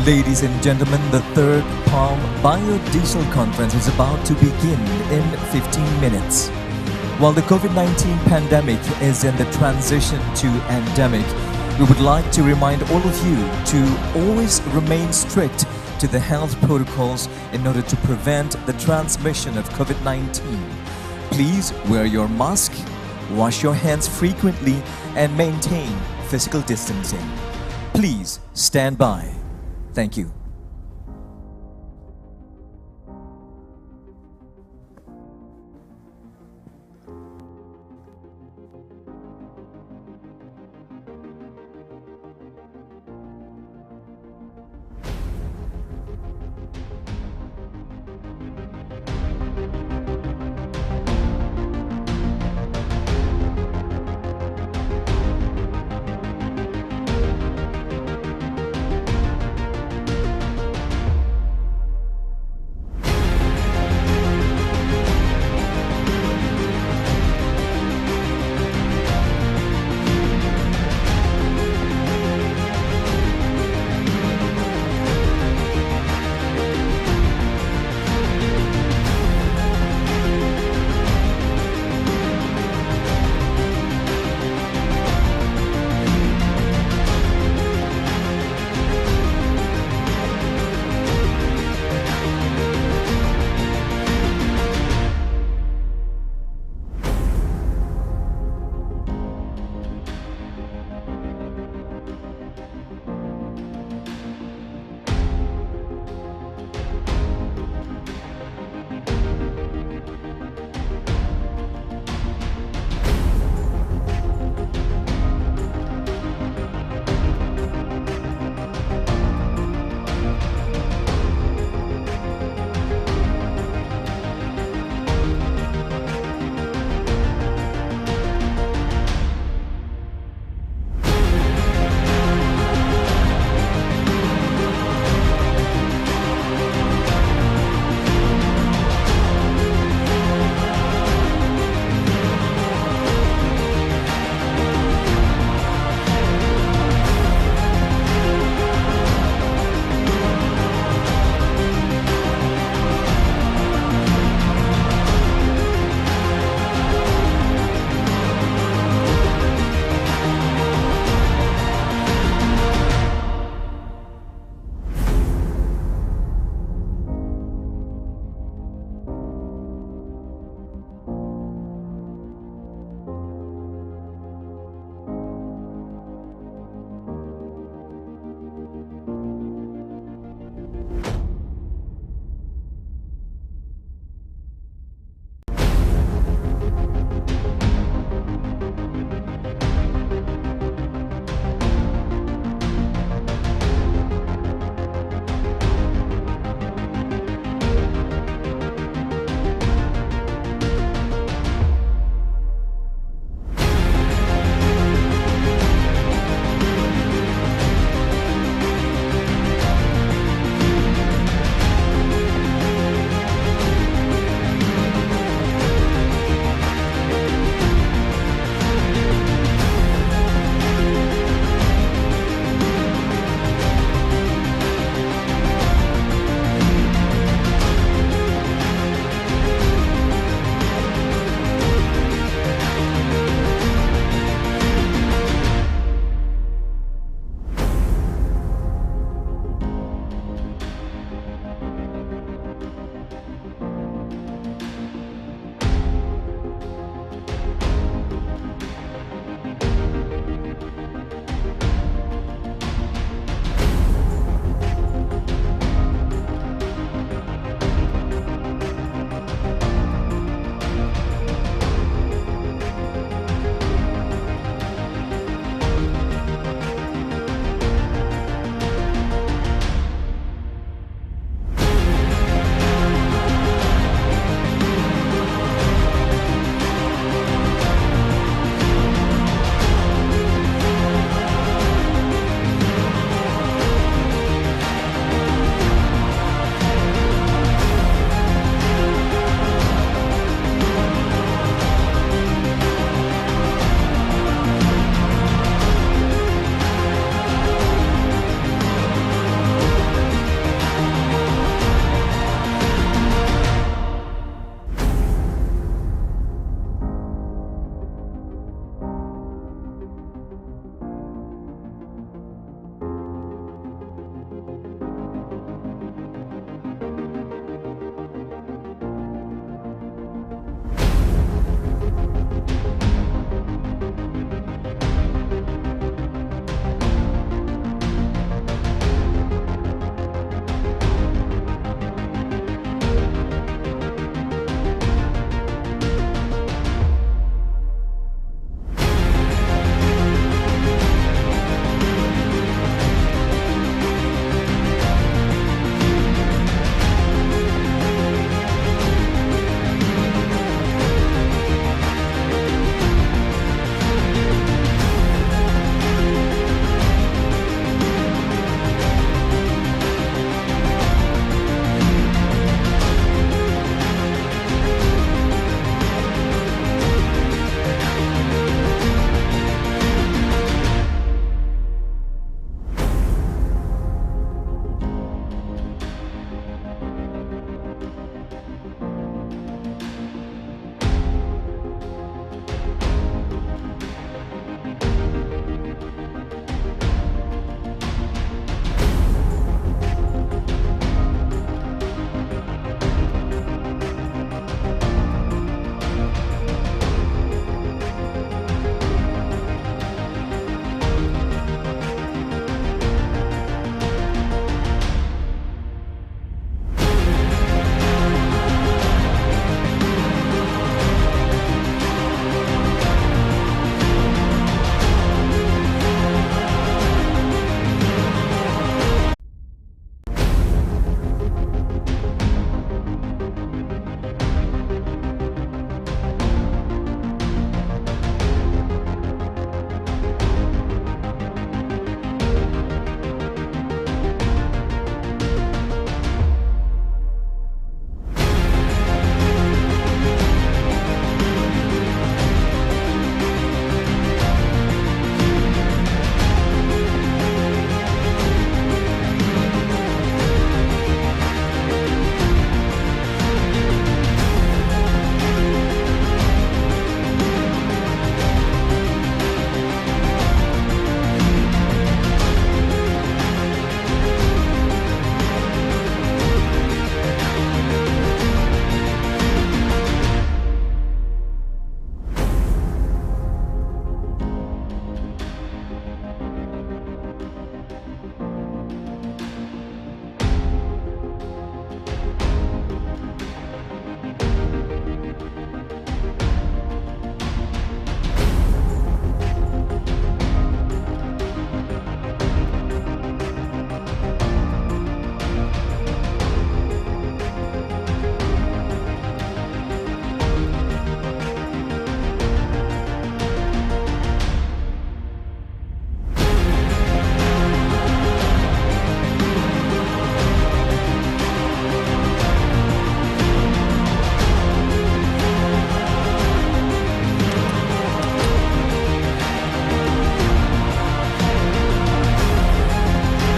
Ladies and gentlemen, the third Palm Biodiesel Conference is about to begin in 15 minutes. While the COVID-19 pandemic is in the transition to endemic, we would like to remind all of you to always remain strict to the health protocols in order to prevent the transmission of COVID-19. Please wear your mask, wash your hands frequently, and maintain physical distancing. Please stand by. Thank you.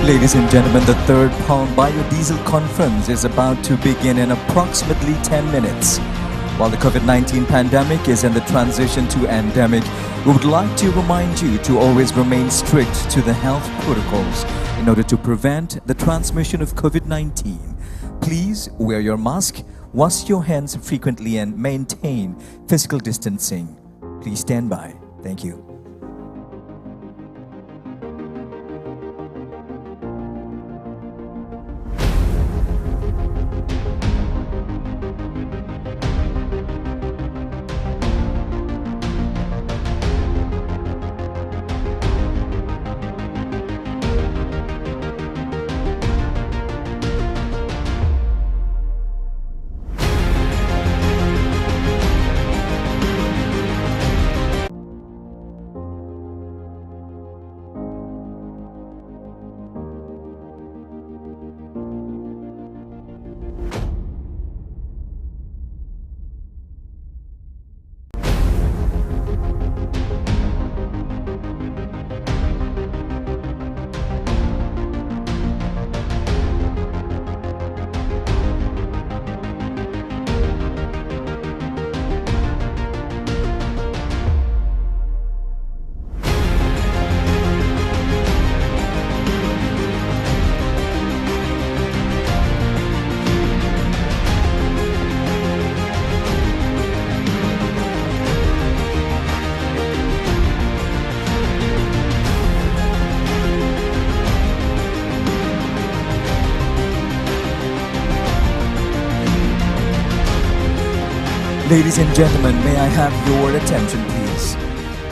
Ladies and gentlemen, the third Palm Biodiesel Conference is about to begin in approximately 10 minutes. While the COVID-19 pandemic is in the transition to endemic, we would like to remind you to always remain strict to the health protocols in order to prevent the transmission of COVID-19. Please wear your mask, wash your hands frequently, and maintain physical distancing. Please stand by. Thank you. Ladies and gentlemen, may I have your attention, please?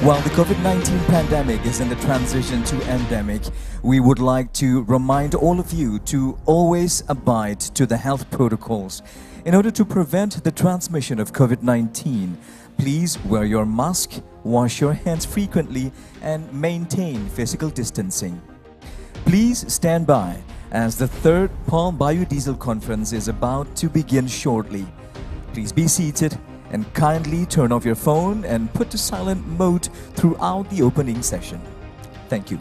While the COVID-19 pandemic is in the transition to endemic, we would like to remind all of you to always abide to the health protocols. In order to prevent the transmission of COVID-19, please wear your mask, wash your hands frequently, and maintain physical distancing. Please stand by as the third Palm Biodiesel Conference is about to begin shortly. Please be seated and kindly turn off your phone and put to silent mode throughout the opening session. Thank you.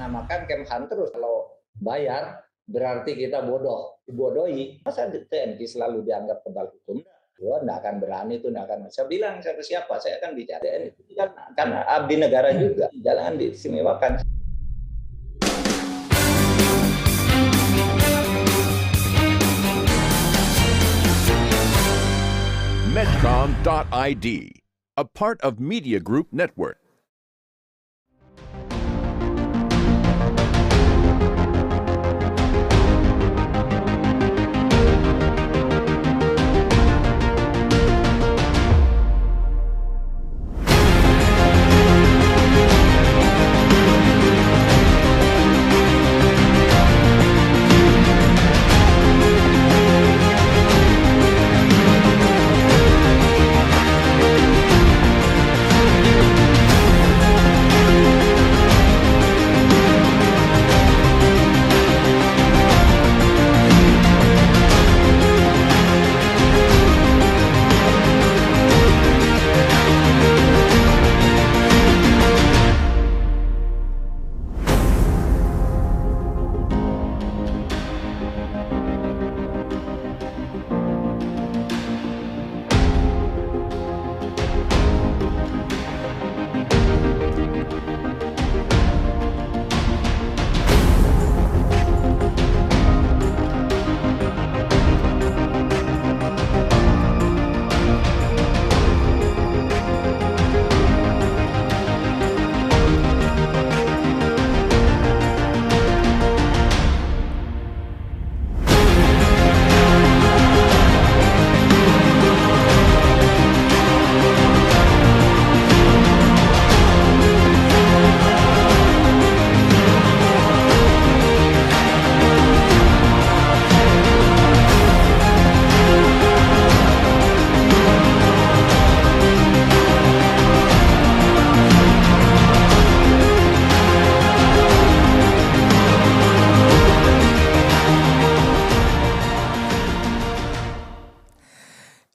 menyamakan Kemhan terus. Kalau bayar berarti kita dibodohi. Masa TNI selalu dianggap kebal hukum? Gua nggak akan berani itu, nggak akan. Saya bilang saya ke siapa, saya akan bicara TNI itu kan abdi negara juga, jangan diistimewakan. Medcom.id, a part of Media Group Network.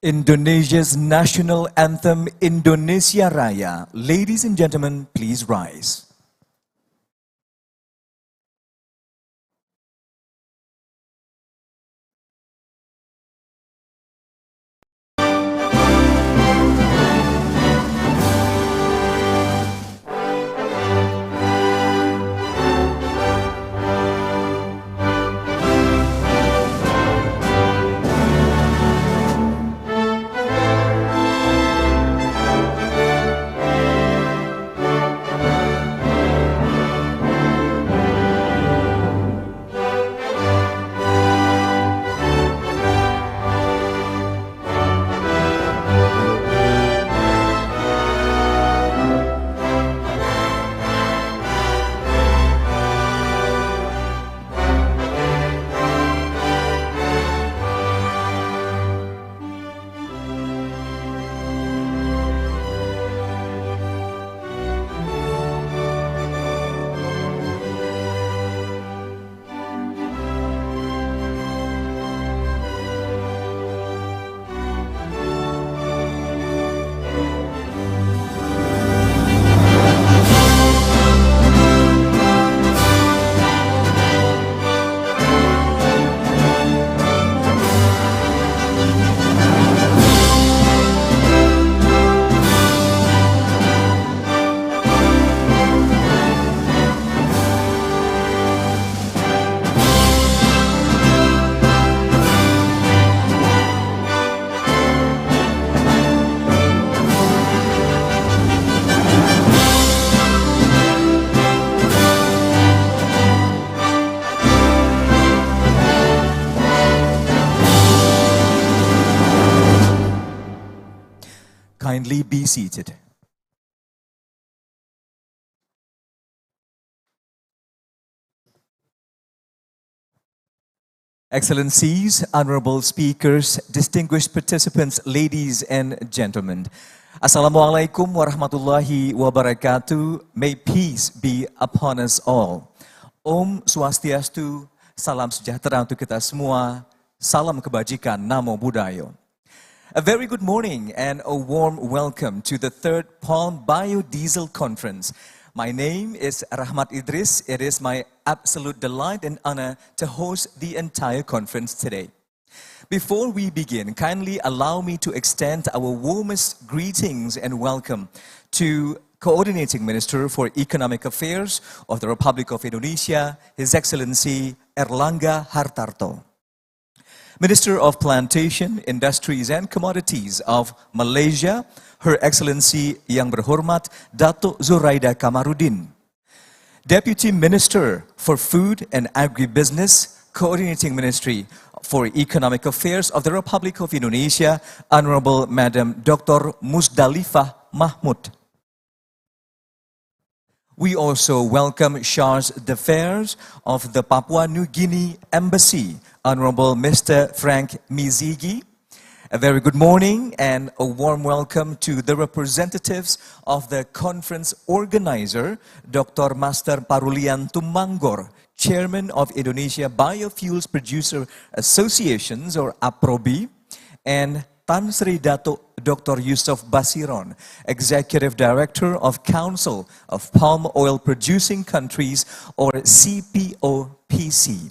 Indonesia's national anthem, Indonesia Raya. Ladies and gentlemen, please rise. Kindly be seated. Excellencies, honorable speakers, distinguished participants, ladies and gentlemen. Assalamualaikum warahmatullahi wabarakatuh. May peace be upon us all. Om Swastiastu, salam sejahtera untuk kita semua. Salam kebajikan, Namo Buddhaya. A very good morning and a warm welcome to the third Palm Biodiesel Conference. My name is Rahmat Idris. It is my absolute delight and honor to host the entire conference today. Before we begin, kindly allow me to extend our warmest greetings and welcome to Co-Ordinating Minister for Economic Affairs of the Republic of Indonesia, His Excellency Airlangga Hartarto. Minister of Plantation, Industries and Commodities of Malaysia, Her Excellency Yang Berhormat Datuk Zuraida Kamarudin. Deputy Minister for Food and Agribusiness, Coordinating Ministry for Economic Affairs of the Republic of Indonesia, Honorable Madam Dr. Musdalifah Mahmud. We also welcome Charge d'Affaires of the Papua New Guinea Embassy, Honorable Mr. Frank Mizigi. A very good morning and a warm welcome to the representatives of the conference organizer, Dr. Master Parulian Tumanggor, Chairman of Indonesia Biofuels Producer Associations, or APROBI, and Tan Sri Datuk Dr. Yusuf Basiron, Executive Director of Council of Palm Oil Producing Countries, or CPOPC.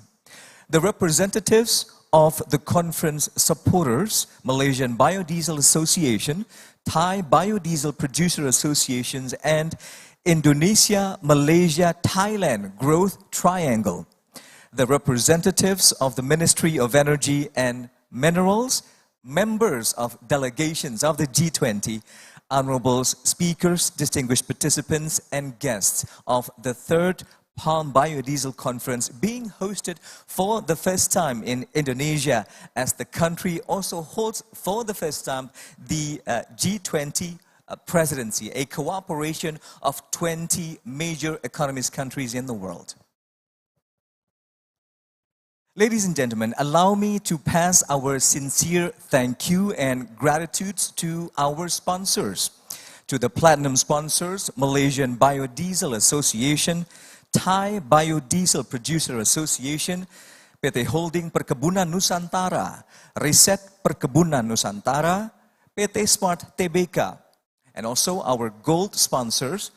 The representatives of the conference supporters, Malaysian Biodiesel Association, Thai Biodiesel Producer Associations, and Indonesia, Malaysia, Thailand Growth Triangle. The representatives of the Ministry of Energy and Minerals, members of delegations of the G20, honorables, speakers, distinguished participants, and guests of the third Palm Biodiesel Conference being hosted for the first time in Indonesia, as the country also holds for the first time the G20 presidency, a cooperation of 20 major economist countries in the world. Ladies and gentlemen, allow me to pass our sincere thank you and gratitudes to our sponsors. To the platinum sponsors, Malaysian Biodiesel Association, Thai Biodiesel Producer Association, PT Holding Perkebunan Nusantara, Riset Perkebunan Nusantara, PT Smart TBK, and also our gold sponsors,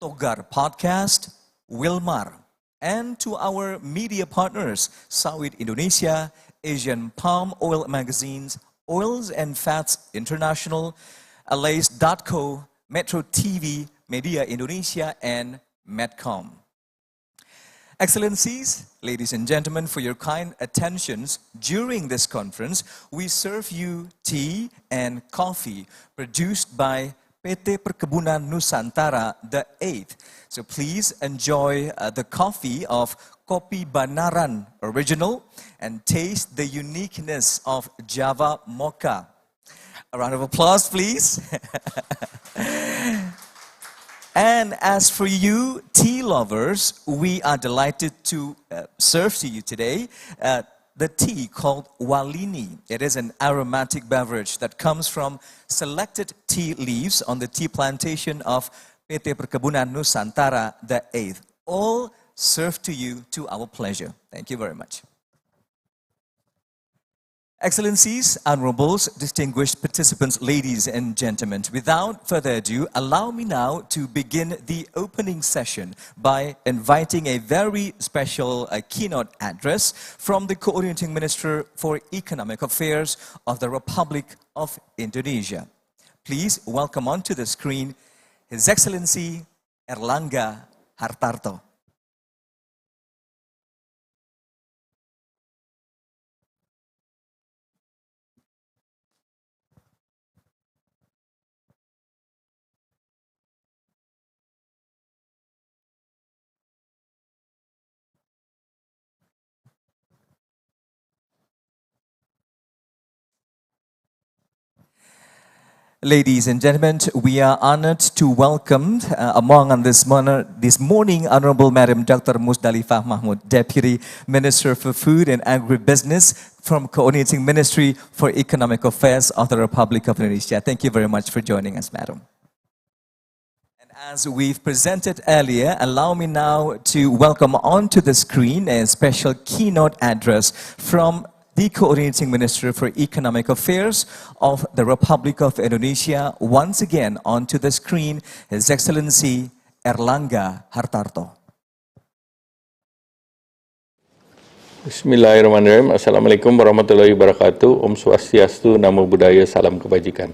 Togar Podcast, Wilmar, and to our media partners, Sawit Indonesia, Asian Palm Oil Magazines, Oils and Fats International, Alays.co, Metro TV, Media Indonesia, and Medcom. Excellencies, ladies and gentlemen, for your kind attentions during this conference, we serve you tea and coffee produced by PT Perkebunan Nusantara the 8th. So please enjoy the coffee of Kopi Banaran Original and taste the uniqueness of Java Mocha. A round of applause, please. And as for you, tea lovers, we are delighted to serve to you today the tea called Walini. It is an aromatic beverage that comes from selected tea leaves on the tea plantation of PT Perkebunan Nusantara the 8th. All served to you to our pleasure. Thank you very much. Excellencies, honorables, distinguished participants, ladies and gentlemen, without further ado, allow me now to begin the opening session by inviting a very special keynote address from the Coordinating Minister for Economic Affairs of the Republic of Indonesia. Please welcome onto the screen His Excellency Airlangga Hartarto. Ladies and gentlemen, we are honored to welcome among on this morning Honorable Madam Dr. Musdalifah Mahmud, Deputy Minister for Food and Agribusiness from Coordinating Ministry for Economic Affairs of the Republic of Indonesia. Thank you very much for joining us, Madam. And as we've presented earlier, allow me now to welcome onto the screen a special keynote address from the Coordinating Minister for Economic Affairs of the Republic of Indonesia. Once again, onto the screen, His Excellency Erlangga Hartarto. Bismillahirrahmanirrahim. Assalamualaikum warahmatullahi wabarakatuh. Om Swastiastu, Namo Buddhaya, Salam Kebajikan.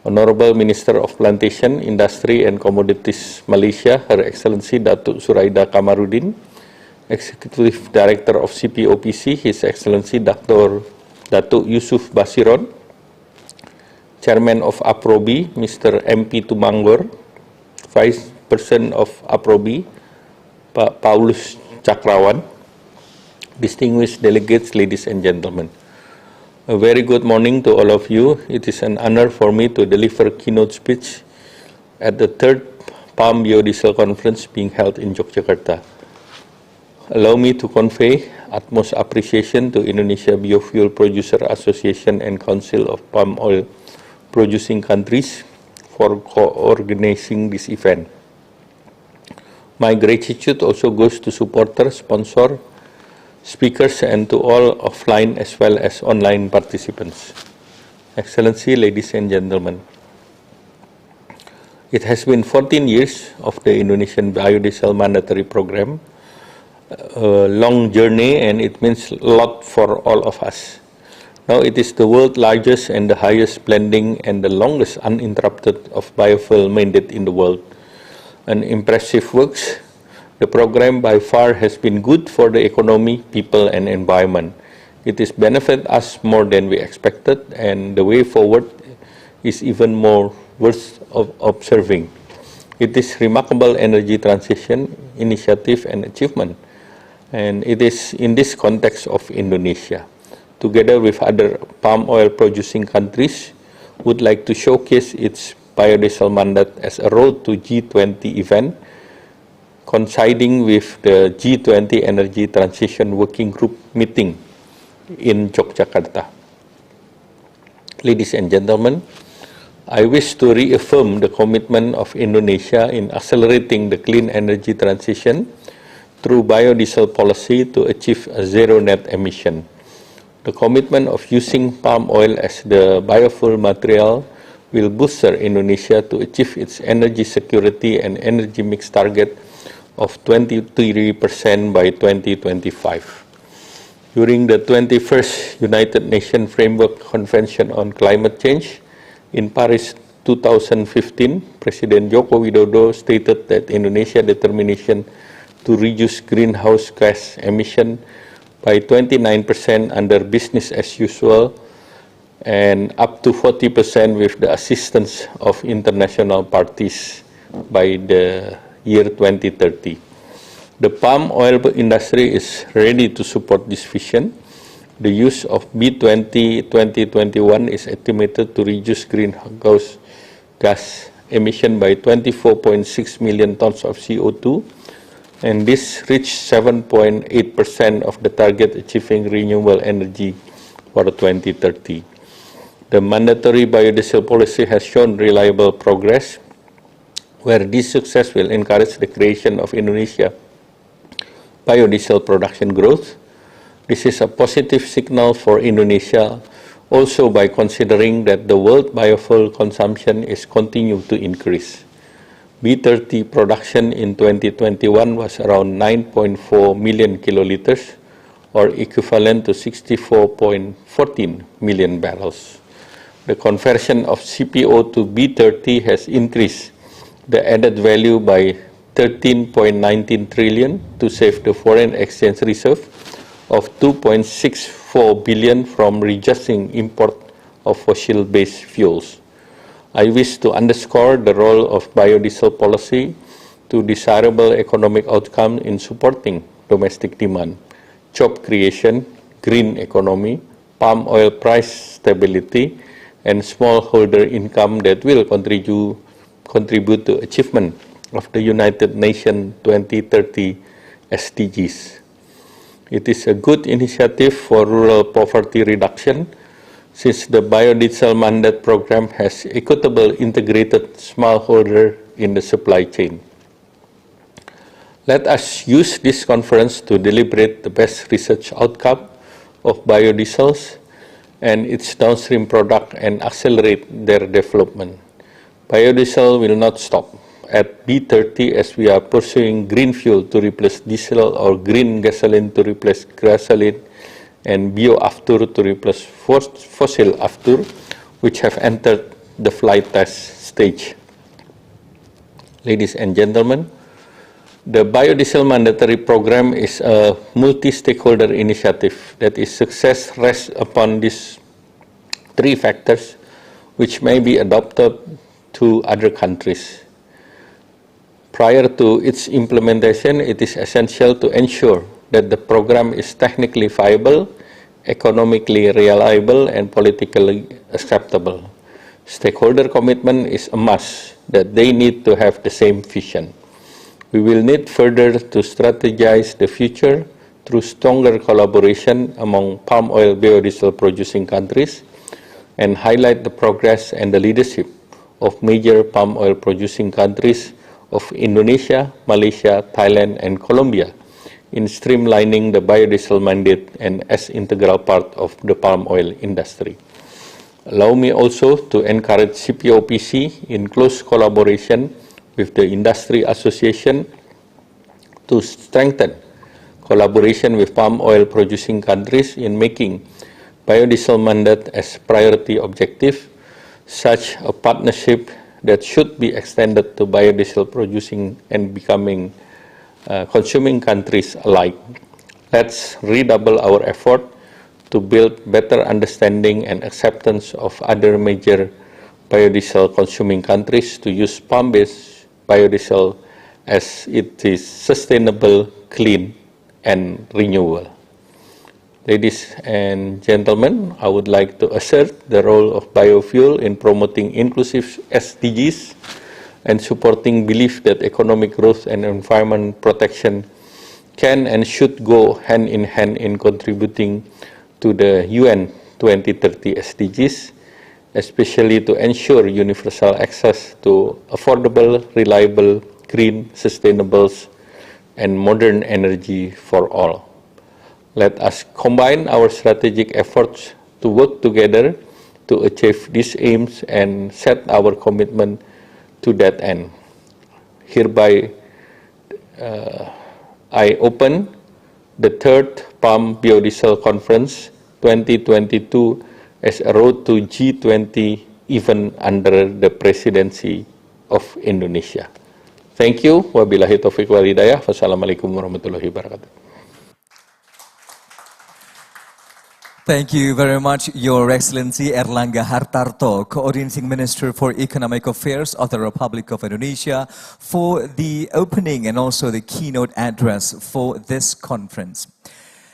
Honorable Minister of Plantation, Industry and Commodities Malaysia, Her Excellency Datuk Suraida Kamarudin, Executive Director of CPOPC, His Excellency Datuk Yusuf Basiron, Chairman of APROBI, Mr. MP Tumanggor, Vice Person of APROBI, Pak Paulus Cakrawan, distinguished delegates, ladies and gentlemen. A very good morning to all of you. It is an honor for me to deliver keynote speech at the third Palm Biodiesel Conference being held in Yogyakarta. Allow me to convey utmost appreciation to Indonesia Biofuels Producer Association and Council of Palm Oil Producing Countries for co-organizing this event. My gratitude also goes to supporters, sponsors, speakers, and to all offline as well as online participants. Excellency, ladies and gentlemen, it has been 14 years of the Indonesian Biodiesel Mandatory Program, a long journey, and it means a lot for all of us. Now it is the world's largest and the highest blending and the longest uninterrupted of biofuel mandate in the world. An impressive works. The program by far has been good for the economy, people, and environment. It has benefited us more than we expected, and the way forward is even more worth observing. It is remarkable energy transition initiative and achievement, and it is in this context of Indonesia, together with other palm oil producing countries, would like to showcase its biodiesel mandate as a road to G20 event, coinciding with the G20 Energy Transition Working Group meeting in Yogyakarta. Ladies and gentlemen, I wish to reaffirm the commitment of Indonesia in accelerating the clean energy transition through biodiesel policy to achieve a zero net emission. The commitment of using palm oil as the biofuel material will boost Indonesia to achieve its energy security and energy mix target of 23% by 2025. During the 21st United Nations Framework Convention on Climate Change in Paris 2015, President Joko Widodo stated that Indonesia's determination to reduce greenhouse gas emission by 29% under business as usual and up to 40% with the assistance of international parties by the year 2030. The palm oil industry is ready to support this vision. The use of B20 2021 is estimated to reduce greenhouse gas emission by 24.6 million tons of CO2, and this reached 7.8% of the target achieving renewable energy for 2030. The mandatory biodiesel policy has shown reliable progress, where this success will encourage the creation of Indonesia biodiesel production growth. This is a positive signal for Indonesia also by considering that the world biofuel consumption is continuing to increase. B30 production in 2021 was around 9.4 million kiloliters, or equivalent to 64.14 million barrels. The conversion of CPO to B30 has increased the added value by 13.19 trillion to save the foreign exchange reserve of 2.64 billion from reducing import of fossil-based fuels. I wish to underscore the role of biodiesel policy to desirable economic outcome in supporting domestic demand, job creation, green economy, palm oil price stability, and smallholder income that will contribute to achievement of the United Nations 2030 SDGs. It is a good initiative for rural poverty reduction, since the biodiesel mandate program has equitable integrated smallholder in the supply chain. Let us use this conference to deliberate the best research outcome of biodiesels and its downstream product and accelerate their development. Biodiesel will not stop. at B30 as we are pursuing green fuel to replace diesel or green gasoline to replace gasoline and bioaftur to replace fossil aftur, which have entered the flight test stage. Ladies and gentlemen, the biodiesel mandatory program is a multi-stakeholder initiative that its success rests upon these three factors, which may be adopted to other countries. Prior to its implementation, it is essential to ensure that the program is technically viable, economically reliable, and politically acceptable. Stakeholder commitment is a must, that they need to have the same vision. We will need further to strategize the future through stronger collaboration among palm oil biodiesel producing countries and highlight the progress and the leadership of major palm oil producing countries of Indonesia, Malaysia, Thailand, and Colombia in streamlining the biodiesel mandate and as integral part of the palm oil industry. Allow me also to encourage CPOPC in close collaboration with the industry association to strengthen collaboration with palm oil producing countries in making biodiesel mandate as priority objective. Such a partnership that should be extended to biodiesel producing and becoming consuming countries alike. Let's redouble our effort to build better understanding and acceptance of other major biodiesel consuming countries to use palm-based biodiesel as it is sustainable, clean, and renewable. Ladies and gentlemen, I would like to assert the role of biofuel in promoting inclusive SDGs and supporting belief that economic growth and environment protection can and should go hand in hand in contributing to the UN 2030 SDGs, especially to ensure universal access to affordable, reliable, green, sustainable, and modern energy for all. Let us combine our strategic efforts to work together to achieve these aims and set our commitment to that end. Hereby, I open the third Palm Biodiesel Conference 2022 as a road to G20 even under the presidency of Indonesia. Thank you. Wabillahi taufiq wal hidayah. Wassalamualaikum warahmatullahi wabarakatuh. Thank you very much, Your Excellency Erlangga Hartarto, Coordinating Minister for Economic Affairs of the Republic of Indonesia, for the opening and also the keynote address for this conference.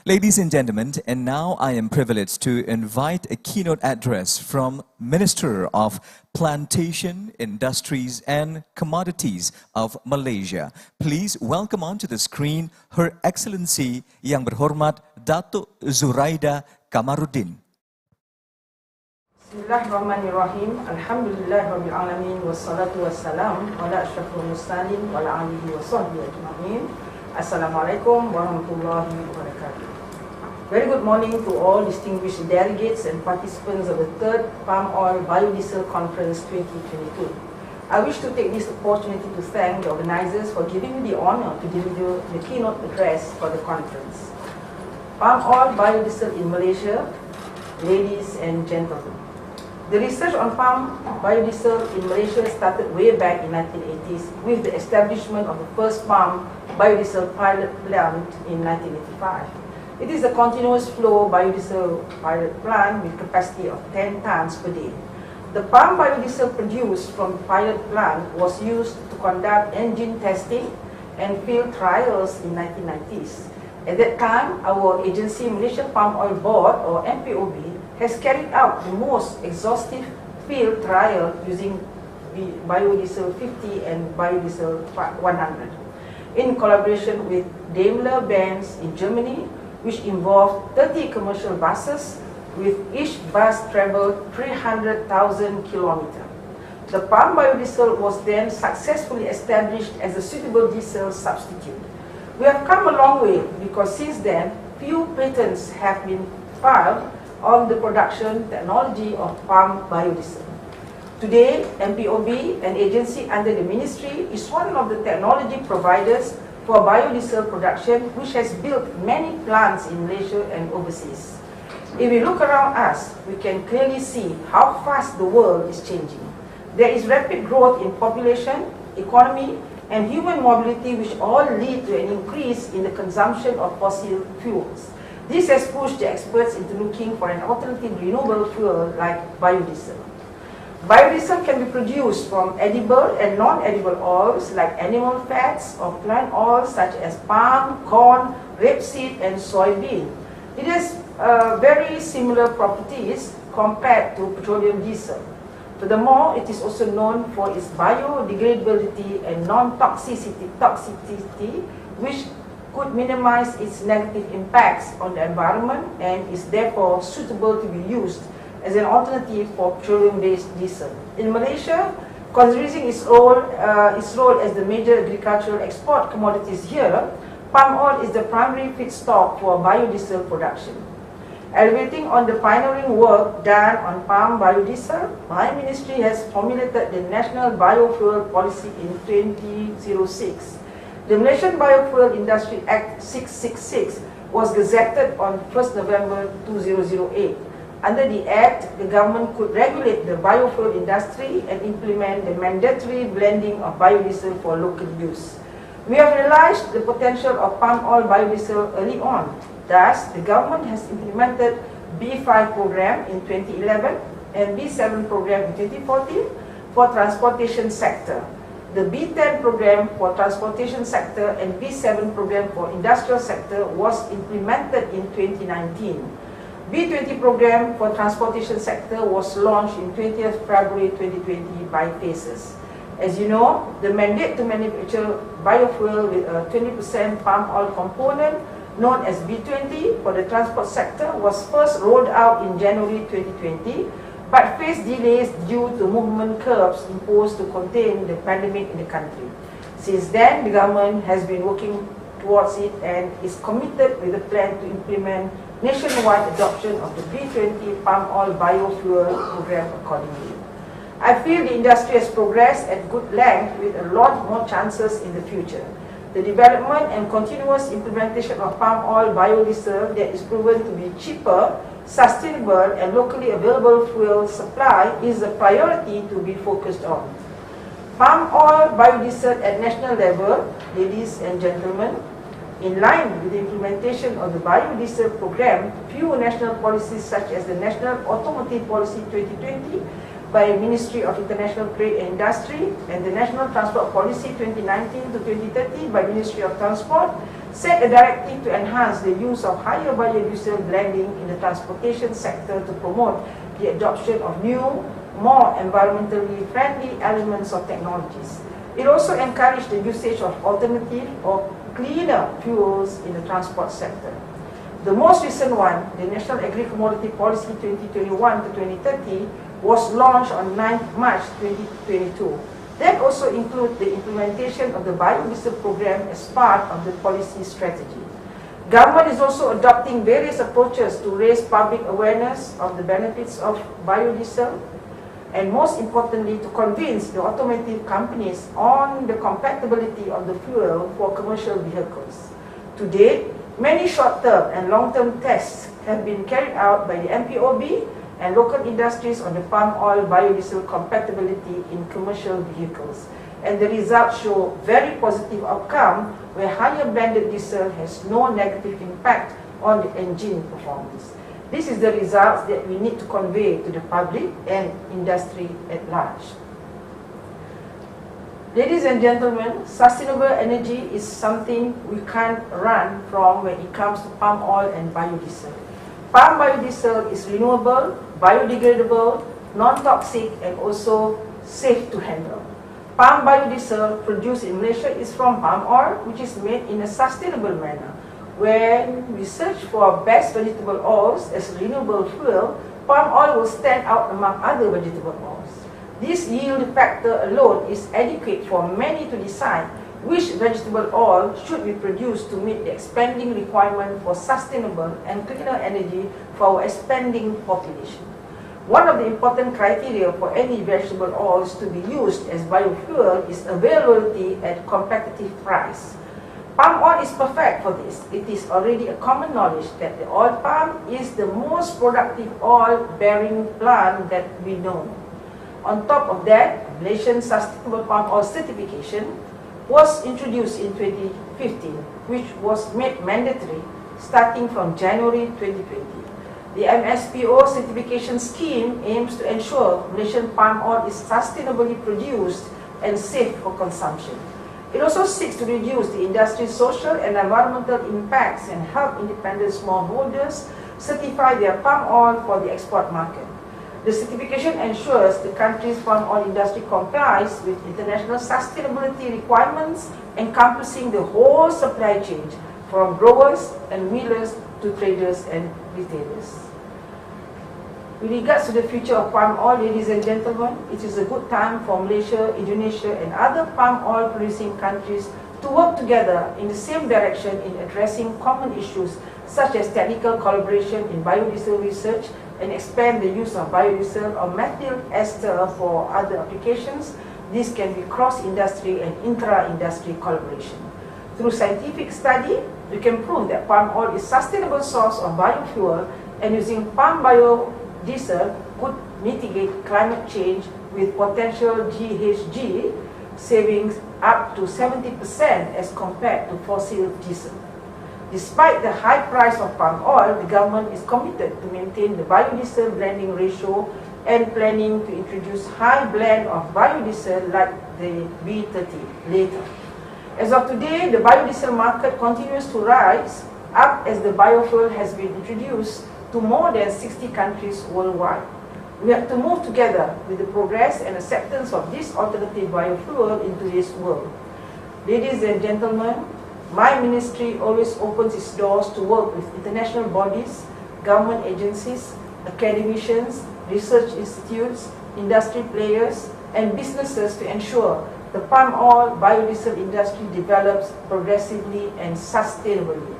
Ladies and gentlemen, and now I am privileged to invite a keynote address from Minister of Plantation, Industries and Commodities of Malaysia. Please welcome onto the screen Her Excellency Yang Berhormat Datuk Zuraida Kamaruddin. Bismillahirrahmanirrahim. Alhamdulillahirabbil alamin wassalatu wassalam ala asyrafil mursalin wa ala alihi wa sahbihi ajma'in. Assalamualaikum warahmatullahi wabarakatuh. Very good morning to all distinguished delegates and participants of the third Palm Oil Biodiesel Conference 2022. I wish to take this opportunity to thank the organizers for giving me the honor to deliver the keynote address for the conference. Palm oil biodiesel in Malaysia, ladies and gentlemen. The research on palm biodiesel in Malaysia started way back in 1980s with the establishment of the first palm biodiesel pilot plant in 1985. It is a continuous flow biodiesel pilot plant with capacity of 10 tons per day. The palm biodiesel produced from the pilot plant was used to conduct engine testing and field trials in 1990s. At that time, our agency, Malaysian Palm Oil Board, or MPOB, has carried out the most exhaustive field trial using biodiesel 50 and biodiesel 100 in collaboration with Daimler-Benz in Germany, which involved 30 commercial buses, with each bus traveled 300,000 kilometers. The palm biodiesel was then successfully established as a suitable diesel substitute. We have come a long way because since then, few patents have been filed on the production technology of palm biodiesel. Today, MPOB, an agency under the ministry, is one of the technology providers for biodiesel production, which has built many plants in Malaysia and overseas. If we look around us, we can clearly see how fast the world is changing. There is rapid growth in population, economy, and human mobility, which all lead to an increase in the consumption of fossil fuels. This has pushed the experts into looking for an alternative renewable fuel like biodiesel. Biodiesel can be produced from edible and non-edible oils like animal fats or plant oils such as palm, corn, rapeseed, and soybean. It has very similar properties compared to petroleum diesel. Furthermore, it is also known for its biodegradability and non-toxicity, which could minimize its negative impacts on the environment and is therefore suitable to be used as an alternative for petroleum-based diesel. In Malaysia, considering its role as the major agricultural export commodities here, palm oil is the primary feedstock for biodiesel production. Elevating on the pioneering work done on palm biodiesel, my ministry has formulated the National Biofuel Policy in 2006. The Malaysian Biofuel Industry Act 666 was gazetted on 1st November 2008. Under the Act, the government could regulate the biofuel industry and implement the mandatory blending of biodiesel for local use. We have realized the potential of palm oil biodiesel early on. Thus, the government has implemented B5 program in 2011 and B7 program in 2014 for transportation sector. The B10 program for transportation sector and B7 program for industrial sector was implemented in 2019. B20 program for transportation sector was launched in 20th February 2020 by phases. As you know, the mandate to manufacture biofuel with a 20% palm oil component, known as B20 for the transport sector, was first rolled out in January 2020, but faced delays due to movement curbs imposed to contain the pandemic in the country. Since then, the government has been working towards it and is committed with a plan to implement nationwide adoption of the B20 palm oil biofuel program accordingly. I feel the industry has progressed at good length with a lot more chances in the future. The development and continuous implementation of palm oil biodiesel that is proven to be cheaper, sustainable, and locally available fuel supply is a priority to be focused on. Palm oil biodiesel at national level, ladies and gentlemen, in line with the implementation of the biodiesel program, few national policies such as the National Automotive Policy 2020 by Ministry of International Trade and Industry and the National Transport Policy 2019 to 2030 by Ministry of Transport set a directive to enhance the use of higher biodiesel blending in the transportation sector to promote the adoption of new, more environmentally friendly elements of technologies. It also encouraged the usage of alternative or cleaner fuels in the transport sector. The most recent one, the National Agri-Commodity Policy 2021 to 2030, was launched on 9th March 2022. That also includes the implementation of the biodiesel program as part of the policy strategy. Government is also adopting various approaches to raise public awareness of the benefits of biodiesel and most importantly to convince the automotive companies on the compatibility of the fuel for commercial vehicles. To date, many short-term and long-term tests have been carried out by the MPOB and local industries on the palm oil biodiesel compatibility in commercial vehicles. And the results show very positive outcome where higher blended diesel has no negative impact on the engine performance. This is the results that we need to convey to the public and industry at large. Ladies and gentlemen, sustainable energy is something we can't run from when it comes to palm oil and biodiesel. Palm biodiesel is renewable, biodegradable, non-toxic, and also safe to handle. Palm biodiesel produced in Malaysia is from palm oil, which is made in a sustainable manner. When we search for best vegetable oils as renewable fuel, palm oil will stand out among other vegetable oils. This yield factor alone is adequate for many to decide which vegetable oil should be produced to meet the expanding requirement for sustainable and cleaner energy for our expanding population. One of the important criteria for any vegetable oils to be used as biofuel is availability at competitive price. Palm oil is perfect for this. It is already a common knowledge that the oil palm is the most productive oil-bearing plant that we know. On top of that, Malaysian Sustainable Palm Oil Certification was introduced in 2015, which was made mandatory starting from January 2020. The MSPO certification scheme aims to ensure Malaysian palm oil is sustainably produced and safe for consumption. It also seeks to reduce the industry's social and environmental impacts and help independent smallholders certify their palm oil for the export market. The certification ensures the country's palm oil industry complies with international sustainability requirements encompassing the whole supply chain, from growers and millers to traders and retailers. With regards to the future of palm oil, ladies and gentlemen, it is a good time for Malaysia, Indonesia and other palm oil producing countries to work together in the same direction in addressing common issues such as technical collaboration in biodiesel research and expand the use of biodiesel or methyl ester for other applications. This can be cross-industry and intra-industry collaboration. Through scientific study, we can prove that palm oil is a sustainable source of biofuel, and using palm biodiesel could mitigate climate change with potential GHG savings up to 70% as compared to fossil diesel. Despite the high price of palm oil, the government is committed to maintain the biodiesel blending ratio and planning to introduce high blend of biodiesel like the B30 later. As of today, the biodiesel market continues to rise up as the biofuel has been introduced to more than 60 countries worldwide. We have to move together with the progress and acceptance of this alternative biofuel in today's world. Ladies and gentlemen, my ministry always opens its doors to work with international bodies, government agencies, academicians, research institutes, industry players, and businesses to ensure the palm oil biodiesel industry develops progressively and sustainably.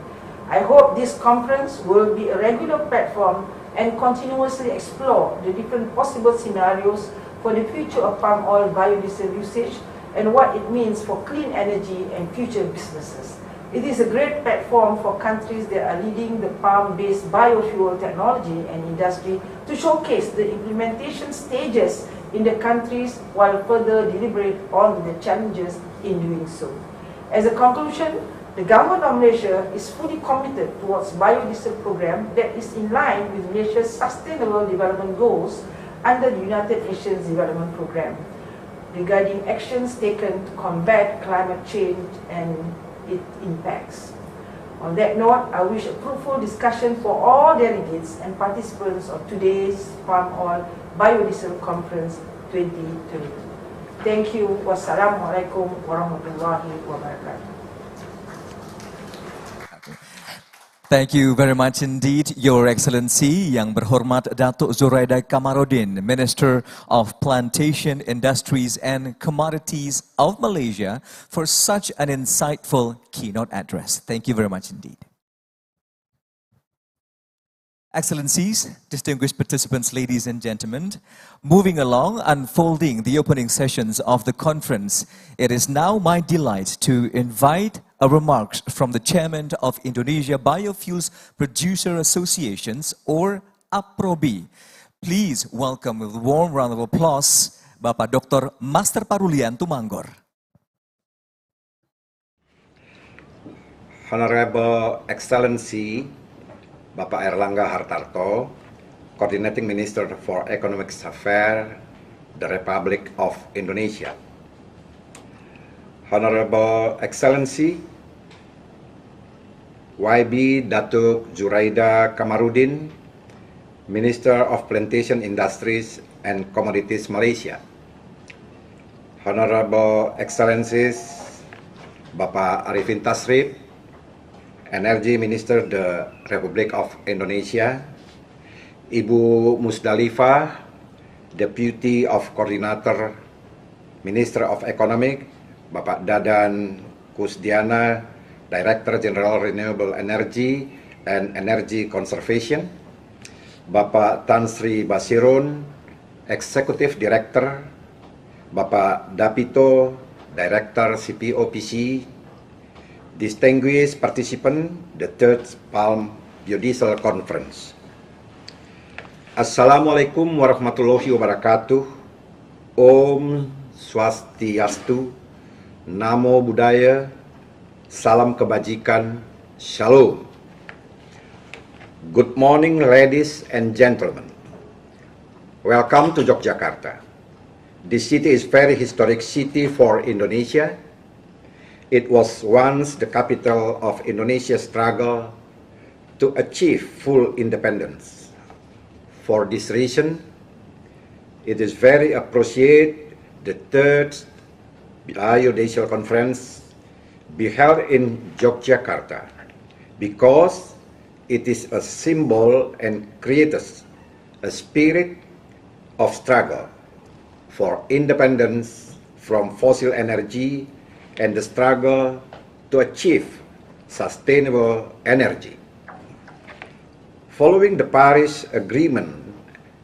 I hope this conference will be a regular platform and continuously explore the different possible scenarios for the future of palm oil biodiesel usage and what it means for clean energy and future businesses. It is a great platform for countries that are leading the palm-based biofuel technology and industry to showcase the implementation stages in the countries while further deliberate on the challenges in doing so. As a conclusion, the government of Malaysia is fully committed towards biodiesel program that is in line with Malaysia's sustainable development goals under the United Nations Development Programme regarding actions taken to combat climate change and its impacts. On that note, I wish a fruitful discussion for all delegates and participants of today's Palm Oil Biodiesel Conference 2020. Thank you. Wassalamualaikum warahmatullahi wabarakatuh. Thank you very much indeed, Your Excellency, Yang Berhormat Datuk Zuraida Kamarudin, Minister of Plantation, Industries and Commodities of Malaysia, for such an insightful keynote address. Thank you very much indeed. Excellencies, distinguished participants, ladies and gentlemen, moving along, unfolding the opening sessions of the conference, it is now my delight to invite a remarks from the Chairman of Indonesia Biofuels Producer Associations, or APROBI. Please welcome with a warm round of applause, Bapak Dr. Master Parulian Tumanggor. Honorable Excellency, Bapak Erlangga Hartarto, Coordinating Minister for Economic Affairs, the Republic of Indonesia. Honorable Excellency, YB Datuk Zuraida Kamarudin, Minister of Plantation Industries and Commodities Malaysia. Honorable Excellencies, Bapak Arifin Tasrif, Energy Minister the Republic of Indonesia, Ibu Musdalifah, Deputy of Coordinator, Minister of Economic, Bapak Dadan Kusdiana, Director General Renewable Energy and Energy Conservation, Bapak Tan Sri Basiron, Executive Director, Bapak Dapito, Director CPOPC, distinguished participant, the third Palm Biodiesel Conference. Assalamualaikum warahmatullahi wabarakatuh. Om Swastiastu, Namo Buddhaya, Salam Kebajikan, Shalom. Good morning, ladies and gentlemen. Welcome to Yogyakarta. This city is very historic city for Indonesia. It was once the capital of Indonesia's struggle to achieve full independence. For this reason, it is very appropriate the third Biodiesel Conference be held in Yogyakarta because it is a symbol and creates a spirit of struggle for independence from fossil energy and the struggle to achieve sustainable energy. Following the Paris Agreement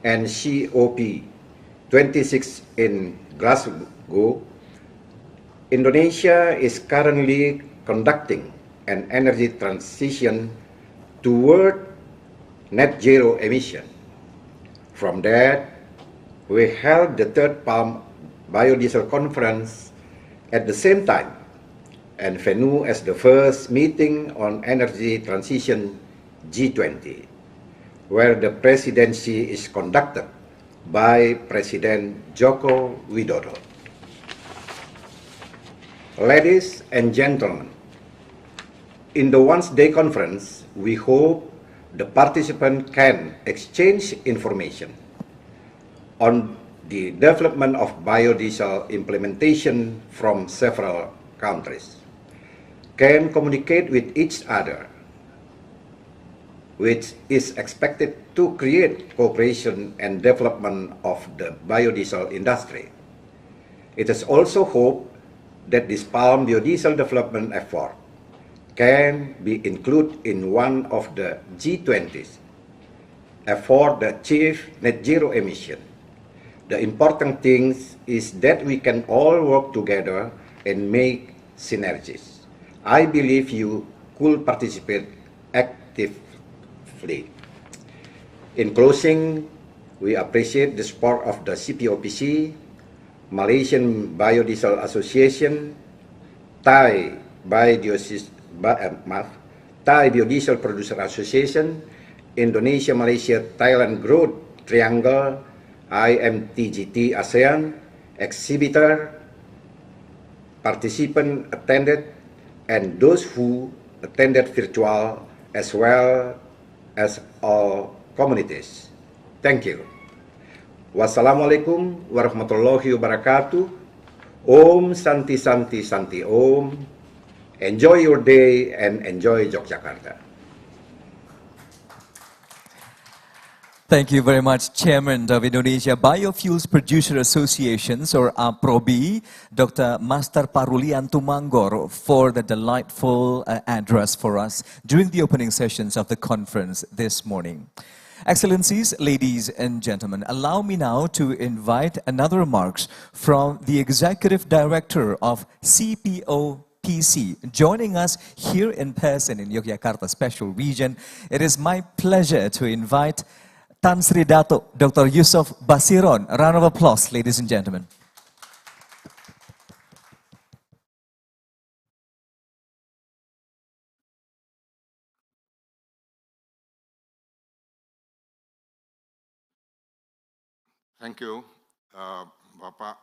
and COP26 in Glasgow, Indonesia is currently conducting an energy transition toward net zero emission. From that, we held the third Palm Biodiesel Conference at the same time and venue as the first meeting on energy transition G20, where the presidency is conducted by President Joko Widodo. Ladies and gentlemen, in the one-day conference, we hope the participants can exchange information on the development of biodiesel implementation from several countries, can communicate with each other, which is expected to create cooperation and development of the biodiesel industry. It is also hoped that this palm biodiesel development effort can be included in one of the G20's effort to achieve net zero emission. The important thing is that we can all work together and make synergies. I believe you could participate actively. In closing, we appreciate the support of the CPOPC, Malaysian Biodiesel Association, Thai Biodiesel Producer Association, Indonesia Malaysia Thailand Growth Triangle, IMT-GT ASEAN, exhibitor, participant attended, and those who attended virtual, as well as all communities. Thank you. Wassalamualaikum warahmatullahi wabarakatuh. Om Santi Santi Santi Om. Enjoy your day and enjoy Yogyakarta. Thank you very much, Chairman of Indonesia Biofuels Producer Associations, or APROBI, Dr. Master Parulian Tumanggor, for the delightful address for us during the opening sessions of the conference this morning. Excellencies, ladies and gentlemen, allow me now to invite another remarks from the Executive Director of CPOPC, joining us here in person in Yogyakarta Special Region. It is my pleasure to invite Tan Sri Dato Dr. Yusuf Basiron. A round of applause, ladies and gentlemen. Thank you, Bapak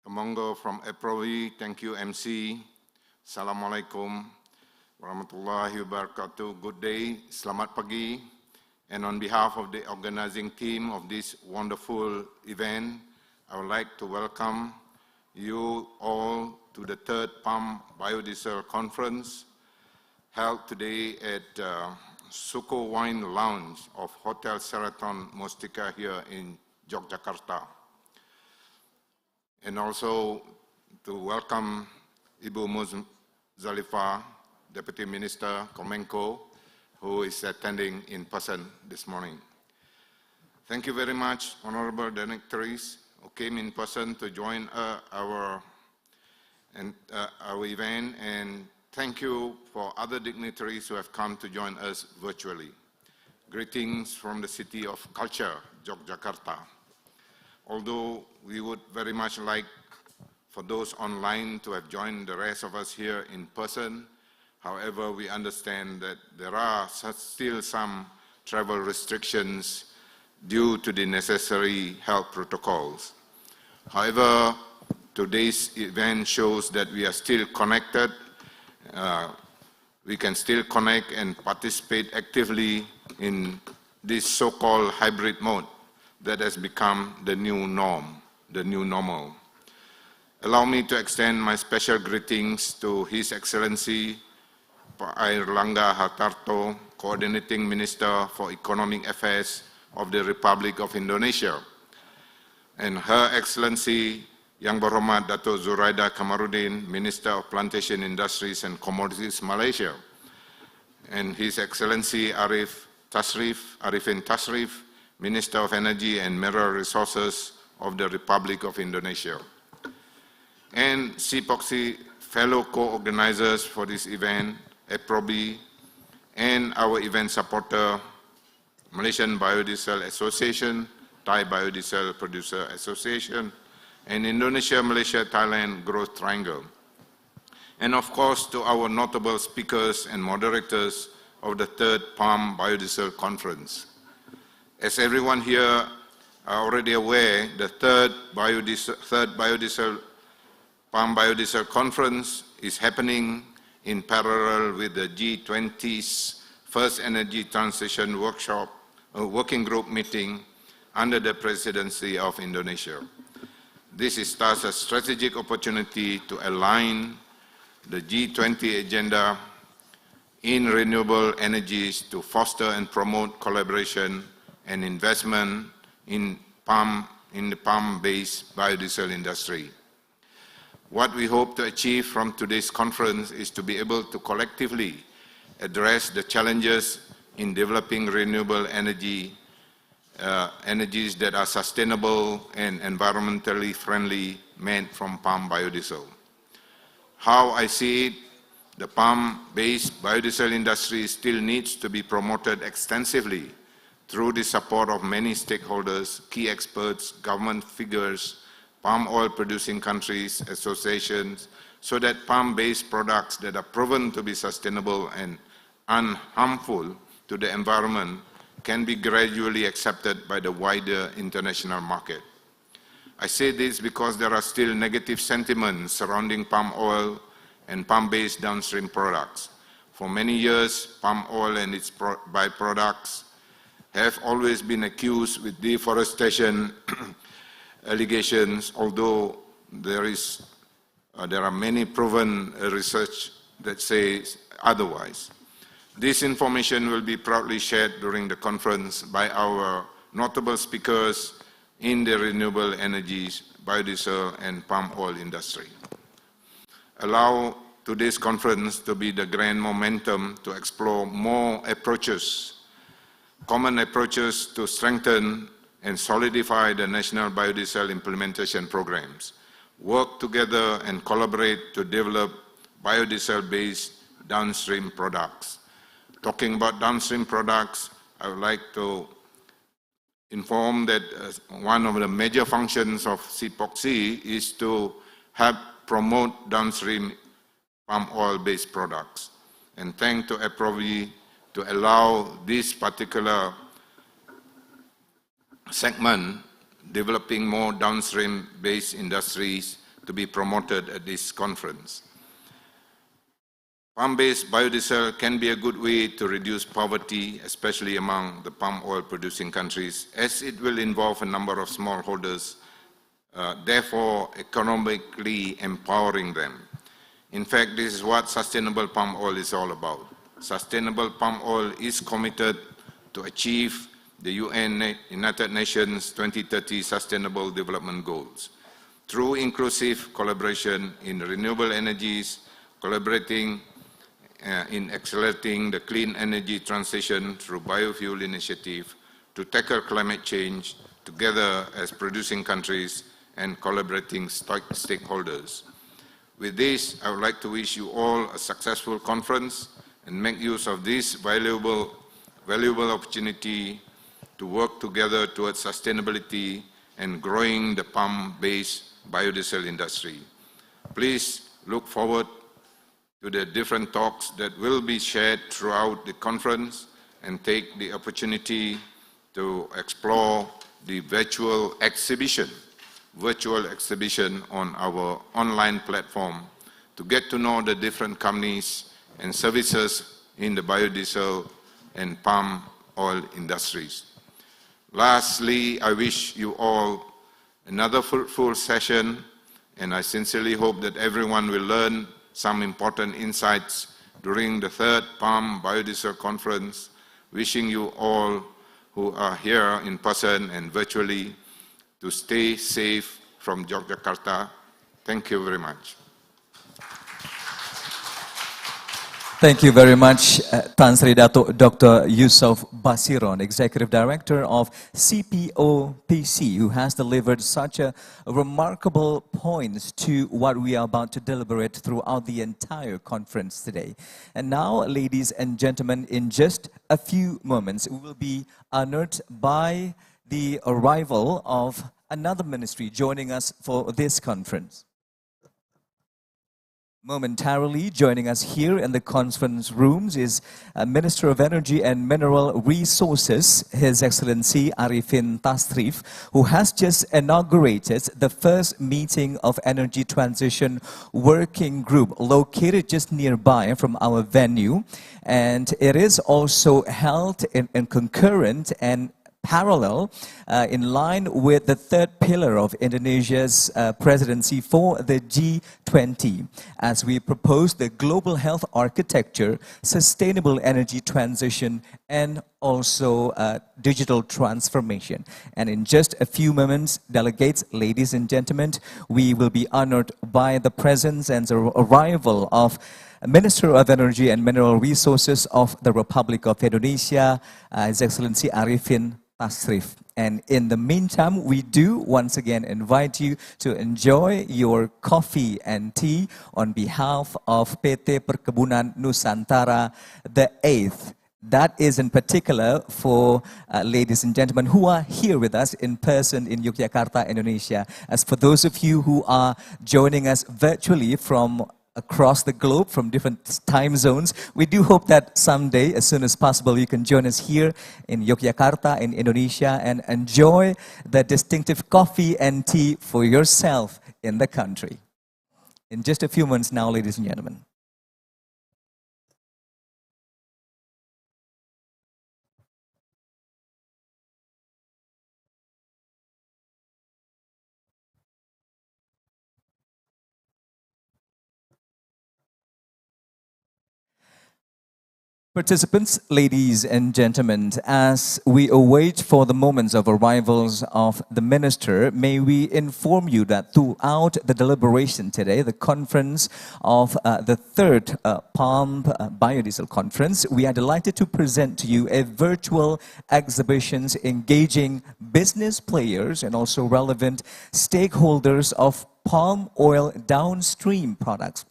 Tumanggor from APROBI. Thank you, MC. Assalamualaikum warahmatullahi wabarakatuh. Good day, selamat pagi. And on behalf of the organizing team of this wonderful event, I would like to welcome you all to the third Palm Biodiesel Conference held today at Suko Wine Lounge of Hotel Sheraton Mustika here in Yogyakarta. And also to welcome Ibu Muzdalifah, Deputy Minister Komenko, who is attending in person this morning. Thank you very much, honorable dignitaries who came in person to join our event, and thank you for other dignitaries who have come to join us virtually. Greetings from the city of culture, Yogyakarta. Although we would very much like for those online to have joined the rest of us here in person, however, we understand that there are still some travel restrictions due to the necessary health protocols. However, today's event shows that we are still connected. We can still connect and participate actively in this so-called hybrid mode that has become the new norm, the new normal. Allow me to extend my special greetings to His Excellency Pak Airlangga Hartarto, Coordinating Minister for Economic Affairs of the Republic of Indonesia, and Her Excellency Yang Berhormat Dato' Zuraida Kamarudin, Minister of Plantation Industries and Commodities, Malaysia, and His Excellency Arifin Tasrif, Minister of Energy and Mineral Resources of the Republic of Indonesia, and CPOPC fellow co-organizers for this event, APROBI, and our event supporter, Malaysian Biodiesel Association, Thai Biodiesel Producer Association, and Indonesia, Malaysia, Thailand Growth Triangle. And of course, to our notable speakers and moderators of the third Palm Biodiesel Conference. As everyone here are already aware, the third Palm Biodiesel Conference is happening in parallel with the G20's first Energy Transition Working Group meeting under the presidency of Indonesia. This is thus a strategic opportunity to align the G20 agenda in renewable energies to foster and promote collaboration and investment in the palm-based biodiesel industry. What we hope to achieve from today's conference is to be able to collectively address the challenges in developing renewable energies that are sustainable and environmentally friendly made from palm biodiesel. How I see it, the palm-based biodiesel industry still needs to be promoted extensively through the support of many stakeholders, key experts, government figures, palm oil producing countries, associations, so that palm-based products that are proven to be sustainable and unharmful to the environment can be gradually accepted by the wider international market. I say this because there are still negative sentiments surrounding palm oil and palm-based downstream products. For many years, palm oil and its byproducts have always been accused with deforestation allegations, although there are many proven research that says otherwise. This information will be proudly shared during the conference by our notable speakers in the renewable energies, biodiesel, and palm oil industry. Allow today's conference to be the grand momentum to explore more approaches, common approaches to strengthen and solidify the national biodiesel implementation programs, work together and collaborate to develop biodiesel-based downstream products. Talking about downstream products, I would like to inform that one of the major functions of CPOPC is to help promote downstream palm oil-based products. And thanks to APROBI to allow this particular segment, developing more downstream-based industries to be promoted at this conference. Palm-based biodiesel can be a good way to reduce poverty, especially among the palm oil producing countries, as it will involve a number of smallholders, therefore economically empowering them. In fact, this is what sustainable palm oil is all about. Sustainable palm oil is committed to achieve the United Nations 2030 Sustainable Development Goals through inclusive collaboration in renewable energies, collaborating in accelerating the clean energy transition through biofuel initiative to tackle climate change together as producing countries and collaborating stakeholders. With this, I would like to wish you all a successful conference and make use of this valuable opportunity to work together towards sustainability and growing the palm-based biodiesel industry. Please look forward to the different talks that will be shared throughout the conference and take the opportunity to explore the virtual exhibition on our online platform to get to know the different companies and services in the biodiesel and palm oil industries. Lastly, I wish you all another fruitful session, and I sincerely hope that everyone will learn some important insights during the third Palm Biodiesel Conference. Wishing you all who are here in person and virtually to stay safe from Yogyakarta. Thank you very much. Thank you very much, Tan Sri Dato' Dr. Yusof Basiron, Executive Director of CPOPC, who has delivered such a remarkable points to what we are about to deliberate throughout the entire conference today. And now, ladies and gentlemen, in just a few moments, we will be honored by the arrival of another ministry joining us for this conference. Momentarily joining us here in the conference rooms is Minister of Energy and Mineral Resources, His Excellency Arifin Tasrif, who has just inaugurated the first meeting of Energy Transition Working Group located just nearby from our venue. And it is also held in concurrent and parallel in line with the third pillar of Indonesia's presidency for the G20, as we propose the global health architecture, sustainable energy transition, and also digital transformation. And in just a few moments, delegates, ladies and gentlemen, we will be honored by the presence and the arrival of Minister of Energy and Mineral Resources of the Republic of Indonesia, His Excellency Arifin Tasrif. And in the meantime, we do once again invite you to enjoy your coffee and tea on behalf of PT Perkebunan Nusantara, the 8th. That is in particular for ladies and gentlemen who are here with us in person in Yogyakarta, Indonesia. As for those of you who are joining us virtually from across the globe, from different time zones, we do hope that someday, as soon as possible, you can join us here in Yogyakarta, in Indonesia, and enjoy the distinctive coffee and tea for yourself in the country. In just a few months now, ladies and gentlemen. Participants, ladies and gentlemen, as we await for the moments of arrivals of the minister, may we inform you that throughout the deliberation today, the conference of the third Palm Biodiesel Conference, we are delighted to present to you a virtual exhibition engaging business players and also relevant stakeholders of palm oil downstream products.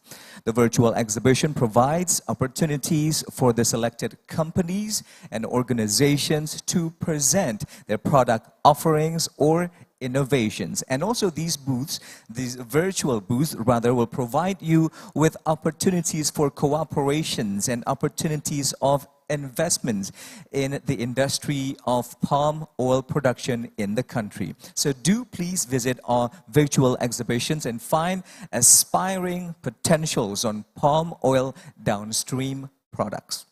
The virtual exhibition provides opportunities for the selected companies and organizations to present their product offerings or innovations. And also these virtual booths will provide you with opportunities for cooperations and opportunities of investments in the industry of palm oil production in the country. So do please visit our virtual exhibitions and find aspiring potentials on palm oil downstream products.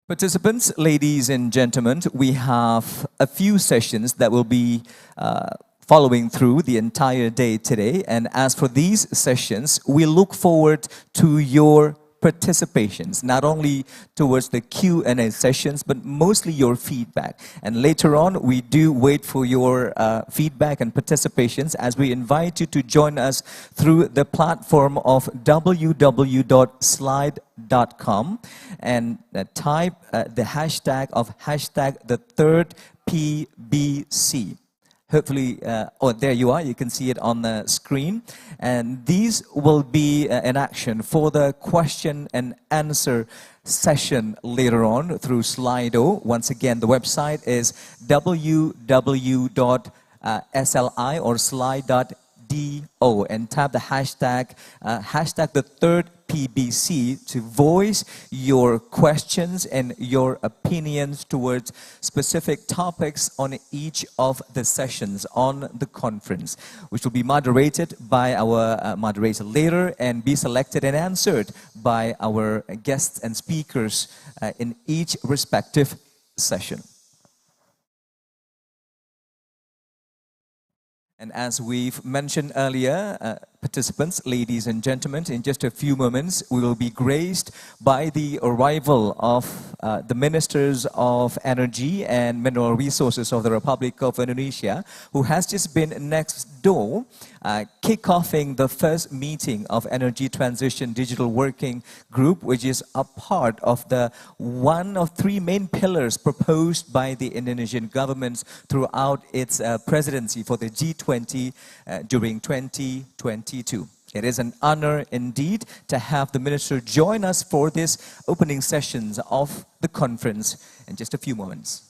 Participants, ladies and gentlemen, we have a few sessions that will be following through the entire day today. And as for these sessions, we look forward to your participations, not only towards the Q&A sessions, but mostly your feedback. And later on, we do wait for your feedback and participations as we invite you to join us through the platform of www.slide.com and type the hashtag of the third PBC. Hopefully, oh, there you are. You can see it on the screen. And these will be in action for the question and answer session later on through Slido. Once again, the website is www.sli or slide.do and tap the hashtag the third PBC to voice your questions and your opinions towards specific topics on each of the sessions on the conference, which will be moderated by our moderator later and be selected and answered by our guests and speakers in each respective session. And as we've mentioned earlier, participants, ladies and gentlemen, in just a few moments, we will be graced by the arrival of the Ministers of Energy and Mineral Resources of the Republic of Indonesia, who has just been next door, kick-offing the first meeting of Energy Transition Digital Working Group, which is a part of the one of three main pillars proposed by the Indonesian government throughout its presidency for the G20 during 2022. It is an honor indeed to have the Minister join us for this opening sessions of the conference in just a few moments.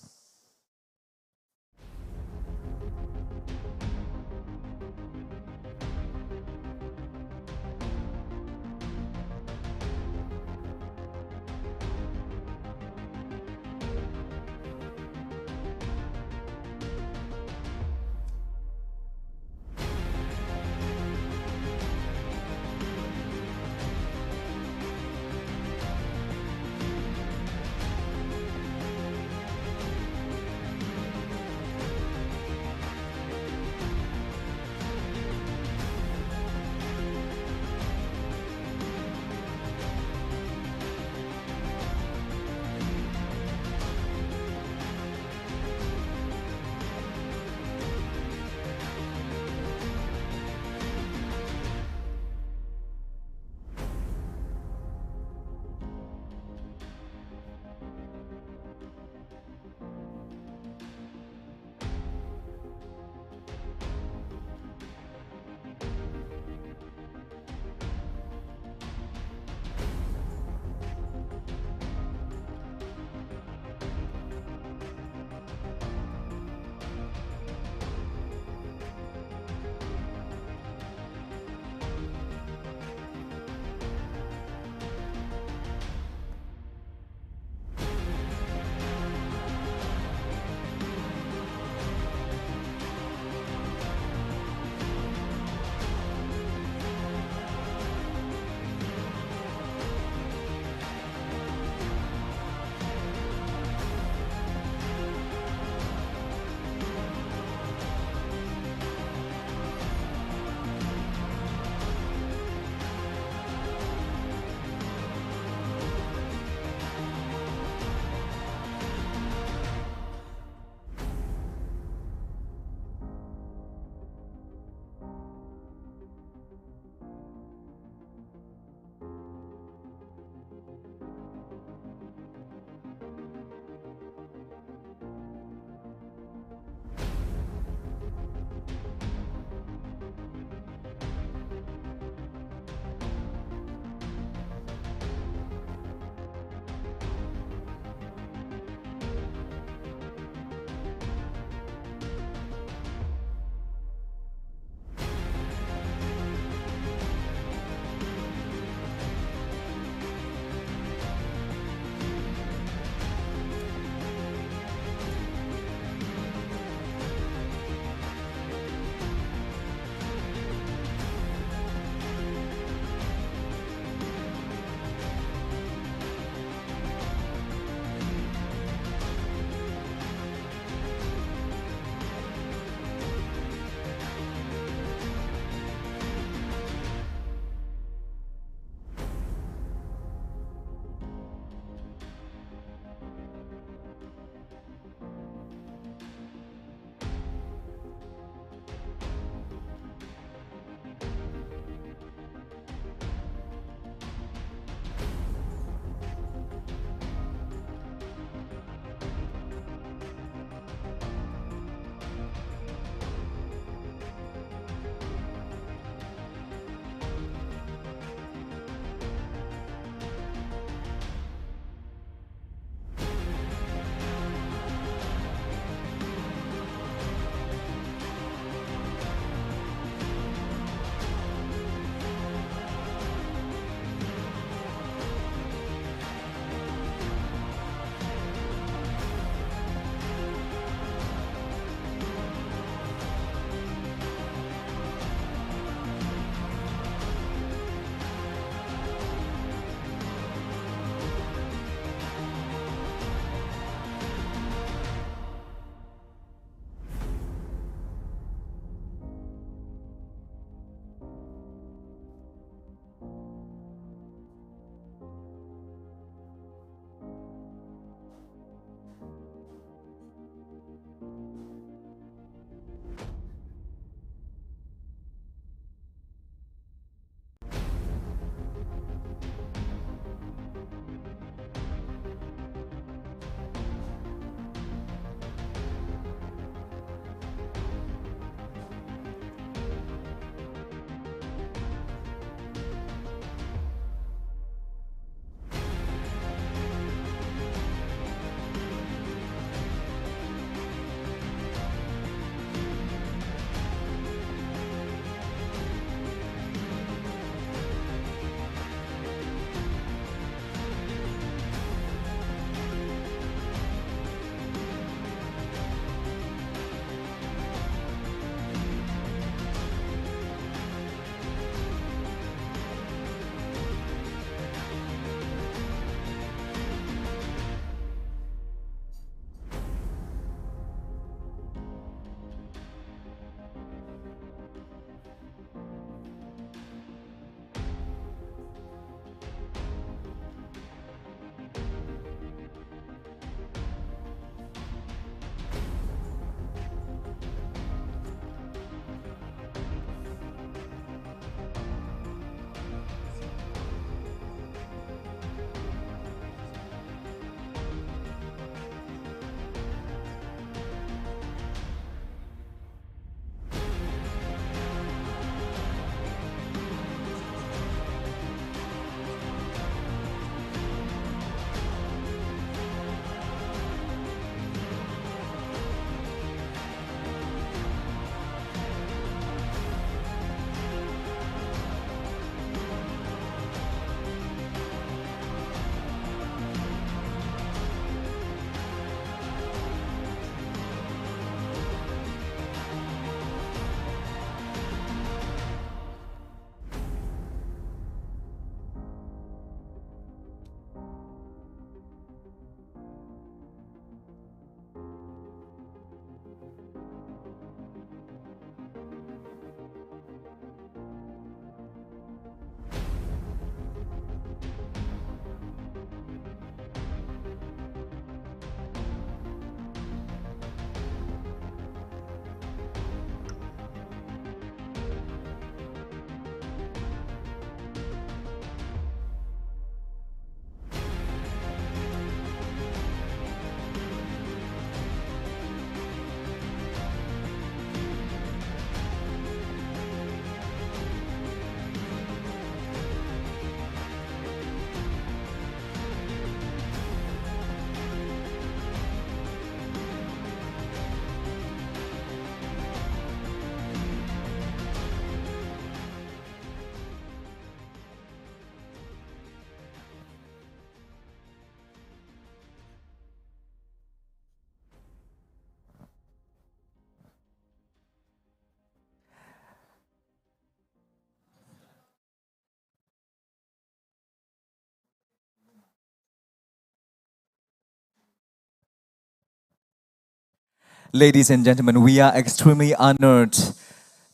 Ladies and gentlemen, we are extremely honored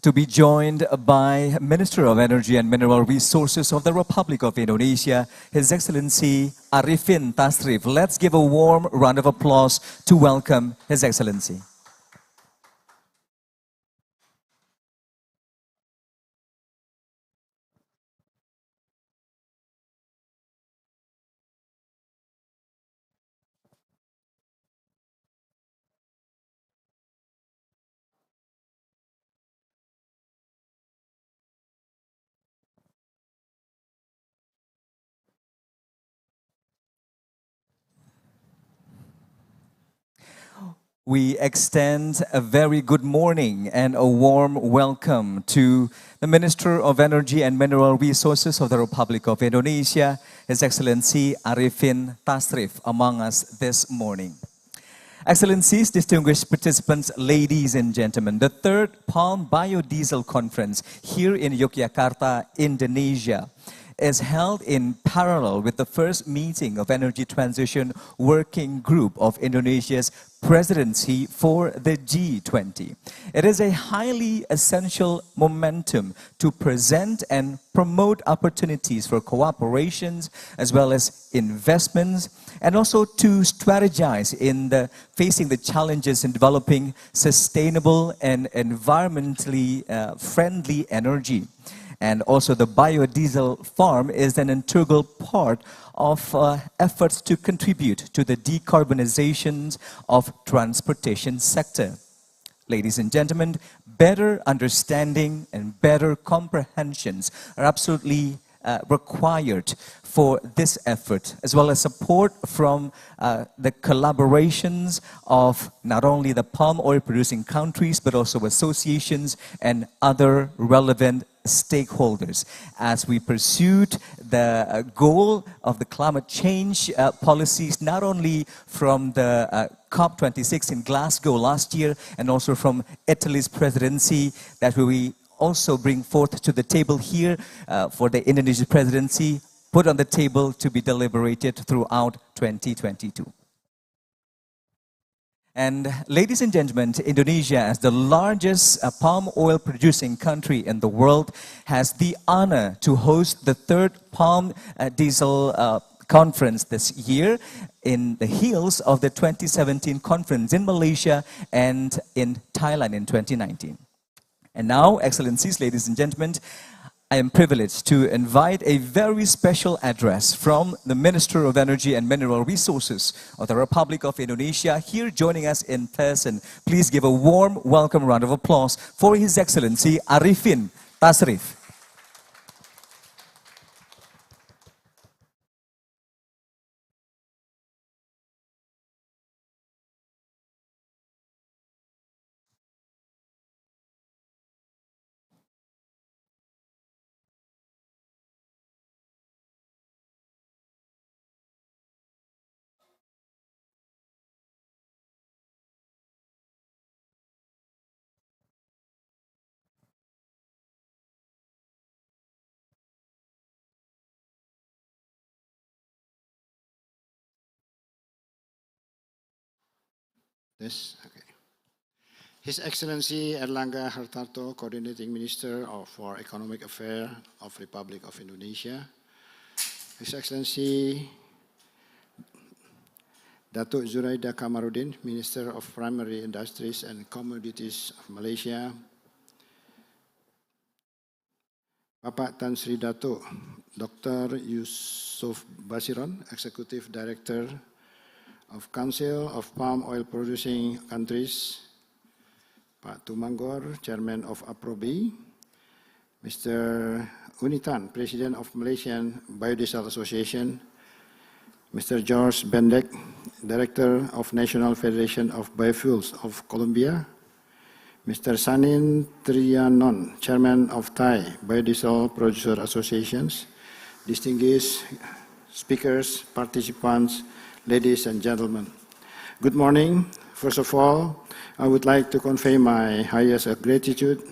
to be joined by Minister of Energy and Mineral Resources of the Republic of Indonesia, His Excellency Arifin Tasrif. Let's give a warm round of applause to welcome His Excellency. We extend a very good morning and a warm welcome to the Minister of Energy and Mineral Resources of the Republic of Indonesia, His Excellency Arifin Tasrif, among us this morning. Excellencies, distinguished participants, ladies and gentlemen, the third Palm Biodiesel Conference here in Yogyakarta, Indonesia, is held in parallel with the first meeting of Energy Transition Working Group of Indonesia's presidency for the G20. It is a highly essential momentum to present and promote opportunities for cooperations as well as investments, and also to strategize in facing the challenges in developing sustainable and environmentally friendly energy. And also the biodiesel farm is an integral part of efforts to contribute to the decarbonization of transportation sector. Ladies and gentlemen, better understanding and better comprehensions are absolutely required for this effort, as well as support from the collaborations of not only the palm oil producing countries, but also associations and other relevant stakeholders as we pursued the goal of the climate change policies, not only from the COP26 in Glasgow last year and also from Italy's presidency, that we also bring forth to the table here for the Indonesian presidency, put on the table to be deliberated throughout 2022. And ladies and gentlemen, Indonesia, as the largest palm oil producing country in the world, has the honor to host the third Palm Diesel Conference this year in the heels of the 2017 conference in Malaysia and in Thailand in 2019. And now, Excellencies, ladies and gentlemen, I am privileged to invite a very special address from the Minister of Energy and Mineral Resources of the Republic of Indonesia, here joining us in person. Please give a warm welcome round of applause for His Excellency Arifin Tasrif. Okay. His Excellency Erlangga Hartarto, Coordinating Minister for Economic Affairs of Republic of Indonesia. His Excellency Datuk Zuraida Kamarudin, Minister of Primary Industries and Commodities of Malaysia. Bapak Tan Sri Datuk Dr. Yusuf Basiron, Executive Director of Council of Palm Oil Producing Countries, Pak Tumanggor, Chairman of APROBI, Mr. Unitan, President of Malaysian Biodiesel Association, Mr. George Bendek, Director of National Federation of Biofuels of Colombia, Mr. Sanin Trianon, Chairman of Thai Biodiesel Producer Associations, distinguished speakers, participants, ladies and gentlemen, good morning. First of all, I would like to convey my highest gratitude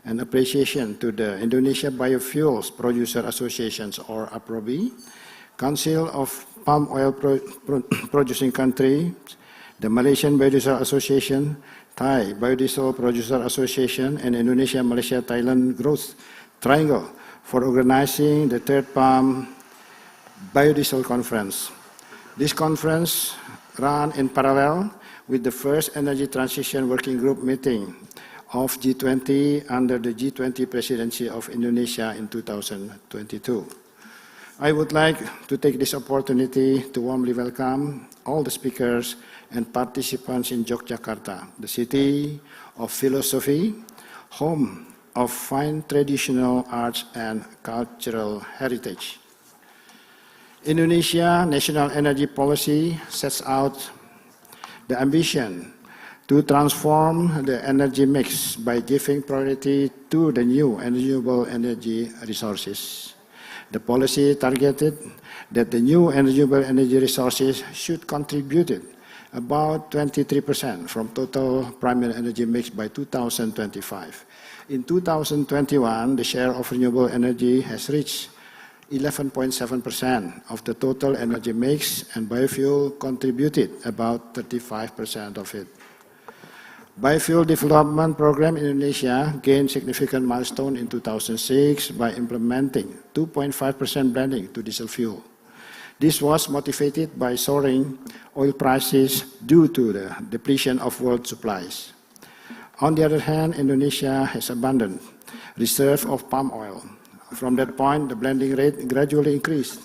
and appreciation to the Indonesia Biofuels Producer Associations, or APROBI, Council of Palm Oil Producing Countries, the Malaysian Biodiesel Association, Thai Biodiesel Producer Association, and Indonesia Malaysia Thailand Growth Triangle for organizing the third Palm Biodiesel Conference. This conference ran in parallel with the first Energy Transition Working Group meeting of G20 under the G20 presidency of Indonesia in 2022. I would like to take this opportunity to warmly welcome all the speakers and participants in Yogyakarta, the city of philosophy, home of fine traditional arts and cultural heritage. Indonesia National Energy Policy sets out the ambition to transform the energy mix by giving priority to the new and renewable energy resources. The policy targeted that the new and renewable energy resources should contribute about 23% from total primary energy mix by 2025. In 2021, the share of renewable energy has reached 11.7% of the total energy mix, and biofuel contributed about 35% of it. Biofuel development program in Indonesia gained significant milestone in 2006 by implementing 2.5% blending to diesel fuel. This was motivated by soaring oil prices due to the depletion of world supplies. On the other hand, Indonesia has abundant reserve of palm oil. From that point, the blending rate gradually increased.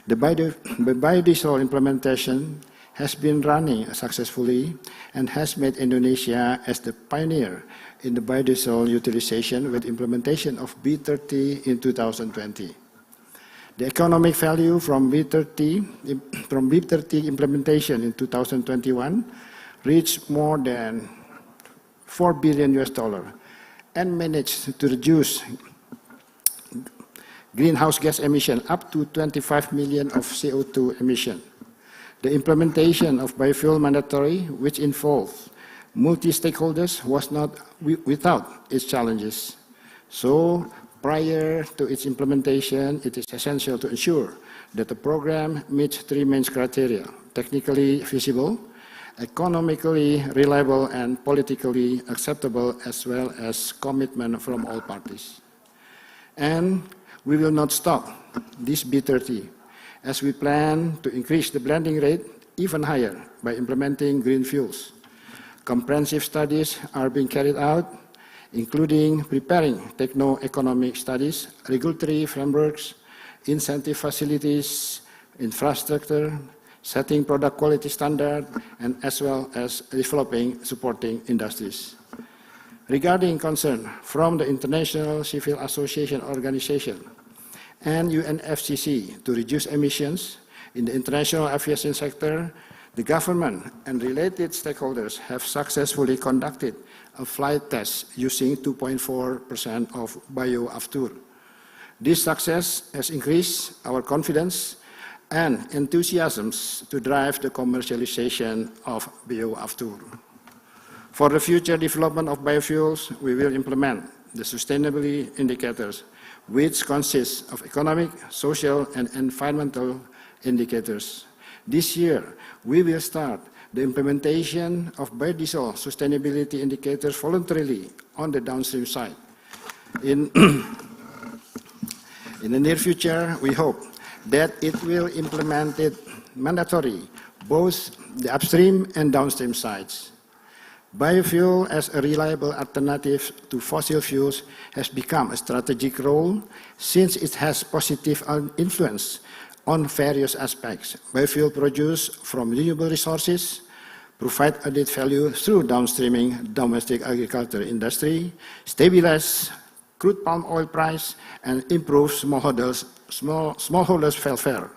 The biodiesel implementation has been running successfully and has made Indonesia as the pioneer in the biodiesel utilization with implementation of B30 in 2020. The economic value from B30 implementation in 2021 reached more than $4 billion and managed to reduce greenhouse gas emission up to 25 million of CO2 emission. The implementation of biofuel mandatory, which involved multi-stakeholders, was not without its challenges. So, prior to its implementation, it is essential to ensure that the program meets three main criteria: technically feasible, economically reliable, and politically acceptable, as well as commitment from all parties. And we will not stop this B30, as we plan to increase the blending rate even higher by implementing green fuels. Comprehensive studies are being carried out, including preparing techno-economic studies, regulatory frameworks, incentive facilities, infrastructure, setting product quality standard, and as well as developing supporting industries. Regarding concern from the International Civil Association Organization and UNFCCC to reduce emissions in the international aviation sector, the government and related stakeholders have successfully conducted a flight test using 2.4% of biofuel. This success has increased our confidence and enthusiasms to drive the commercialization of biofuel. For the future development of biofuels, we will implement the sustainability indicators, which consists of economic, social, and environmental indicators. This year, we will start the implementation of biodiesel sustainability indicators voluntarily on the downstream side. In the near future, we hope that it will implement it mandatory, both the upstream and downstream sides. Biofuel as a reliable alternative to fossil fuels has become a strategic role since it has positive influence on various aspects. Biofuel produced from renewable resources provide added value through downstreaming domestic agriculture industry, stabilize crude palm oil price, and improve smallholders' welfare,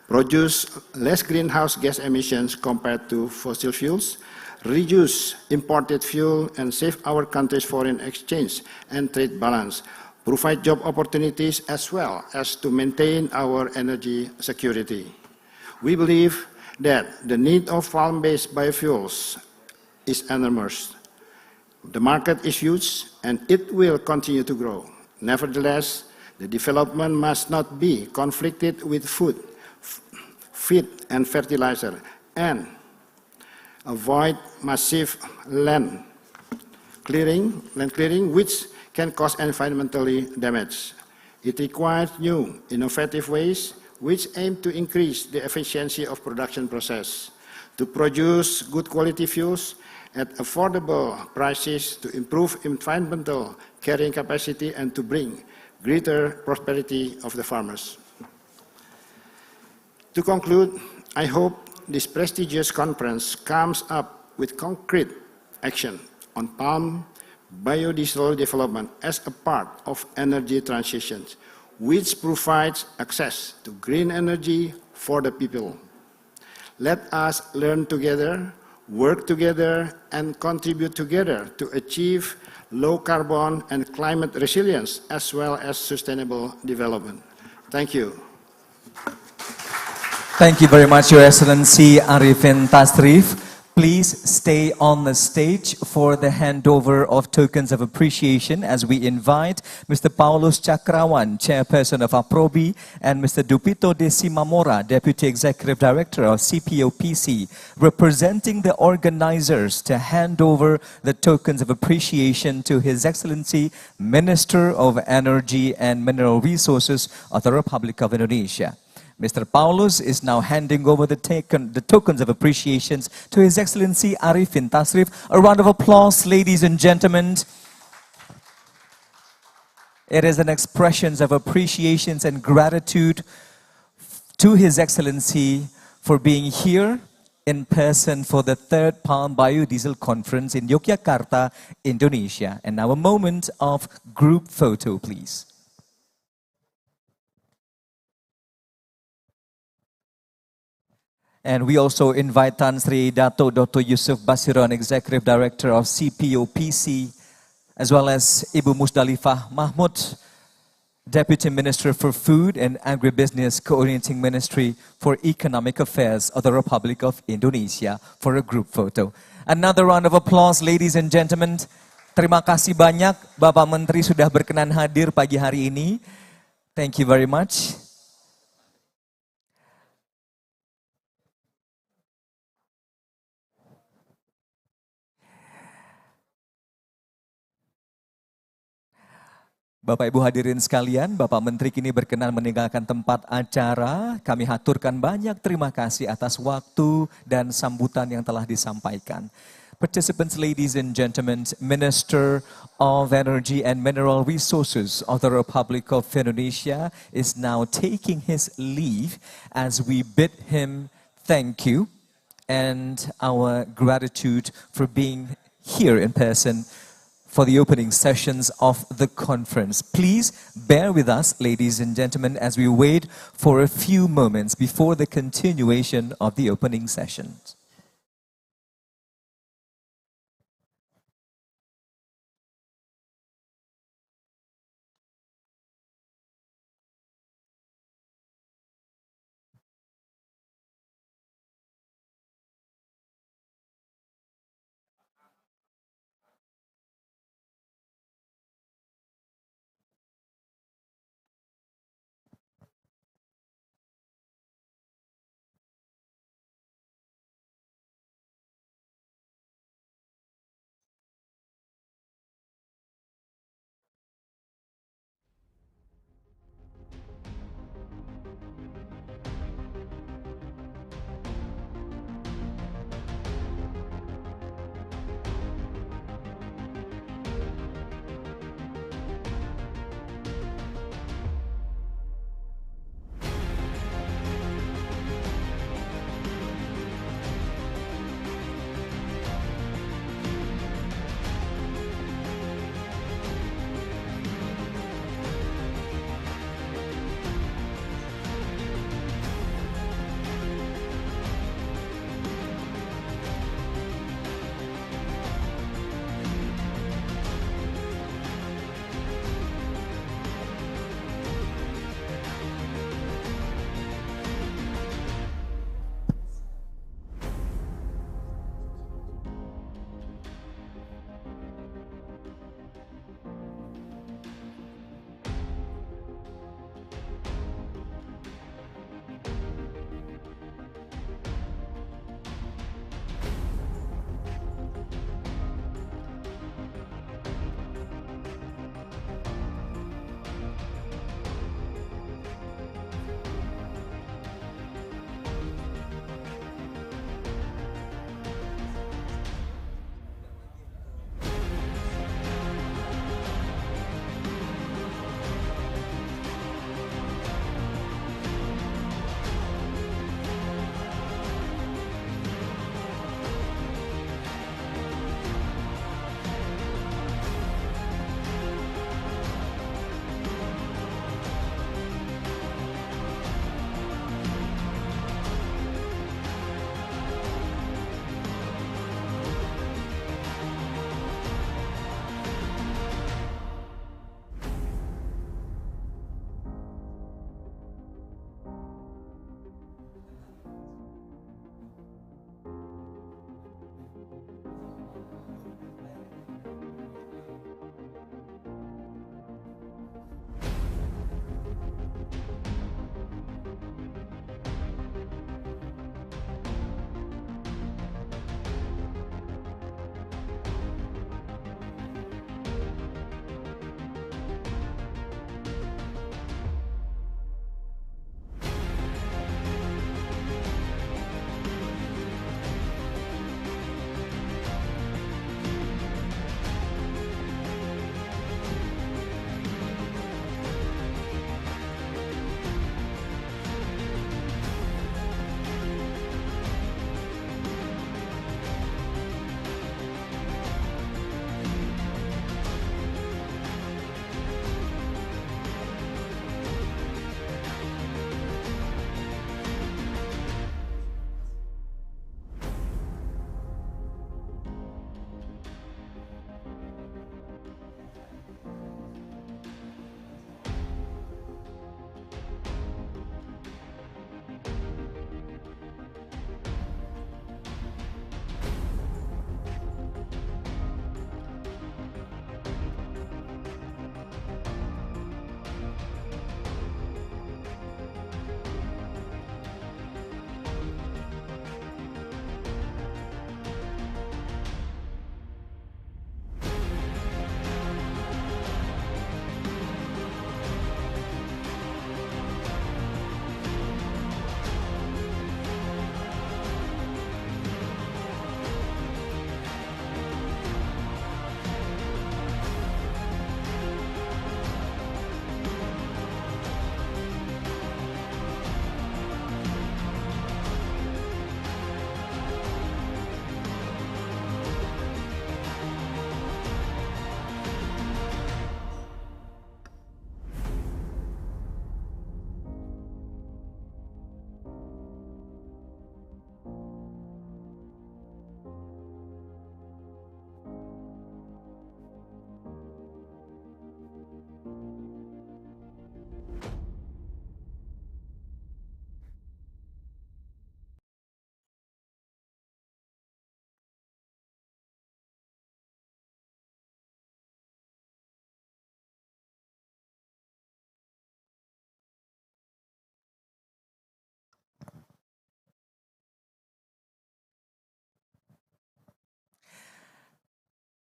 produce less greenhouse gas emissions compared to fossil fuels, reduce imported fuel, and save our country's foreign exchange and trade balance, provide job opportunities, as well as to maintain our energy security. We believe that the need of farm-based biofuels is enormous. The market is huge, and it will continue to grow. Nevertheless, the development must not be conflicted with food, feed, and fertilizer, and avoid massive land clearing, which can cause environmentally damage. It requires new, innovative ways which aim to increase the efficiency of production process, to produce good quality fuels at affordable prices, to improve environmental carrying capacity, and to bring greater prosperity of the farmers. To conclude, I hope this prestigious conference comes up with concrete action on palm biodiesel development as a part of energy transition, which provides access to green energy for the people. Let us learn together, work together, and contribute together to achieve low carbon and climate resilience as well as sustainable development. Thank you. Thank you very much, Your Excellency Arifin Tasrif. Please stay on the stage for the handover of tokens of appreciation as we invite Mr. Paulus Cakrawan, Chairperson of APROBI, and Mr. Dupito Desi Mamora, Deputy Executive Director of CPOPC, representing the organizers to hand over the tokens of appreciation to His Excellency Minister of Energy and Mineral Resources of the Republic of Indonesia. Mr. Paulus is now handing over the tokens of appreciations to His Excellency Arifin Tasrif. A round of applause, ladies and gentlemen. It is an expression of appreciations and gratitude to His Excellency for being here in person for the 3rd Palm Biodiesel Conference in Yogyakarta, Indonesia. And now a moment of group photo, please. And we also invite Tan Sri Dato Dr. Yusuf Basiron, Executive Director of CPOPC, as well as Ibu Musdalifah Mahmud, Deputy Minister for Food and Agribusiness, Coordinating Ministry for Economic Affairs of the Republic of Indonesia, for a group photo. Another round of applause, ladies and gentlemen. Terima kasih banyak, Bapak Menteri sudah berkenan hadir pagi hari ini. Thank you very much. Bapak Ibu hadirin sekalian, Bapak Menteri kini berkenan meninggalkan tempat acara. Kami haturkan banyak terima kasih atas waktu dan sambutan yang telah disampaikan. Participants, ladies and gentlemen, Minister of Energy and Mineral Resources of the Republic of Indonesia is now taking his leave as we bid him thank you and our gratitude for being here in person for the opening sessions of the conference. Please bear with us, ladies and gentlemen, as we wait for a few moments before the continuation of the opening sessions.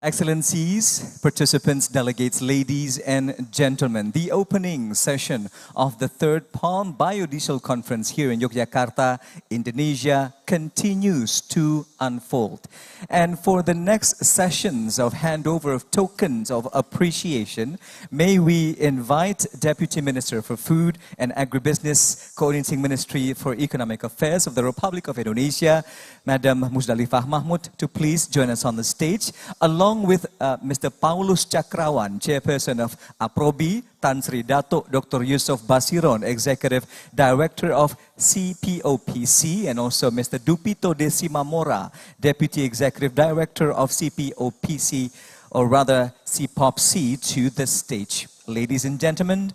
Excellencies, participants, delegates, ladies and gentlemen, the opening session of the third Palm Biodiesel Conference here in Yogyakarta, Indonesia, continues to unfold. And for the next sessions of handover of tokens of appreciation, may we invite Deputy Minister for Food and Agribusiness, Coordinating Ministry for Economic Affairs of the Republic of Indonesia, Madam Musdalifah Mahmud, to please join us on the stage, along with Mr. Paulus Cakrawan, Chairperson of APROBI, Tan Sri Dato Dr. Yusof Basiron, Executive Director of CPOPC, and also Mr. Dupito De Simamora, Deputy Executive Director of CPOPC, or rather CPOPC, to the stage. Ladies and gentlemen,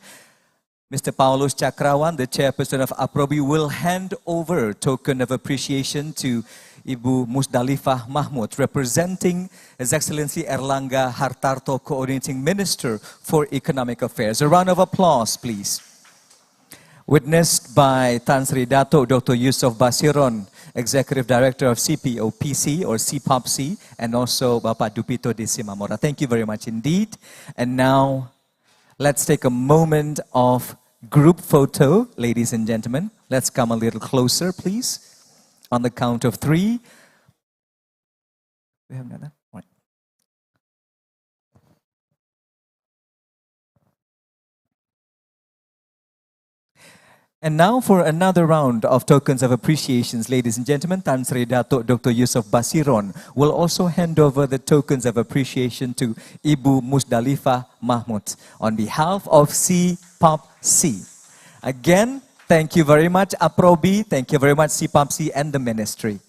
Mr. Paulus Cakrawan, the Chairperson of APROBI, will hand over token of appreciation to Ibu Musdalifah Mahmud, representing His Excellency Erlangga Hartarto, Coordinating Minister for Economic Affairs. A round of applause, please. Witnessed by Tan Sri Dato Dr. Yusof Basiron, Executive Director of CPOPC or CPOPC, and also Bapak Dupito De Simamora. Thank you very much indeed. And now, let's take a moment of group photo, ladies and gentlemen. Let's come a little closer, please. On the count of 3. We have another? Right. And now for another round of tokens of appreciations, ladies and gentlemen, Tan Sri Dato Dr. Yusof Basiron will also hand over the tokens of appreciation to Ibu Musdalifah Mahmud on behalf of CPOPC. Again, thank you very much, APROBI. Thank you very much, CPOPC and the Ministry.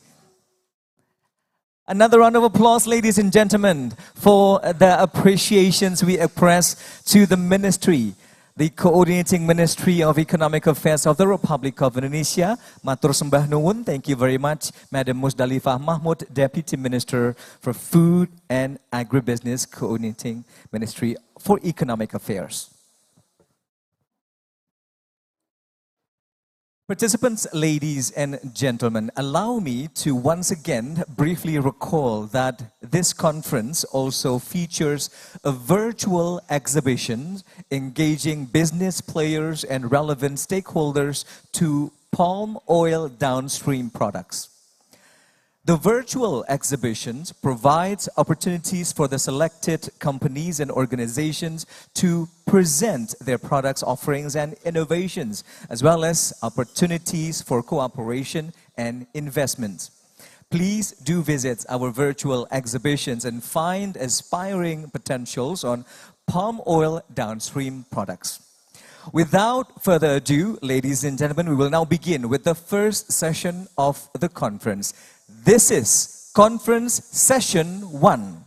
Another round of applause, ladies and gentlemen, for the appreciations we express to the Ministry, the Coordinating Ministry of Economic Affairs of the Republic of Indonesia. Matur sembah nuwun, thank you very much, Madam Musdalifah Mahmud, Deputy Minister for Food and Agribusiness, Coordinating Ministry for Economic Affairs. Participants, ladies and gentlemen, allow me to once again briefly recall that this conference also features a virtual exhibition engaging business players and relevant stakeholders to palm oil downstream products. The virtual exhibitions provides opportunities for the selected companies and organizations to present their products, offerings, and innovations, as well as opportunities for cooperation and investment. Please do visit our virtual exhibitions and find aspiring potentials on palm oil downstream products. Without further ado, ladies and gentlemen, we will now begin with the first session of the conference. This is Conference Session 1.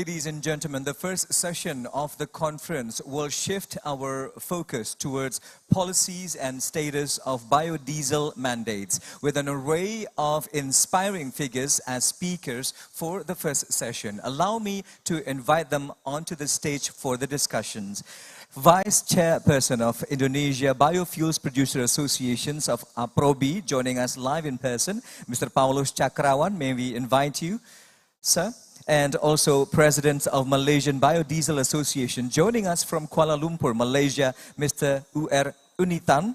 Ladies and gentlemen, the first session of the conference will shift our focus towards policies and status of biodiesel mandates, with an array of inspiring figures as speakers for the first session. Allow me to invite them onto the stage for the discussions. Vice Chairperson of Indonesia Biofuels Producer Associations of APROBI, joining us live in person, Mr. Paulus Cakrawan. May we invite you, sir? And also President of Malaysian Biodiesel Association, joining us from Kuala Lumpur, Malaysia, Mr. Unitan.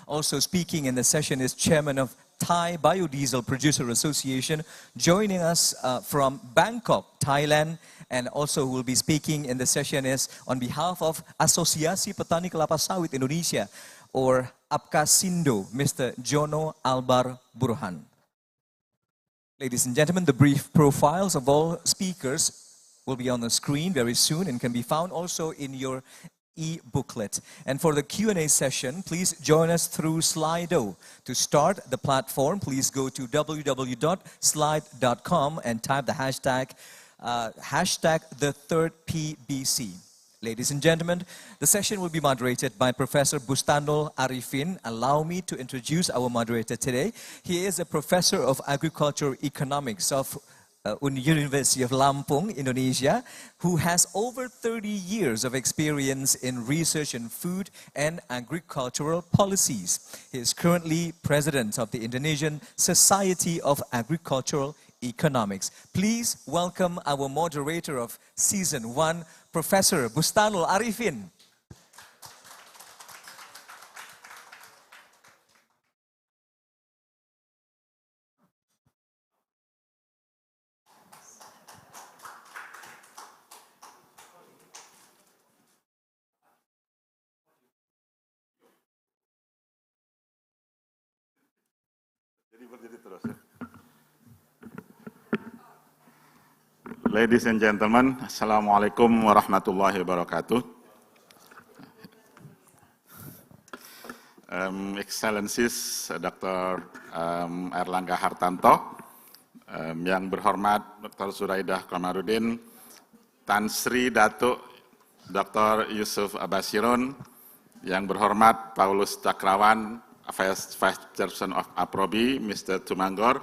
Also speaking in the session is Chairman of Thai Biodiesel Producer Association, joining us from Bangkok, Thailand. And also who will be speaking in the session is on behalf of Asosiasi Petani Kelapa Sawit Indonesia, or APKASindo, Mr. Jono Albar Burhan. Ladies and gentlemen, the brief profiles of all speakers will be on the screen very soon and can be found also in your e-booklet. And for the Q&A session, please join us through Slido. To start the platform, please go to www.slide.com and type the hashtag #the3rdPBC. Ladies and gentlemen, the session will be moderated by Professor Bustanul Arifin. Allow me to introduce our moderator today. He is a professor of agricultural economics of University of Lampung, Indonesia, who has over 30 years of experience in research in food and agricultural policies. He is currently president of the Indonesian Society of Agricultural Economics. Please welcome our moderator of Season 1, Professor Bustanul Arifin. Ladies and gentlemen, Assalamualaikum warahmatullahi wabarakatuh. Excellencies, Dr. Erlangga Hartanto, yang berhormat Dr. Zuraidah Kamarudin, Tan Sri Datuk Dr. Yusuf Basiron, yang berhormat Paulus Cakrawan, Vice Chairperson of APROBI, Mr. Tumanggor.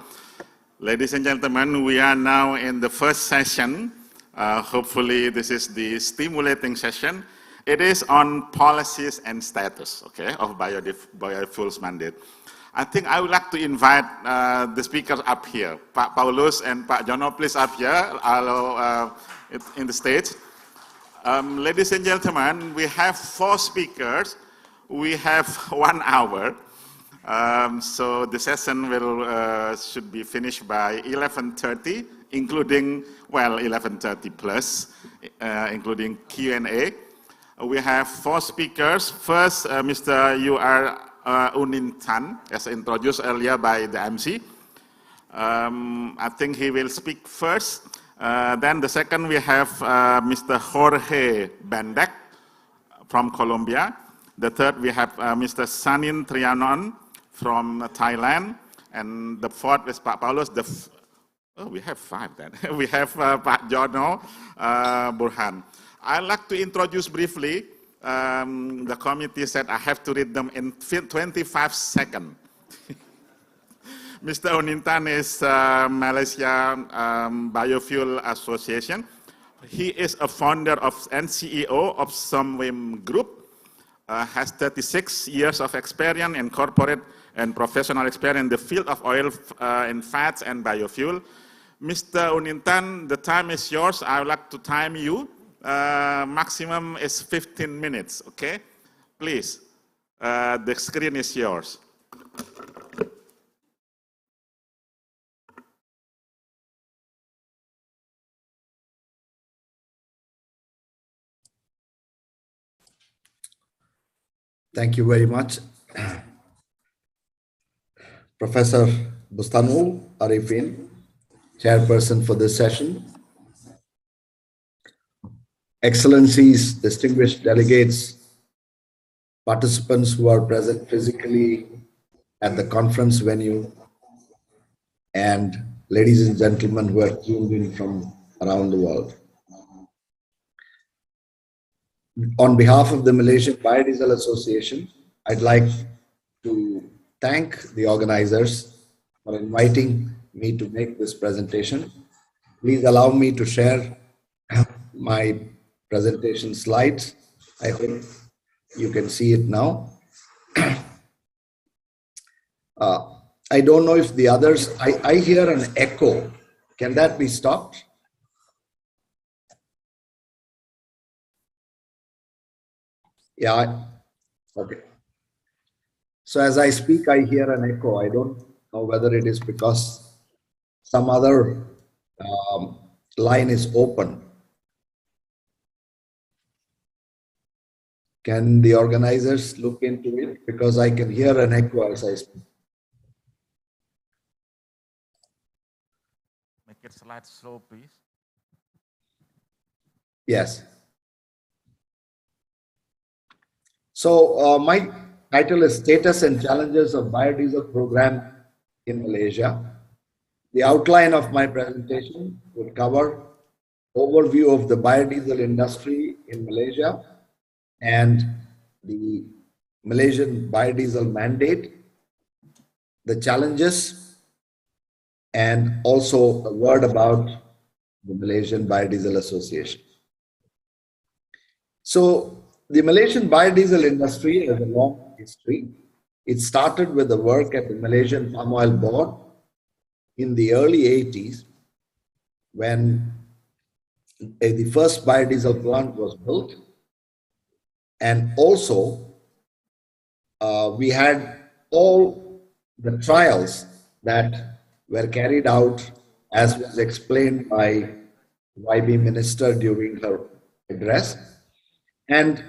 Ladies and gentlemen, we are now in the first session. Hopefully this is the stimulating session. It is on policies and status, okay, of biofuels mandate. I think I would like to invite the speakers up here. Pak Paulus and Pak Jono, please up here, in the stage. Ladies and gentlemen, we have 4 speakers. We have 1 hour. So the session should be finished by 11:30, including, well, 11:30 plus, including Q&A. We have 4 speakers. First, Mr. Unitan, as introduced earlier by the MC. I think he will speak first. Then the second, we have Mr. Jorge Bandek from Colombia. The third, we have Mr. Sanin Trianon from Thailand, and the fourth is Pak Paulus. We have 5 then. We have Pak Jono Burhan. I'd like to introduce briefly. The committee said I have to read them in 25 seconds. Mr. Unintan is Malaysia Biofuel Association. He is a founder of and CEO of Somwim Group. Has 36 years of experience in corporate and professional experience in the field of oil and fats and biofuel. Mr. Unintan, the time is yours. I would like to time you. Maximum is 15 minutes, okay? Please, the screen is yours. Thank you very much, Professor Bustanul Arifin, Chairperson for this session. Excellencies, distinguished delegates, participants who are present physically at the conference venue, and ladies and gentlemen who are tuned in from around the world. On behalf of the Malaysian Biodiesel Association, I'd like to thank the organizers for inviting me to make this presentation. Please allow me to share my presentation slides. I hope you can see it now. I don't know if the others, I hear an echo. Can that be stopped? Yeah, okay. So as I speak, I hear an echo. I don't know whether it is because some other line is open. Can the organizers look into it? Because I can hear an echo as I speak. Make it slide slow, please. Yes. So my title is Status and Challenges of Biodiesel Program in Malaysia. The outline of my presentation would cover overview of the biodiesel industry in Malaysia and the Malaysian biodiesel mandate, the challenges, and also a word about the Malaysian Biodiesel Association. So the Malaysian biodiesel industry has a long history. It started with the work at the Malaysian Palm Oil Board in the early 80s when the first biodiesel plant was built. And also, we had all the trials that were carried out, as was explained by YB Minister during her address. And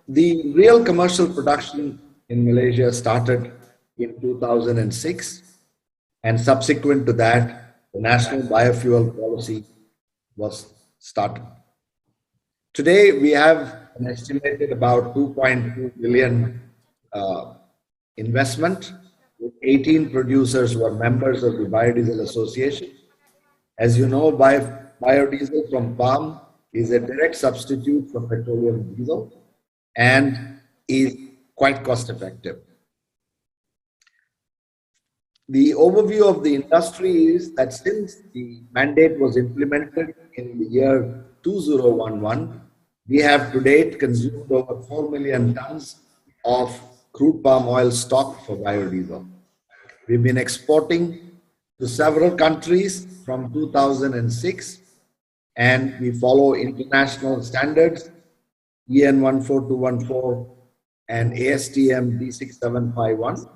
the real commercial production in Malaysia started in 2006. And subsequent to that, the National Biofuel Policy was started. Today, we have an estimated about 2.2 billion investment, with 18 producers who are members of the Biodiesel Association. As you know, biodiesel from palm is a direct substitute for petroleum diesel and is quite cost effective. The overview of the industry is that since the mandate was implemented in the year 2011, we have to date consumed over 4 million tons of crude palm oil stock for biodiesel. We've been exporting to several countries from 2006, and we follow international standards, EN 14214 and ASTM D6751.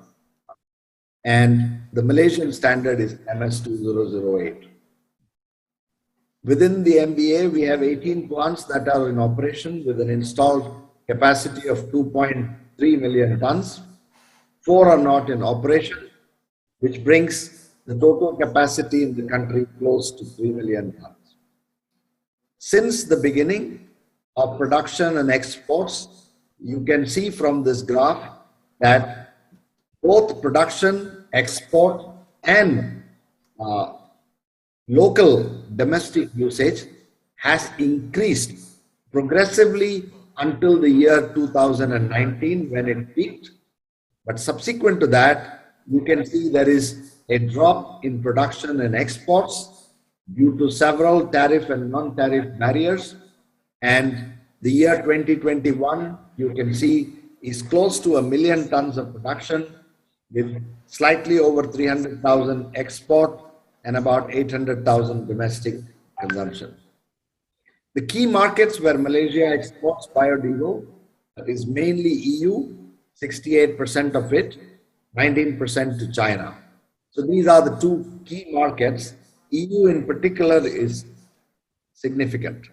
And the Malaysian standard is MS 2008. Within the MBA, we have 18 plants that are in operation with an installed capacity of 2.3 million tons. 4 are not in operation, which brings the total capacity in the country close to 3 million tons. Since the beginning of production and exports, you can see from this graph that both production, export, and local domestic usage has increased progressively until the year 2019 when it peaked. But subsequent to that, you can see there is a drop in production and exports due to several tariff and non-tariff barriers. And the year 2021, you can see, is close to 1 million tons of production with slightly over 300,000 export and about 800,000 domestic consumption. The key markets where Malaysia exports biodiesel, that is mainly EU, 68% of it, 19% to China. So these are the two key markets. EU in particular is significant.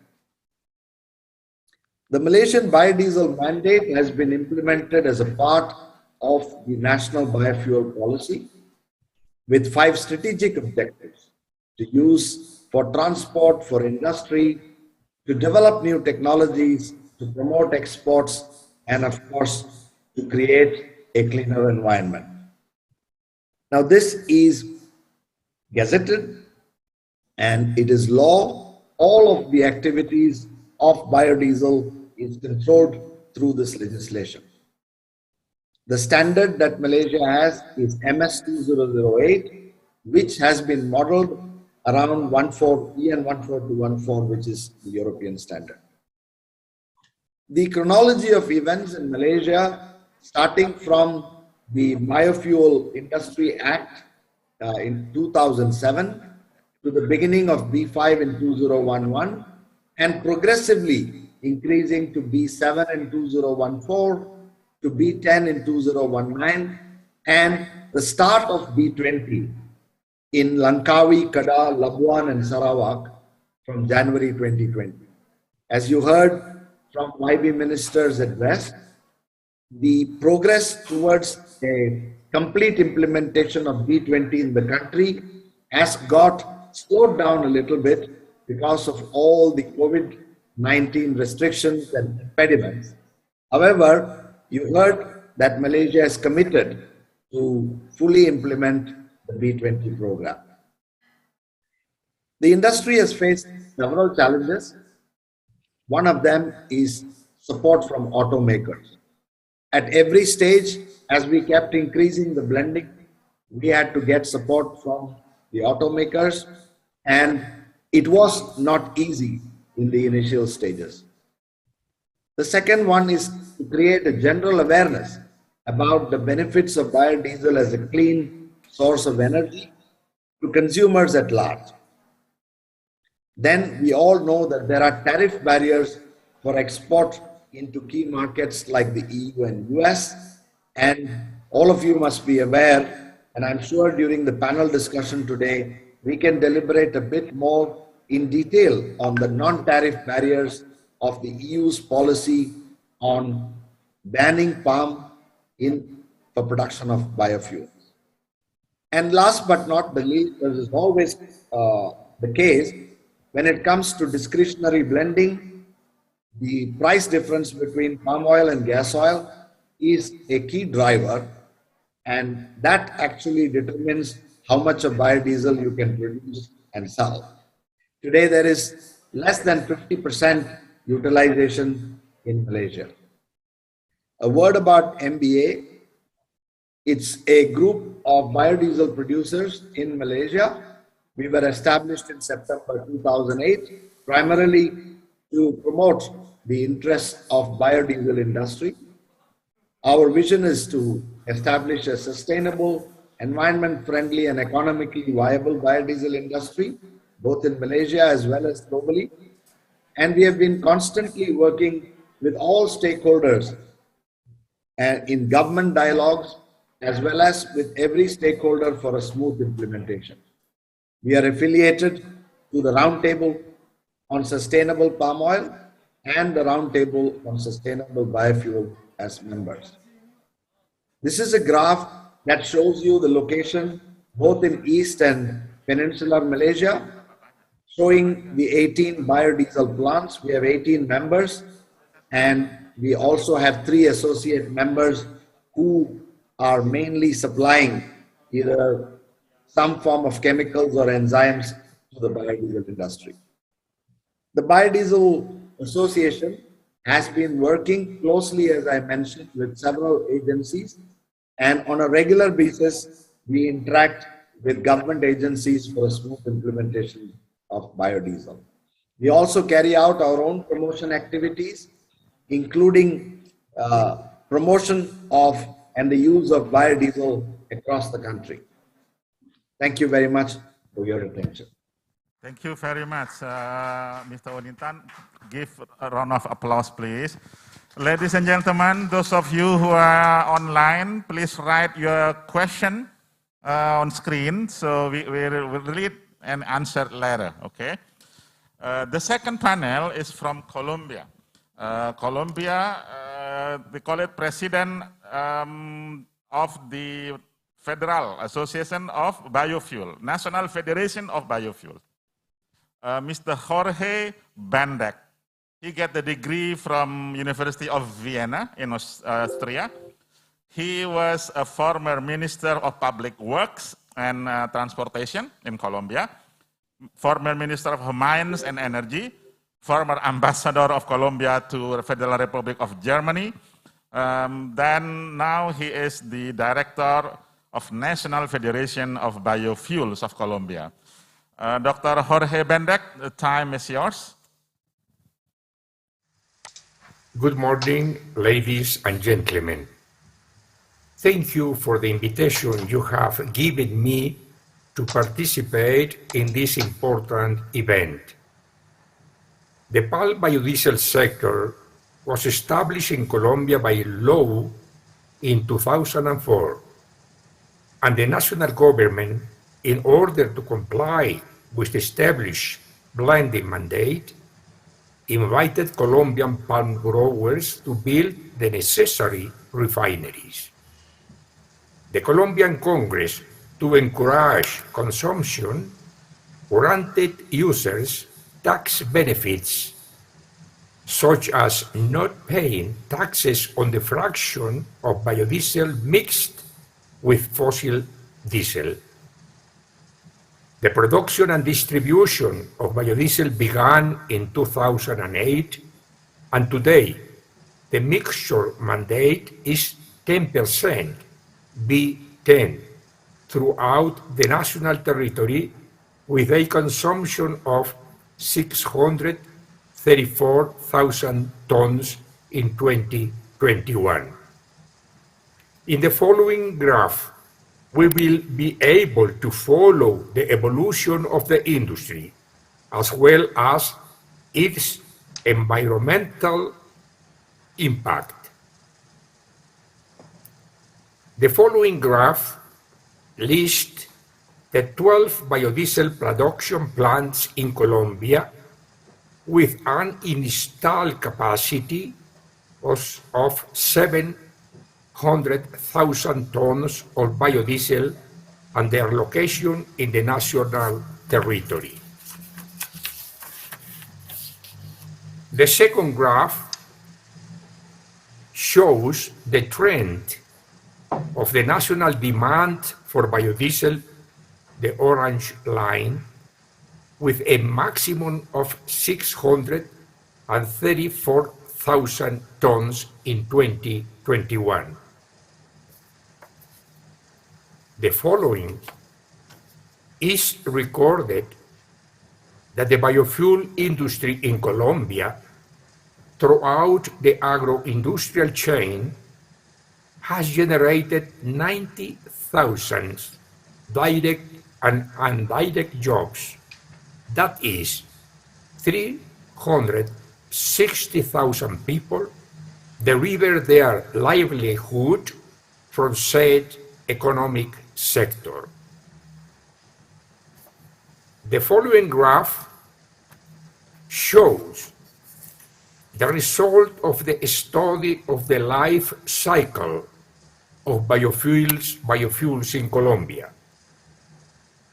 The Malaysian biodiesel mandate has been implemented as a part of the National Biofuel Policy with 5 strategic objectives: to use for transport, for industry, to develop new technologies, to promote exports, and of course, to create a cleaner environment. Now, this is gazetted and it is law. All of the activities of biodiesel is controlled through this legislation. The standard that Malaysia has is MS 2008, which has been modeled around 14 EN 14214, which is the European standard. The chronology of events in Malaysia, starting from the Biofuel Industry Act in 2007 to the beginning of B5 in 2011, and progressively increasing to B7 in 2014, to B10 in 2019, and the start of B20 in Langkawi, Kedah, Labuan, and Sarawak from January 2020. As you heard from YB Minister's address, the progress towards a complete implementation of B20 in the country has got slowed down a little bit because of all the COVID-19 restrictions and impediments. However, you heard that Malaysia is committed to fully implement the B20 program. The industry has faced several challenges. One of them is support from automakers. At every stage, as we kept increasing the blending, we had to get support from the automakers, and it was not easy in the initial stages. The second one is to create a general awareness about the benefits of biodiesel as a clean source of energy to consumers at large. Then we all know that there are tariff barriers for export into key markets like the EU and US, and all of you must be aware, and I'm sure during the panel discussion today, we can deliberate a bit more in detail on the non-tariff barriers of the EU's policy on banning palm for production of biofuels. And last but not the least, as is always the case, when it comes to discretionary blending, the price difference between palm oil and gas oil is a key driver, and that actually determines how much of biodiesel you can produce and sell. Today, there is less than 50% utilization in Malaysia. A word about MBA. It's a group of biodiesel producers in Malaysia. We were established in September 2008, primarily to promote the interests of biodiesel industry. Our vision is to establish a sustainable, environment-friendly and economically viable biodiesel industry, both in Malaysia as well as globally. And we have been constantly working with all stakeholders in government dialogues, as well as with every stakeholder for a smooth implementation. We are affiliated to the Roundtable on Sustainable Palm Oil and the Roundtable on Sustainable Biofuel as members. This is a graph that shows you the location both in East and Peninsular Malaysia, showing the 18 biodiesel plants. We have 18 members, and we also have 3 associate members who are mainly supplying either some form of chemicals or enzymes to the biodiesel industry. The Biodiesel Association has been working closely, as I mentioned, with several agencies, and on a regular basis, we interact with government agencies for a smooth implementation of biodiesel. We also carry out our own promotion activities, including promotion of and the use of biodiesel across the country. Thank you very much for your attention. Thank you very much, Mr. Onitan. Give a round of applause, please. Ladies and gentlemen, those of you who are online, please write your question on screen, so we will read and answer later, okay? The second panel is from Colombia. Colombia, they call it President of the Federal Association of Biofuel, National Federation of Biofuel. Mr. Jorge Bandek. He got the degree from University of Vienna in Austria. He was a former Minister of Public Works and Transportation in Colombia, former Minister of Mines and Energy, former ambassador of Colombia to the Federal Republic of Germany. Then now he is the director of National Federation of Biofuels of Colombia. Dr. Jorge Bendek, the time is yours. Good morning, ladies and gentlemen. Thank you for the invitation you have given me to participate in this important event. The palm biodiesel sector was established in Colombia by law in 2004, and the national government, in order to comply with the established blending mandate, invited Colombian palm growers to build the necessary refineries. The Colombian Congress, to encourage consumption, granted users tax benefits, such as not paying taxes on the fraction of biodiesel mixed with fossil diesel. The production and distribution of biodiesel began in 2008, and today the mixture mandate is 10% B10 throughout the national territory, with a consumption of 634,000 tons in 2021. In the following graph, we will be able to follow the evolution of the industry, as well as its environmental impact. The following graph lists the 12 biodiesel production plants in Colombia with an installed capacity of 700,000 tons of biodiesel and their location in the national territory. The second graph shows the trend of the national demand for biodiesel, the orange line, with a maximum of 634,000 tons in 2021. The following is recorded that the biofuel industry in Colombia, throughout the agro-industrial chain, has generated 90,000 direct and indirect jobs. That is 360,000 people derive their livelihood from said economic sector. The following graph shows the result of the study of the life cycle of biofuels in Colombia.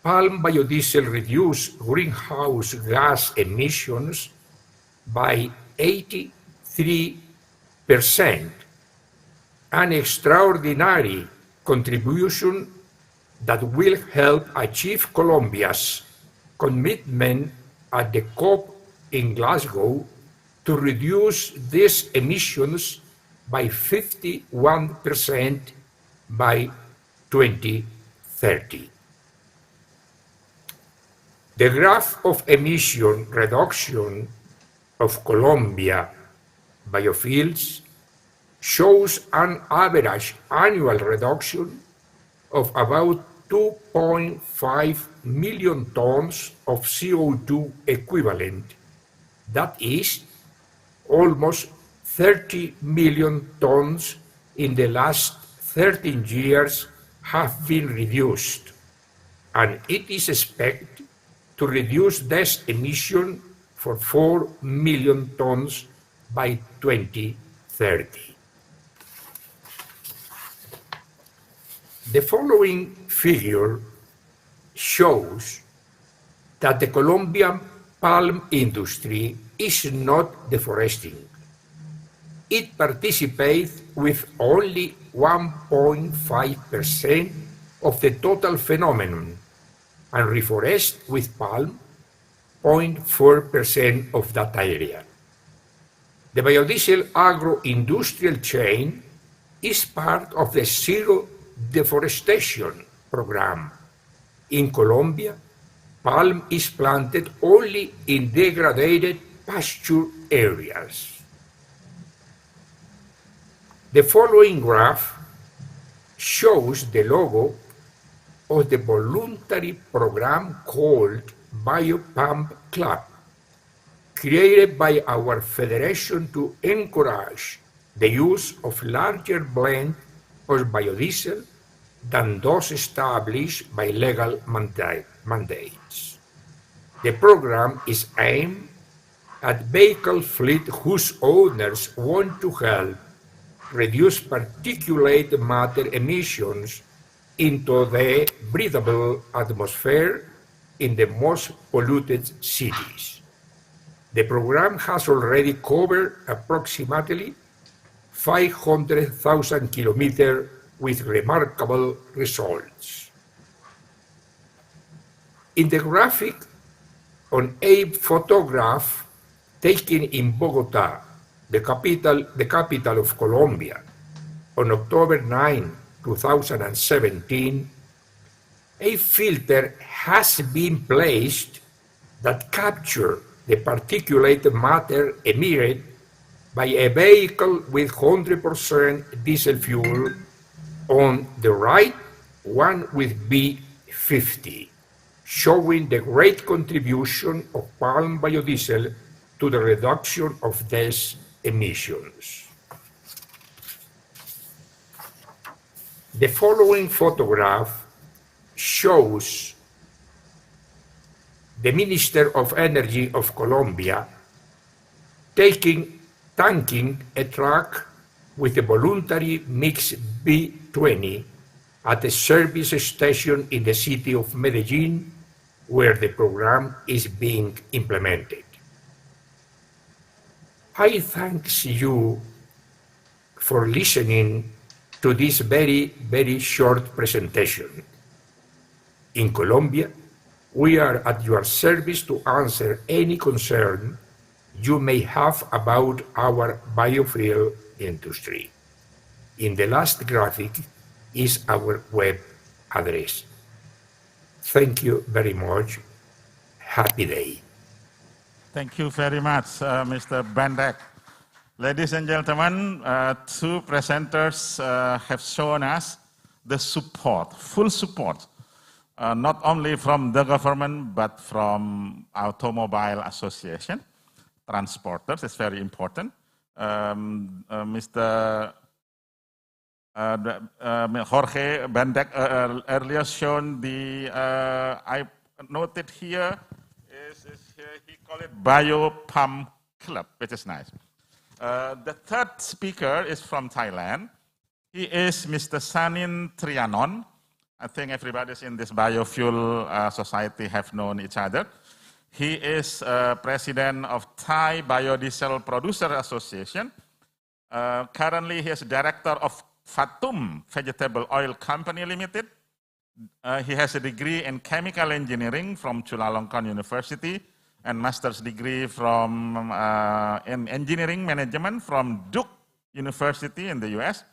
Palm biodiesel reduced greenhouse gas emissions by 83%, an extraordinary contribution that will help achieve Colombia's commitment at the COP in Glasgow to reduce these emissions by 51% by 2030. The graph of emission reduction of Colombia biofuels shows an average annual reduction of about 2.5 million tons of CO2 equivalent. That is almost 30 million tons in the last 13 years have been reduced, and it is expected to reduce this emission for 4 million tons by 2030. The following figure shows that the Colombian palm industry is not deforesting. It participates with only 1.5% of the total phenomenon, and reforests with palm 0.4% of that area. The biodiesel agro-industrial chain is part of the Zero Deforestation Program. In Colombia, palm is planted only in degraded pasture areas. The following graph shows the logo of the voluntary program called BioPalm Club, created by our federation to encourage the use of larger blend of biodiesel than those established by legal mandates. The program is aimed at vehicle fleet whose owners want to help reduce particulate matter emissions into the breathable atmosphere in the most polluted cities. The program has already covered approximately 500,000 kilometers with remarkable results. In the graphic on a photograph taken in Bogota, the capital of Colombia, on October 9, 2017, a filter has been placed that captures the particulate matter emitted by a vehicle with 100% diesel fuel on the right, one with B50, showing the great contribution of palm biodiesel to the reduction of these emissions. The following photograph shows the Minister of Energy of Colombia tanking a truck with a voluntary mix B20 at a service station in the city of Medellin, where the program is being implemented. I thank you for listening to this very, very short presentation. In Colombia, we are at your service to answer any concern you may have about our biofuel industry. In the last graphic is our web address. Thank you very much. Happy day. Thank you very much, Mr. Bandek. Ladies and gentlemen, two presenters have shown us the support, full support, not only from the government, but from Automobile Association, transporters. It's very important. Mr. Jorge Bandek earlier shown the, I noted here, he called it BioPalm Club, which is nice. The third speaker is from Thailand. He is Mr. Sanin Trianon. I think everybody in this biofuel society have known each other. He is president of Thai Biodiesel Producer Association. Currently, he is director of Fatum Vegetable Oil Company Limited. He has a degree in chemical engineering from Chulalongkorn University and master's degree from in engineering management from Duke University in the US.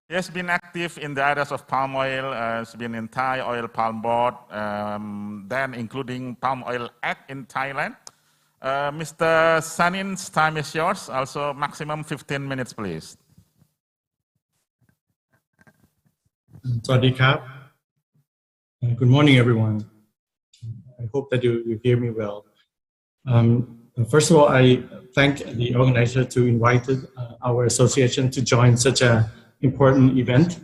He has been active in the areas of palm oil, has been in Thai Oil Palm Board, then including Palm Oil Act in Thailand. Mr. Sanin's time is yours, also maximum 15 minutes, please. Sawasdee krap. Good morning, everyone. I hope that you hear me well. First of all, I thank the organizer to invite our association to join such an important event.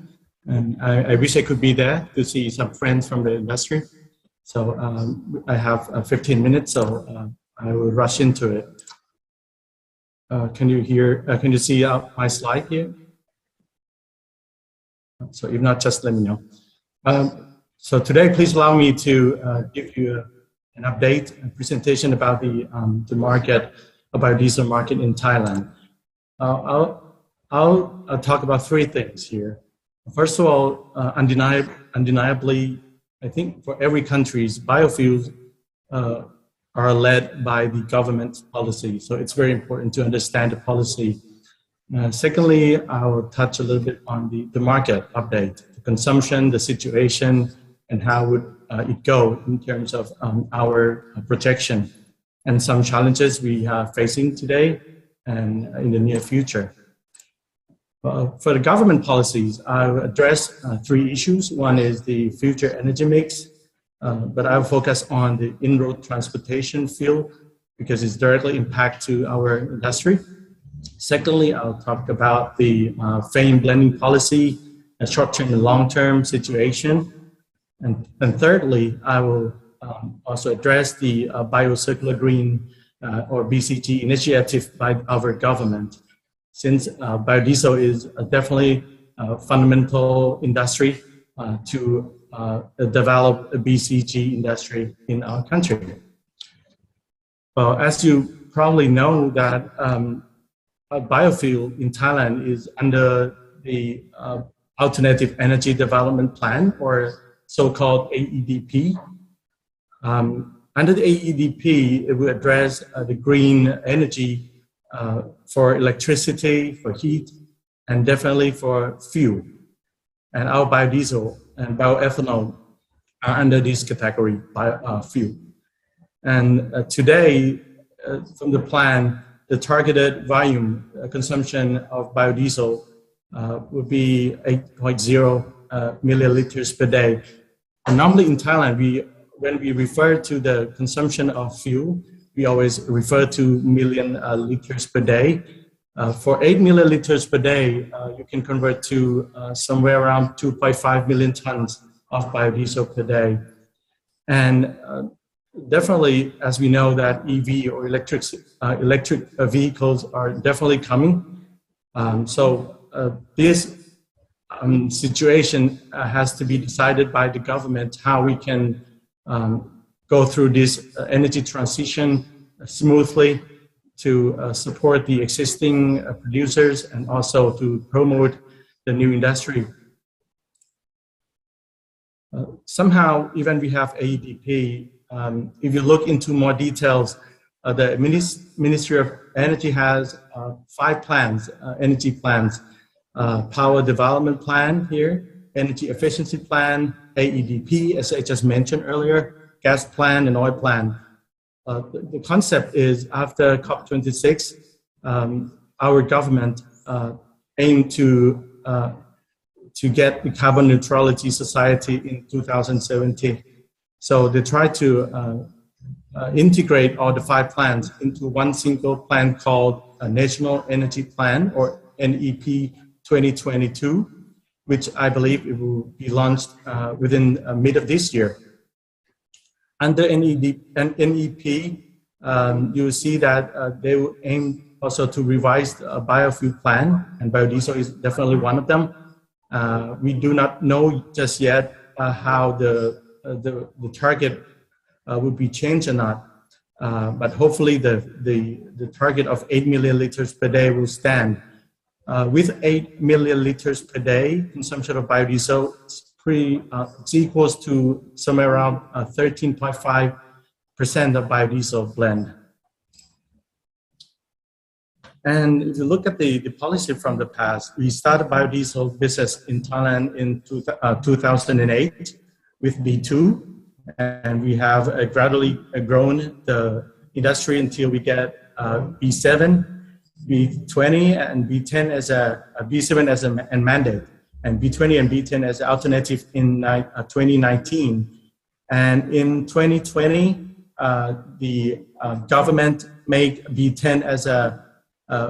And I wish I could be there to see some friends from the industry. So I have 15 minutes, so I will rush into it. Can you see my slide here? So if not, just let me know. So today, please allow me to give you an update, a presentation about the market, about biodiesel market in Thailand. I'll talk about three things here. First of all, undeniably, I think for every country, biofuels are are led by the government policy. So it's very important to understand the policy. Secondly, I will touch a little bit on the market update, the consumption, the situation, and how would it go in terms of our projection and some challenges we are facing today and in the near future. For the government policies, I will address 3 issues. One is the future energy mix, but I will focus on the in-road transportation field because it's directly impact to our industry. Secondly, I'll talk about the FAME blending policy, a short-term and long-term situation. And thirdly, I will also address the Biocircular Green or BCG initiative by our government. Since biodiesel is definitely a fundamental industry to develop a BCG industry in our country. Well, as you probably know that biofuel in Thailand is under the Alternative Energy Development Plan, or so-called AEDP. Under the AEDP, it will address the green energy for electricity, for heat, and definitely for fuel. And our biodiesel and bioethanol are under this category, fuel. And today, from the plan, the targeted volume consumption of biodiesel would be 8.0 milliliters per day. And normally in Thailand, when we refer to the consumption of fuel, we always refer to million liters per day. For 8 milliliters per day, you can convert to somewhere around 2.5 million tons of biodiesel per day. And definitely, as we know that EV or electric vehicles are definitely coming. This situation has to be decided by the government, how we can go through this energy transition smoothly to support the existing producers and also to promote the new industry. Somehow, even we have AEDP, if you look into more details, the Ministry of Energy has 5 plans, energy plans, power development plan here, energy efficiency plan, AEDP, as I just mentioned earlier, gas plan and oil plan. The concept is after COP26, our government aimed to get the carbon neutrality society in 2070. So they try to integrate all the 5 plans into one single plan called a National Energy Plan, or NEP 2022, which I believe it will be launched within mid of this year. Under NEP, you will see that they will aim also to revise the biofuel plan, and biodiesel is definitely one of them. We do not know just yet how the target will be changed or not, but hopefully the target of 8 milliliters per day will stand. With 8 milliliters per day consumption of biodiesel, it's equals to somewhere around 13.5% of biodiesel blend. And if you look at the policy from the past, we started biodiesel business in Thailand in 2008 with B2, and we have gradually grown the industry until we get B7, B20, and B10 as a B7 as a mandate, and B20 and B10 as an alternative in 2019. And in 2020, the government made B10 as a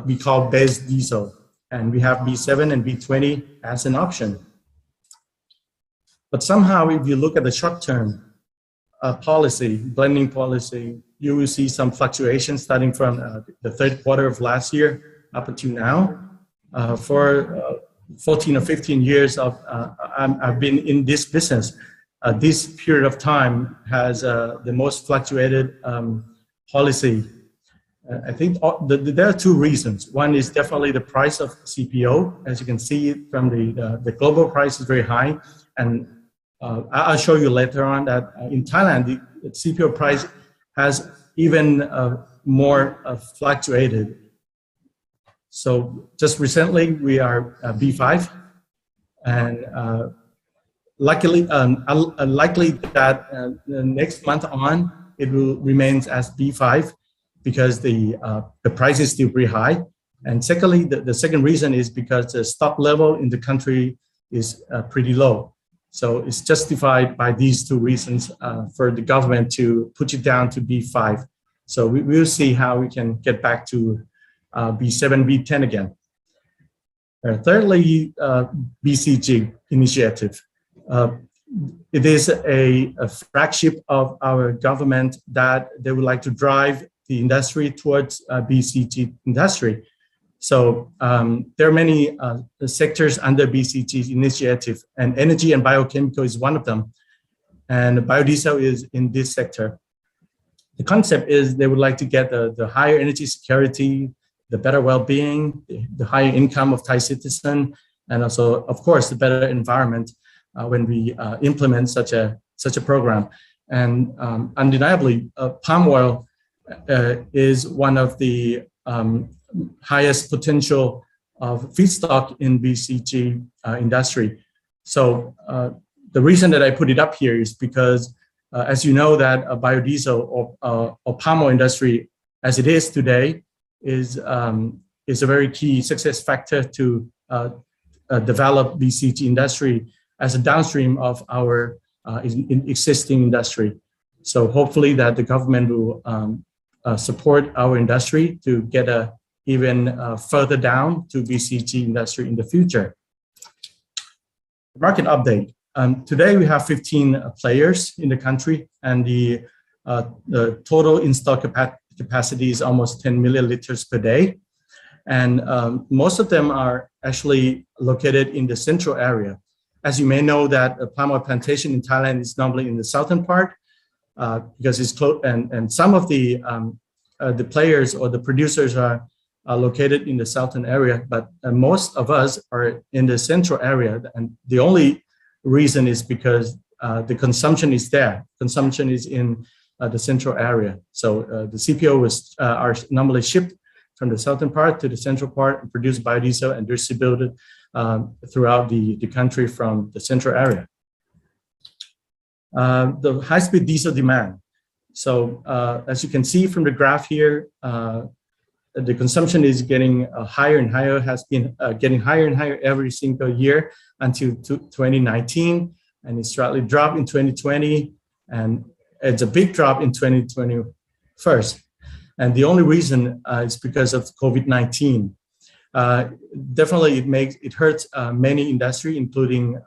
we call base diesel, and we have B7 and B20 as an option. But somehow, if you look at the short-term policy, blending policy, you will see some fluctuations starting from the third quarter of last year up until now. For 14 or 15 years I've been in this business. This period of time has the most fluctuated policy. I think there are 2 reasons. One is definitely the price of CPO. As you can see from the global price is very high, and I'll show you later on that in Thailand the CPO price has even more fluctuated. So just recently we are B5, and luckily, likely that next month on it will remain as B5 because the price is still pretty high. And secondly, the second reason is because the stock level in the country is pretty low. So it's justified by these two reasons for the government to put it down to B5. So we will see how we can get back to B7, B10 again. Thirdly, BCG initiative. It is a flagship of our government that they would like to drive the industry towards BCG industry. So there are many sectors under BCG initiative, and energy and biochemical is one of them. And biodiesel is in this sector. The concept is they would like to get the higher energy security, the better well-being, the higher income of Thai citizens, and also, of course, the better environment when we implement such a program. And undeniably, palm oil is one of the highest potential of feedstock in BCG industry. So the reason that I put it up here is because, as you know, that biodiesel or palm oil industry, as it is today, is a very key success factor to develop BCG industry as a downstream of our existing industry. So hopefully that the government will support our industry to get even further down to BCG industry in the future. Market update. Today we have 15 players in the country, and the total installed capacity is almost 10 million liters per day. And most of them are actually located in the central area. As you may know, that a palm oil plantation in Thailand is normally in the southern part because it's close, and some of the players or the producers are located in the southern area, but most of us are in the central area. And the only reason is because the consumption is there. Consumption is in the central area. So the CPO are normally shipped from the southern part to the central part and produce biodiesel and distributed throughout the country from the central area. The high-speed diesel demand. So as you can see from the graph here, the consumption is getting higher and higher, has been getting higher and higher every single year until 2019, and it slightly dropped in 2020, and it's a big drop in 2021. And the only reason is because of COVID-19. Definitely it hurts many industry, including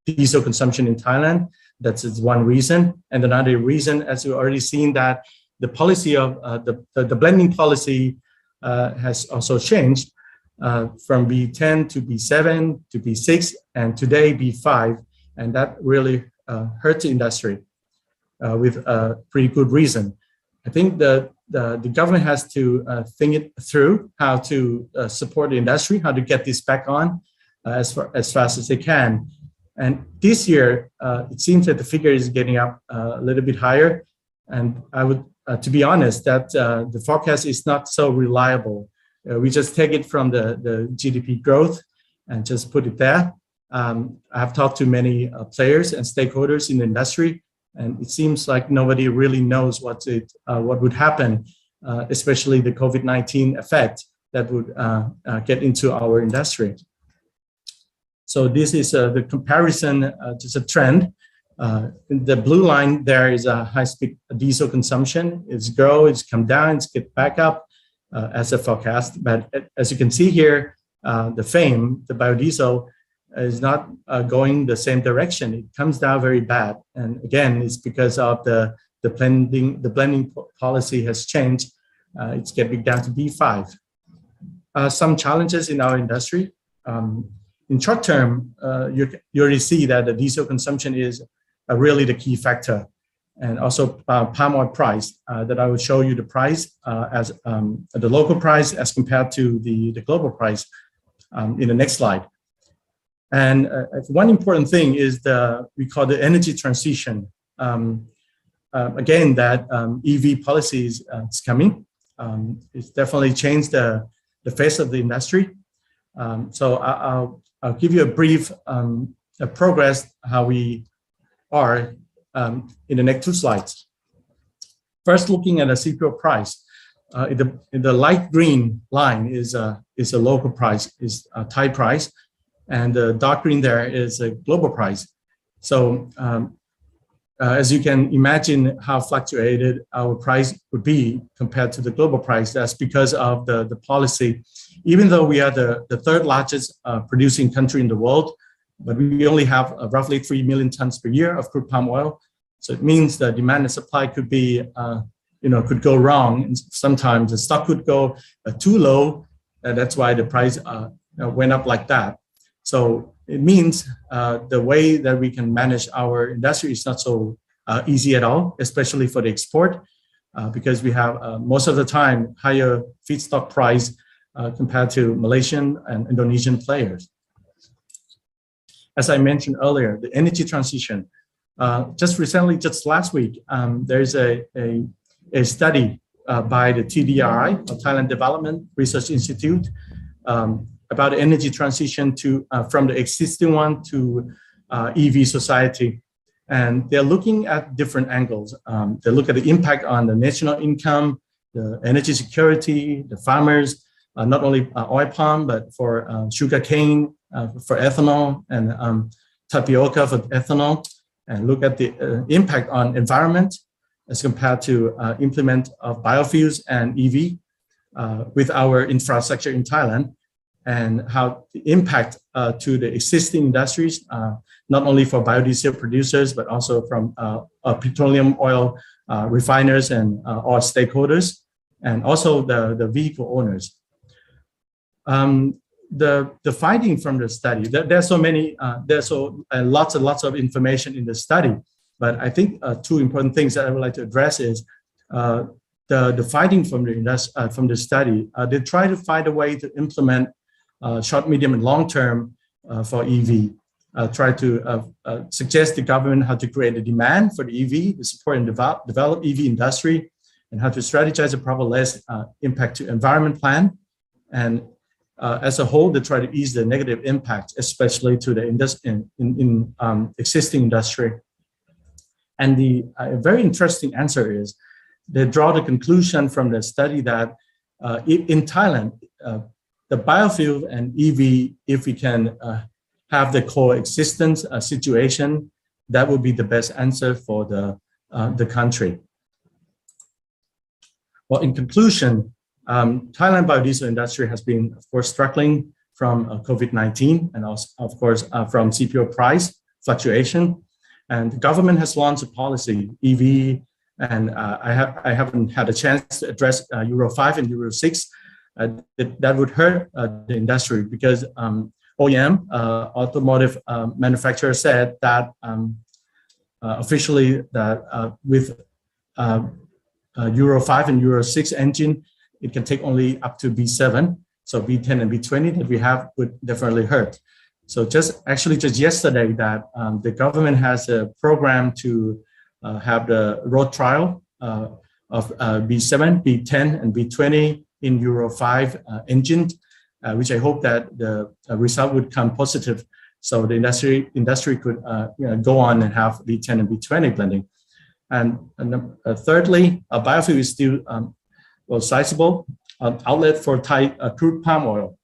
diesel consumption in Thailand. That's one reason. And another reason, as you've already seen, that the policy of the blending policy has also changed from B10 to B7 to B6, and today B5. And that really hurts the industry with a pretty good reason. I think the government has to think it through how to support the industry, how to get this back on as fast as they can. And this year, it seems that the figure is getting up a little bit higher. And I would, to be honest, that the forecast is not so reliable. We just take it from the GDP growth and just put it there. I've talked to many players and stakeholders in the industry, and it seems like nobody really knows what would happen, especially the COVID-19 effect that would get into our industry. So this is the comparison, just a trend. The blue line there is a high-speed diesel consumption. It's grow, it's come down, it's get back up as a forecast. But as you can see here, the FAME, the biodiesel, is not going the same direction. It comes down very bad. And again, it's because of the blending policy has changed. It's getting down to B5. Some challenges in our industry. In short term, you already see that the diesel consumption is really the key factor. And also palm oil price, that I will show you the price as the local price as compared to the global price in the next slide. And one important thing is we call the energy transition. again, that EV policy is coming. It's definitely changed the face of the industry. So I'll give you a brief progress how we are in the next 2 slides. First, looking at the CPO price. In the light green line is a local price, is a Thai price, and the dark green there is a global price. So as you can imagine how fluctuated our price would be compared to the global price, that's because of the policy. Even though we are the third largest producing country in the world, but we only have roughly 3 million tons per year of crude palm oil. So it means the demand and supply could be, could go wrong. And sometimes the stock could go too low. That's why the price went up like that. So it means the way that we can manage our industry is not so easy at all, especially for the export, because we have most of the time higher feedstock price compared to Malaysian and Indonesian players. As I mentioned earlier, the energy transition. Just recently, just last week, there's a study by the TDRI, Thailand Development Research Institute, about the energy transition from the existing one to EV society. And they're looking at different angles. They look at the impact on the national income, the energy security, the farmers, not only oil palm, but for sugar cane, for ethanol, and tapioca for ethanol, and look at the impact on environment as compared to implement of biofuels and EV with our infrastructure in Thailand, and how the impact to the existing industries, not only for biodiesel producers, but also from petroleum oil refiners and all stakeholders, and also the vehicle owners. The finding from the study, there's so many, lots and lots of information in the study, but I think 2 important things that I would like to address is the finding from the study. They try to find a way to implement short, medium, and long term for EV. Try to suggest the government how to create a demand for the EV, to support and develop EV industry, and how to strategize a proper less impact to environment plan. And as a whole, they try to ease the negative impact, especially to the existing industry. And the very interesting answer is they draw the conclusion from the study that in Thailand, the biofuel and EV, if we can have the coexistence situation, that would be the best answer for the country. Well, in conclusion, Thailand biodiesel industry has been, of course, struggling from COVID-19 and also, of course, from CPO price fluctuation. And the government has launched a policy, EV, and I haven't had a chance to address Euro 5 and Euro 6. That would hurt the industry because OEM, automotive manufacturer, said that officially that with Euro 5 and Euro 6 engine, it can take only up to B7. So B10 and B20 that we have would definitely hurt. So just yesterday that the government has a program to have the road trial of B7, B10, and B20 in Euro 5 engine, which I hope that the result would come positive. So the industry could go on and have B10 and B20 blending. And thirdly, biofuel is still sizable outlet for Thai crude palm oil.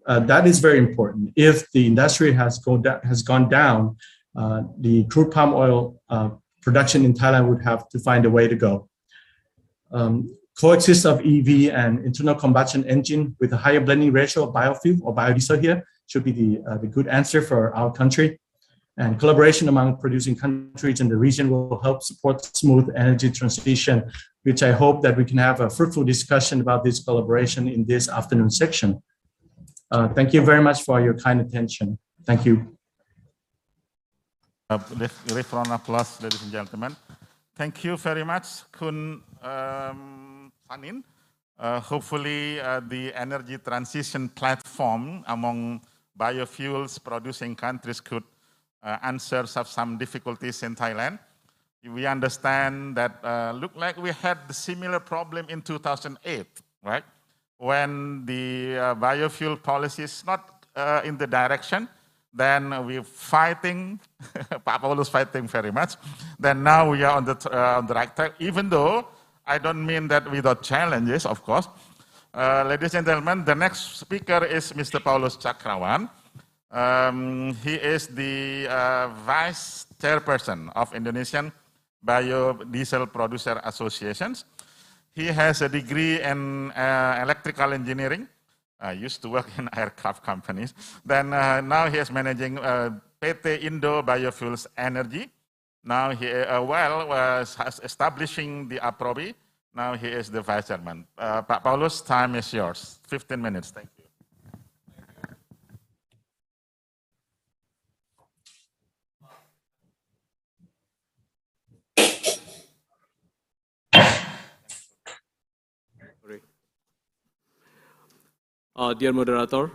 That is very important. If the industry has gone down, the crude palm oil production in Thailand would have to find a way to go. Coexist of EV and internal combustion engine with a higher blending ratio of biofuel or biodiesel here should be the good answer for our country. And collaboration among producing countries in the region will help support smooth energy transition, which I hope that we can have a fruitful discussion about this collaboration in this afternoon section. Thank you very much for your kind attention. Thank you. Give round of applause, ladies and gentlemen. Thank you very much, Kun Sanin. Hopefully, the energy transition platform among biofuels producing countries could answer some difficulties in Thailand. we understand that look like we had the similar problem in 2008, right? When the biofuel policy is not in the direction, then we're fighting, Pak Paulus fighting very much. Then now we are on the right track, even though I don't mean that without challenges, of course. Ladies and gentlemen, the next speaker is Mr. Paulus Cakrawan. He is the Vice Chairperson of Indonesian Biodiesel Producer Association. He has a degree in electrical engineering. I used to work in aircraft companies. Then now he is managing PT Indo Biofuels Energy. Now he was establishing the APROBI. Now he is the Vice Chairman. Pak Paulus, time is yours. 15 minutes, thank you. Dear moderator,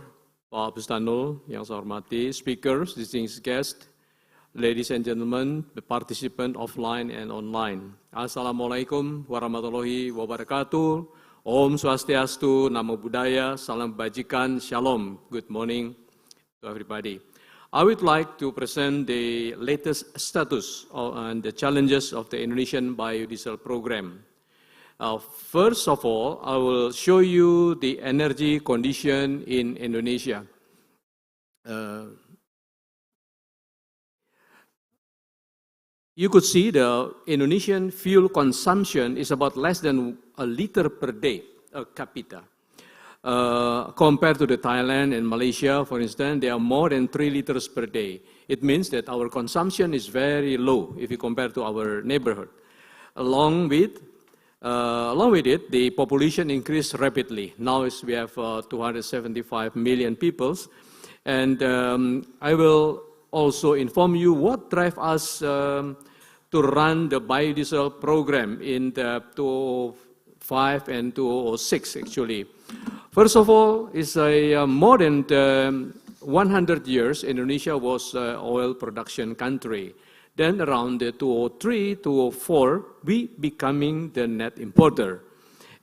Pak Bustanul, yang saya hormati, speakers, distinguished guests, ladies and gentlemen, the participants offline and online. Assalamualaikum warahmatullahi wabarakatuh. Om Swastiastu, Namo Buddhaya, Salam Bajikan, Shalom. Good morning to everybody. I would like to present the latest status and the challenges of the Indonesian biodiesel program. First of all, I will show you the energy condition in Indonesia. You could see the Indonesian fuel consumption is about less than a liter per day per capita. Compared to the Thailand and Malaysia, for instance, they are more than 3 liters per day. It means that our consumption is very low if you compare to our neighborhood. Along with it, the population increased rapidly. Now we have 275 million people. And I will also inform you what drives us to run the biodiesel program in the 2005 and 2006, actually. First of all, it's more than 100 years, Indonesia was an oil production country. Then around the 2003, 2004, we becoming the net importer.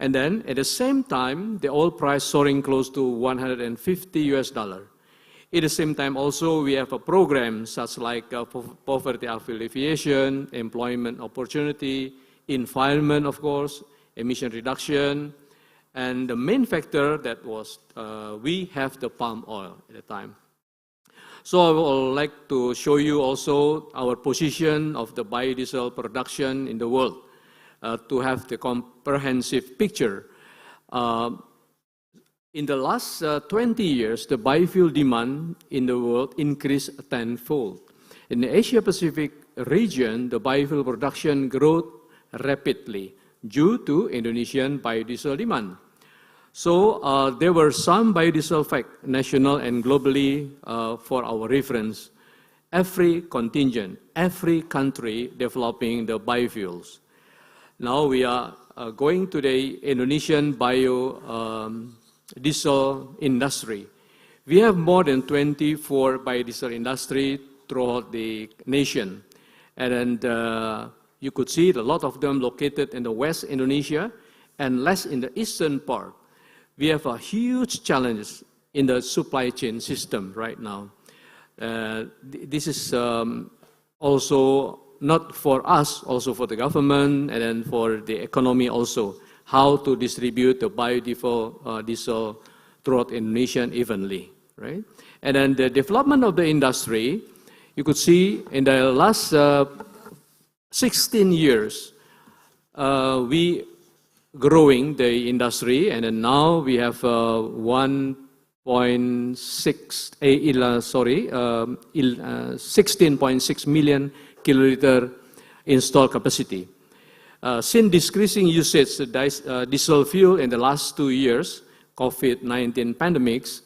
And then at the same time, the oil price soaring close to $150. At the same time also, we have a program such like poverty alleviation, employment opportunity, environment, of course, emission reduction, and the main factor that was we have the palm oil at the time. So I would like to show you also our position of the biodiesel production in the world to have the comprehensive picture. In the last 20 years, the biofuel demand in the world increased tenfold. In the Asia-Pacific region, the biofuel production grew rapidly due to Indonesian biodiesel demand. So there were some biodiesel facts, national and globally, for our reference. Every contingent, every country developing the biofuels. Now we are going to the Indonesian biodiesel industry. We have more than 24 biodiesel industry throughout the nation. And you could see a lot of them located in the West Indonesia and less in the eastern part. We have a huge challenge in the supply chain system right now. This is also not for us, also for the government and then for the economy also, how to distribute the biodiesel throughout Indonesia evenly, right? And then the development of the industry, you could see in the last 16 years, we growing the industry, and then now we have 16.6 million kiloliter installed capacity. Since decreasing usage of diesel fuel in the last 2 years, COVID-19 pandemics,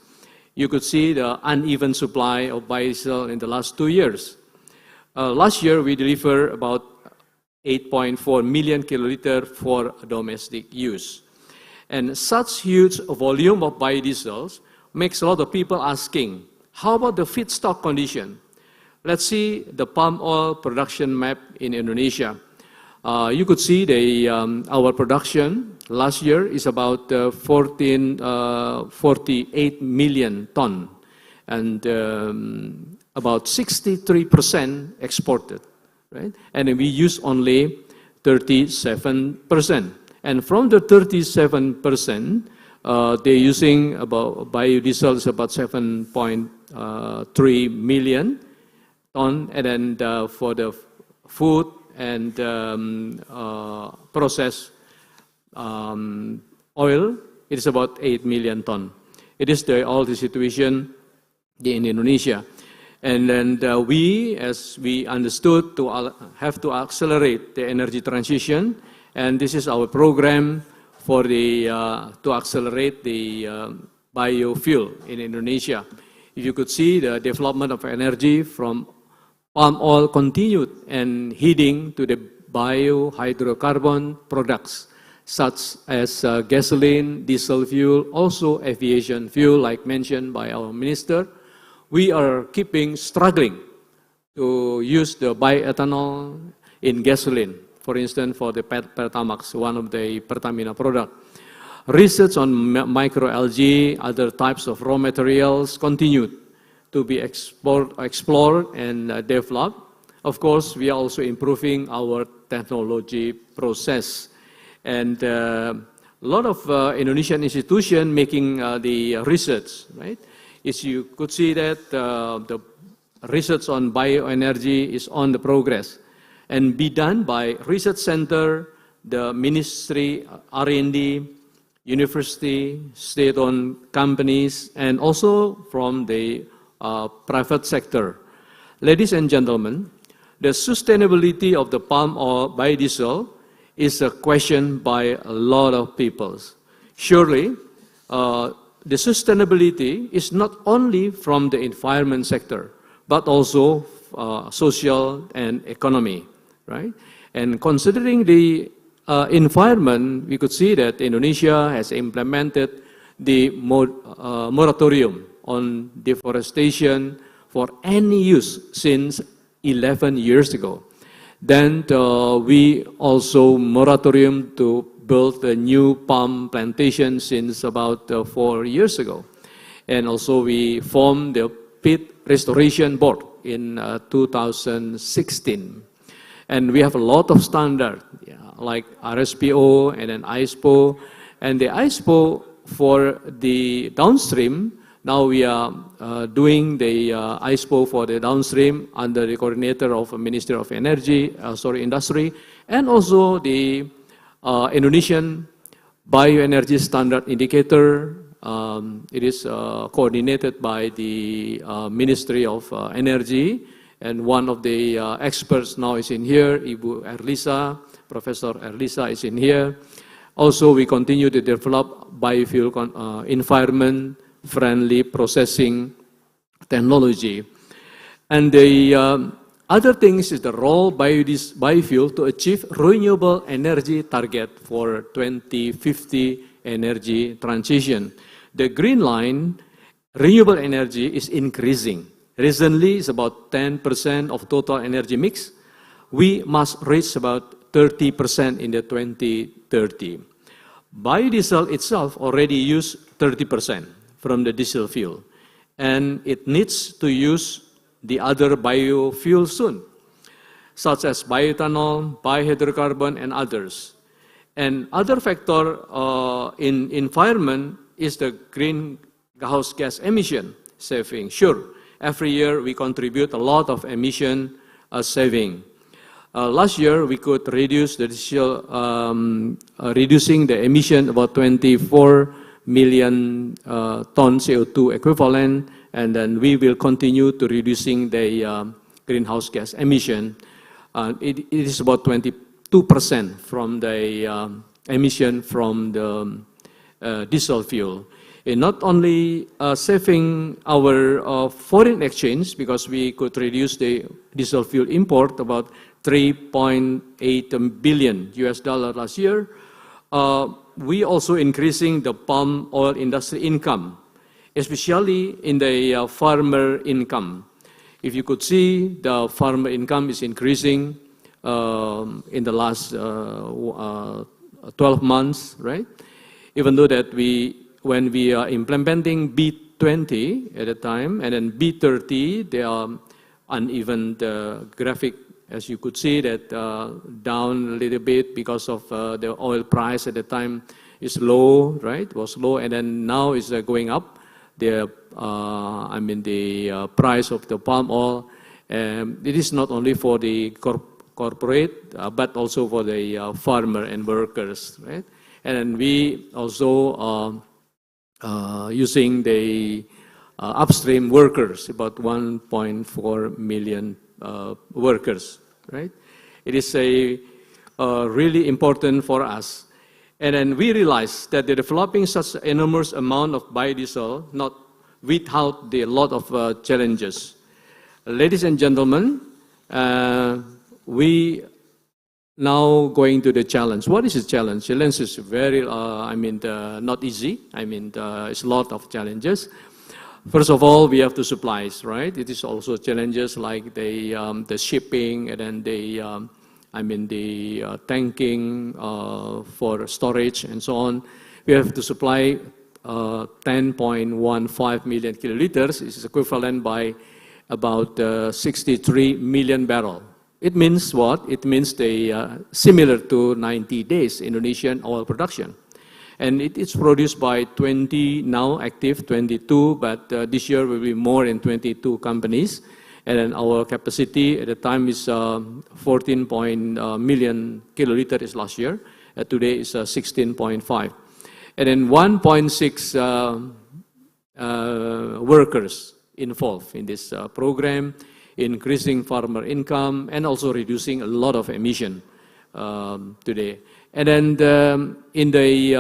you could see the uneven supply of biodiesel in the last 2 years. Last year, we delivered about 8.4 million kiloliter for domestic use. And such huge volume of biodiesels makes a lot of people asking, how about the feedstock condition? Let's see the palm oil production map in Indonesia. You could see our production last year is about 48 million ton, and about 63% exported, right? And we use only 37%. And from the 37%, they're using about biodiesel is about 7.3 million ton, and then for the food and processed oil, it is about 8 million ton. It is all the situation in Indonesia. And then we, as we understood, have to accelerate the energy transition, and this is our program for to accelerate the biofuel in Indonesia. If you could see the development of energy from palm oil continued and heading to the biohydrocarbon products such as gasoline, diesel fuel, also aviation fuel, like mentioned by our minister. We are struggling to use the bioethanol in gasoline, for instance, for the Pertamax, one of the Pertamina product. Research on microalgae, other types of raw materials continued to be explored and developed. Of course, we are also improving our technology process. And a lot of Indonesian institutions making the research, right? As you could see that the research on bioenergy is on the progress and be done by research center, the ministry, R&D, university, state-owned companies, and also from the private sector. Ladies and gentlemen, the sustainability of the palm oil biodiesel is a question by a lot of people. Surely, the sustainability is not only from the environment sector, but also social and economy, right? And considering the environment, we could see that Indonesia has implemented the moratorium on deforestation for any use since 11 years ago. Then we also moratorium to build a new palm plantation since about 4 years ago. And also we formed the Pit Restoration Board in 2016. And we have a lot of standards, like RSPO and then ISPO. And the ISPO for the downstream, now we are doing the ISPO for the downstream under the coordinator of Ministry of Industry, and also the Indonesian Bioenergy Standard Indicator. It is coordinated by the Ministry of Energy, and one of the experts now is in here, Ibu Erlisa, Professor Erlisa is in here. Also, we continue to develop biofuel environment-friendly processing technology. And the other things is the role biofuel to achieve renewable energy target for 2050 energy transition. The green line, renewable energy, is increasing. Recently, it's about 10% of total energy mix. We must reach about 30% in the 2030. Biodiesel itself already use 30% from the diesel fuel, and it needs to use the other biofuel soon, such as bioethanol, biohydrocarbon, and others. And other factor in environment is the greenhouse gas emission saving. Sure, every year we contribute a lot of emission saving. Last year we could reduce the reducing the emission about 24 million ton CO2 equivalent, and then we will continue to reducing the greenhouse gas emission. It is about 22% from the emission from the diesel fuel. And not only saving our foreign exchange, because we could reduce the diesel fuel import about $3.8 billion last year. We also increasing the palm oil industry income, especially in the farmer income. If you could see, the farmer income is increasing in the last 12 months, right? Even though that when we are implementing B20 at a time, and then B30, they are uneven graphic, as you could see, that down a little bit because of the oil price at the time is low, right? Was low, and then now it's going up. The price of the palm oil. It is not only for the corporate, but also for the farmer and workers, right? And then we also using the upstream workers, about 1.4 million workers, right? It is really important for us. And then we realized that the developing such enormous amount of biodiesel, not without the lot of challenges. Ladies and gentlemen, we now going to the challenge. What is the challenge? Challenge is very, not easy. It's a lot of challenges. First of all, we have the supplies, right? It is also challenges like the shipping, and then the tanking for storage and so on. We have to supply 10.15 million kiloliters. This is equivalent by about 63 million barrels. It means what? It means similar to 90 days Indonesian oil production. And it is produced by 20, now active 22, but this year will be more than 22 companies. And then our capacity at the time is 14 million kiloliters is last year. Today is 16.5. And then 1.6 workers involved in this program, increasing farmer income and also reducing a lot of emission today. And then in the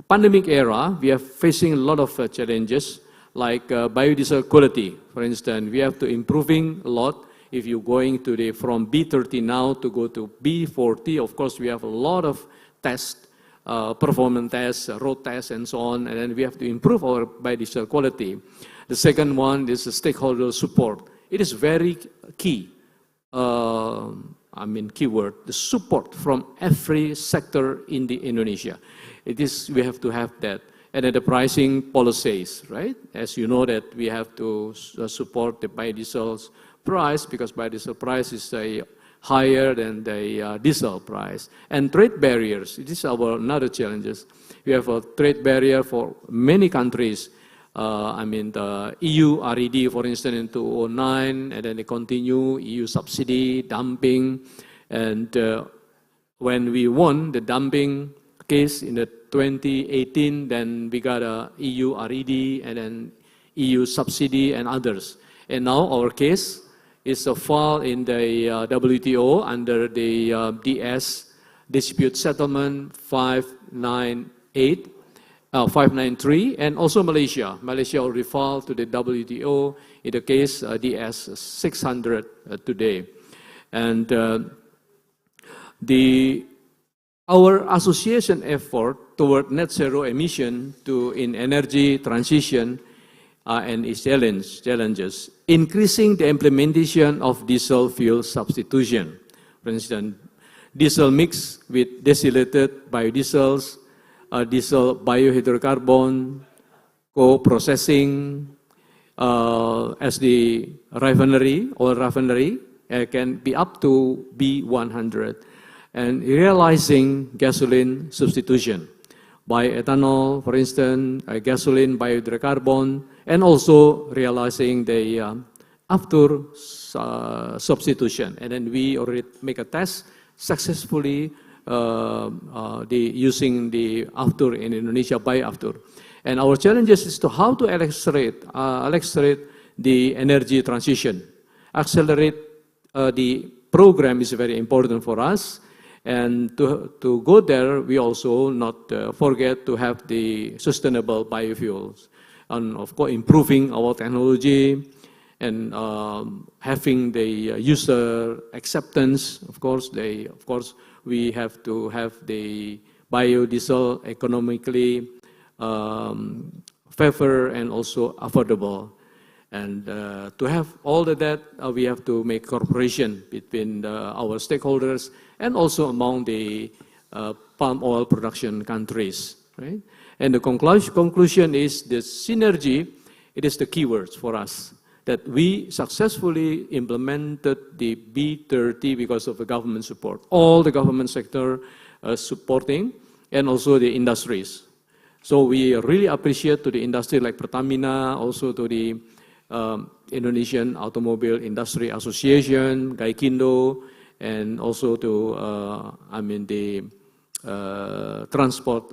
pandemic era, we are facing a lot of challenges like biodiesel quality. For instance, we have to improving a lot. If you're going to from B30 now to go to B40, of course, we have a lot of tests, performance tests, road tests, and so on, and then we have to improve our biodiesel quality. The second one is the stakeholder support. It is very key, keyword, the support from every sector in Indonesia. We have to have that. And then the pricing policies, right? As you know that we have to support the biodiesel's price because biodiesel price is higher than the diesel price. And trade barriers, it is another challenges. We have a trade barrier for many countries. The EU RED, for instance, in 2009, and then they continue EU subsidy, dumping. And when we won the dumping case in the 2018, then we got a EU RED and then EU subsidy and others. And now our case is filed in the WTO under the DS Dispute Settlement 593, and also Malaysia. Malaysia already filed to the WTO in the case DS 600 today. And our association effort toward net zero emission in energy transition and its challenges, increasing the implementation of diesel fuel substitution. For instance, diesel mix with distillated biodiesels, diesel biohydrocarbon, co-processing as the oil refinery can be up to B100. And realizing gasoline substitution by ethanol, for instance, gasoline biohydrocarbon, and also realizing the after substitution. And then we already make a test successfully using the after in Indonesia by after. And our challenges is to how to accelerate the energy transition. Accelerate the program is very important for us. And to go there, we also not forget to have the sustainable biofuels, and of course improving our technology and having the user acceptance. Of course, we have to have the biodiesel economically favor and also affordable. And to have all of that, we have to make cooperation between our stakeholders and also among the palm oil production countries, right? And the conclusion is the synergy. It is the keywords for us, that we successfully implemented the B30 because of the government support. All the government sector supporting, and also the industries. So we really appreciate to the industry like Pertamina, also to the Indonesian Automobile Industry Association, Gaikindo, and also to the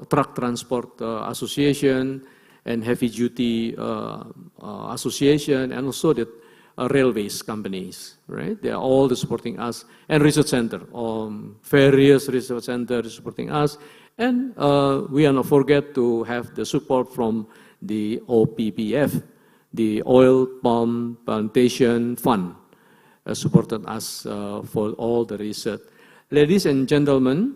Truck Transport Association, and Heavy Duty Association, and also the railways companies, right? They are all supporting us, and research center, various research centers supporting us, and we are not forget to have the support from the OPPF, the Oil Palm Plantation Fund, supported us for all the research. Ladies and gentlemen,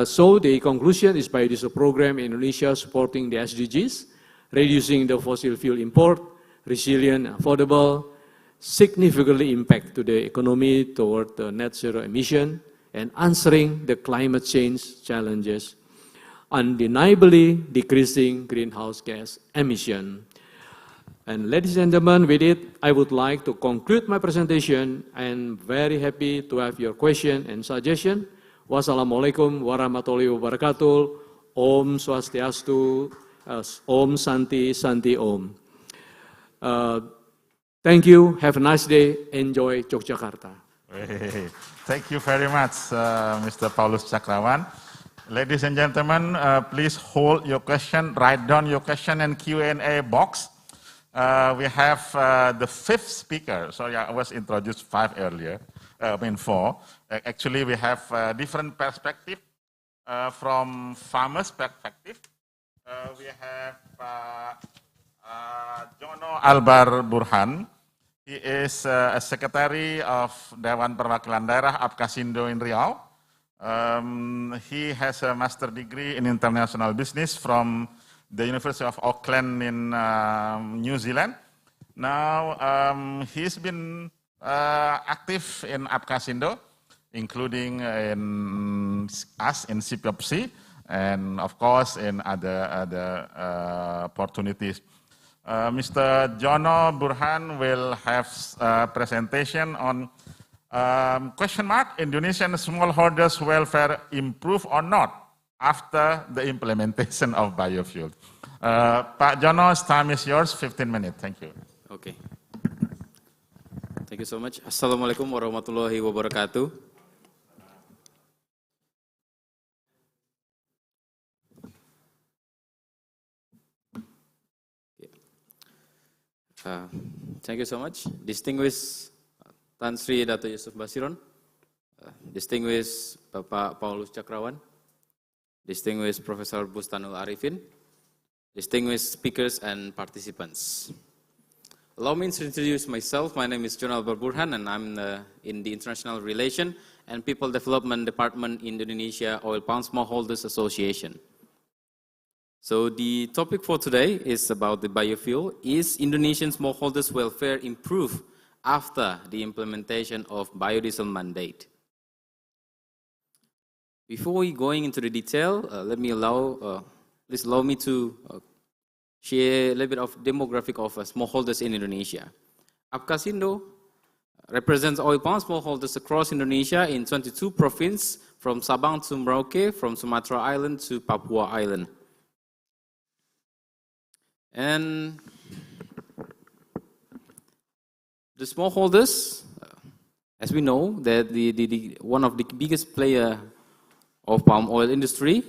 so the conclusion is biodiesel program in Indonesia supporting the SDGs, reducing the fossil fuel import, resilient, affordable, significantly impact to the economy toward the net zero emission, and answering the climate change challenges, undeniably decreasing greenhouse gas emission. And ladies and gentlemen, with it, I would like to conclude my presentation. I'm very happy to have your question and suggestion. Wassalamualaikum warahmatullahi wabarakatuh. Om Swastiastu. Om Santi Santi Om. Thank you. Have a nice day. Enjoy Yogyakarta. Hey, thank you very much, Mr. Paulus Cakrawan. Ladies and gentlemen, please hold your question, write down your question in Q&A box. We have the fifth speaker. Sorry, I was introduced four. Actually, we have different perspective from farmers' perspective. We have Jono Albar Burhan. He is a secretary of Dewan Perwakilan Daerah Apkasindo in Riau. He has a master degree in international business from the University of Auckland in New Zealand. Now, he's been active in Apkasindo, including in us in CPOPC, and of course in other opportunities. Mr. Jono Burhan will have a presentation on question mark, Indonesian smallholders' welfare improve or not after the implementation of biofuel. Pak Jono's time is yours, 15 minutes. Thank you. Okay. Thank you so much. Assalamualaikum warahmatullahi wabarakatuh. Thank you so much. Distinguished Tan Sri Dato Yusuf Basiron, distinguished Bapak Paulus Cakrawan, distinguished Professor Bustanul Arifin, distinguished speakers and participants. Allow me to introduce myself. My name is Jono Albar Burhan, and I'm in the International Relation and People Development Department in Indonesia Oil Palm Smallholders Association. So the topic for today is about the biofuel. Is Indonesian smallholders' welfare improved after the implementation of biodiesel mandate? Before we going into the detail, please allow me to share a little bit of demographic of smallholders in Indonesia. Apkasindo represents oil palm smallholders across Indonesia in 22 provinces, from Sabang to Merauke, from Sumatra Island to Papua Island. And the smallholders, as we know, that one of the biggest player of palm oil industry,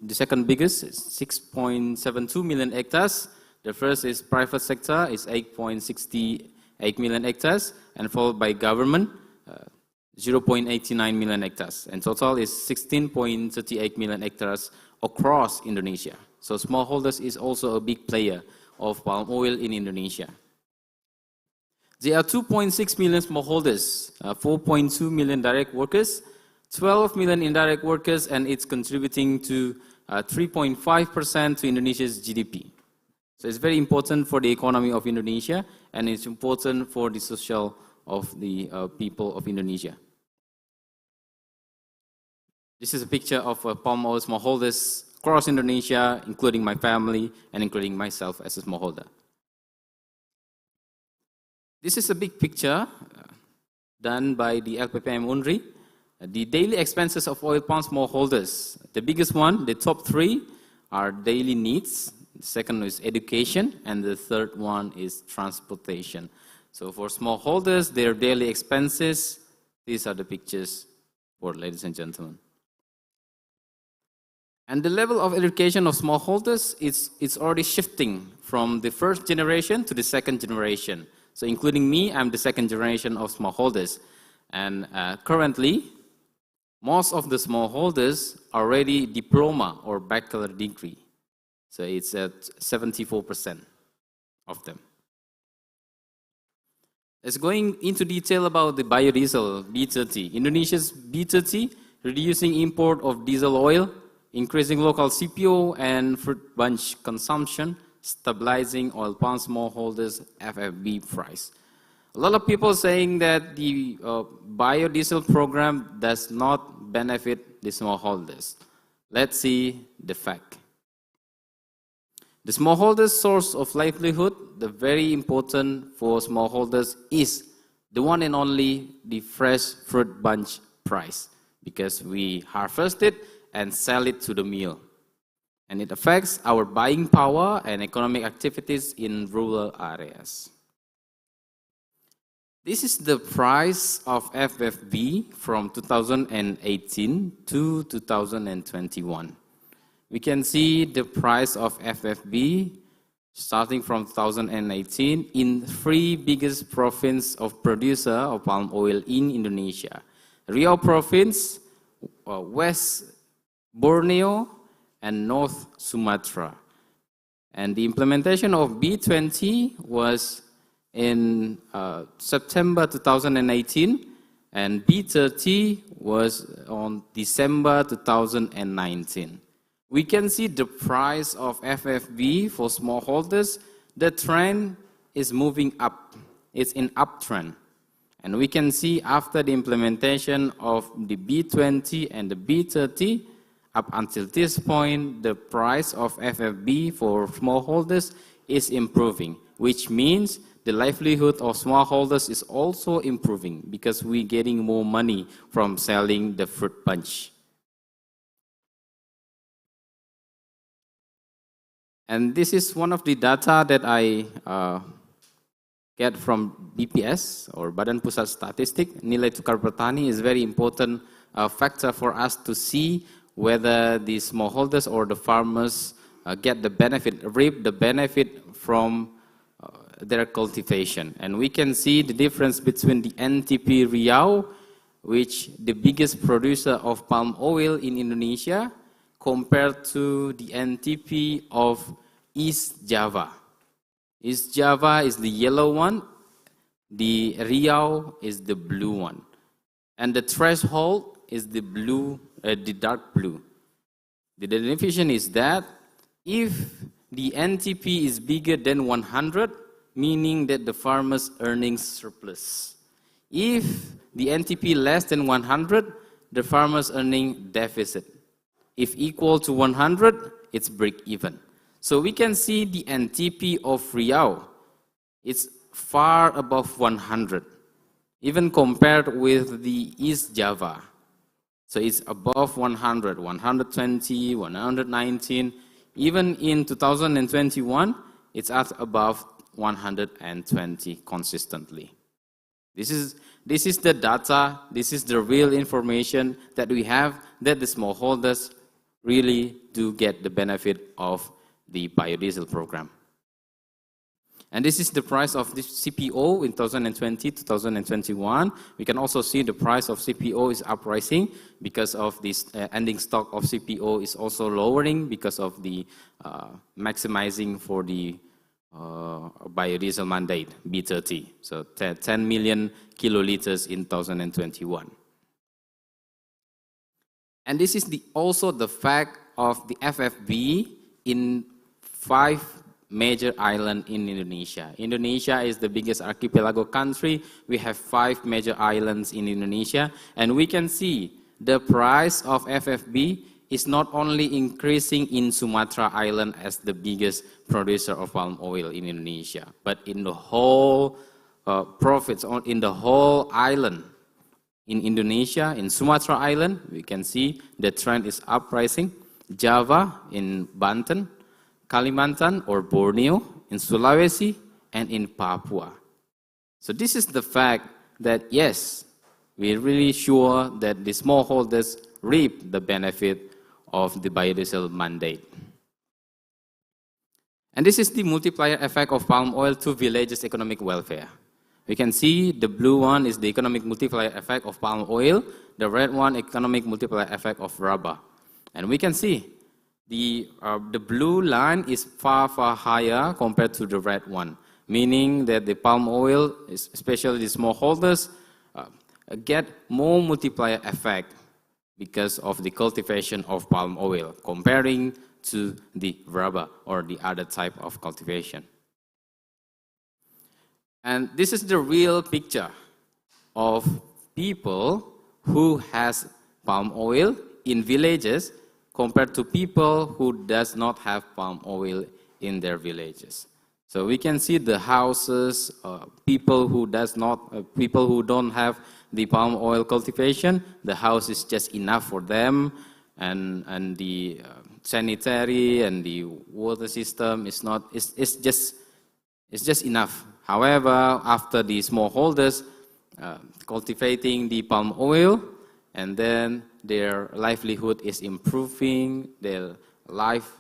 the second biggest is 6.72 million hectares. The first is private sector, is 8.68 million hectares, and followed by government, 0.89 million hectares. And total is 16.38 million hectares across Indonesia. So smallholders is also a big player of palm oil in Indonesia. There are 2.6 million smallholders, 4.2 million direct workers, 12 million indirect workers, and it's contributing to 3.5% to Indonesia's GDP. So it's very important for the economy of Indonesia, and it's important for the social of the people of Indonesia. This is a picture of palm oil smallholders across Indonesia, including my family and including myself as a smallholder. This is a big picture done by the LPPM UNRI. The daily expenses of oil palm smallholders. The biggest one, the top three, are daily needs. The second is education, and the third one is transportation. So for smallholders, their daily expenses, these are the pictures for ladies and gentlemen. And the level of education of smallholders is already shifting from the first generation to the second generation. So including me, I'm the second generation of smallholders. And currently, most of the smallholders are already diploma or bachelor degree. So it's at 74% of them. Let's going into detail about the biodiesel B30. Indonesia's B30, reducing import of diesel oil, increasing local CPO and fruit bunch consumption, stabilizing oil palm smallholders FFB price. A lot of people saying that the biodiesel program does not benefit the smallholders. Let's see the fact. The smallholders' source of livelihood, the very important for smallholders, is the one and only the fresh fruit bunch price, because we harvest it and sell it to the mill. And it affects our buying power and economic activities in rural areas. This is the price of FFB from 2018 to 2021. We can see the price of FFB starting from 2018 in three biggest provinces of producer of palm oil in Indonesia. Riau Province, West Borneo, and North Sumatra. And the implementation of B20 was in September 2018, and B30 was on December 2019. We can see the price of FFB for smallholders. The trend is moving up. It's in uptrend. And we can see after the implementation of the B20 and the B30, up until this point, the price of FFB for smallholders is improving, which means the livelihood of smallholders is also improving because we're getting more money from selling the fruit bunch. And this is one of the data that I get from BPS, or Badan Pusat Statistik. Nilai tukar petani is a very important factor for us to see whether the smallholders or the farmers get the benefit, reap the benefit from their cultivation. And we can see the difference between the NTP Riau, which the biggest producer of palm oil in Indonesia, compared to the NTP of East Java. East Java is the yellow one, the Riau is the blue one. And the threshold is the blue, the dark blue. The definition is that if the NTP is bigger than 100, meaning that the farmer's earnings surplus. If the NTP less than 100, the farmer's earning deficit. If equal to 100, it's break even. So we can see the NTP of Riau, it's far above 100, even compared with the East Java. So it's above 100, 120, 119. Even in 2021, it's at above 120 consistently. This is the data, this is the real information that we have, that the smallholders really do get the benefit of the biodiesel program. And this is the price of the CPO in 2020, 2021. We can also see the price of CPO is uprising because of this ending stock of CPO is also lowering because of the maximizing for the biodiesel mandate, B30. So 10 million kiloliters in 2021. And this is also the fact of the FFB in 5 major island in Indonesia. Indonesia is the biggest archipelago country. We have 5 major islands in Indonesia, and we can see the price of FFB is not only increasing in Sumatra Island as the biggest producer of palm oil in Indonesia, but in the whole profits in the whole island. In Indonesia, in Sumatra Island, we can see the trend is uprising. Java, in Banten, Kalimantan or Borneo, in Sulawesi, and in Papua. So this is the fact that yes, we're really sure that the smallholders reap the benefit of the biodiesel mandate. And this is the multiplier effect of palm oil to villages' economic welfare. We can see the blue one is the economic multiplier effect of palm oil, the red one economic multiplier effect of rubber. And we can see the blue line is far higher compared to the red one, meaning that the palm oil, especially the smallholders, get more multiplier effect because of the cultivation of palm oil, comparing to the rubber or the other type of cultivation. And this is the real picture of people who has palm oil in villages compared to people who does not have palm oil in their villages. So we can see the houses, people who don't have the palm oil cultivation, the house is just enough for them, and the sanitary and the water system is not, it's just enough. However, after the smallholders cultivating the palm oil, and then their livelihood is improving, their life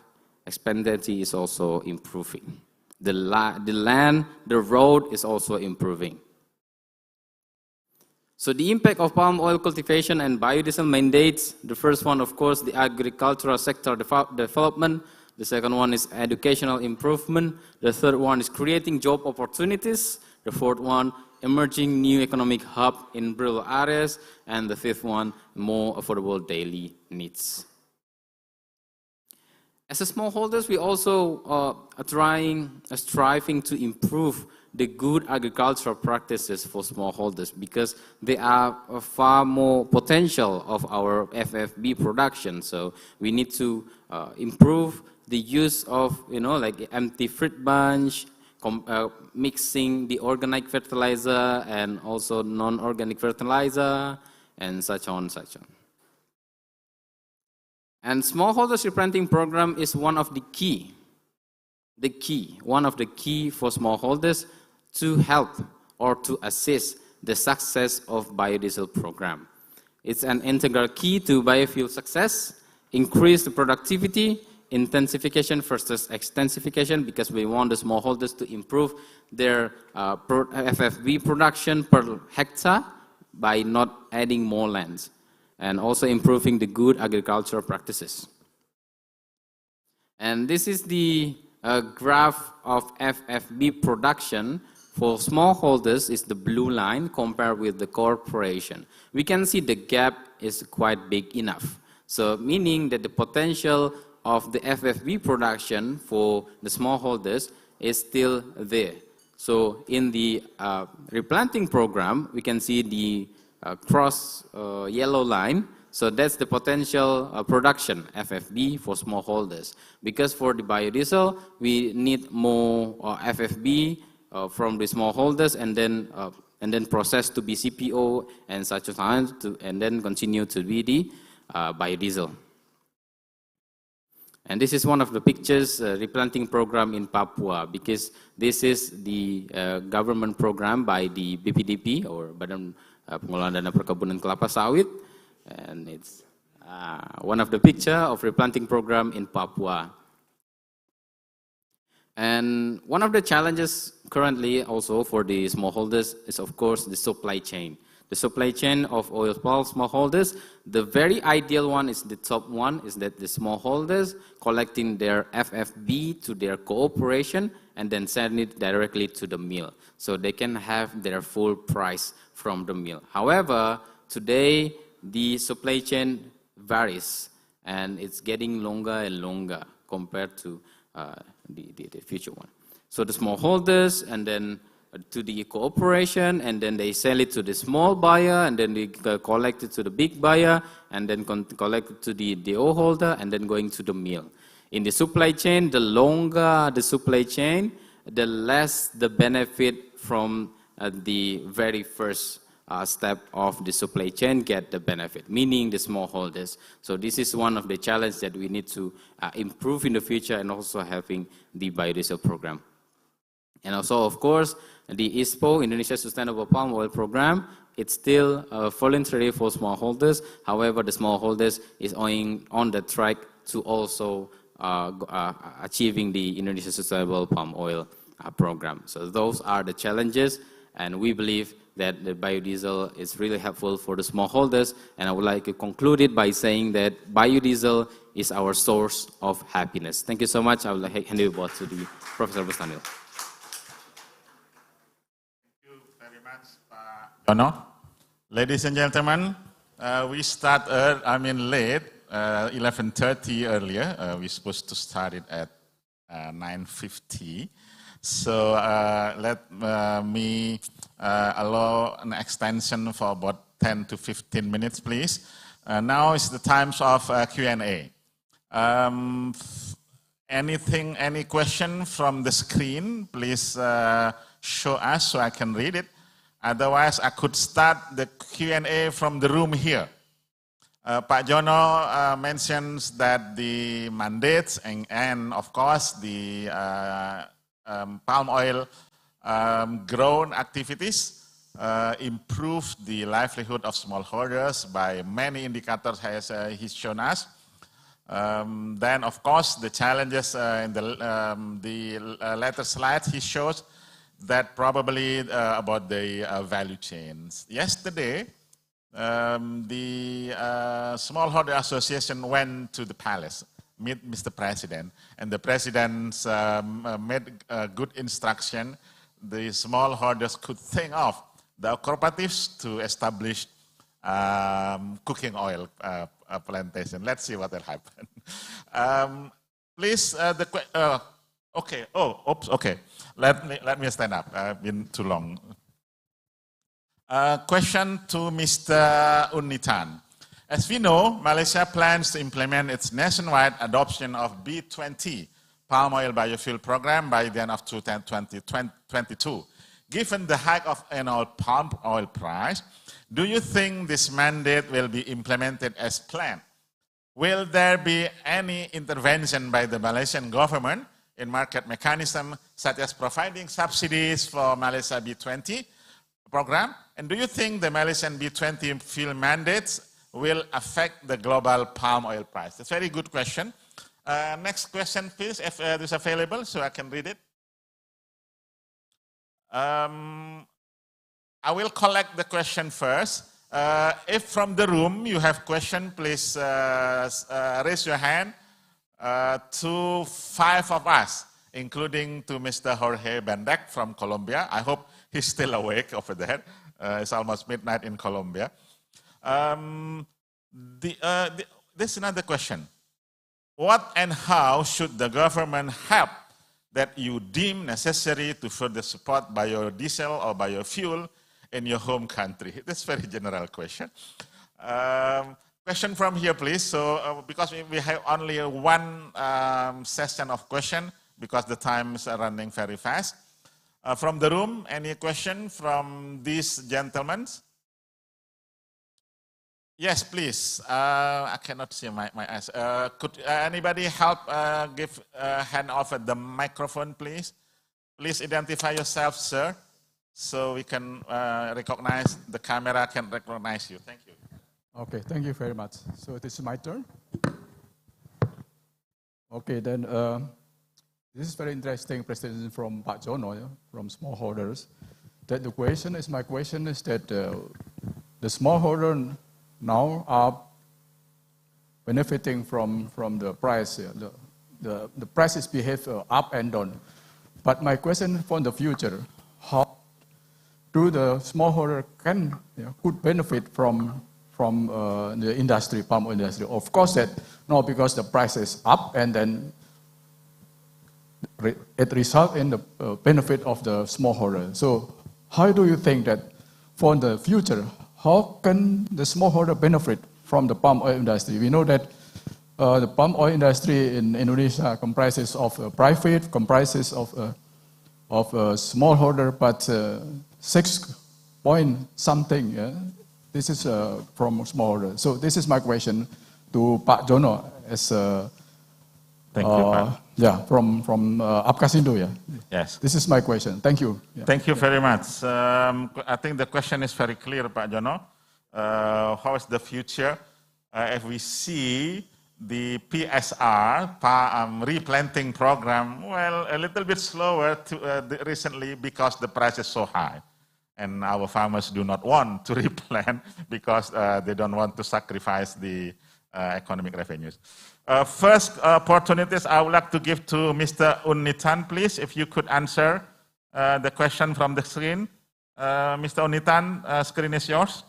expectancy is also improving. The land, the road is also improving. So the impact of palm oil cultivation and biodiesel mandates, the first one, of course, the agricultural sector development. The second one is educational improvement. The third one is creating job opportunities. The fourth one, emerging new economic hub in rural areas. And the fifth one, more affordable daily needs. As a smallholders, we also are striving to improve the good agricultural practices for smallholders because they are far more potential of our FFB production. So we need to improve the use of, like empty fruit bunch, mixing the organic fertilizer and also non-organic fertilizer, and such on, such on. And smallholders replanting program is one of the key for smallholders to help or to assist the success of biodiesel program. It's an integral key to biofuel success, increase the productivity, intensification versus extensification, because we want the smallholders to improve their FFB production per hectare by not adding more lands, and also improving the good agricultural practices. And this is the graph of FFB production for smallholders is the blue line compared with the corporation. We can see the gap is quite big enough. So meaning that the potential of the FFB production for the smallholders is still there. So in the replanting program, we can see the cross yellow line. So that's the potential production FFB for smallholders. Because for the biodiesel, we need more FFB from the smallholders and then process to be CPO and such a time, and then continue to be the biodiesel. And this is one of the pictures, replanting program in Papua, because this is the government program by the BPDP, or Badan Pengelolaan Dana Perkebunan Kelapa Sawit, and it's one of the picture of replanting program in Papua. And one of the challenges currently also for the smallholders is, of course, the supply chain. The supply chain of oil palm smallholders, the very ideal one is the top one, is that the smallholders collecting their FFB to their cooperation and then send it directly to the mill, so they can have their full price from the mill. However, today the supply chain varies and it's getting longer and longer compared to the future one. So the smallholders, and then to the cooperation, and then they sell it to the small buyer, and then they collect it to the big buyer, and then collect it to the DO holder, and then going to the mill. In the supply chain, the longer the supply chain, the less the benefit from the very first step of the supply chain get the benefit, meaning the smallholders. So this is one of the challenges that we need to improve in the future, and also having the biodiesel program. And also, of course, the ISPO, Indonesia Sustainable Palm Oil Program, it's still voluntary for smallholders. However, the smallholders is on the track to also achieving the Indonesia Sustainable Palm Oil Program. So those are the challenges, and we believe that the biodiesel is really helpful for the smallholders. And I would like to conclude it by saying that biodiesel is our source of happiness. Thank you so much. I will hand it over to the Professor Bustanil. Jono. Ladies and gentlemen, we start late, 11:30 earlier. We're supposed to start it at 9:50. So let me allow an extension for about 10 to 15 minutes, please. Now is the times of Q&A. Any question from the screen, please show us so I can read it. Otherwise, I could start the Q&A from the room here. Pak Jono mentions that the mandates and of course, the palm oil grown activities improve the livelihood of smallholders by many indicators, as he's shown us. Then, of course, the challenges in the later slides he shows, that probably about the value chains. Yesterday, the Smallholder Association went to the palace, meet Mr. President, and the President made a good instruction. The smallholders could think of the cooperatives to establish cooking oil plantation. Let's see what will happen. Please, okay. Oh, oops. Okay. Let me stand up. I've been too long. Question to Mr. Unitan. As we know, Malaysia plans to implement its nationwide adoption of B20 palm oil biofuel program by the end of 2022. Given the hike of annual palm oil price, do you think this mandate will be implemented as planned? Will there be any intervention by the Malaysian government in market mechanism, such as providing subsidies for Malaysia B20 program? And do you think the Malaysian B20 fuel mandates will affect the global palm oil price? That's a very good question. Next question, please, if it is available, so I can read it. I will collect the question first. If from the room you have question, please raise your hand. To 5 of us, including to Mr. Jorge Bendek from Colombia. I hope he's still awake over there. It's almost midnight in Colombia. This is another question. What and how should the government help that you deem necessary to further support biodiesel or biofuel in your home country? That's a very general question. Question from here, please. So, because we have only one session of question, because the time is running very fast. From the room, any question from these gentlemen? Yes, please. I cannot see my eyes. Could anybody help give a hand off at the microphone, please? Please identify yourself, sir, so we can recognize, the camera can recognize you. Thank you. Okay, thank you very much. So this is my turn. Okay, then this is very interesting presentation from Pak Jono, from smallholders. That my question is that the smallholder now are benefiting from the price. The prices behave up and down. But my question for the future, how do the smallholder could benefit from the industry, palm oil industry? Of course, because the price is up, and then it results in the benefit of the smallholder. So how do you think that for the future, how can the smallholder benefit from the palm oil industry? We know that the palm oil industry in Indonesia comprises of private, comprises of smallholder, but 6 point something. Yeah? This is from smallholder. So this is my question to Pak Jono as Thank you, Pak. Yeah, from Apkasindo. Yeah. Yes. This is my question. Thank you. Yeah. Thank you very much. I think the question is very clear, Pak Jono. How is the future? If we see the PSR, replanting program, well, a little bit slower recently because the price is so high. And our farmers do not want to replant because they don't want to sacrifice the economic revenues. First opportunities I would like to give to Mr. Unitan, please, if you could answer the question from the screen. Mr. Unitan, screen is yours.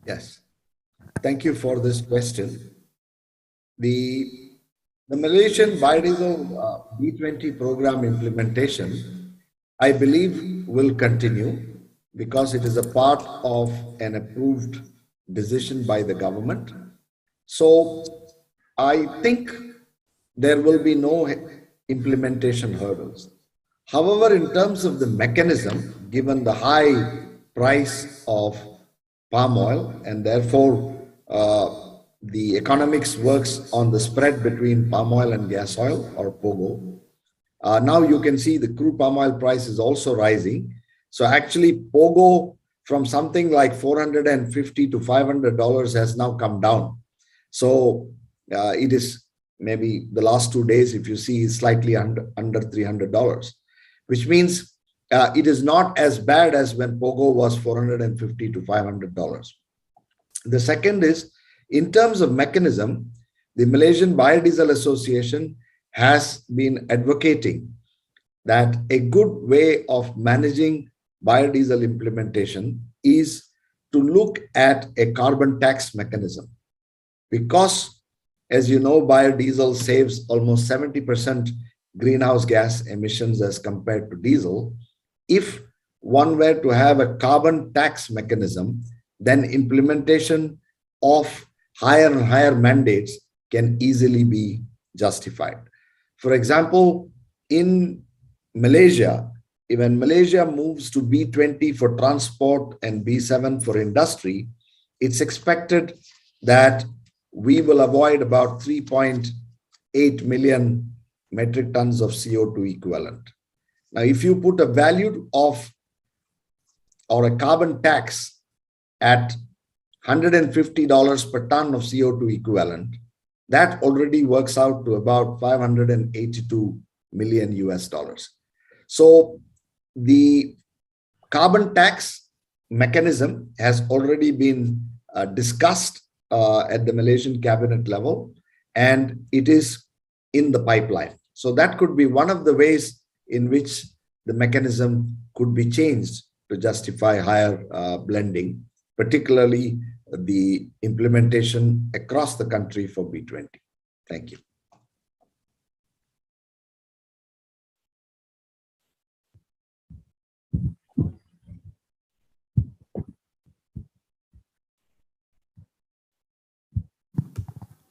Yes, thank you for this question. The Malaysian Biodiesel B20 program implementation, I believe, will continue because it is a part of an approved decision by the government. So I think there will be no implementation hurdles. However, in terms of the mechanism, given the high price of palm oil and therefore the economics works on the spread between palm oil and gas oil, or POGO. Now you can see the crude palm oil price is also rising. So actually POGO from something like $450 to $500 has now come down. So it is maybe the last 2 days, if you see, is slightly under $300, which means it is not as bad as when POGO was $450 to $500. The second is, in terms of mechanism, the Malaysian Biodiesel Association has been advocating that a good way of managing biodiesel implementation is to look at a carbon tax mechanism. Because, as you know, biodiesel saves almost 70% greenhouse gas emissions as compared to diesel. If one were to have a carbon tax mechanism, then implementation of higher and higher mandates can easily be justified. For example, in Malaysia, when Malaysia moves to B20 for transport and B7 for industry, it's expected that we will avoid about 3.8 million metric tons of CO2 equivalent. Now, if you put a value of or a carbon tax at $150 per ton of CO2 equivalent, that already works out to about $582 million US. So the carbon tax mechanism has already been discussed at the Malaysian cabinet level, and it is in the pipeline. So that could be one of the ways in which the mechanism could be changed to justify higher blending, particularly the implementation across the country for B20. Thank you.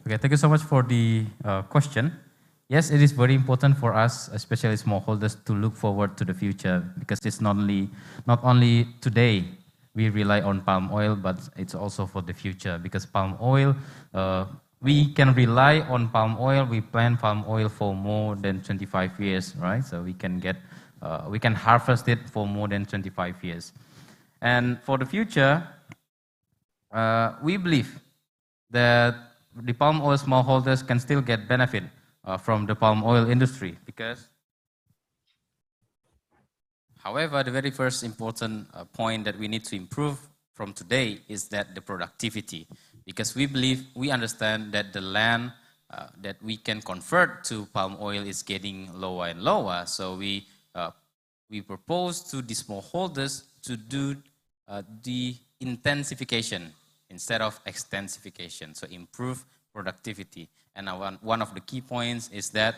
Okay, thank you so much for the question. Yes, it is very important for us, especially smallholders, to look forward to the future, because it's not only today we rely on palm oil, but it's also for the future, because palm oil, we can rely on palm oil. We plant palm oil for more than 25 years, right? So we can get, we can harvest it for more than 25 years. And for the future, we believe that the palm oil smallholders can still get benefit from the palm oil industry, because, however, the very first important point that we need to improve from today is that the productivity, because we believe, we understand that the land that we can convert to palm oil is getting lower and lower. So we propose to the smallholders to do the intensification instead of extensification, so improve productivity. And one of the key points is that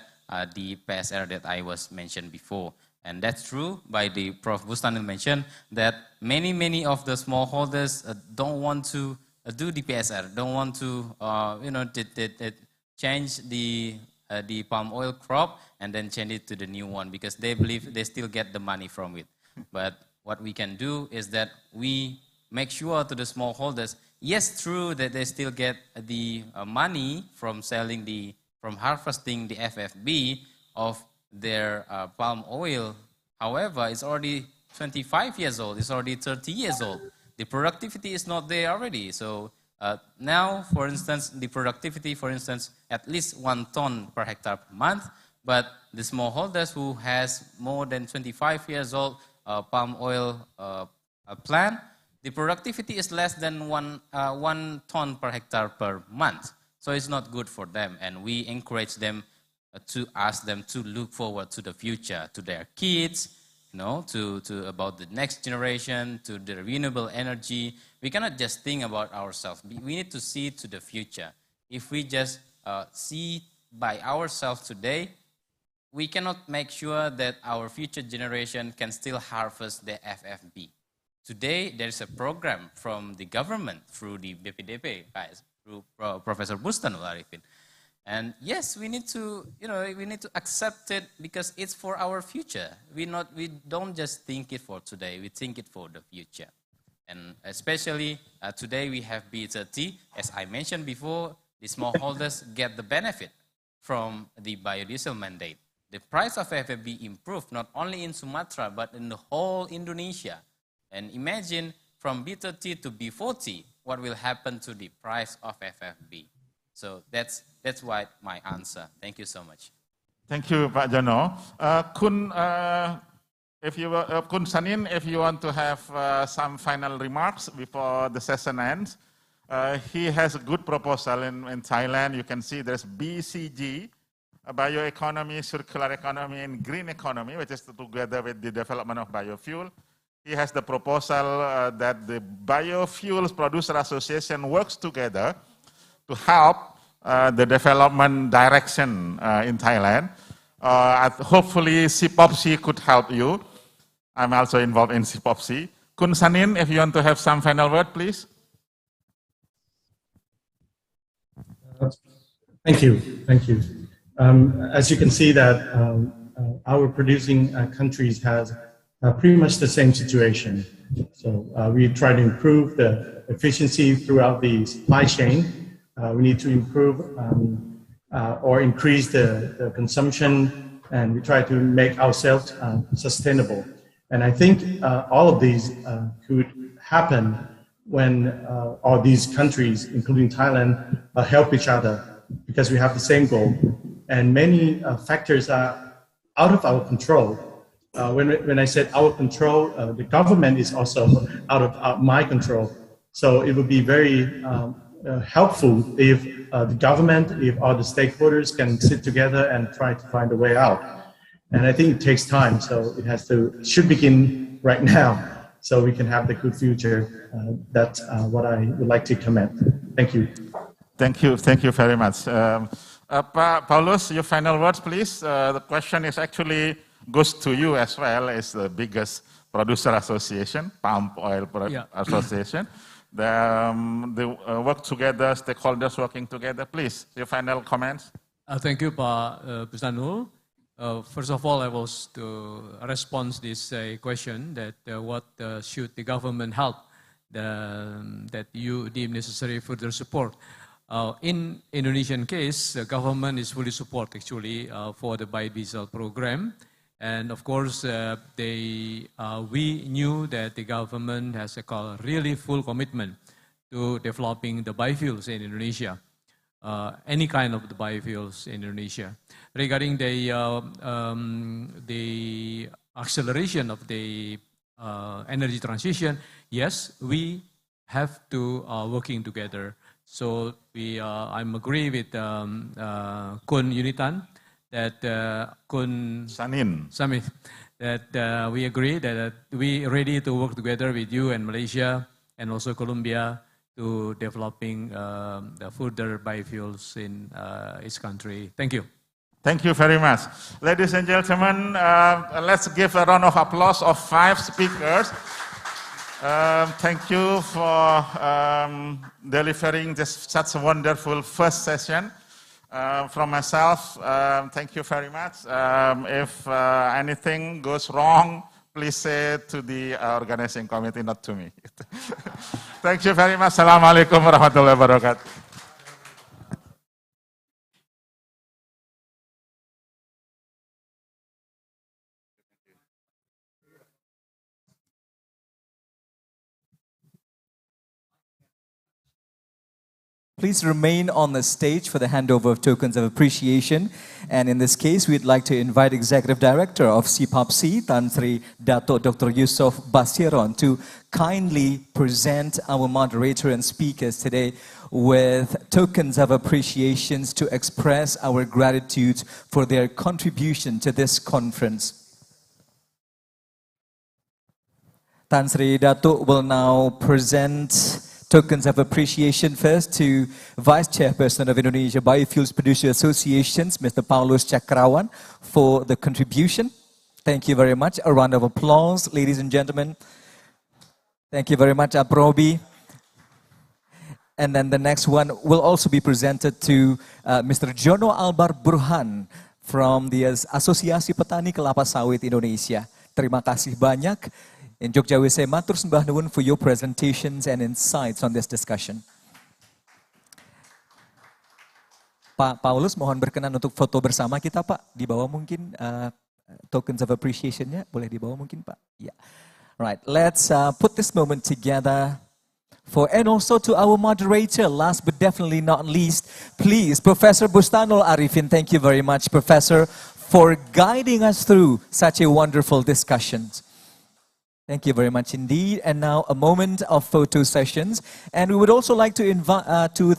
the PSR that I was mentioned before. And that's true by the Prof. Bustanul mentioned that many of the smallholders don't want to do the PSR, don't want to change the palm oil crop and then change it to the new one because they believe they still get the money from it. But what we can do is that we make sure to the smallholders, yes, true that they still get the money from from harvesting the FFB of their palm oil. However, it's already 25 years old, it's already 30 years old. The productivity is not there already. So now, for instance, the productivity, for instance, at least 1 ton per hectare per month, but the smallholders who has more than 25 years old palm oil plant, the productivity is less than 1 ton per hectare per month. So it's not good for them, and we encourage them to ask them to look forward to the future, to their kids, to about the next generation, to the renewable energy. We cannot just think about ourselves. We need to see to the future. If we just see by ourselves today, we cannot make sure that our future generation can still harvest the FFB. Today, there's a program from the government through the BPDP, through Professor Bustanul Arifin. And yes, we need to, we need to accept it because it's for our future. We don't just think it for today, we think it for the future. And especially today we have B30. As I mentioned before, the smallholders get the benefit from the biodiesel mandate. The price of FFB improved not only in Sumatra, but in the whole Indonesia. And imagine from B30 to B40, what will happen to the price of FFB. So that's why my answer. Thank you so much. Thank you, Pak Jono. Kun Sanin, if you want to have some final remarks before the session ends, he has a good proposal in Thailand. You can see there's BCG, bioeconomy, circular economy, and green economy, which is together with the development of biofuel. He has the proposal that the Biofuels Producer Association works together to help the development direction in Thailand. Hopefully CPOPC could help you. I'm also involved in CPOPC. Kun Sanin, if you want to have some final word, please. Thank you. As you can see that our producing countries has pretty much the same situation. So we try to improve the efficiency throughout the supply chain. We need to improve or increase the consumption, and we try to make ourselves sustainable. And I think all of these could happen when all these countries, including Thailand, help each other because we have the same goal. And many factors are out of our control. When I said our control, the government is also out of my control. So it would be very helpful if the government, if all the stakeholders can sit together and try to find a way out. And I think it takes time, so it should begin right now, so we can have the good future. That's what I would like to comment. Thank you. Thank you very much. Paulus, your final words, please. The question is actually goes to you as well as the biggest producer association, Palm Oil Association. The work together, stakeholders working together. Please, your final comments. Thank you, Pak Bustanul. First of all, I was to respond to this question that what should the government help that you deem necessary further support. In Indonesian case, the government is fully support actually for the biodiesel program. And of course, we knew that the government has a really full commitment to developing the biofuels in Indonesia, any kind of the biofuels in Indonesia. Regarding the acceleration of the energy transition, yes, we have to working together. So I'm agree with Kun Yunitan that Kun Sanin, that we agree that we ready to work together with you and Malaysia and also Colombia to developing the further biofuels in each country. Thank you. Thank you very much. Ladies and gentlemen, let's give a round of applause of 5 speakers. Thank you for delivering such a wonderful first session. From myself, thank you very much. If anything goes wrong, please say to the organizing committee, not to me. Thank you very much. Assalamualaikum warahmatullahi wabarakatuh. Please remain on the stage for the handover of tokens of appreciation. And in this case, we'd like to invite Executive Director of CPOPC, Tan Sri Dato Dr. Yusof Basiron, to kindly present our moderator and speakers today with tokens of appreciations to express our gratitude for their contribution to this conference. Tan Sri Dato will now present tokens of appreciation first to Vice Chairperson of Indonesia Biofuels Producer Association, Mr. Paulus Cakrawan, for the contribution. Thank you very much. A round of applause, ladies and gentlemen. Thank you very much, APROBI. And then the next one will also be presented to Mr. Jono Albar Burhan from the Asosiasi Petani Kelapa Sawit Indonesia. Terima kasih banyak. In Jogja, we say, matur sembah nuwun for your presentations and insights on this discussion. Pak Paulus, mohon berkenan untuk foto bersama kita, Pak. Di bawah mungkin tokens of appreciation-nya, boleh di bawah mungkin, Pak? Yeah. Right, let's put this moment together and also to our moderator, last but definitely not least, please, Professor Bustanul Arifin. Thank you very much, Professor, for guiding us through such a wonderful discussion. Thank you very much indeed. And now a moment of photo sessions. And we would also like to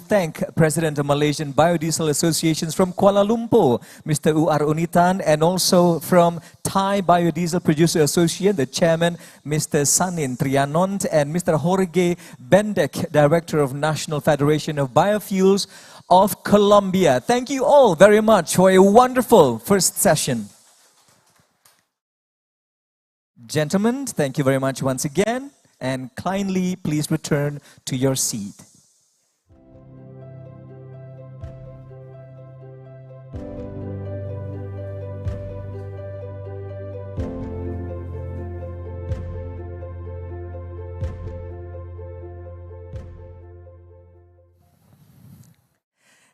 thank President of Malaysian Biodiesel Association from Kuala Lumpur, Mr. Uar Unitan, and also from Thai Biodiesel Producer Association, the chairman, Mr. Sanin Trianont, and Mr. Jorge Bendek, Director of National Federation of Biofuels of Colombia. Thank you all very much for a wonderful first session. Gentlemen, thank you very much once again, and kindly please return to your seat.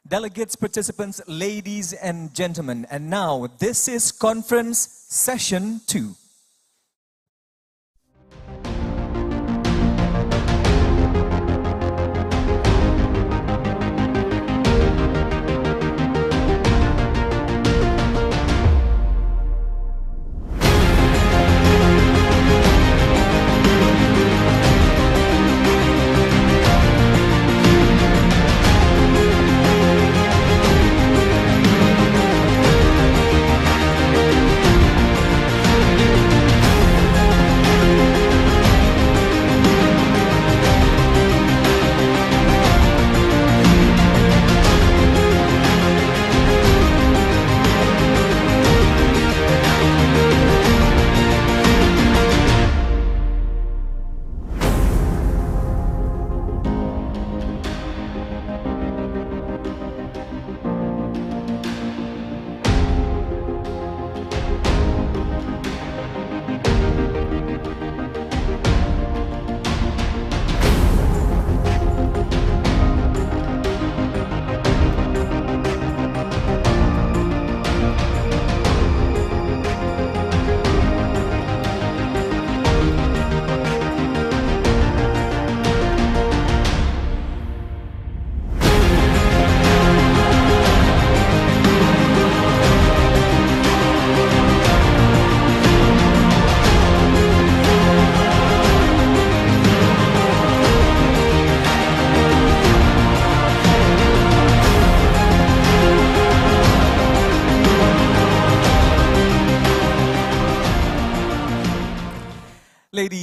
Delegates, participants, ladies and gentlemen, and now this is conference session 2.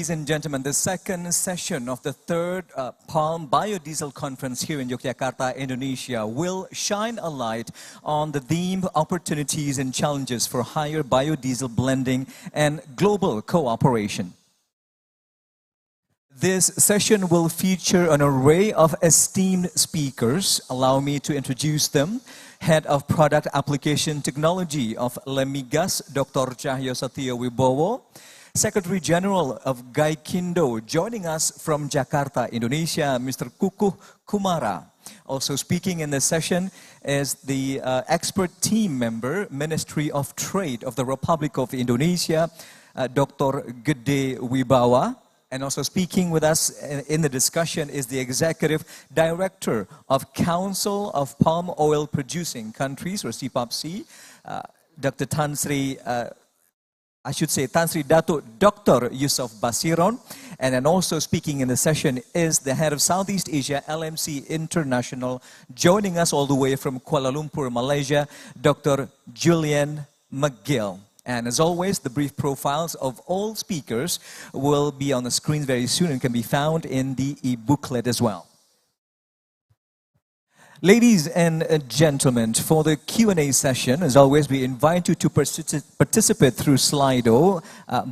Ladies and gentlemen, the second session of the third Palm Biodiesel Conference here in Yogyakarta, Indonesia, will shine a light on the theme opportunities and challenges for higher biodiesel blending and global cooperation. This session will feature an array of esteemed speakers. Allow me to introduce them. Head of Product Application Technology of Lemigas, Dr. Cahyo Satyo Wibowo. Secretary General of Gaikindo, joining us from Jakarta, Indonesia, Mr. Kukuh Kumara. Also speaking in this session is the expert team member, Ministry of Trade of the Republic of Indonesia, Dr. Gede Wibawa. And also speaking with us in the discussion is the Executive Director of Council of Palm Oil Producing Countries, or CPOPC, Dr. Tan Sri Dato Dr. Yusof Basiron. And then also speaking in the session is the Head of Southeast Asia LMC International, joining us all the way from Kuala Lumpur, Malaysia, Dr. Julian McGill. And as always, the brief profiles of all speakers will be on the screen very soon and can be found in the e-booklet as well. Ladies and gentlemen, for the Q&A session, as always, we invite you to participate through Slido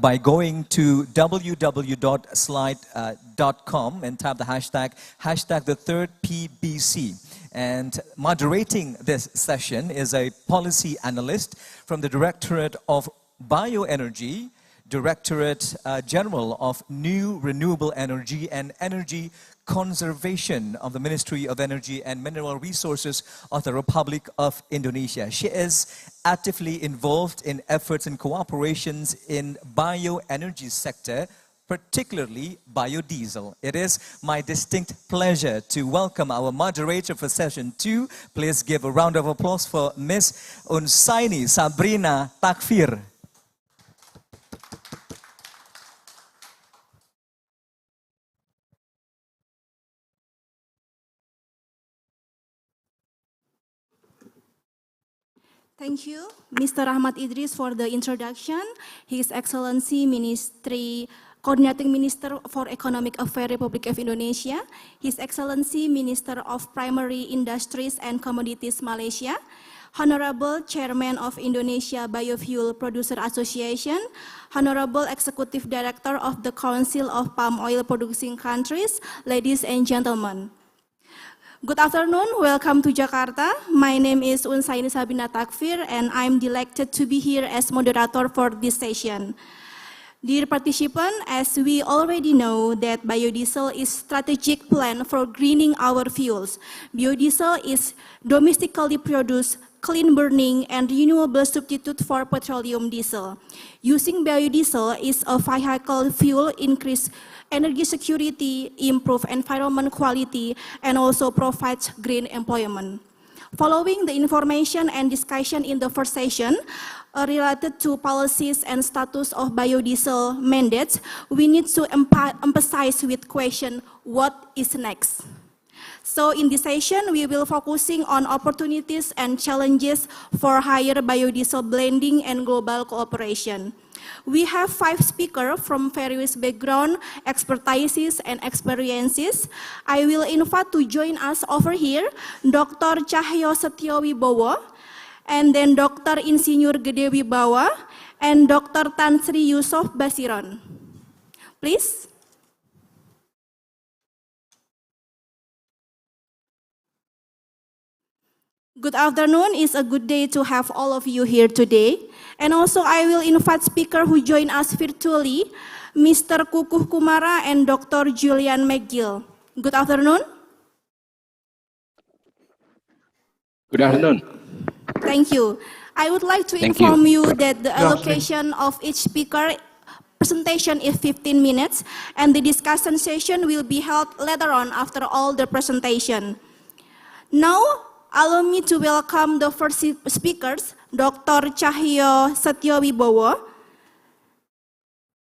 by going to www.slide.com and type the hashtag the third PBC. And moderating this session is a policy analyst from the Directorate of Bioenergy, Directorate General of New Renewable Energy and Energy Conservation of the Ministry of Energy and Mineral Resources of the Republic of Indonesia. She is actively involved in efforts and cooperations in bioenergy sector, particularly biodiesel. It is my distinct pleasure to welcome our moderator for session 2. Please give a round of applause for Ms. Unsaini Sabrina Takfir. Thank you, Mr. Ahmad Idris, for the introduction. His Excellency Coordinating Minister for Economic Affairs Republic of Indonesia, His Excellency Minister of Primary Industries and Commodities Malaysia, Honorable Chairman of Indonesia Biofuels Producer Association, Honorable Executive Director of the Council of Palm Oil Producing Countries, ladies and gentlemen. Good afternoon, welcome to Jakarta. My name is Unsaini Sabrina Takfir and I'm delighted to be here as moderator for this session. Dear participants, as we already know that biodiesel is strategic plan for greening our fuels. Biodiesel is domestically produced, clean burning and renewable substitute for petroleum diesel. Using biodiesel is a vehicle fuel increase energy security, improve environment quality, and also provides green employment. Following the information and discussion in the first session related to policies and status of biodiesel mandates, we need to emphasize with question, what is next? So in this session, we will focusing on opportunities and challenges for higher biodiesel blending and global cooperation. We have 5 speakers from various background, expertises, and experiences. I will invite to join us over here, Dr. Cahyo Satyo Wibowo, and then Dr. Insinyur Gede Wibawa, and Dr. Tan Sri Yusof Basiron. Please. Good afternoon. It's a good day to have all of you here today. And also I will invite speakers who join us virtually, Mr. Kukuh Kumara and Dr. Julian McGill. Good afternoon. Good afternoon. Thank you. I would like to inform you that the allocation of each speaker presentation is 15 minutes and the discussion session will be held later on after all the presentation. Now, allow me to welcome the first speakers, Dr. Cahyo Satyo Wibowo.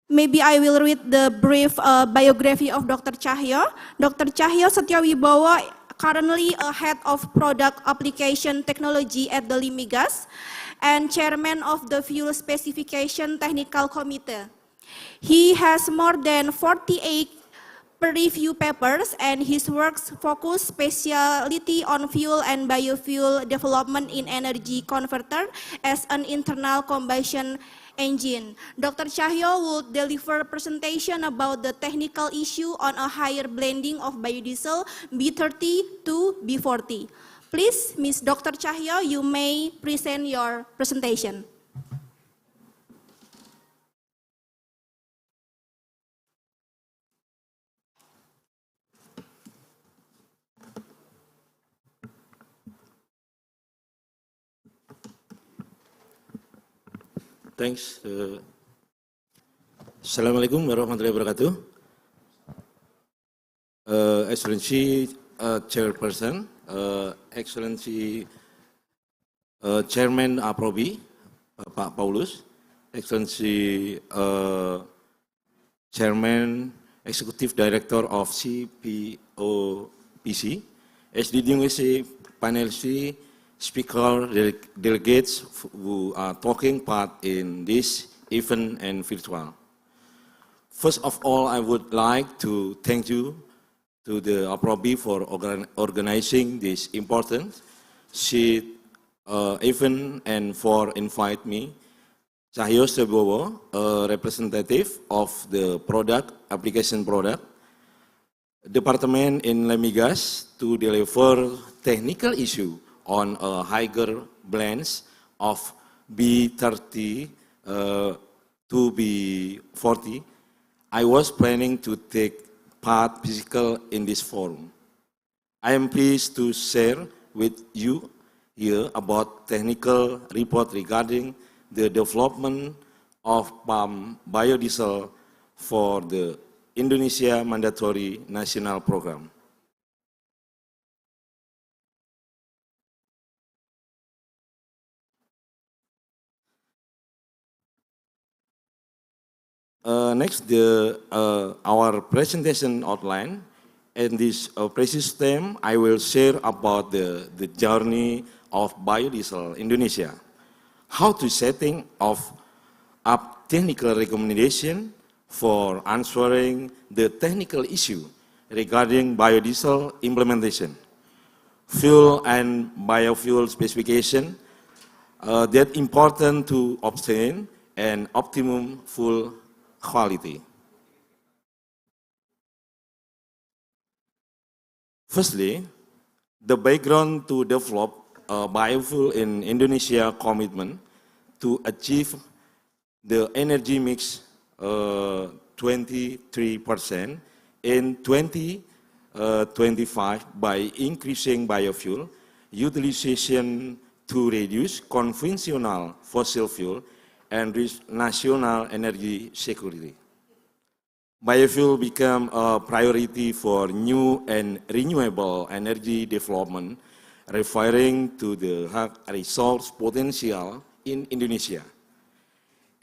Maybe I will read the brief biography of Dr. Cahyo. Dr. Cahyo Satyo Wibowo, currently a head of product application technology at the Limigas and chairman of the Fuel Specification Technical Committee. He has more than 48 peer-review papers, and his works focus speciality on fuel and biofuel development in energy converter as an internal combustion engine. Dr. Cahyo will deliver a presentation about the technical issue on a higher blending of biodiesel B30 to B40. Please, Ms. Dr. Cahyo, you may present your presentation. Thanks. Assalamualaikum warahmatullahi wabarakatuh. Excellency Chairperson, Excellency Chairman APROBI, Pak Paulus, Excellency Chairman, Executive Director of CPOPC, distinguished panelists, speaker delegates who are taking part in this event and virtual. First of all, I would like to thank you to the APROBI for organizing this important event and for inviting me. Cahyo Sebowo, a representative of the application product department in Lemigas, to deliver technical issue on a higher blends of B30 to B40. I was planning to take part physical in this forum. I am pleased to share with you here about technical report regarding the development of palm biodiesel for the Indonesia Mandatory National Program. Next, our presentation outline. In this presentation, I will share about the journey of biodiesel Indonesia, how to setting up technical recommendation for answering the technical issue regarding biodiesel implementation, fuel and biofuel specification that important to obtain an optimum fuel quality. Firstly, the background to develop biofuel in Indonesia commitment to achieve the energy mix 23% in 2025 by increasing biofuel utilization to reduce conventional fossil fuel and reach national energy security. Biofuel became a priority for new and renewable energy development, referring to the resource potential in Indonesia.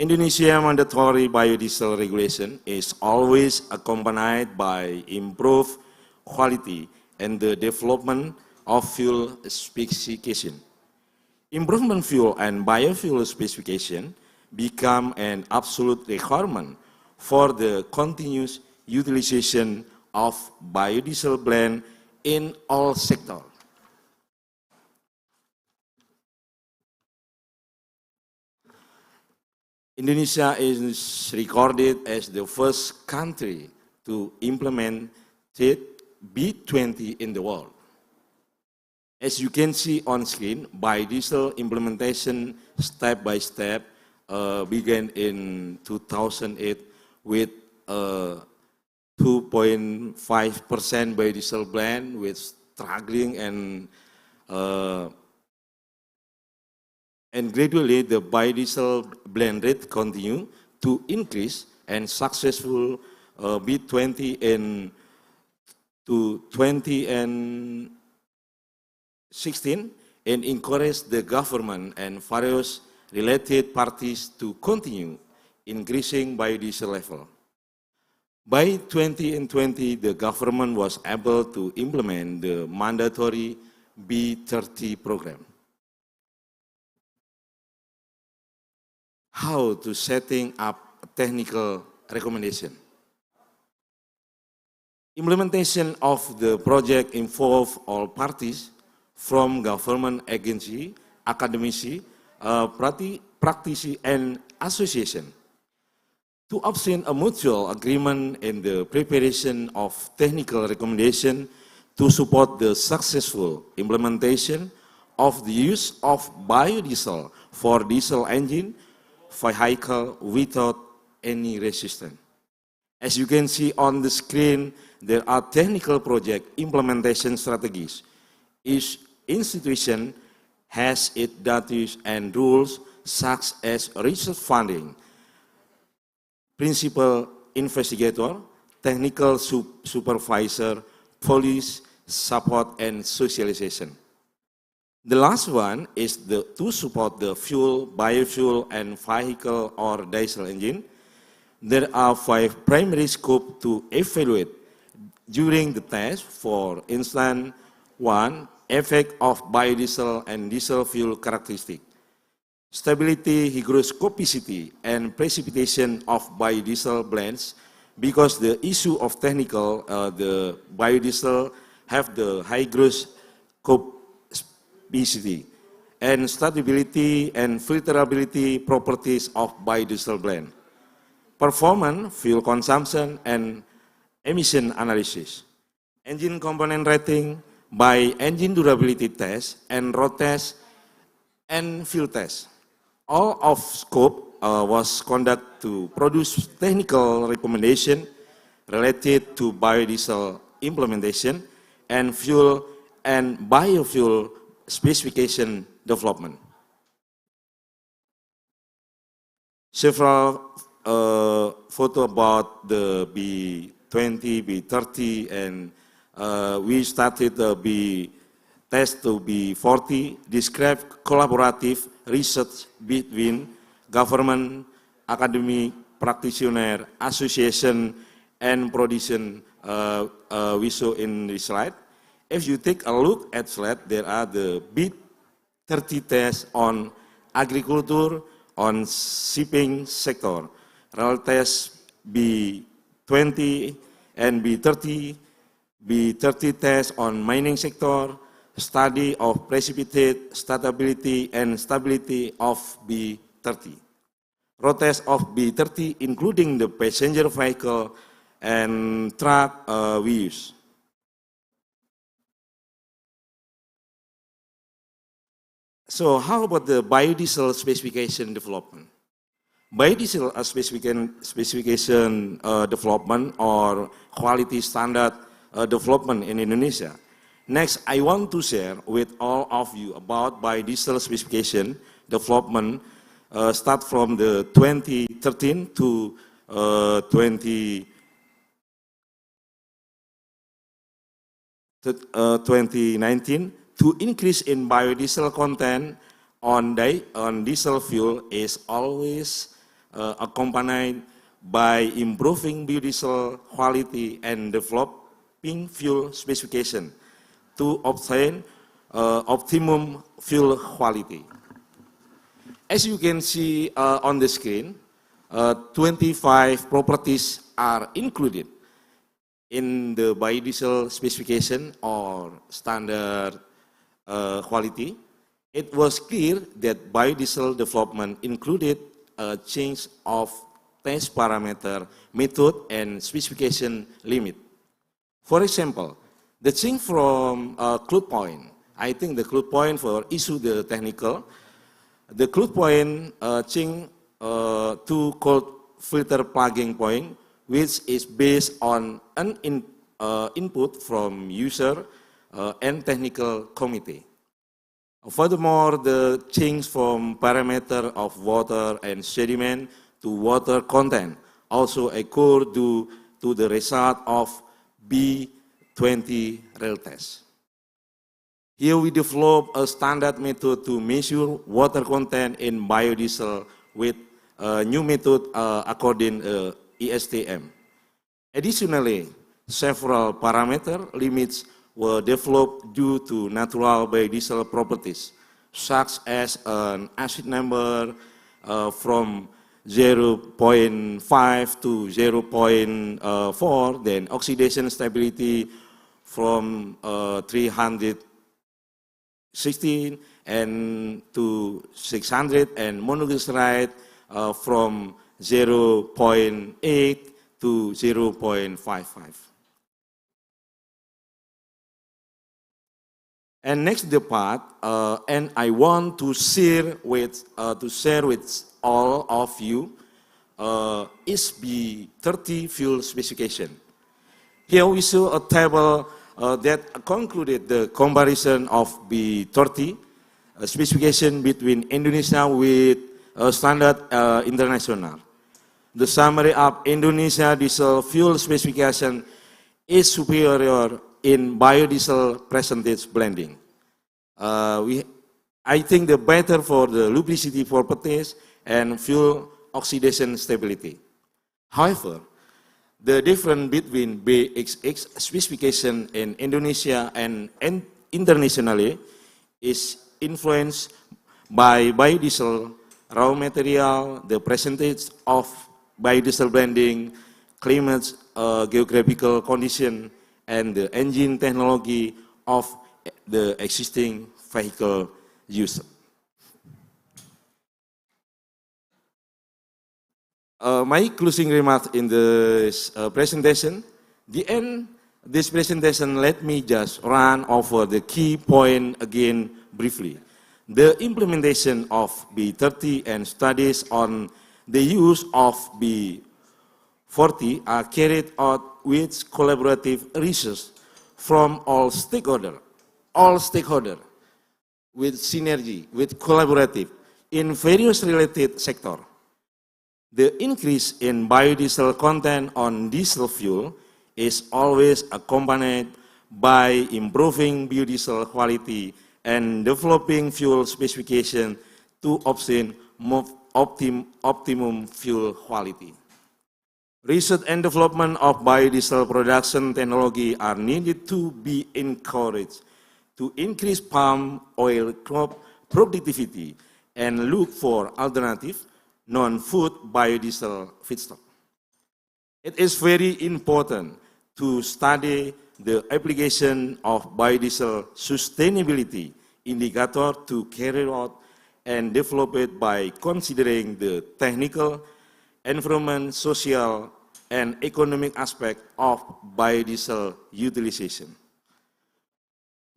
Indonesia mandatory biodiesel regulation is always accompanied by improved quality and the development of fuel specification. Improvement fuel and biofuel specification become an absolute requirement for the continuous utilization of biodiesel blend in all sectors. Indonesia is recorded as the first country to implement B20 in the world. As you can see on screen, biodiesel implementation step by step began in 2008 with 2.5% biodiesel blend with struggling and gradually the biodiesel blend rate continue to increase and successful B20 in 2016 and encourage the government and various related parties to continue increasing biodiesel level. By 2020, the government was able to implement the mandatory B30 program. How to setting up a technical recommendation. Implementation of the project involves all parties from government agency, academici, practitioners, and association to obtain a mutual agreement in the preparation of technical recommendation to support the successful implementation of the use of biodiesel for diesel engine vehicle without any resistance. As you can see on the screen, there are technical project implementation strategies. Each institution has its duties and rules such as research funding, principal investigator, technical supervisor, police, support, and socialization. The last one is to support the fuel, biofuel, and vehicle or diesel engine. There are 5 primary scopes to evaluate during the test. For instance, 1, effect of biodiesel and diesel fuel characteristic. Stability, hygroscopicity, and precipitation of biodiesel blends, because the issue of technical, the biodiesel have the hygroscopicity and stability and filterability properties of biodiesel blend. Performance, fuel consumption, and emission analysis. Engine component rating by engine durability test and road test and fuel test. All of scope was conducted to produce technical recommendation related to biodiesel implementation and fuel and biofuel specification development. Several photo about the B20, B30, and we started the B test to B40, describe collaborative research between government, academic, practitioner, association, and production we saw in the slide. If you take a look at slide, there are the B30 tests on agriculture, on shipping sector, rail test B20 and B30, B30 test on mining sector, study of precipitate, stability, and stability of B30. Road test of B30, including the passenger vehicle and truck we use. So how about the biodiesel specification development? Biodiesel specification development or quality standard development in Indonesia. Next, I want to share with all of you about biodiesel specification development start from the 2013 to 2019 to increase in biodiesel content on diesel fuel is always accompanied by improving biodiesel quality and developing fuel specification to obtain optimum fuel quality. As you can see on the screen, 25 properties are included in the biodiesel specification or standard quality. It was clear that biodiesel development included a change of test parameter, method, and specification limit. For example, the change from crude point, I think the crude point for issue the technical, the crude point change to cold filter plugging point, which is based on an input from user and technical committee. Furthermore, the change from parameter of water and sediment to water content also occurred due to the result of B20 rail test. Here we develop a standard method to measure water content in biodiesel with a new method according ESTM. Additionally, several parameter limits were developed due to natural biodiesel properties, such as an acid number from 0.5 to 0.4, then oxidation stability from 316 and to 600, and monoglyceride from 0.8 to 0.55. And next the part, and I want to share with all of you is B30 fuel specification. Here we show a table that concluded the comparison of B30 specification between Indonesia with standard international. The summary of Indonesia diesel fuel specification is superior in biodiesel percentage blending. I think the better for the lubricity properties and fuel oxidation stability. However, the difference between BXX specification in Indonesia and internationally is influenced by biodiesel raw material, the percentage of biodiesel blending, climate, geographical condition, and the engine technology of the existing vehicle user. My closing remarks in this presentation. The end this presentation, let me just run over the key point again briefly. The implementation of B30 and studies on the use of B40 are carried out with collaborative research from all stakeholders, with synergy, with collaborative in various related sectors. The increase in biodiesel content on diesel fuel is always accompanied by improving biodiesel quality and developing fuel specification to obtain optimum fuel quality. Research and development of biodiesel production technology are needed to be encouraged to increase palm oil crop productivity and look for alternative non-food biodiesel feedstock. It is very important to study the application of biodiesel sustainability indicator to carry out and develop it by considering the technical, environment, social, and economic aspect of biodiesel utilization.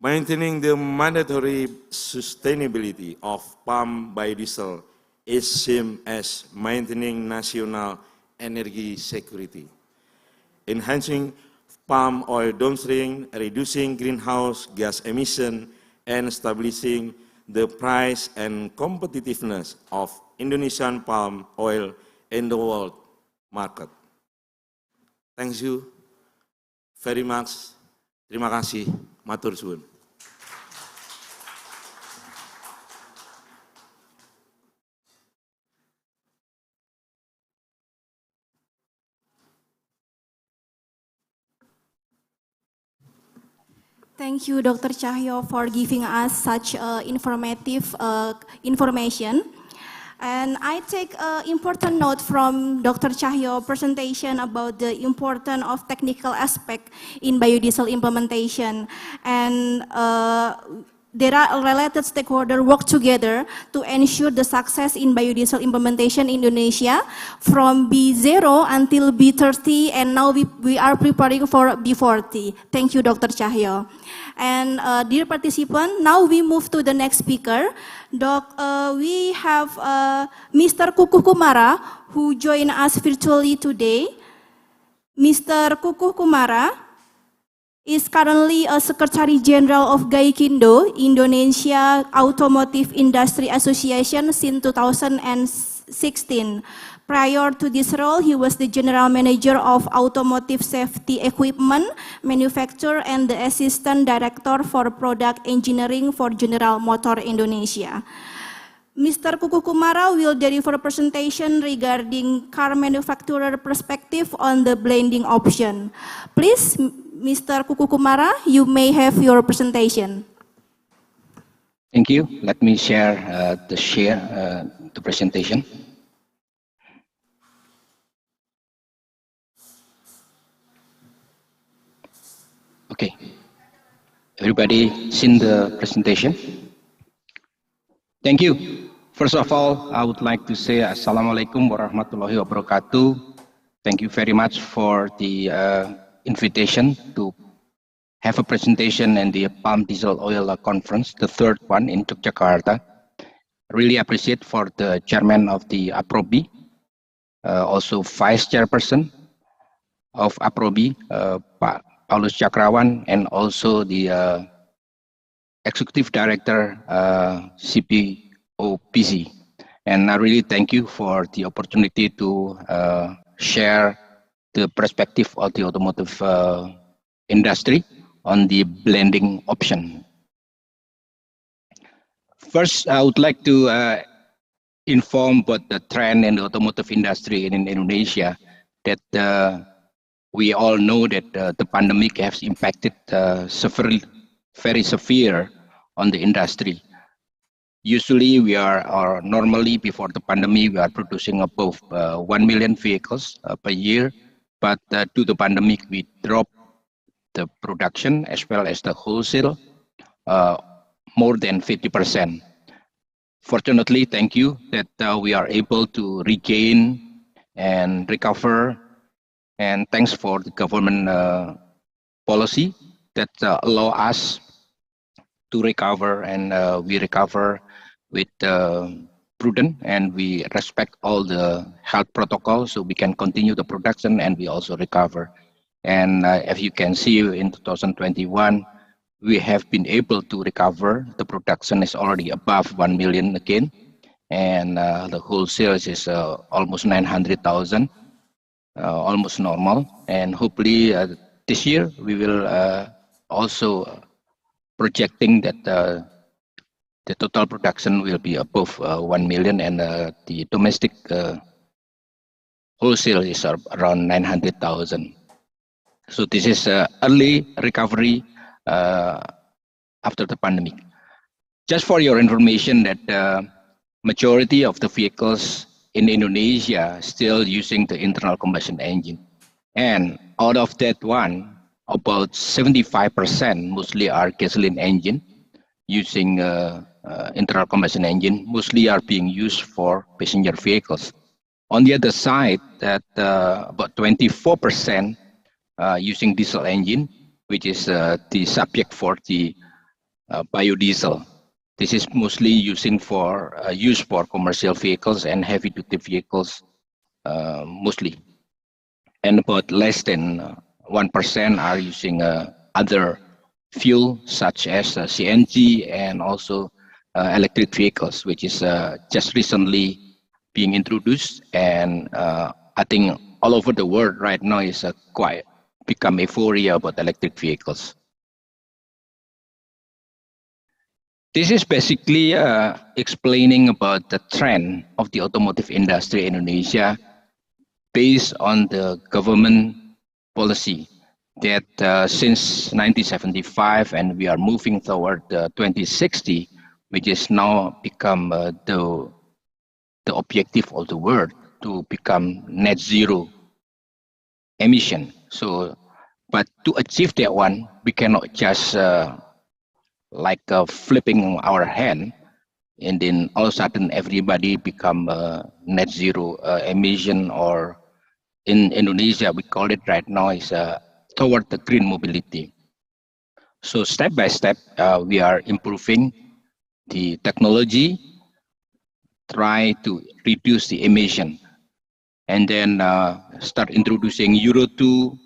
Maintaining the mandatory sustainability of palm biodiesel is same as maintaining national energy security. Enhancing palm oil downstream, reducing greenhouse gas emission, and establishing the price and competitiveness of Indonesian palm oil in the world market. Thank you very much. Terima kasih. Matur suwun. Thank you, Dr. Cahyo, for giving us such informative information. And I take important note from Dr. Cahyo's presentation about the importance of technical aspect in biodiesel implementation. And there are related stakeholders work together to ensure the success in biodiesel implementation in Indonesia from B0 until B30, and now we are preparing for B40. Thank you, Dr. Cahyo. And dear participant, now we move to the next speaker. We have Mr. Kukuh Kumara, who joined us virtually today. Mr. Kukuh Kumara is currently a Secretary General of GAIKINDO, Indonesia Automotive Industry Association, since 2016. Prior to this role, he was the General Manager of Automotive Safety Equipment Manufacturer and the Assistant Director for Product Engineering for General Motor Indonesia. Mr. Kukuh Kumara will deliver a presentation regarding car manufacturer perspective on the blending option. Please, Mr. Kukuh Kumara, you may have your presentation. Thank you. Let me share the presentation. Okay. Everybody seen the presentation? Thank you. First of all, I would like to say Assalamualaikum warahmatullahi wabarakatuh. Thank you very much for the invitation to have a presentation in the Palm Diesel Oil Conference, the third one in Yogyakarta. Really appreciate for the chairman of the APROBI, also vice chairperson of APROBI, Pak Paulus Cakrawan, and also the executive director, CPOPC. And I really thank you for the opportunity to share the perspective of the automotive industry on the blending option. First, I would like to inform about the trend in the automotive industry in Indonesia, that we all know that the pandemic has impacted very severe on the industry. Usually we are, normally before the pandemic, we are producing above 1 million vehicles per year, but due to the pandemic, we dropped the production as well as the wholesale more than 50%. Fortunately, thank you that we are able to regain and recover, and thanks for the government policy that allow us to recover, and we recover with prudent, and we respect all the health protocols so we can continue the production and we also recover. And as you can see, in 2021, we have been able to recover. The production is already above 1 million again, and the wholesale is almost 900,000, almost normal. And hopefully this year we will also projecting that the total production will be above 1 million, and the domestic wholesale is around 900,000. So this is early recovery after the pandemic. Just for your information, that majority of the vehicles in Indonesia still using the internal combustion engine, and out of that one, about 75% mostly are gasoline engine using internal combustion engine, mostly are being used for passenger vehicles. On the other side, that about 24% using diesel engine, which is the subject for the biodiesel. This is mostly used for commercial vehicles and heavy-duty vehicles mostly, and about less than 1% are using other fuel such as CNG and also electric vehicles, which is just recently being introduced, and I think all over the world right now is quite become euphoria about electric vehicles. This is basically explaining about the trend of the automotive industry in Indonesia based on the government policy that since 1975, and we are moving toward 2060, which is now become the objective of the world to become net zero emission. So, but to achieve that one, we cannot just like flipping our hand and then all of a sudden everybody become net zero emission, or in Indonesia we call it right now is toward the green mobility. So step by step we are improving the technology, try to reduce the emission, and then start introducing Euro 2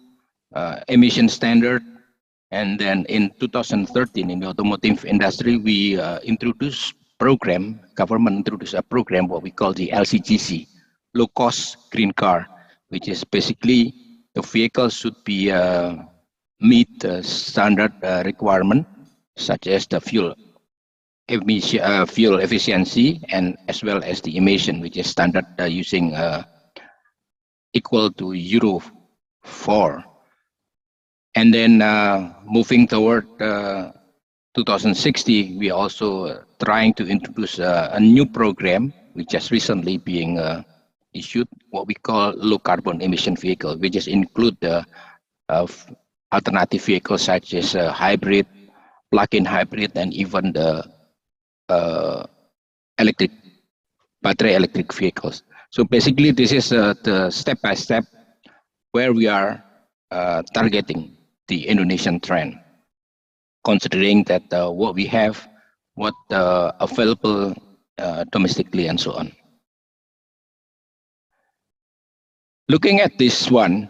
emission standard. And then in 2013, in the automotive industry, we introduced program, government introduced a program, what we call the LCGC, low cost green car, which is basically the vehicle should be meet standard requirement, such as the fuel efficiency, and as well as the emission, which is standard using equal to Euro 4. And then moving toward 2060, we also trying to introduce a new program, which has recently being issued, what we call low carbon emission vehicle, which is include the alternative vehicles such as hybrid, plug-in hybrid, and even the battery electric vehicles. So basically, this is the step-by-step where we are targeting the Indonesian trend, considering that what we have, what available domestically, and so on. Looking at this one,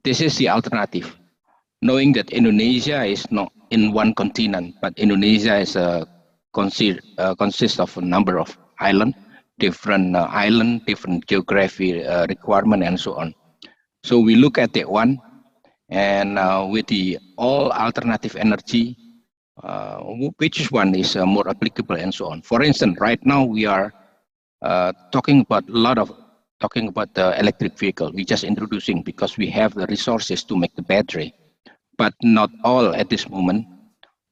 this is the alternative. Knowing that Indonesia is not in one continent, but Indonesia is consists of a number of islands, different different geography requirement, and so on. So we look at that one, and with the all alternative energy, which one is more applicable, and so on. For instance, right now we are talking about the electric vehicle. We're just introducing because we have the resources to make the battery, but not all at this moment.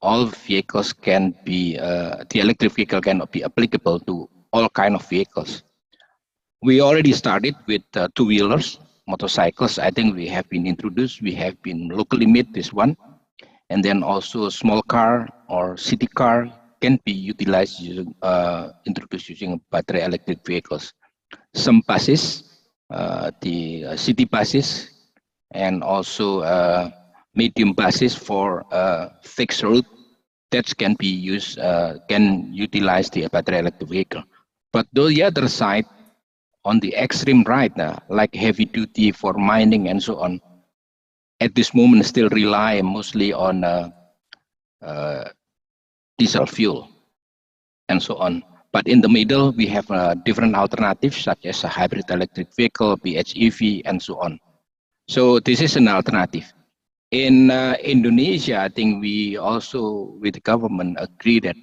All vehicles can be, the electric vehicle cannot be applicable to all kind of vehicles. We already started with two-wheelers, motorcycles. I think we have been introduced. We have been locally made this one. And then also small car or city car can be utilized using, introduced using battery electric vehicles. Some buses, the city buses, and also medium buses for fixed route, that can be used, can utilize the battery electric vehicle. But the other side, on the extreme right, like heavy duty for mining and so on, at this moment still rely mostly on diesel fuel and so on. But in the middle, we have different alternatives such as a hybrid electric vehicle, PHEV, and so on. So this is an alternative. In Indonesia, I think we also, with the government, agree that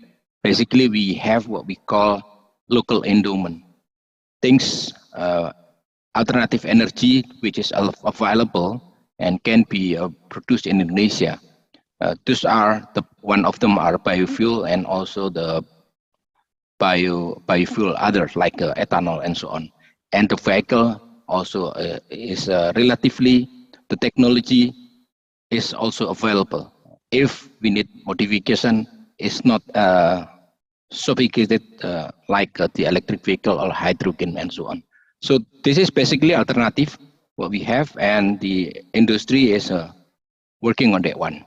basically we have what we call local endowment. Things, alternative energy, which is available and can be produced in Indonesia. Those are, one of them are biofuel and also the biofuel others like ethanol and so on. And the vehicle also is relatively, the technology is also available. If we need modification, it's not sophisticated like the electric vehicle or hydrogen and so on. So this is basically alternative what we have, and the industry is working on that one.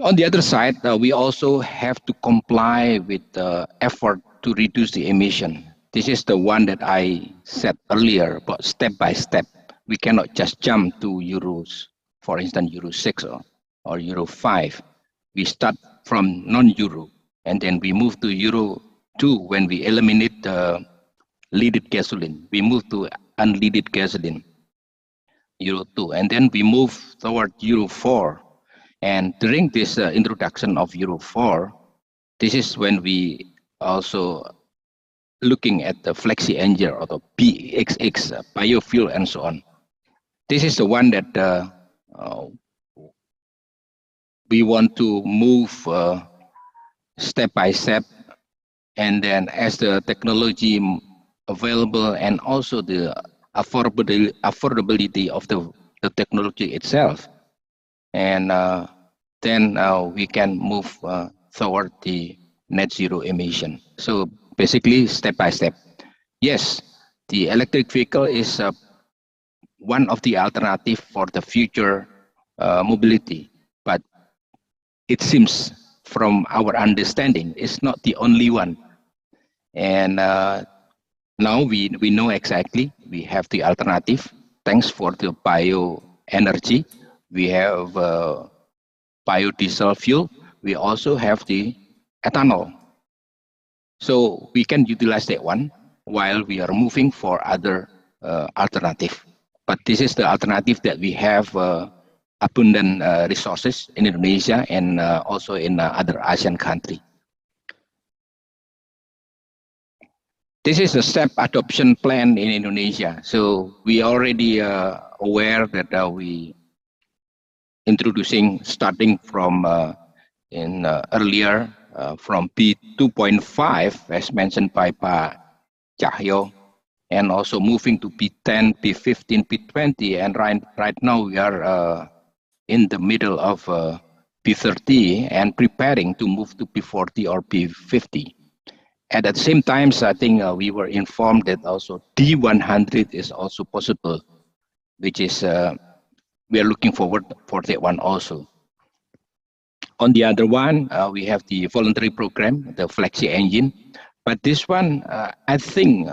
On the other side, we also have to comply with the effort to reduce the emission. This is the one that I said earlier, but step by step. We cannot just jump to Euros, for instance, Euro 6 or Euro 5. We start from non-Euro, and then we move to Euro 2 when we eliminate the leaded gasoline. We move to unleaded gasoline, Euro 2, and then we move toward Euro 4. And during this introduction of Euro 4, this is when we also looking at the flexi engine or the PXX, biofuel and so on. This is the one that we want to move step by step, and then as the technology available and also the affordability of the technology itself, and then we can move toward the net zero emission. So basically step by step. Yes, the electric vehicle is one of the alternative for the future mobility, but it seems from our understanding it's not the only one. And now we know exactly we have the alternative. Thanks for the bioenergy. We have biodiesel fuel. We also have the ethanol. So we can utilize that one while we are moving for other alternative. But this is the alternative that we have abundant resources in Indonesia and also in other ASEAN countries. This is a step adoption plan in Indonesia. So we already aware that we introducing starting from earlier from P2.5 as mentioned by Pak Cahyo, and also moving to P10, P15, P20, and right now we are in the middle of P30 and preparing to move to P40 or P50. At the same time, I think we were informed that also D100 is also possible, which is we are looking forward for that one also. On the other one, we have the voluntary program, the Flexi Engine, but this one, I think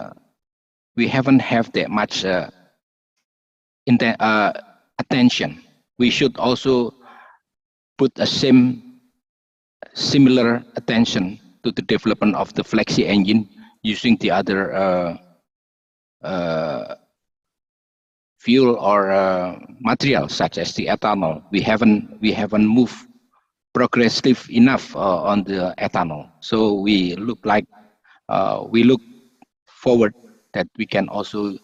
we haven't have that much attention. We should also put a similar attention to the development of the Flexi Engine using the other fuel or material such as the ethanol. We haven't moved progressive enough on the ethanol. So we look forward that we can also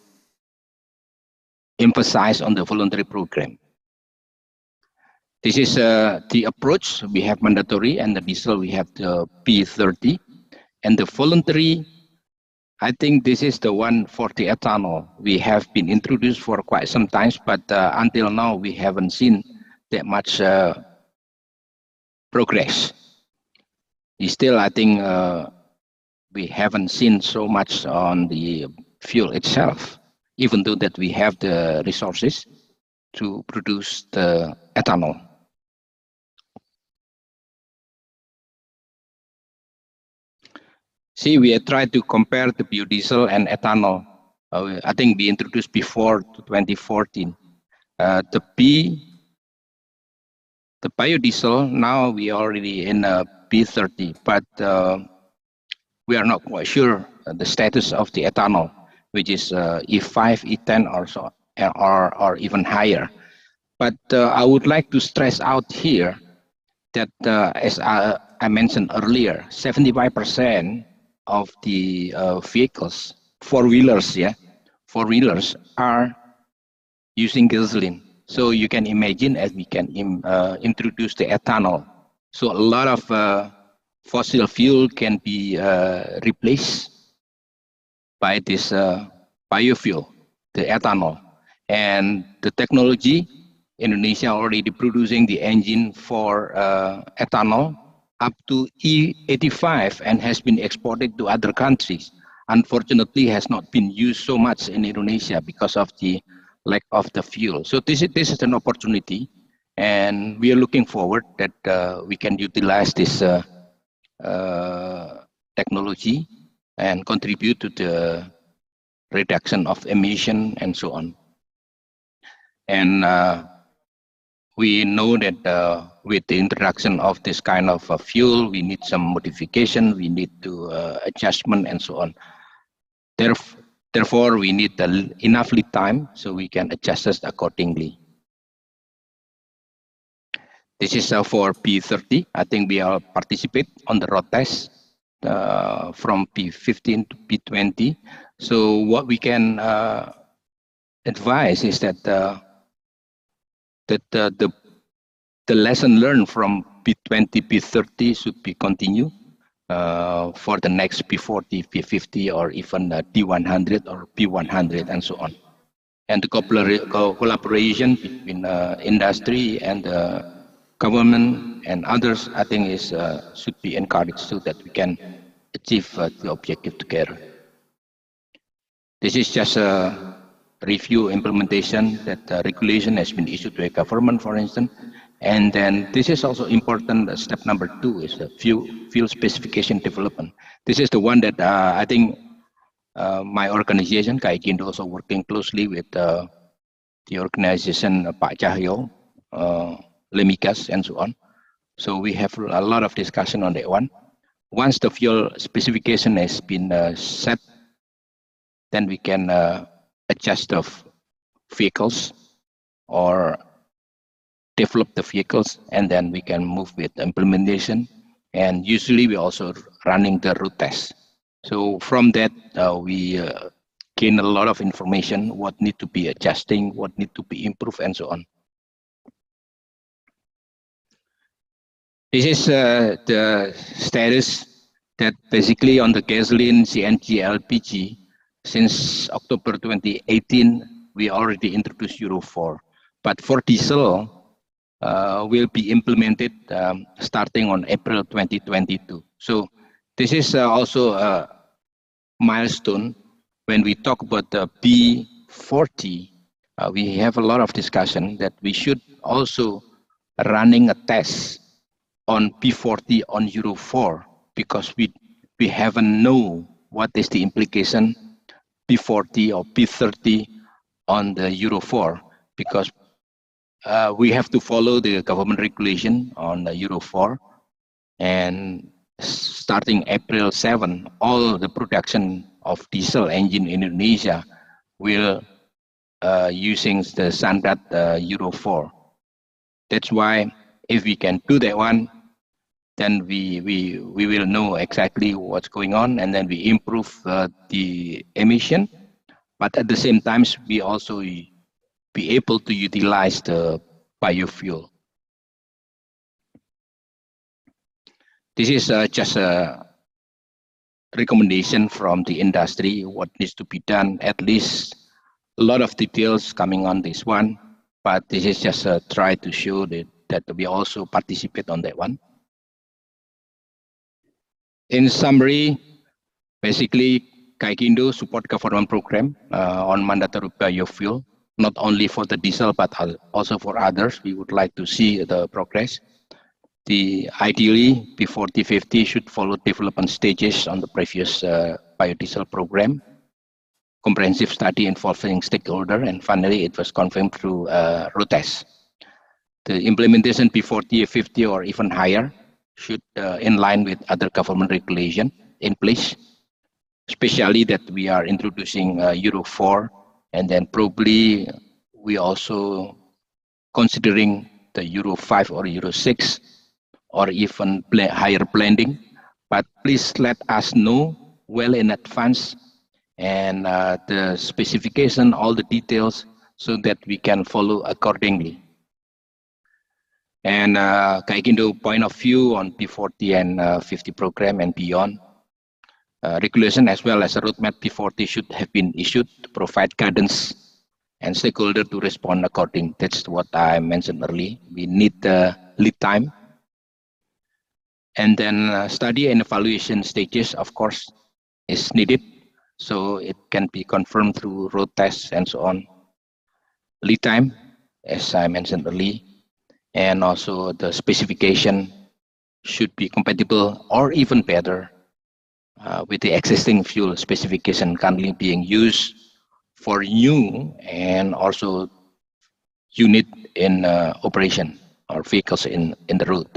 emphasize on the voluntary program. This is the approach. We have mandatory, and the diesel we have the P30, and the voluntary. I think this is the one for the ethanol. We have been introduced for quite some time, but until now we haven't seen that much progress. Still, I think we haven't seen so much on the fuel itself, even though that we have the resources to produce the ethanol. See, we have tried to compare the biodiesel and ethanol. I think we introduced before 2014. The biodiesel, now we are already in P30, but we are not quite sure the status of the ethanol, which is E5, E10 or so, or even higher. But I would like to stress out here that, as I mentioned earlier, 75% of the vehicles, four-wheelers are using gasoline. So you can imagine as we can introduce the ethanol. So a lot of fossil fuel can be replaced by this biofuel, the ethanol. And the technology, Indonesia already producing the engine for ethanol up to E85 and has been exported to other countries. Unfortunately, has not been used so much in Indonesia because of the lack of the fuel. So this is an opportunity, and we are looking forward that we can utilize this technology and contribute to the reduction of emission and so on. And we know that with the introduction of this kind of fuel, we need some modification, we need to adjustment and so on. Therefore, we need enough lead time so we can adjust us accordingly. This is for P30. I think we will participate on the road test from P15 to P20. So what we can advise is that the lesson learned from P20, P30 should be continued for the next P40, P50, or even D100 or P100 and so on. And the collaboration between industry and government and others, I think, should be encouraged so that we can achieve the objective together. This is just a review implementation that regulation has been issued to a government, for instance. And then this is also important. Step number 2 is the fuel specification development. This is the one that I think my organization, Kaikindo, also working closely with the organization Pak Cahyo, Lemikas, and so on. So we have a lot of discussion on that one. Once the fuel specification has been set, then we can adjust the vehicles or develop the vehicles, and then we can move with implementation. And usually we also running the road test. So from that, we gain a lot of information, what need to be adjusting, what need to be improved, and so on. This is the status that basically on the gasoline, CNG, LPG, since October 2018, we already introduced Euro 4. But for diesel, will be implemented starting on April 2022. So this is also a milestone. When we talk about the B40, we have a lot of discussion that we should also running a test on B40 on Euro 4, because we haven't know what is the implication B40 or B30 on the Euro 4, because we have to follow the government regulation on the Euro 4, and starting April 7, all the production of diesel engine in Indonesia will using the standard Euro 4. That's why if we can do that one, then we will know exactly what's going on, and then we improve the emission. But at the same time, we also be able to utilize the biofuel. This is just a recommendation from the industry, what needs to be done. At least a lot of details coming on this one, but this is just a try to show that we also participate on that one. In summary, basically, Kaikindo support government program on mandatory biofuel, not only for the diesel, but also for others. We would like to see the progress. Ideally, before T50 should follow development stages on the previous biodiesel program, comprehensive study involving stakeholder, and finally it was confirmed through road test. The implementation before T50 or even higher should in line with other government regulation in place, especially that we are introducing Euro 4, and then probably we also considering the Euro 5 or Euro 6 or even higher blending. But please let us know well in advance and the specification, all the details, so that we can follow accordingly. And Kaikindo point of view on P40 and 50 program and beyond, regulation as well as a roadmap P40 should have been issued to provide guidance and stakeholder to respond according. That's what I mentioned earlier. We need the lead time. And then study and evaluation stages, of course, is needed. So it can be confirmed through road tests and so on. Lead time, as I mentioned earlier, and also the specification should be compatible or even better with the existing fuel specification currently being used for new and also unit in operation or vehicles in the road.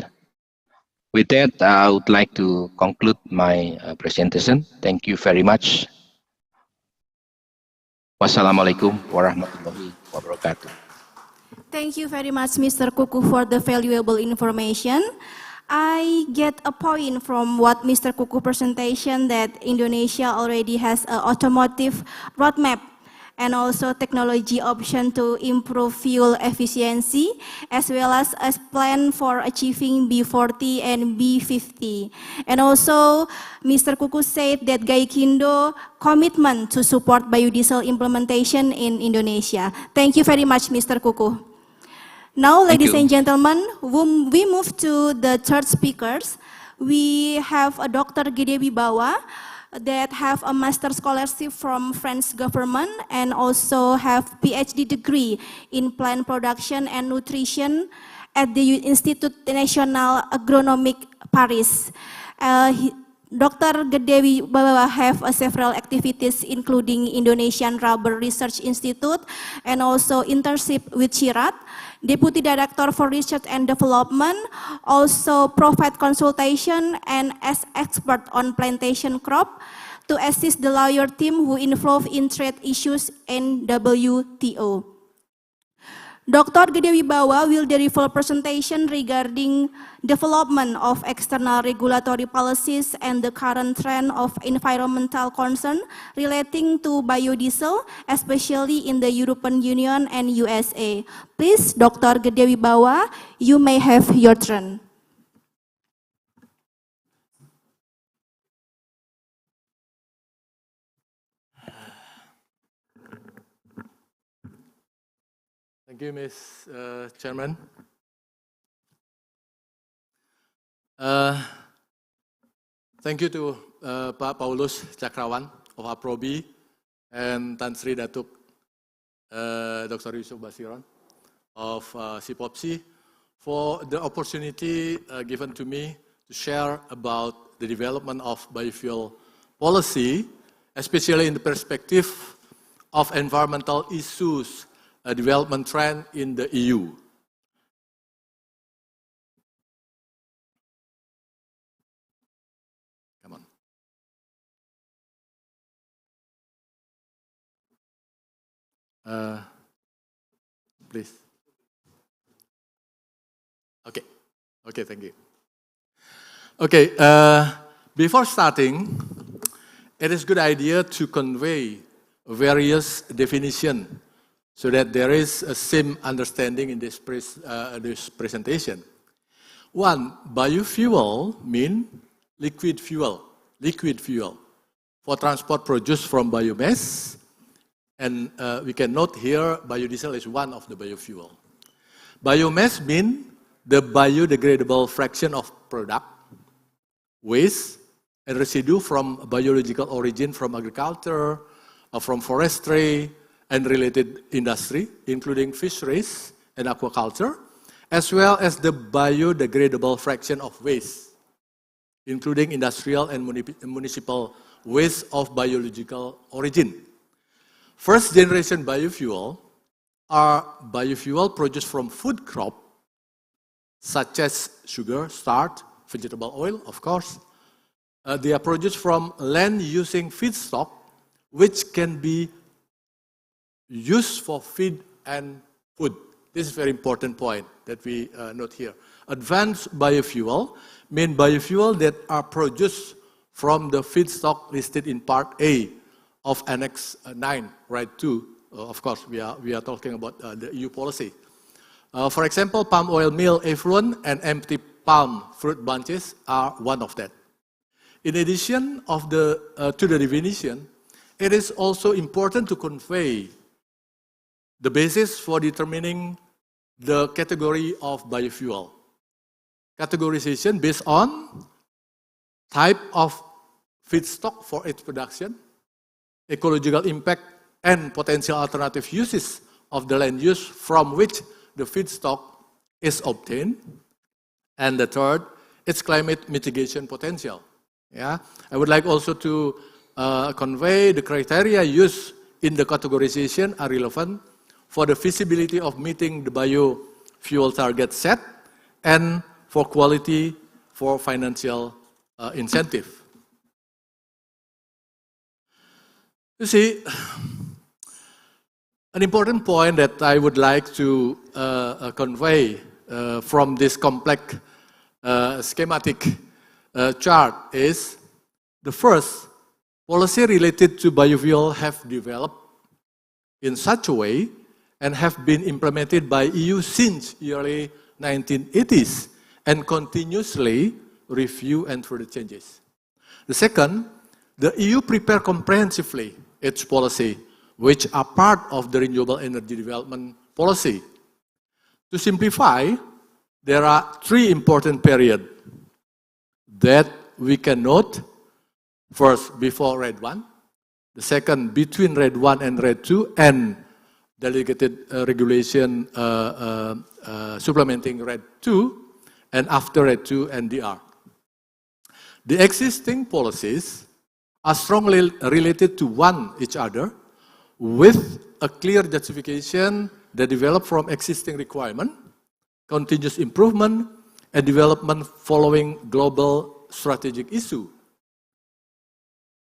With that, I would like to conclude my presentation. Thank you very much. Wassalamualaikum warahmatullahi wabarakatuh. Thank you very much, Mr. Kuku, for the valuable information. I get a point from what Mr. Kuku presentation that Indonesia already has an automotive roadmap and also technology option to improve fuel efficiency, as well as a plan for achieving B40 and B50. And also, Mr. Kuku said that Gaikindo commitment to support biodiesel implementation in Indonesia. Thank you very much, Mr. Kuku. Now, ladies and gentlemen, we move to the third speakers. We have a Dr. Gede Wibawa that have a master scholarship from French government and also have PhD degree in plant production and nutrition at the Institut National Agronomique Paris. Dr. Gede Wibawa have several activities including Indonesian Rubber Research Institute and also internship with Chirat, Deputy Director for Research and Development, also provide consultation and as expert on plantation crop to assist the lawyer team who involved in trade issues in WTO. Dr. Gede Wibawa will deliver presentation regarding development of external regulatory policies and the current trend of environmental concern relating to biodiesel, especially in the European Union and USA. Please, Dr. Gede Wibawa, you may have your turn. Thank you, Ms. Chairman. Thank you to Pak Paulus Cakrawan of APROBI and Tan Sri Datuk Dr. Yusuf Basiron of CPOPC for the opportunity given to me to share about the development of biofuel policy, especially in the perspective of environmental issues, a development trend in the EU. Come on. Please. Okay. Okay, thank you. Okay, before starting, it is a good idea to convey various definitions so that there is a same understanding in this presentation. One, biofuel means liquid fuel for transport produced from biomass. And we can note here, biodiesel is one of the biofuel. Biomass means the biodegradable fraction of product, waste, and residue from biological origin from agriculture, from forestry, and related industry, including fisheries and aquaculture, as well as the biodegradable fraction of waste, including industrial and municipal waste of biological origin. First generation biofuel are biofuel produced from food crop, such as sugar, starch, vegetable oil, of course. They are produced from land using feedstock, which can be used for feed and food. This is a very important point that we note here. Advanced biofuel mean biofuel that are produced from the feedstock listed in Part A of Annex 9, right 2. Of course, we are talking about the EU policy. For example, palm oil meal effluent and empty palm fruit bunches are one of that. In addition to the definition, it is also important to convey the basis for determining the category of biofuel. Categorization based on type of feedstock for its production, ecological impact, and potential alternative uses of the land use from which the feedstock is obtained. And the third, its climate mitigation potential. Yeah? I would like also to convey the criteria used in the categorization are relevant for the feasibility of meeting the biofuel target set and for quality for financial incentive. You see, an important point that I would like to convey from this complex schematic chart is the first, policy related to biofuel have developed in such a way and have been implemented by EU since early 1980s and continuously review and further changes. The second, the EU prepare comprehensively its policy, which are part of the renewable energy development policy. To simplify, there are three important periods that we can note. First, before RED 1. The second, between RED 1 and RED 2, and delegated regulation supplementing RED 2, and after RED 2 and DR. The existing policies are strongly related to each other, with a clear justification that develop from existing requirement, continuous improvement, and development following global strategic issue.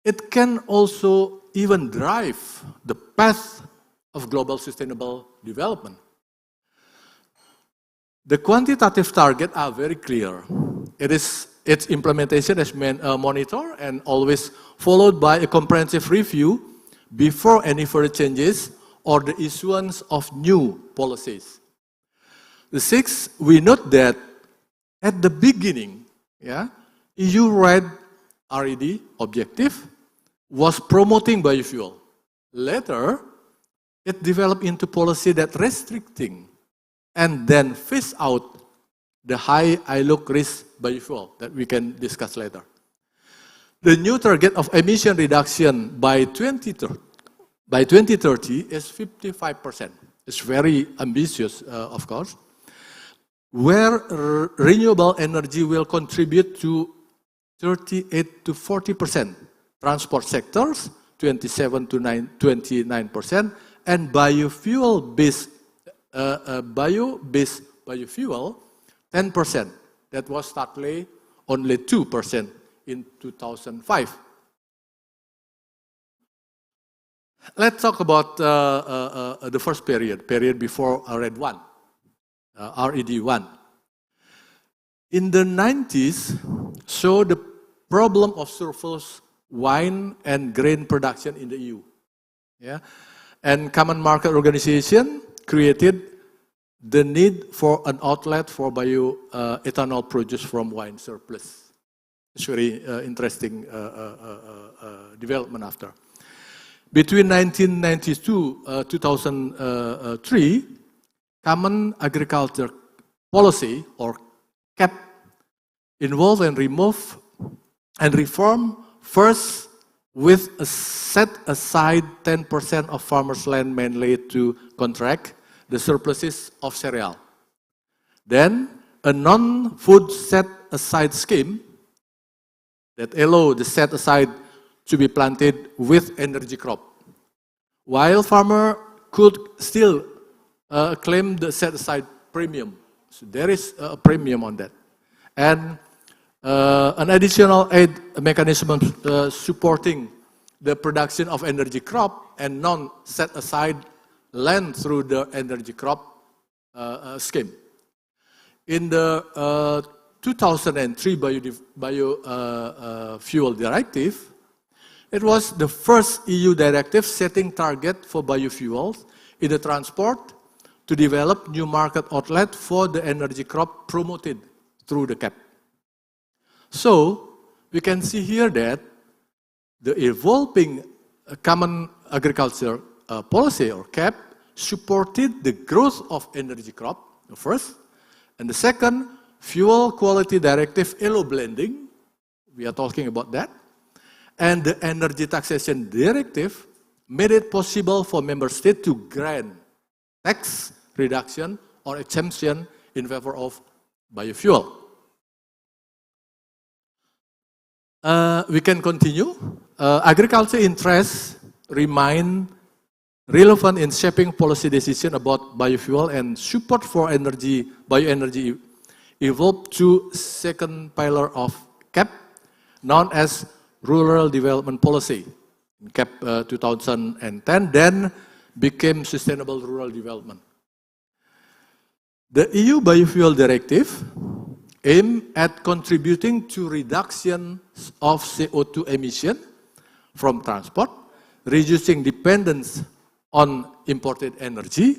It can also even drive the path of global sustainable development. The quantitative targets are very clear. Its implementation is monitored and always followed by a comprehensive review before any further changes or the issuance of new policies. The sixth, we note that at the beginning, EU RED objective was promoting biofuel. Later, it developed into policy that restricting and then phase out the high ILUC risk biofuel that we can discuss later. The new target of emission reduction by 2030 is 55%. It's very ambitious, of course, where renewable energy will contribute to 38 to 40%, transport sectors 27 to 29%, and biofuel-based biofuel 10%. That was startly only 2% in 2005. Let's talk about the first period before RED 1, RED 1. In the 90s, saw the problem of surplus wine and grain production in the EU. Yeah? And Common Market Organization created the need for an outlet for bioethanol produced from wine surplus. It's very interesting development after. Between 1992 2003, Common Agriculture Policy, or CAP, involved and remove and reform first with a set aside 10% of farmers' land mainly to contract the surpluses of cereal. Then a non-food set aside scheme that allowed the set aside to be planted with energy crop, while farmer could still claim the set aside premium. So there is a premium on that. And an additional aid mechanism supporting the production of energy crop and non-set aside land through the energy crop scheme. In the 2003 Biofuel Directive, it was the first EU directive setting target for biofuels in the transport to develop new market outlet for the energy crop promoted through the CAP. So, we can see here that the evolving Common Agriculture Policy, or CAP, supported the growth of energy crop, the first, and the second, Fuel Quality Directive ELO blending, we are talking about that, and the Energy Taxation Directive made it possible for member states to grant tax reduction or exemption in favor of biofuel. We can continue. Agriculture interests remain relevant in shaping policy decisions about biofuel, and support for bioenergy evolved to second pillar of CAP, known as Rural Development Policy. CAP 2010 then became Sustainable Rural Development. The EU Biofuel Directive aimed at contributing to reduction of CO2 emission from transport, reducing dependence on imported energy,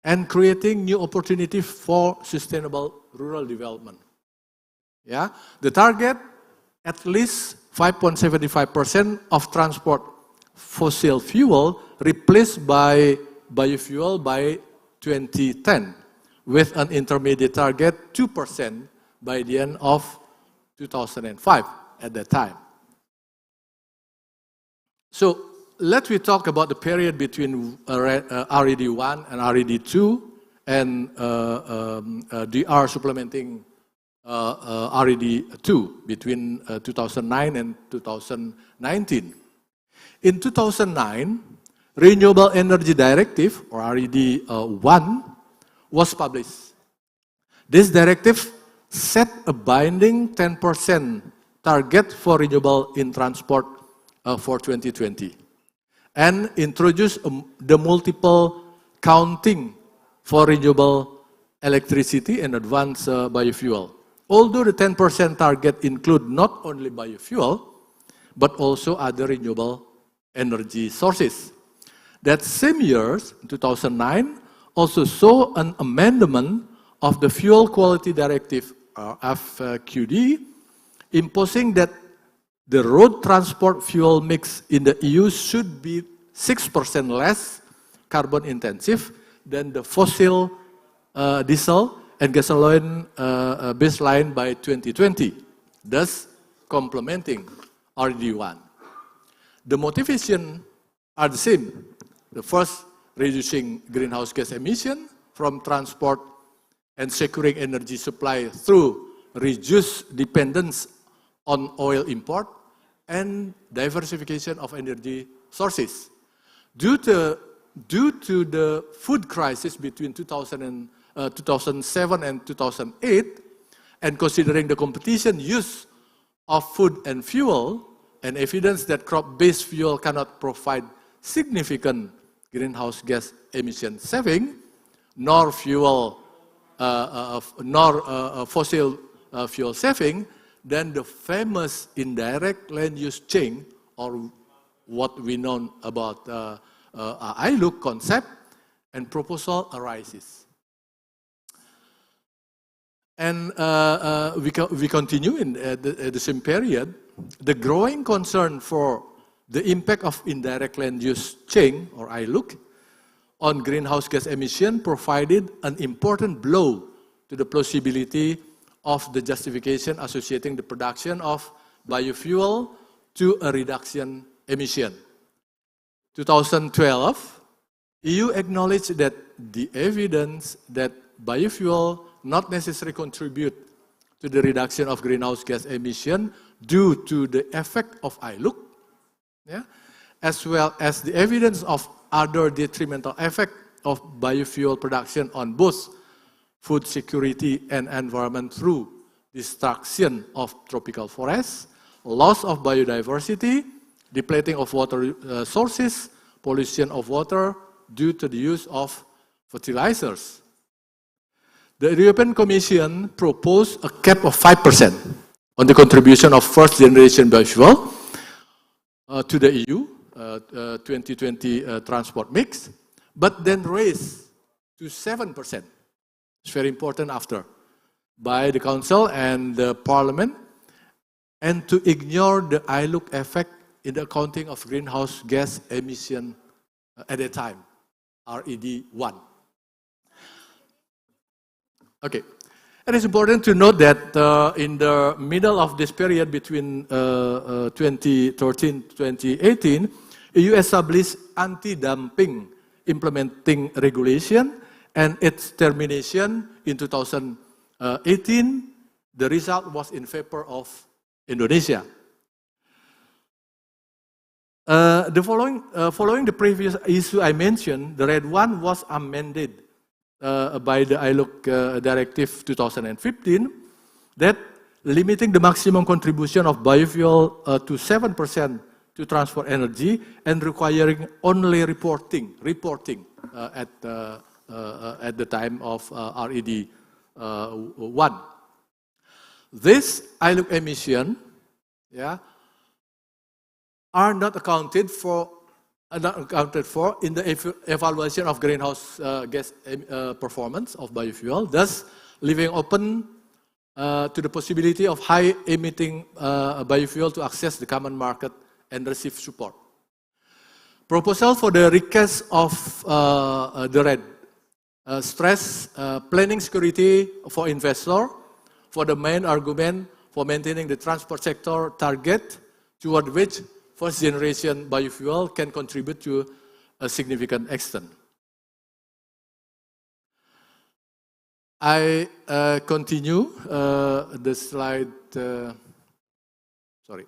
and creating new opportunities for sustainable rural development. Yeah, the target, at least 5.75% of transport fossil fuel replaced by biofuel by 2010, with an intermediate target 2% by the end of 2005 at that time. So let me talk about the period between RED 1 and RED 2 and DR supplementing RED 2 between 2009 and 2019. In 2009, Renewable Energy Directive, or RED 1, was published. This directive set a binding 10% target for renewable in transport for 2020 and introduced the multiple counting for renewable electricity and advanced biofuel. Although the 10% target include not only biofuel, but also other renewable energy sources. That same year, 2009, also saw an amendment of the Fuel Quality Directive, FQD, imposing that the road transport fuel mix in the EU should be 6% less carbon intensive than the fossil diesel and gasoline baseline by 2020, thus complementing RED1. The motivation are the same. The first, reducing greenhouse gas emission from transport and securing energy supply through reduced dependence on oil import and diversification of energy sources. Due to the food crisis between 2007 and 2008, and considering the competition use of food and fuel, and evidence that crop-based fuel cannot provide significant greenhouse gas emission saving, nor fossil fuel saving, then the famous indirect land use change, or what we know about ILUC concept and proposal arises. And we continue in the same period. The growing concern for the impact of indirect land use change, or ILUC, on greenhouse gas emission provided an important blow to the plausibility of the justification associating the production of biofuel to a reduction emission. 2012, EU acknowledged that the evidence that biofuel not necessarily contribute to the reduction of greenhouse gas emission due to the effect of ILUC, as well as the evidence of other detrimental effect of biofuel production on both food security and environment through destruction of tropical forests, loss of biodiversity, depleting of water sources, pollution of water due to the use of fertilizers. The European Commission proposed a cap of 5% on the contribution of first-generation biofuel to the EU 2020 transport mix, but then raised to 7%. It's very important after, by the Council and the Parliament, and to ignore the ILUC effect in the accounting of greenhouse gas emission at that time, RED1. Okay, it is important to note that in the middle of this period between 2013 to 2018, EU established anti-dumping implementing regulation, and its termination in 2018, the result was in favor of Indonesia. Following the previous issue I mentioned, the RED 1 was amended by the ILUC Directive 2015, that limiting the maximum contribution of biofuel to 7% to transport energy and requiring only reporting at the time of RED 1. This ILUC emission, are not accounted for in the evaluation of greenhouse gas performance of biofuel, thus leaving open to the possibility of high-emitting biofuel to access the common market and receive support. Proposal for the recast of the RED stress planning security for investor for the main argument for maintaining the transport sector target toward which first-generation biofuel can contribute to a significant extent. I continue the slide. Sorry.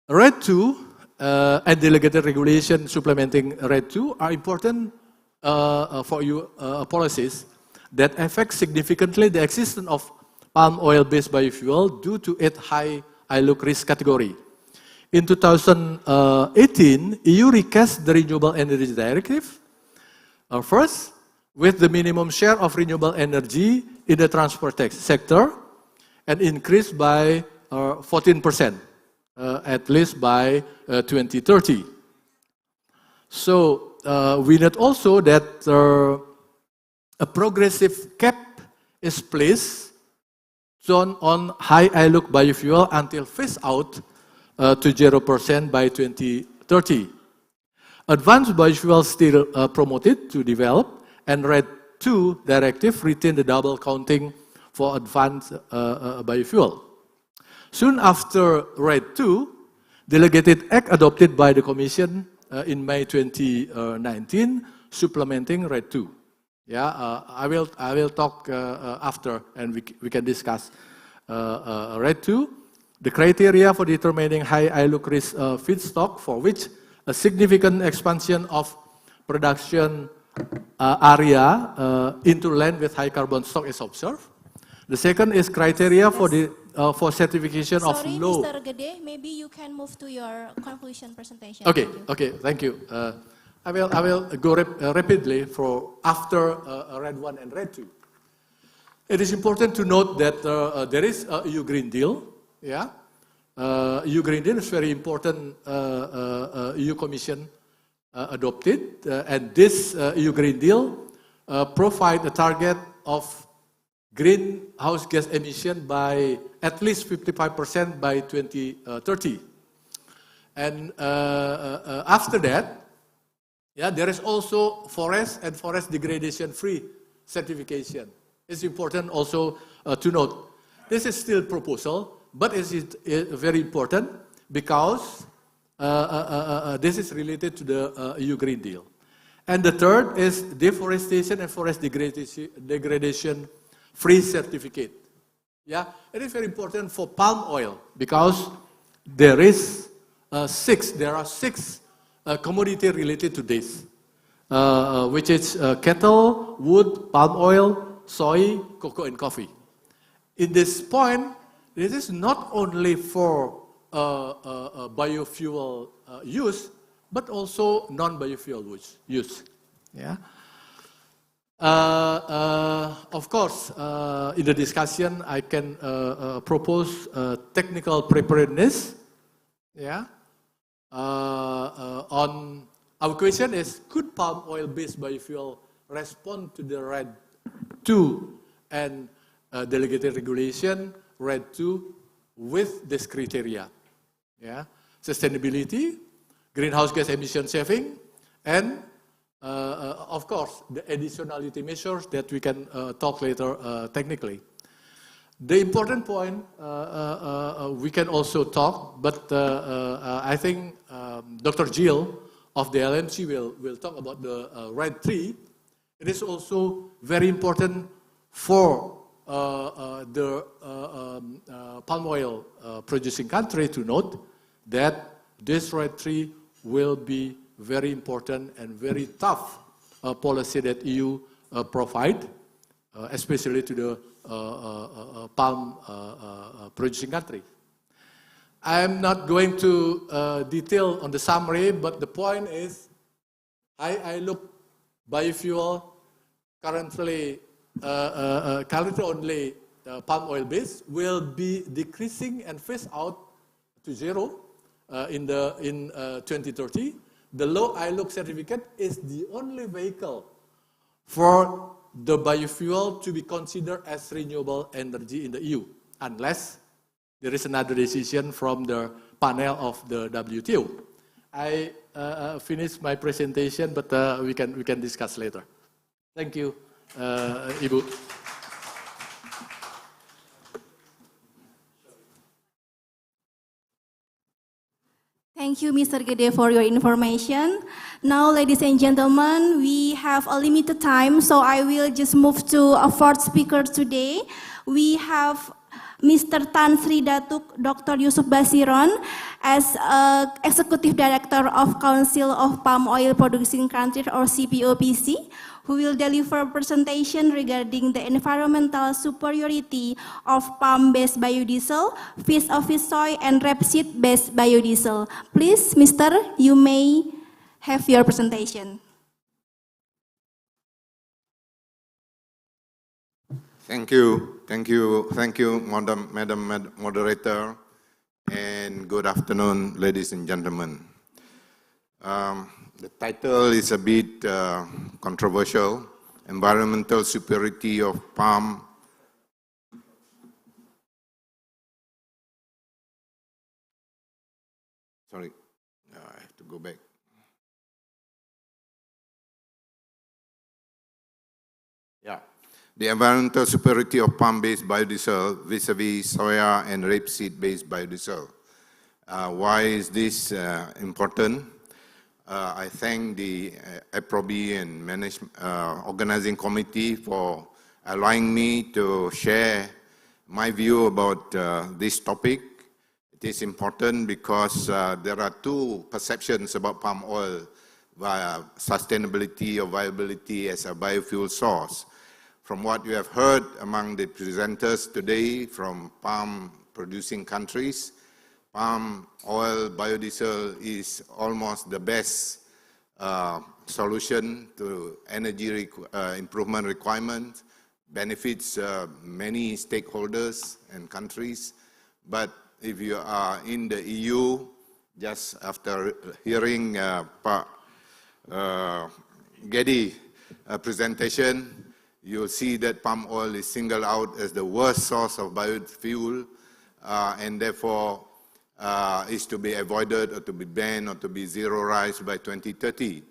RED 2 and delegated regulation supplementing RED 2 are important for EU policies that affect significantly the existence of palm oil-based biofuel due to its high ILUC risk category. In 2018, EU recast the Renewable Energy Directive, first, with the minimum share of renewable energy in the transport sector, and increased by 14%, at least by 2030. So, we note also that a progressive cap is placed on high ILUC biofuel until phase out to 0% by 2030. Advanced biofuels still promoted to develop, and RED II directive retain the double counting for advanced biofuel. Soon after RED II, delegated act adopted by the Commission in May 2019, supplementing RED II. Yeah, I will talk after, and we can discuss RED II. The criteria for determining high ILUC risk feedstock, for which a significant expansion of production area into land with high carbon stock is observed. The second is criteria for the for certification of low. Sorry, Mr. Gede, maybe you can move to your conclusion presentation. Okay, thank you. I will go rapidly for after RED I and RED II. It is important to note that there is a EU Green Deal. Yeah, EU Green Deal is very important. EU Commission adopted, and this EU Green Deal provide a target of greenhouse gas emission by at least 55% by 2030. And after that, yeah, there is also forest and forest degradation free certification. It's important also to note, this is still proposal, but it is very important because this is related to the EU Green Deal. And the third is deforestation and forest degradation free certificate. Yeah, it is very important for palm oil because there are six commodity related to this, which is cattle, wood, palm oil, soy, cocoa, and coffee. In this point, this is not only for biofuel use, but also non-biofuel use. Yeah. Of course, in the discussion, I can propose technical preparedness. Yeah. On our question is, could palm oil-based biofuel respond to the RED II and delegated regulation RED II with this criteria? Yeah, sustainability, greenhouse gas emission saving, and of course, the additionality measures that we can talk later technically. The important point we can also talk, but I think Dr. Jill of the LMC will talk about the RED III. It is also very important for the palm oil producing country to note that this RED III will be very important and very tough policy that EU provide, especially to the palm producing country. I am not going to detail on the summary, but the point is, I look biofuel currently only palm oil based will be decreasing and phase out to zero in 2030. The low ILUC certificate is the only vehicle for the biofuel to be considered as renewable energy in the EU, unless there is another decision from the panel of the WTO. I finished my presentation, but we can discuss later. Thank you, Ibu. Thank you, Mr. Gede, for your information. Now, ladies and gentlemen, we have a limited time, so I will just move to a fourth speaker today. We have Mr. Tan Sri Datuk Dr. Yusuf Basiron as Executive Director of Council of Palm Oil Producing Countries, or CPOPC, who will deliver a presentation regarding the environmental superiority of palm-based biodiesel, fish of fish soy, and rapeseed-based biodiesel. Please, Mr., you may have your presentation. Thank you, Madam Moderator, and good afternoon, ladies and gentlemen. The title is a bit controversial: Environmental Superiority of Palm. Sorry, I have to go back. the environmental superiority of palm-based biodiesel vis-a-vis soya and rapeseed-based biodiesel. Why is this important? I thank the APROBI and organizing committee for allowing me to share my view about this topic. It is important because there are two perceptions about palm oil via sustainability or viability as a biofuel source. From what you have heard among the presenters today from palm-producing countries, palm oil biodiesel is almost the best solution to energy improvement requirements, benefits many stakeholders and countries. But if you are in the EU, just after hearing Geddy presentation, you'll see that palm oil is singled out as the worst source of biofuel and therefore is to be avoided or to be banned or to be zeroized by 2030.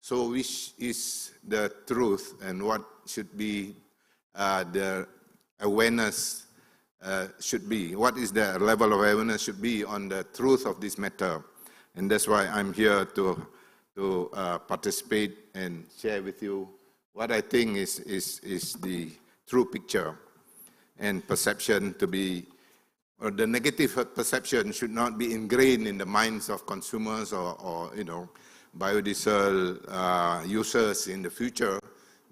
So which is the truth and what should be the awareness should be? What is the level of awareness should be on the truth of this matter? And that's why I'm here to participate and share with you what I think is the true picture and perception to be, or the negative perception should not be ingrained in the minds of consumers or biodiesel users in the future,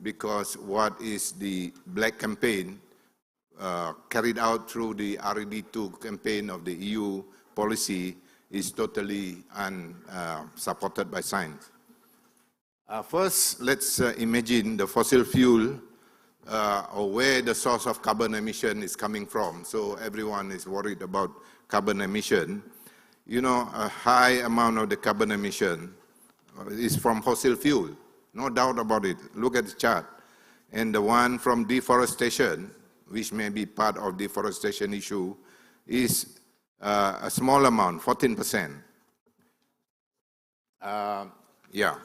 because what is the black campaign carried out through the RED2 campaign of the EU policy is totally unsupported by science. First, let's imagine the fossil fuel or where the source of carbon emission is coming from. So everyone is worried about carbon emission. You know, a high amount of the carbon emission is from fossil fuel, no doubt about it. Look at the chart. And the one from deforestation, which may be part of deforestation issue, is a small amount, 14%. Yeah.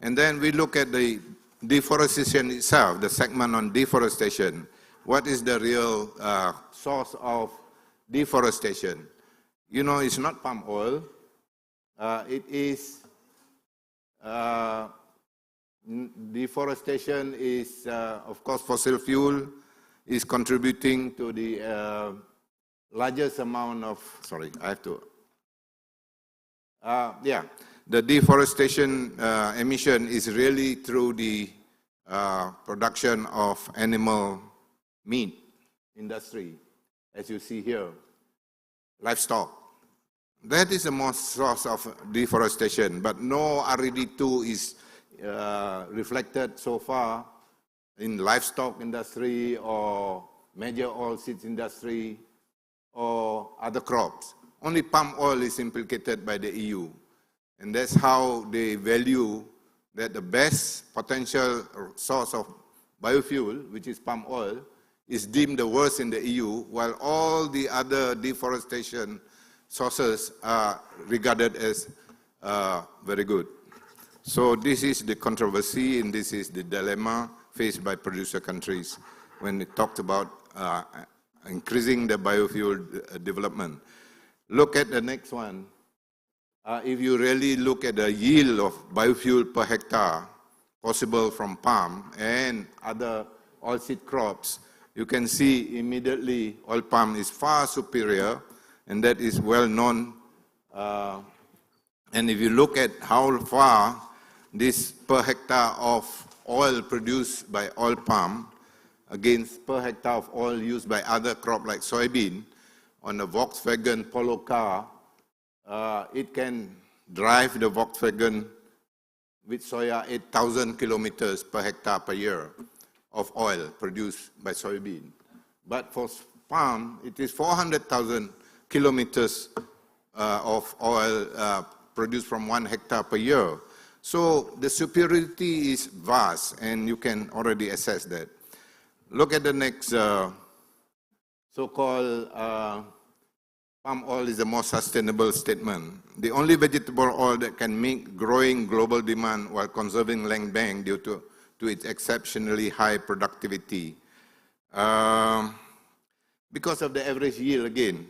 And then we look at the deforestation itself, the segment on deforestation. What is the real source of deforestation? You know, it's not palm oil. It is, deforestation is, of course, fossil fuel is contributing to the largest amount of, sorry, I have to, yeah. The deforestation emission is really through the production of animal meat industry, as you see here, livestock. That is the most source of deforestation, but no RED2 is reflected so far in livestock industry or major oilseeds industry or other crops. Only palm oil is implicated by the EU. And that's how they value that the best potential source of biofuel, which is palm oil, is deemed the worst in the EU, while all the other deforestation sources are regarded as very good. So this is the controversy and this is the dilemma faced by producer countries when they talked about increasing the biofuel development. Look at the next one. If you really look at the yield of biofuel per hectare possible from palm and other oilseed crops, you can see immediately oil palm is far superior, and that is well known. And if you look at how far this per hectare of oil produced by oil palm against per hectare of oil used by other crop like soybean, on a Volkswagen Polo car, it can drive the Volkswagen with soya 8,000 kilometers per hectare per year of oil produced by soybean. But for palm, it is 400,000 kilometers of oil produced from 1 hectare per year. So the superiority is vast, and you can already assess that. Look at the next so-called palm oil is the most sustainable statement. The only vegetable oil that can meet growing global demand while conserving land bank due to its exceptionally high productivity. Because of the average yield again,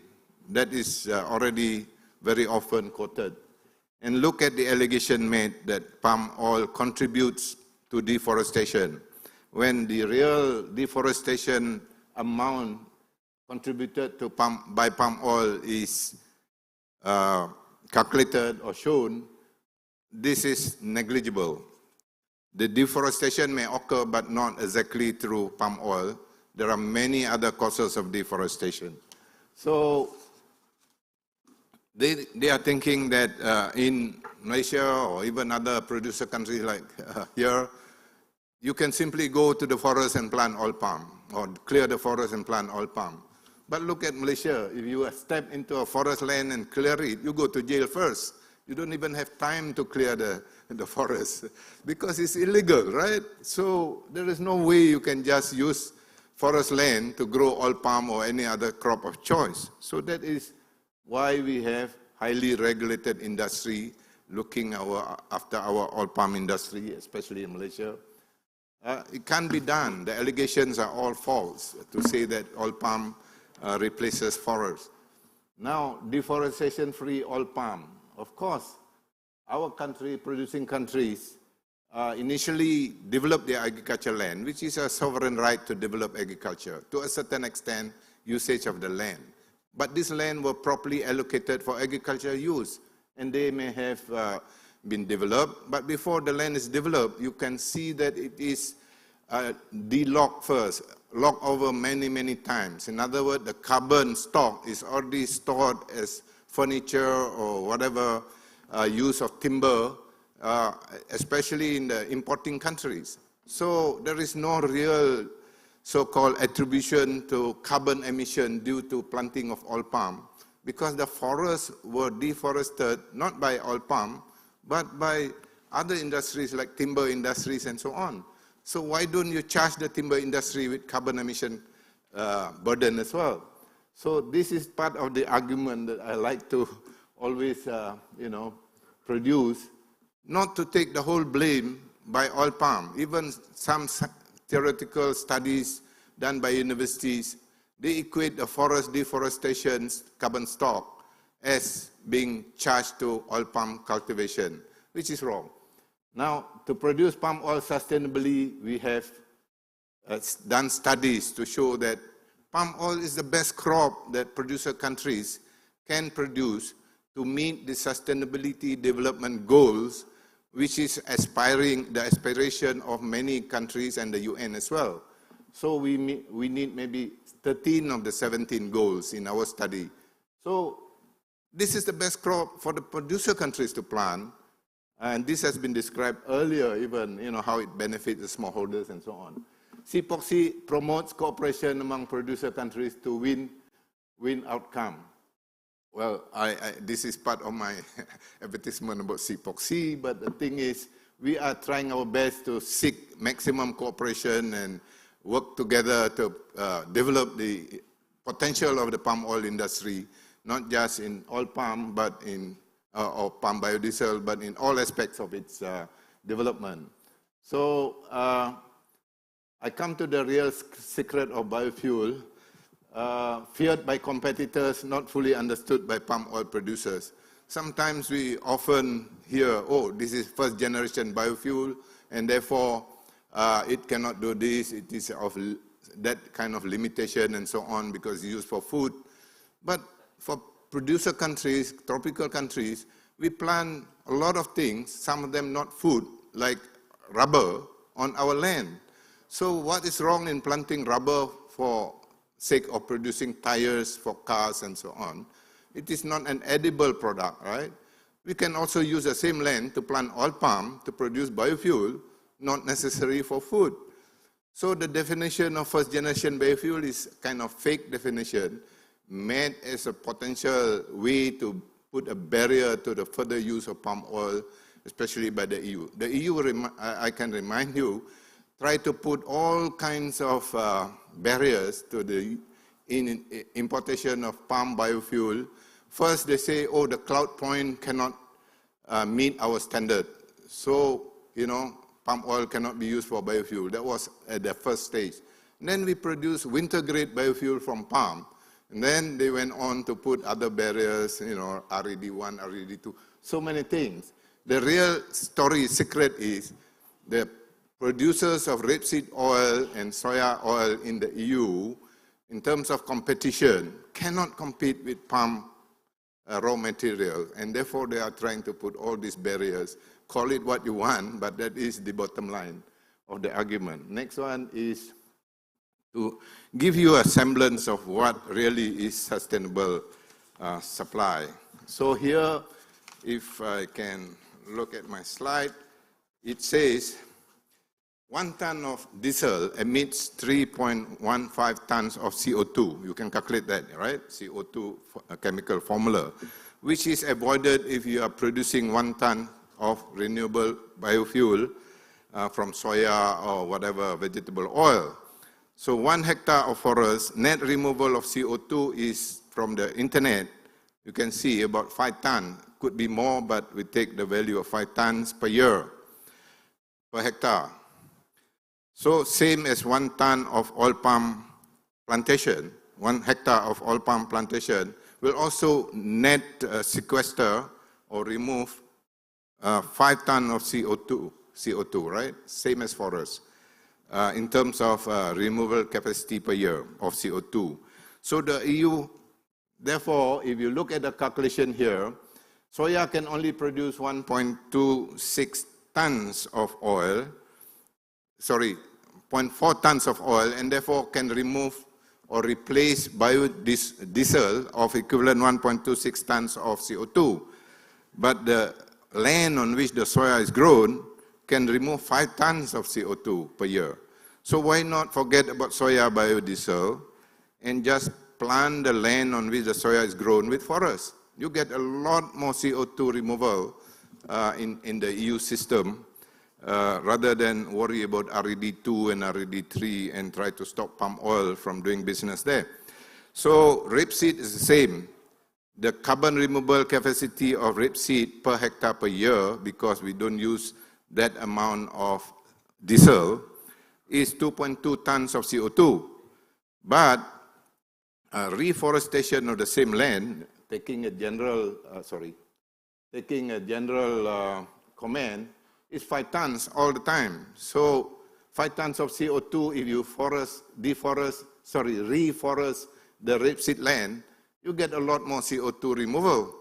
that is already very often quoted. And look at the allegation made that palm oil contributes to deforestation, when the real deforestation amount contributed to by palm oil is calculated or shown. This is negligible. The deforestation may occur, but not exactly through palm oil. There are many other causes of deforestation. So they are thinking that in Malaysia or even other producer countries like here, you can simply go to the forest and plant oil palm, or clear the forest and plant oil palm. But look at Malaysia. If you step into a forest land and clear it, you go to jail first. You don't even have time to clear the forest because it's illegal, right? So there is no way you can just use forest land to grow oil palm or any other crop of choice. So that is why we have highly regulated industry looking after our oil palm industry, especially in Malaysia. It can't be done. The allegations are all false to say that oil palm replaces forest. Now, deforestation-free oil palm. Of course, our country, producing countries, initially developed their agricultural land, which is a sovereign right to develop agriculture, to a certain extent, usage of the land. But this land were properly allocated for agricultural use, and they may have been developed. But before the land is developed, you can see that it is de-locked first, locked over many, many times. In other words, the carbon stock is already stored as furniture or whatever use of timber, especially in the importing countries. So there is no real so-called attribution to carbon emission due to planting of oil palm, because the forests were deforested not by oil palm, but by other industries like timber industries and so on. So why don't you charge the timber industry with carbon emission burden as well? So this is part of the argument that I like to always, produce, not to take the whole blame by oil palm. Even some theoretical studies done by universities, they equate the forest deforestation carbon stock as being charged to oil palm cultivation, which is wrong. Now, to produce palm oil sustainably, we have done studies to show that palm oil is the best crop that producer countries can produce to meet the sustainability development goals, which is the aspiration of many countries and the UN as well. So we need maybe 13 of the 17 goals in our study. So this is the best crop for the producer countries to plant, and this has been described earlier, even how it benefits the smallholders and so on. CPOPC promotes cooperation among producer countries to win outcome. Well, this is part of my advertisement about CPOPC, but the thing is, we are trying our best to seek maximum cooperation and work together to develop the potential of the palm oil industry, not just in oil palm, but or palm biodiesel, but in all aspects of its development. So I come to the real secret of biofuel, feared by competitors, not fully understood by palm oil producers. Sometimes we often hear, oh, this is first generation biofuel, and therefore it cannot do this, it is of that kind of limitation and so on because it's used for food. But for producer countries, tropical countries, we plant a lot of things, some of them not food, like rubber on our land. So what is wrong in planting rubber for sake of producing tires for cars and so on? It is not an edible product, right? We can also use the same land to plant oil palm to produce biofuel, not necessary for food. So the definition of first generation biofuel is kind of fake definition, made as a potential way to put a barrier to the further use of palm oil, especially by the EU. The EU, I can remind you, try to put all kinds of barriers to the importation of palm biofuel. First, they say, oh, the cloud point cannot meet our standard. So, palm oil cannot be used for biofuel. That was at the first stage. And then we produce winter-grade biofuel from palm. And then they went on to put other barriers, you know, RED1, RED2, so many things. The real story secret is the producers of rapeseed oil and soya oil in the EU, in terms of competition, cannot compete with palm raw material, and therefore they are trying to put all these barriers. Call it what you want, but that is the bottom line of the argument. Next one is to give you a semblance of what really is sustainable supply. So here, if I can look at my slide, it says 1 ton of diesel emits 3.15 tons of CO2. You can calculate that, right? CO2 chemical formula, which is avoided if you are producing 1 ton of renewable biofuel from soya or whatever vegetable oil. So 1 hectare of forest, net removal of CO2 is from the internet. You can see about 5 tons. Could be more, but we take the value of 5 tons per year, per hectare. So same as 1 ton of oil palm plantation, 1 hectare of oil palm plantation will also net sequester or remove 5 tons of CO2, right? Same as forest. In terms of removal capacity per year of CO2. So the EU, therefore, if you look at the calculation here, soya can only produce 1.26 tons of oil, 0.4 tons of oil, and therefore can remove or replace biodiesel of equivalent 1.26 tons of CO2. But the land on which the soya is grown can remove 5 tons of CO2 per year. So why not forget about soya biodiesel and just plant the land on which the soya is grown with forest? You get a lot more CO2 removal in the EU system rather than worry about RED2 and RED3 and try to stop palm oil from doing business there. So rapeseed is the same. The carbon removal capacity of rapeseed per hectare per year, because we don't use that amount of diesel, is 2.2 tons of CO2. But reforestation of the same land, taking a general comment, is 5 tons all the time. So 5 tons of CO2 if you reforest the rapeseed land, you get a lot more CO2 removal.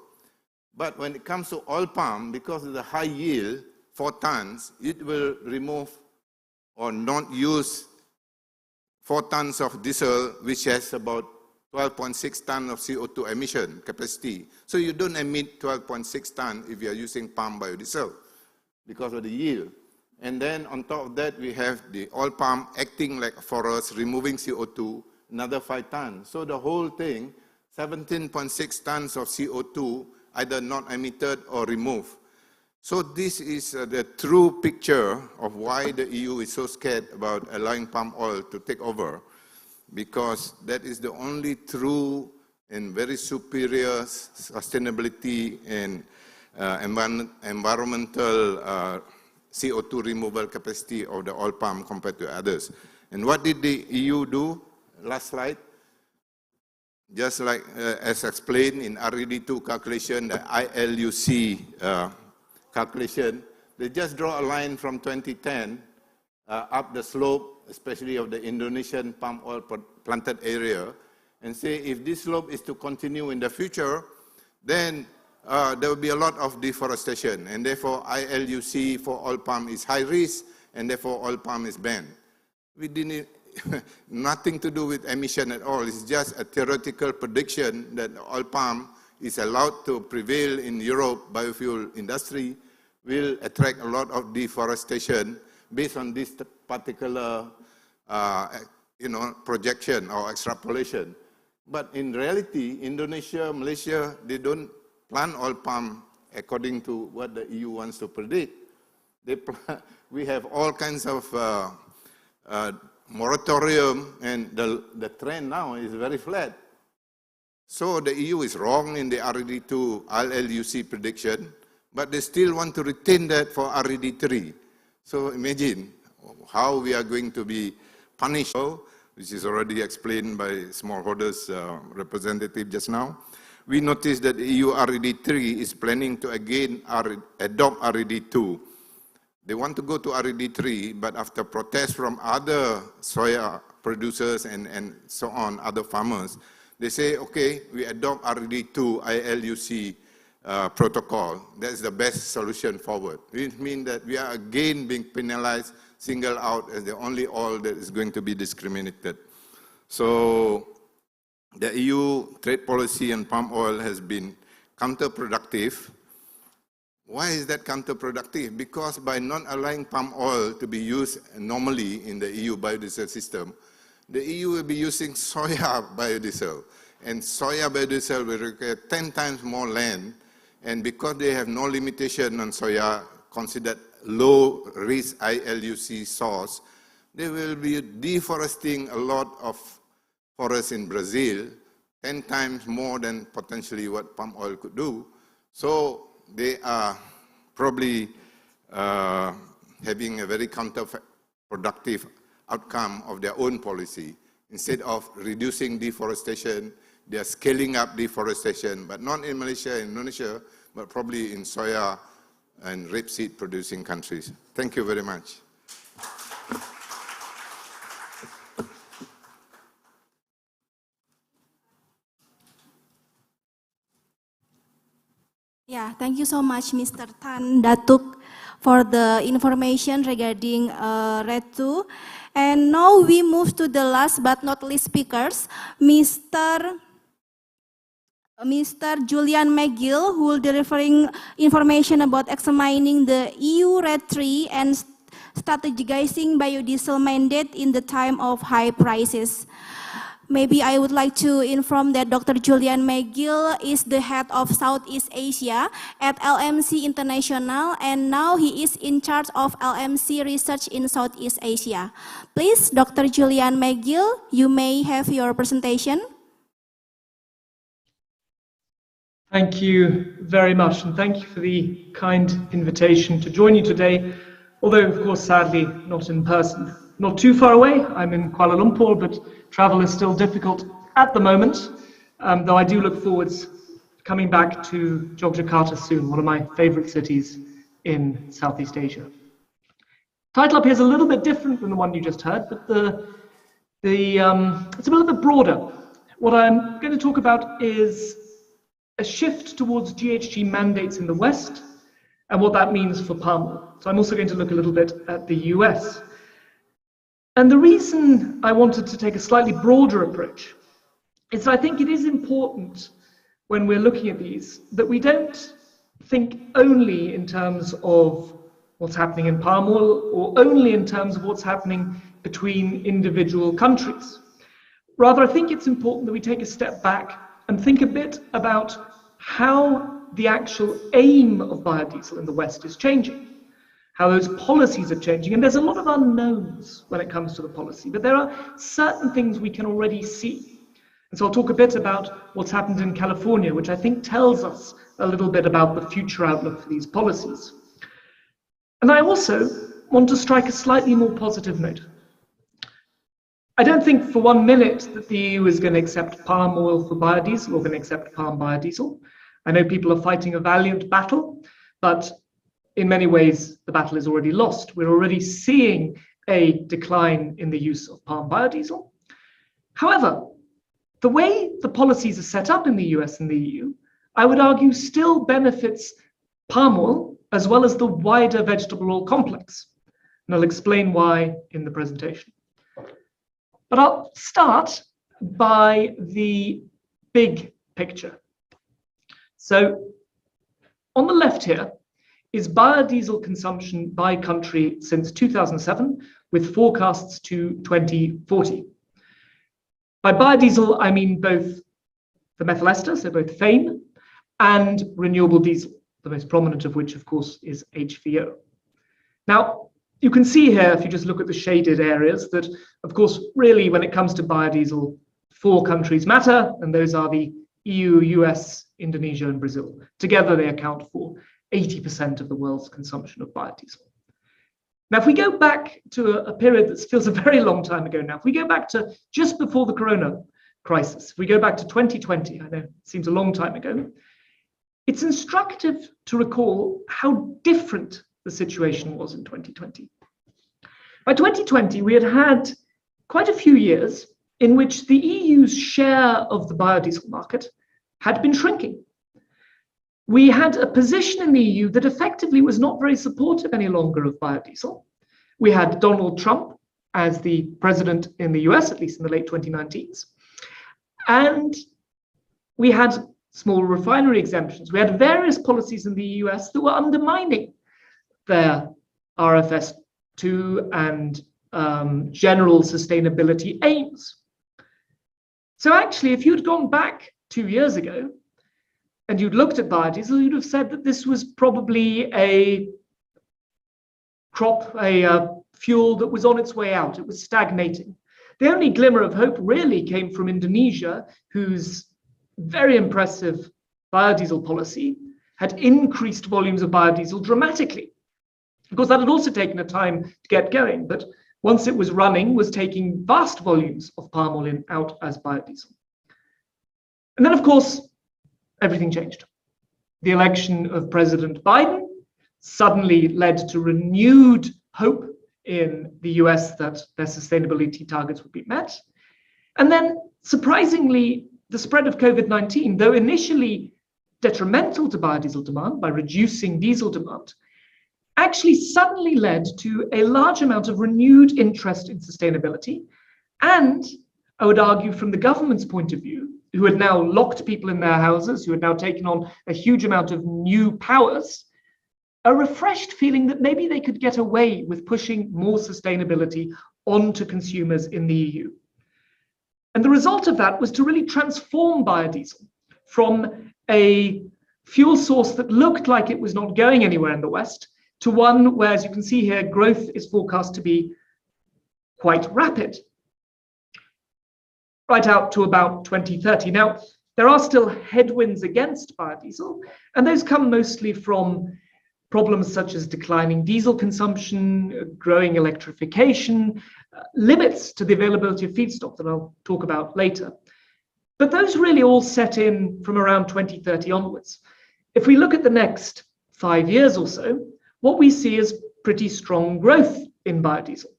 But when it comes to oil palm, because of the high yield, 4 tons, it will remove or not use 4 tons of diesel, which has about 12.6 tons of CO2 emission capacity. So you don't emit 12.6 tons if you are using palm biodiesel because of the yield. And then on top of that, we have the oil palm acting like a forest, removing CO2, another 5 tons. So the whole thing, 17.6 tons of CO2, either not emitted or removed. So this is the true picture of why the EU is so scared about allowing palm oil to take over, because that is the only true and very superior sustainability and environmental CO2 removal capacity of the oil palm compared to others. And what did the EU do? Last slide. Just like as explained in RED2 calculation, the ILUC calculation, they just draw a line from 2010 up the slope, especially of the Indonesian palm oil planted area, and say if this slope is to continue in the future, then there will be a lot of deforestation, and therefore ILUC for oil palm is high risk, and therefore oil palm is banned. We didn't, nothing to do with emission at all. It's just a theoretical prediction that oil palm is allowed to prevail in Europe biofuel industry will attract a lot of deforestation based on this particular projection or extrapolation. But in reality, Indonesia, Malaysia, they don't plant oil palm according to what the EU wants to predict. We have all kinds of moratorium, and the trend now is very flat. So the EU is wrong in the RED2 ILUC prediction, but they still want to retain that for RED3. So imagine how we are going to be punished which is already explained by smallholders representative just now, we noticed that EU RED3 is planning to again adopt RED2. They want to go to RED3, but after protest from other soya producers and so on, other farmers, they say, okay, we adopt RED2 ILUC protocol. That's the best solution forward. It means that we are again being penalized, singled out as the only oil that is going to be discriminated. So the EU trade policy on palm oil has been counterproductive. Why is that counterproductive? Because by not allowing palm oil to be used normally in the EU biodiesel system, the EU will be using soya biodiesel. And soya biodiesel will require 10 times more land. And because they have no limitation on soya, considered low-risk ILUC source, they will be deforesting a lot of forests in Brazil, 10 times more than potentially what palm oil could do. So they are probably having a very counterproductive outcome of their own policy. Instead of reducing deforestation, they are scaling up deforestation, but not in Malaysia and Indonesia, but probably in soya and rapeseed producing countries. Thank you very much. Yeah, thank you so much, Mr. Tan Datuk, for the information regarding RED 2. And now we move to the last but not least speakers, Mr. Julian McGill, who will be delivering information about examining the EU RED 3 and strategizing biodiesel mandate in the time of high prices. Maybe I would like to inform that Dr. Julian McGill is the head of Southeast Asia at LMC International, and now he is in charge of LMC Research in Southeast Asia. Please, Dr. Julian McGill, you may have your presentation. Thank you very much, and thank you for the kind invitation to join you today, although of course sadly not in person. Not too far away, I'm in Kuala Lumpur, but travel is still difficult at the moment, though I do look forward to coming back to Yogyakarta soon, one of my favorite cities in Southeast Asia. Title up here is a little bit different than the one you just heard, but it's a little bit broader. What I'm going to talk about is a shift towards GHG mandates in the West and what that means for palm oil. So I'm also going to look a little bit at the US. And the reason I wanted to take a slightly broader approach is that I think it is important when we're looking at these that we don't think only in terms of what's happening in palm oil or only in terms of what's happening between individual countries. Rather, I think it's important that we take a step back and think a bit about how the actual aim of biodiesel in the West is changing, how those policies are changing. And there's a lot of unknowns when it comes to the policy, but there are certain things we can already see. And so I'll talk a bit about what's happened in California, which I think tells us a little bit about the future outlook for these policies. And I also want to strike a slightly more positive note. I don't think for 1 minute that the EU is going to accept palm oil for biodiesel or going to accept palm biodiesel. I know people are fighting a valiant battle, but in many ways, the battle is already lost. We're already seeing a decline in the use of palm biodiesel. However, the way the policies are set up in the US and the EU, I would argue still benefits palm oil as well as the wider vegetable oil complex. And I'll explain why in the presentation. But I'll start by the big picture. So on the left here is biodiesel consumption by country since 2007 with forecasts to 2040. By biodiesel, I mean both the methyl ester, so both FAME, and renewable diesel, the most prominent of which, of course, is HVO. Now, you can see here, if you just look at the shaded areas, that, of course, really, when it comes to biodiesel, 4 countries matter, and those are the EU, US, Indonesia, and Brazil. Together, they account for 80% of the world's consumption of biodiesel. Now, if we go back to a period that feels a very long time ago now, if we go back to just before the corona crisis, if we go back to 2020, I know it seems a long time ago, it's instructive to recall how different the situation was in 2020. By 2020, we had had quite a few years in which the EU's share of the biodiesel market had been shrinking. We had a position in the EU that effectively was not very supportive any longer of biodiesel. We had Donald Trump as the president in the US, at least in the late 2019s. And we had small refinery exemptions. We had various policies in the US that were undermining their RFS2 and general sustainability aims. So actually, if you'd gone back 2 years ago and you'd looked at biodiesel, you'd have said that this was probably a crop, a fuel that was on its way out. It was stagnating. The only glimmer of hope really came from Indonesia, whose very impressive biodiesel policy had increased volumes of biodiesel dramatically. Of course, that had also taken a time to get going, but once it was running, was taking vast volumes of palm oil out as biodiesel. And then, of course, everything changed. The election of President Biden suddenly led to renewed hope in the US that their sustainability targets would be met. And then, surprisingly, the spread of COVID-19, though initially detrimental to biodiesel demand by reducing diesel demand, actually suddenly led to a large amount of renewed interest in sustainability. And I would argue from the government's point of view, who had now locked people in their houses, who had now taken on a huge amount of new powers, a refreshed feeling that maybe they could get away with pushing more sustainability onto consumers in the EU. And the result of that was to really transform biodiesel from a fuel source that looked like it was not going anywhere in the West to one where, as you can see here, growth is forecast to be quite rapid, right out to about 2030. Now, there are still headwinds against biodiesel, and those come mostly from problems such as declining diesel consumption, growing electrification, limits to the availability of feedstock that I'll talk about later. But those really all set in from around 2030 onwards. If we look at the next 5 years or so, what we see is pretty strong growth in biodiesel.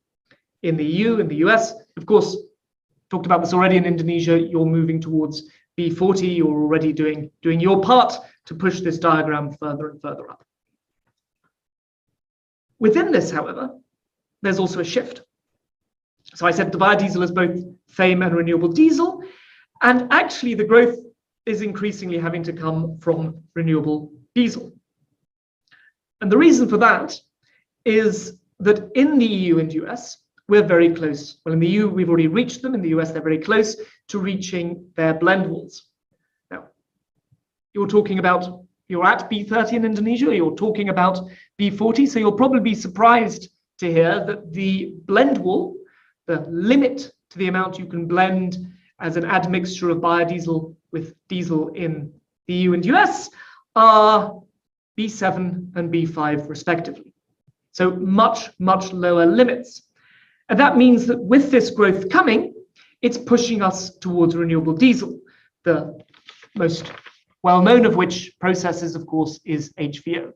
In the EU, in the US, of course, talked about this already in Indonesia, you're moving towards B40, you're already doing your part to push this diagram further and further up. Within this, however, there's also a shift. So I said the biodiesel is both FAME and renewable diesel, and actually the growth is increasingly having to come from renewable diesel. And the reason for that is that in the EU and US, we're very close. Well, in the EU, we've already reached them. In the US, they're very close to reaching their blend walls. Now, you're talking about, you're at B30 in Indonesia, you're talking about B40, so you'll probably be surprised to hear that the blend wall, the limit to the amount you can blend as an admixture of biodiesel with diesel in the EU and US, are B7 and B5 respectively. So much, much lower limits. And that means that with this growth coming, it's pushing us towards renewable diesel, the most well-known of which processes, of course, is HVO.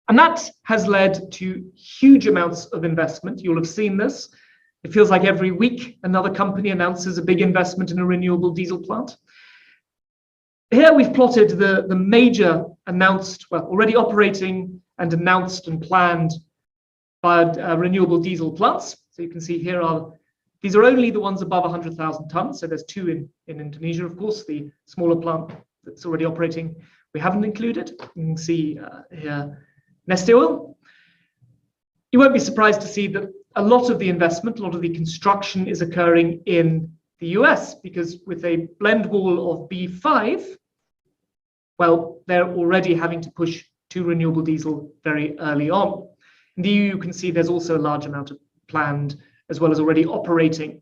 And that has led to huge amounts of investment. You'll have seen this. It feels like every week another company announces a big investment in a renewable diesel plant. Here we've plotted the major announced, well, already operating and announced and planned renewable diesel plants. So you can see here these are only the ones above 100,000 tons. So there's two in Indonesia, of course. The smaller plant that's already operating, we haven't included. You can see here Neste Oil. You won't be surprised to see that a lot of the investment, a lot of the construction is occurring in the US, because with a blend wall of B5, well, they're already having to push to renewable diesel very early on. In the EU, you can see there's also a large amount of planned, as well as already operating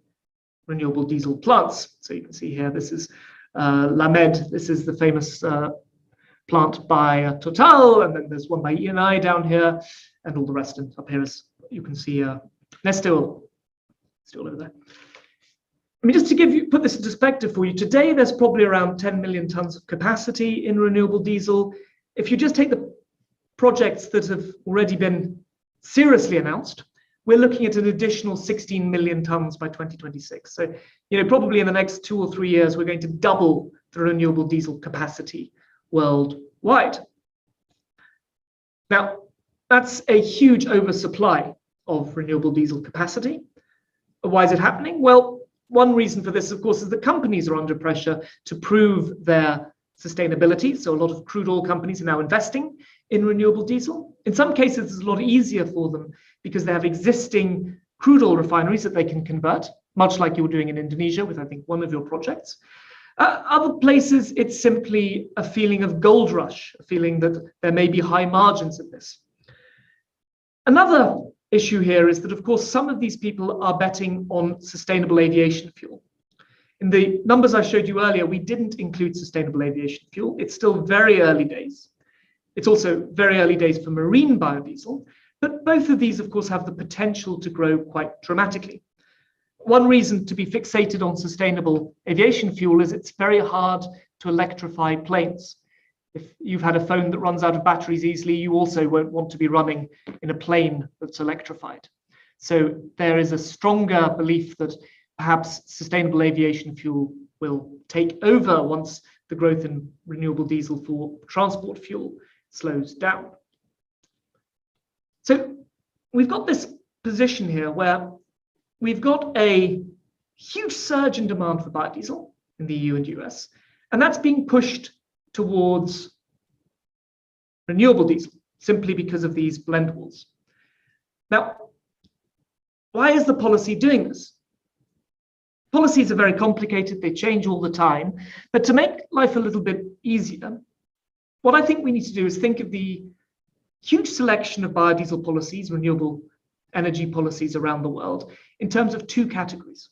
renewable diesel plants. So you can see here, this is Lamed. This is the famous plant by Total, and then there's one by Eni down here. and all the rest. And up here, as you can see, they're still over there. I mean, just to put this in perspective for you, today there's probably around 10 million tons of capacity in renewable diesel. If you just take the projects that have already been seriously announced, we're looking at an additional 16 million tons by 2026. So, probably in the next 2 or 3 years, we're going to double the renewable diesel capacity worldwide. Now, that's a huge oversupply of renewable diesel capacity. Why is it happening? Well, one reason for this, of course, is that companies are under pressure to prove their sustainability. So a lot of crude oil companies are now investing in renewable diesel. In some cases, it's a lot easier for them because they have existing crude oil refineries that they can convert, much like you're doing in Indonesia with, I think, one of your projects. Other places, it's simply a feeling of gold rush, a feeling that there may be high margins in this. Another issue here is that, of course, some of these people are betting on sustainable aviation fuel. In the numbers I showed you earlier, we didn't include sustainable aviation fuel. It's still very early days. It's also very early days for marine biodiesel, but both of these, of course, have the potential to grow quite dramatically. One reason to be fixated on sustainable aviation fuel is it's very hard to electrify planes. If you've had a phone that runs out of batteries easily, you also won't want to be running in a plane that's electrified. So there is a stronger belief that perhaps sustainable aviation fuel will take over once the growth in renewable diesel for transport fuel slows down. So we've got this position here where we've got a huge surge in demand for biodiesel in the EU and US, and that's being pushed towards renewable diesel simply because of these blend walls. Now, why is the policy doing this? Policies are very complicated, they change all the time, but to make life a little bit easier, what I think we need to do is think of the huge selection of biodiesel policies, renewable energy policies around the world, in terms of two categories.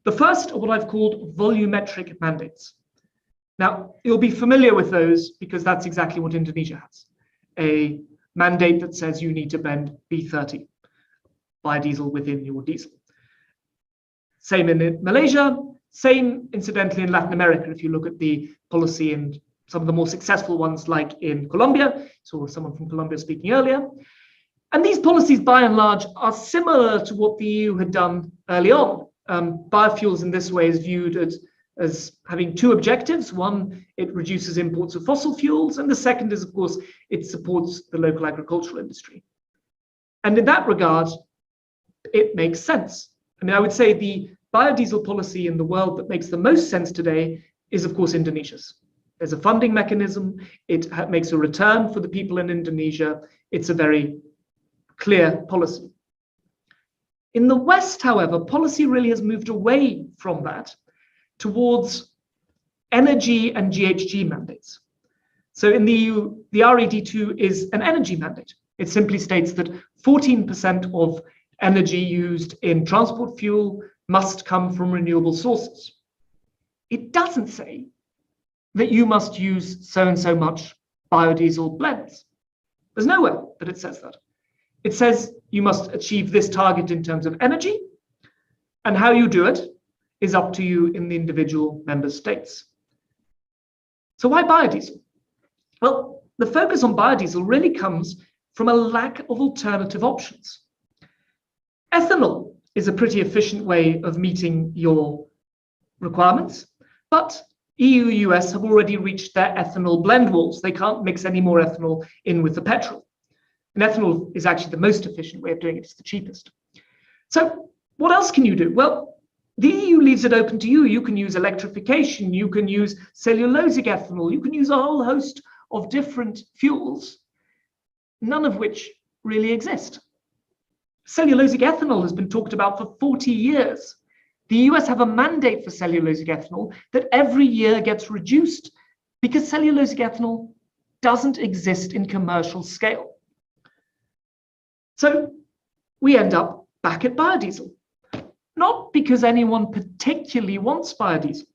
The first are what I've called volumetric mandates. Now, you'll be familiar with those because that's exactly what Indonesia has. A mandate that says you need to blend B30 biodiesel within your diesel. Same in Malaysia, same incidentally in Latin America. If you look at the policy in some of the more successful ones like in Colombia, saw someone from Colombia speaking earlier. And these policies by and large are similar to what the EU had done early on. Biofuels in this way is viewed as having two objectives. One, it reduces imports of fossil fuels, and the second is, of course, it supports the local agricultural industry. And in that regard, it makes sense. I mean, I would say the biodiesel policy in the world that makes the most sense today is, of course, Indonesia's. There's a funding mechanism. It makes a return for the people in Indonesia. It's a very clear policy. In the West, however, policy really has moved away from that towards energy and GHG mandates. So in the EU, the RED2 is an energy mandate. It simply states that 14% of energy used in transport fuel must come from renewable sources. It doesn't say that you must use so and so much biodiesel blends. There's nowhere that it says that. It says you must achieve this target in terms of energy, and how you do it is up to you in the individual member states. So why biodiesel? Well, the focus on biodiesel really comes from a lack of alternative options. Ethanol is a pretty efficient way of meeting your requirements, but EU, US have already reached their ethanol blend walls. They can't mix any more ethanol in with the petrol. And ethanol is actually the most efficient way of doing it. It's the cheapest. So what else can you do? Well, the EU leaves it open to you. You can use electrification. You can use cellulosic ethanol. You can use a whole host of different fuels, none of which really exist. Cellulosic ethanol has been talked about for 40 years. The US have a mandate for cellulosic ethanol that every year gets reduced because cellulosic ethanol doesn't exist in commercial scale. So we end up back at biodiesel, not because anyone particularly wants biodiesel,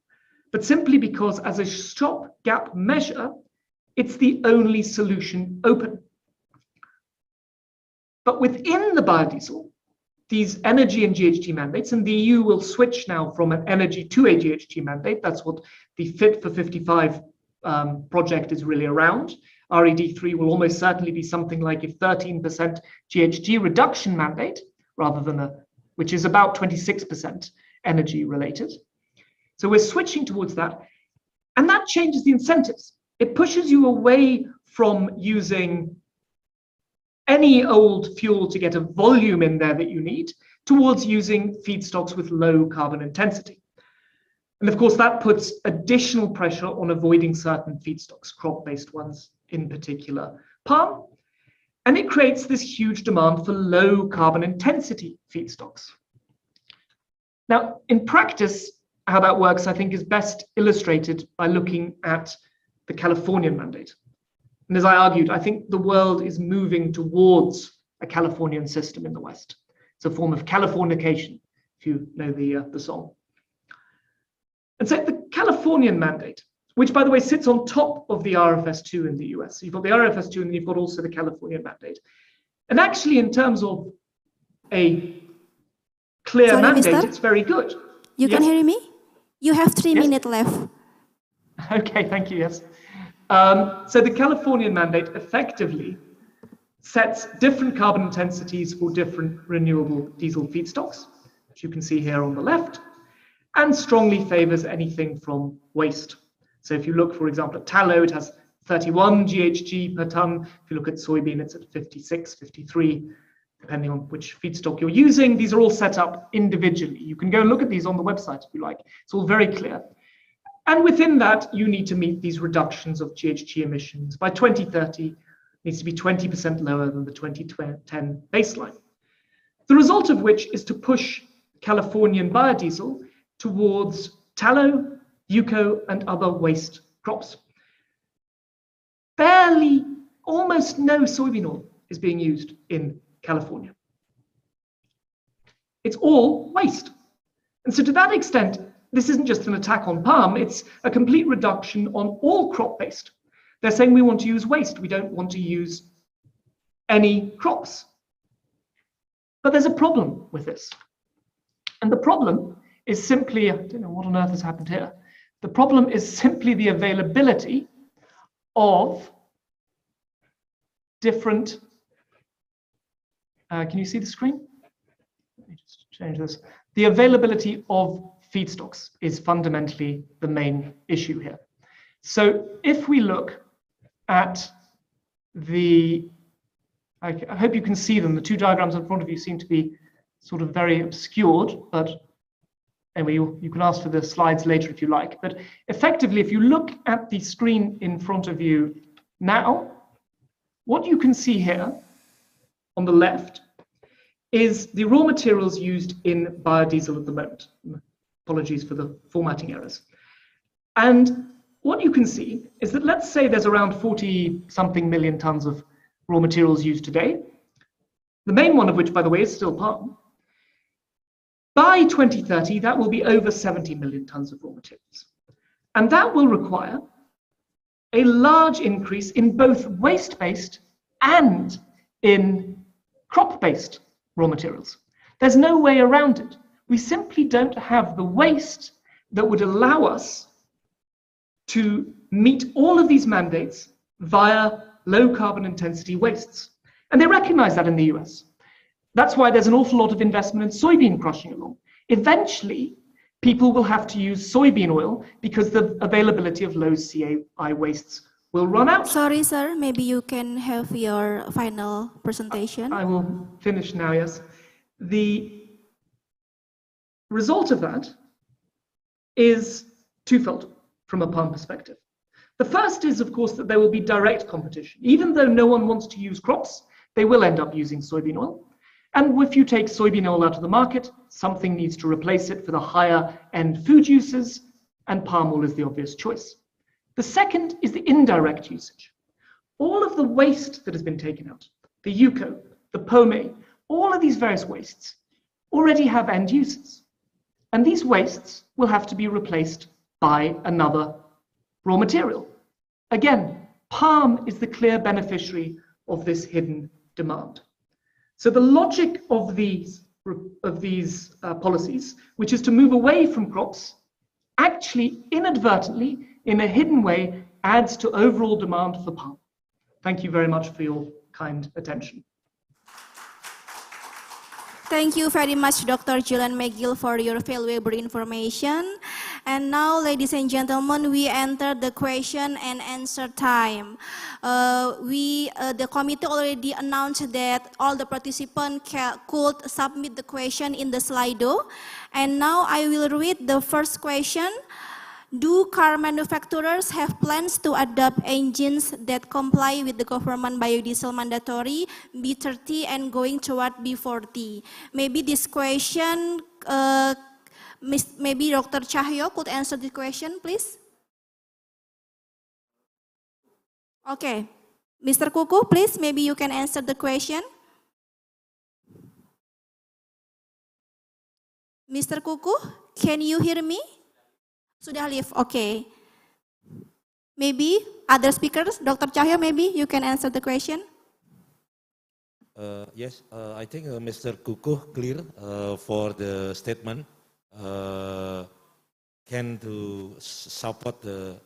but simply because as a stopgap measure, it's the only solution open. But within the biodiesel, these energy and GHG mandates, and the EU will switch now from an energy to a GHG mandate. That's what the Fit for 55 project is really around. RED3 will almost certainly be something like a 13% GHG reduction mandate, rather than which is about 26% energy related. So we're switching towards that, and that changes the incentives. It pushes you away from using any old fuel to get a volume in there that you need, towards using feedstocks with low carbon intensity. And of course, that puts additional pressure on avoiding certain feedstocks, crop-based ones in particular, palm, and it creates this huge demand for low carbon intensity feedstocks. Now, in practice, how that works, I think, is best illustrated by looking at the Californian mandate. And as I argued, I think the world is moving towards a Californian system in the West. It's a form of Californication, if you know the song. And so the Californian mandate, which by the way sits on top of the RFS2 in the US. So you've got the RFS2 and you've got also the Californian mandate. And actually in terms of a clear mandate, mister? It's very good. You can hear me? You have 3 minutes left. Okay, thank you, yes. So the Californian mandate effectively sets different carbon intensities for different renewable diesel feedstocks, which you can see here on the left, and strongly favors anything from waste. So if you look, for example, at tallow, it has 31 GHG per ton. If you look at soybean, it's at 56, 53, depending on which feedstock you're using. These are all set up individually. You can go and look at these on the website if you like. It's all very clear. And within that, you need to meet these reductions of GHG emissions. By 2030, it needs to be 20% lower than the 2010 baseline. The result of which is to push Californian biodiesel towards tallow, UCO, and other waste crops. Barely, almost no soybean oil is being used in California. It's all waste. And so to that extent, this isn't just an attack on palm, it's a complete reduction on all crop-based. They're saying we want to use waste, we don't want to use any crops. But there's a problem with this. And the problem is simply, I don't know what on earth has happened here. The problem is simply the availability of different, can you see the screen? Let me just change this. The availability of feedstocks is fundamentally the main issue here. So if we look at the, I hope you can see them, the two diagrams in front of you seem to be sort of very obscured, but anyway, you can ask for the slides later if you like. But effectively, if you look at the screen in front of you now, what you can see here on the left is the raw materials used in biodiesel at the moment. Apologies for the formatting errors. And what you can see is that, let's say there's around 40-something million tons of raw materials used today, the main one of which, by the way, is still palm. By 2030, that will be over 70 million tons of raw materials. And that will require a large increase in both waste-based and in crop-based raw materials. There's no way around it. We simply don't have the waste that would allow us to meet all of these mandates via low carbon intensity wastes. And they recognize that in the US. That's why there's an awful lot of investment in soybean crushing along. Eventually, people will have to use soybean oil because the availability of low CAI wastes will run out. Sorry, sir, maybe you can have your final presentation. I will finish now, yes. The result of that is twofold from a palm perspective. The first is, of course, that there will be direct competition. Even though no one wants to use crops, they will end up using soybean oil. And if you take soybean oil out of the market, something needs to replace it for the higher end food uses, and palm oil is the obvious choice. The second is the indirect usage. All of the waste that has been taken out, the UCO, the POME, all of these various wastes already have end uses. And these wastes will have to be replaced by another raw material. Again, palm is the clear beneficiary of this hidden demand. So the logic of these policies, which is to move away from crops, actually inadvertently, in a hidden way, adds to overall demand for palm. Thank you very much for your kind attention. Thank you very much, Dr. Julian McGill, for your valuable information. And now, ladies and gentlemen, we enter the question and answer time. The committee already announced that all the participants could submit the question in the Slido. And now I will read the first question. Do car manufacturers have plans to adopt engines that comply with the government biodiesel mandatory B30 and going toward B40? Maybe this question, maybe Dr. Cahyo could answer the question, please. Okay, Mr. Kuku, please, maybe you can answer the question. Mr. Kuku, can you hear me? Sudah live, okay. Maybe other speakers, Dr. Cahyo, maybe you can answer the question. Yes, I think Mr. Kuku clear for the statement. Can to support the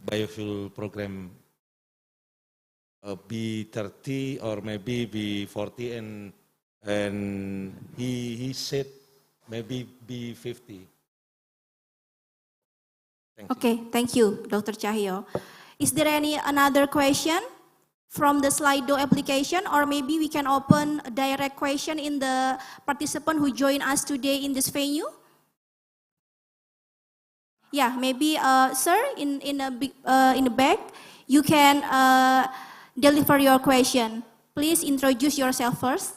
biofuel program B30 or maybe B40 and he said maybe B50. Okay, thank you, Dr. Cahyo. Is there another question from the Slido application, or maybe we can open a direct question in the participant who joined us today in this venue? Yeah, maybe, sir, in the back, you can deliver your question. Please introduce yourself first.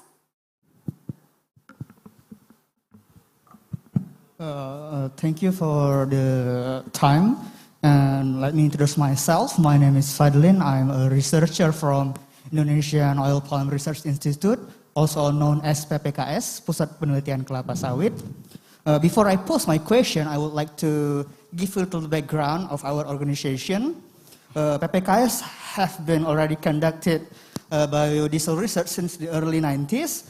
Thank you for the time, and let me introduce myself. My name is Fadlin. I'm a researcher from Indonesian Oil Palm Research Institute, also known as PPKS, Pusat Penelitian Kelapa Sawit. Before I pose my question, I would like to give you a little background of our organization. PPKS have been already conducted biodiesel research since the early 90s,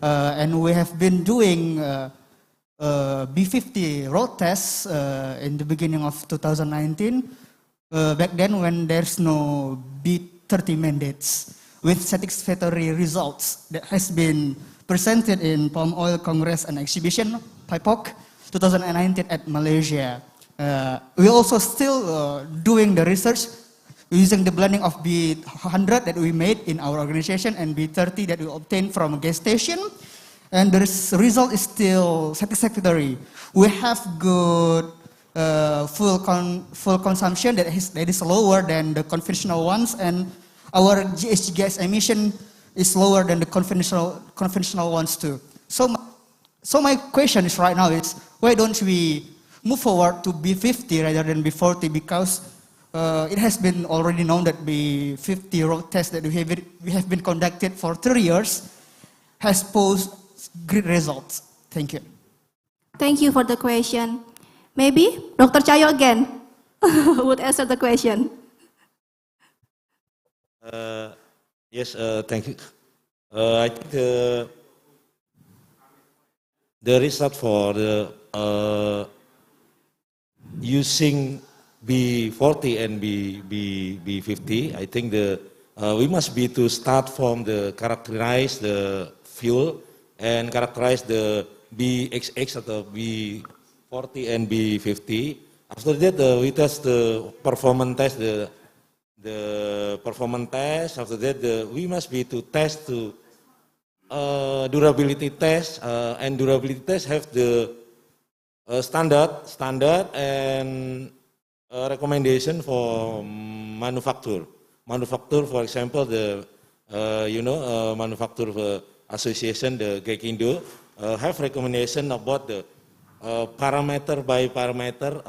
and we have been doing B50 road tests in the beginning of 2019, back then when there's no B30 mandates, with satisfactory results that has been presented in Palm Oil Congress and Exhibition, PIPOC, 2019 at Malaysia. We also still doing the research using the blending of B100 that we made in our organization and B30 that we obtained from a gas station. And the result is still satisfactory. We have good full consumption that is lower than the conventional ones, and our GHG gas emission is lower than the conventional ones too. So my question is right now is, why don't we move forward to B50 rather than B40? Because it has been already known that B50 road test that we have been conducted for 3 years has posed great results. Thank you. Thank you for the question. Maybe Dr. Cahyo again would answer the question. Yes, thank you. I think the result for the using B40 and B50, I think we must be to start from the characterize the fuel and characterize the BXX atau B40 and B50. After that, we test the performance test, the performance test. After that, we must be to test to durability test, and durability test have the standard and recommendation for manufacturer. Manufacturer, for example, manufacturer association, the Gekindo, have recommendation about the parameter by parameter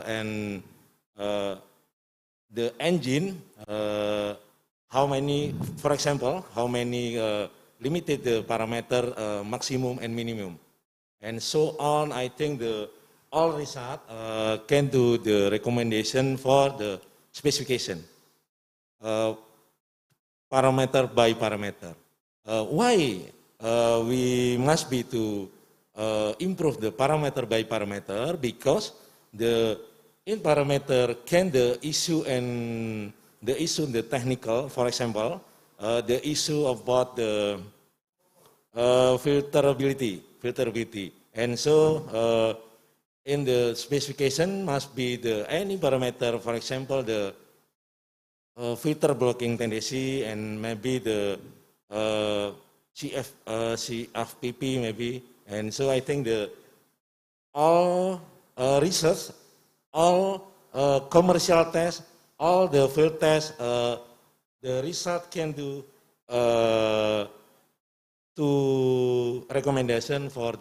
and the engine, how many, for example, how many limited the parameter maximum and minimum, and so on. I think all result can do the recommendation for the specification, parameter by parameter. why we must be to improve the parameter by parameter, because in parameter can the issue the technical, for example, the issue about the filterability, and so in the specification must be any parameter, for example, the filter blocking tendency, and maybe the CFPP maybe, and so I think all research, all commercial tests, all the field tests, the result can do to recommendation for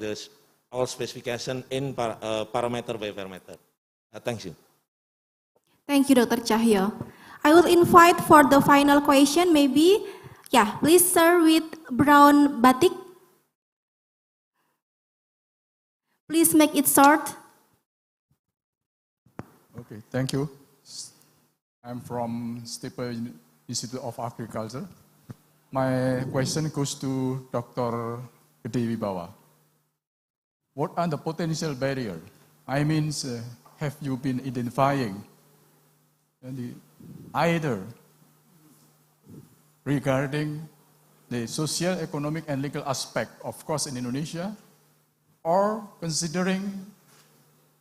all specification in parameter by parameter. Thank you. Thank you, Dr. Cahyo. I will invite for the final question, maybe, yeah, please sir with brown batik. Please make it short. Okay, thank you. I'm from Staple Institute of Agriculture. My question goes to Dr. Gede Wibawa. What are the potential barriers? I mean, have you been identifying either regarding the social, economic, and legal aspect, of course, in Indonesia, or considering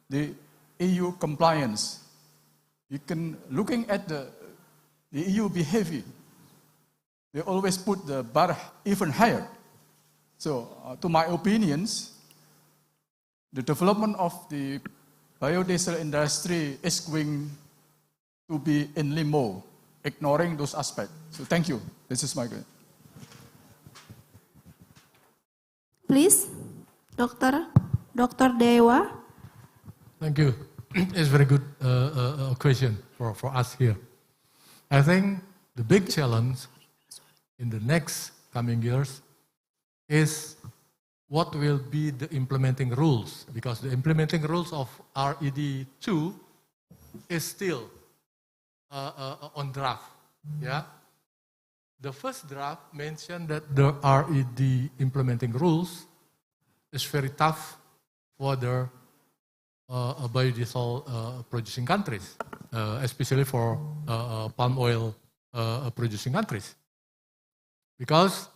the EU compliance? You can, looking at the EU behavior, they always put the bar even higher. So, to my opinions, the development of the biodiesel industry is going to be in limbo, ignoring those aspects. So, thank you. This is my question. Please, Dr. Dewa. Thank you. It's a very good question for us here. I think the big challenge in the next coming years is what will be the implementing rules, because the implementing rules of RED 2 is still on draft. Yeah, the first draft mentioned that the RED implementing rules is very tough for the biodiesel producing countries, especially for palm oil producing countries. Because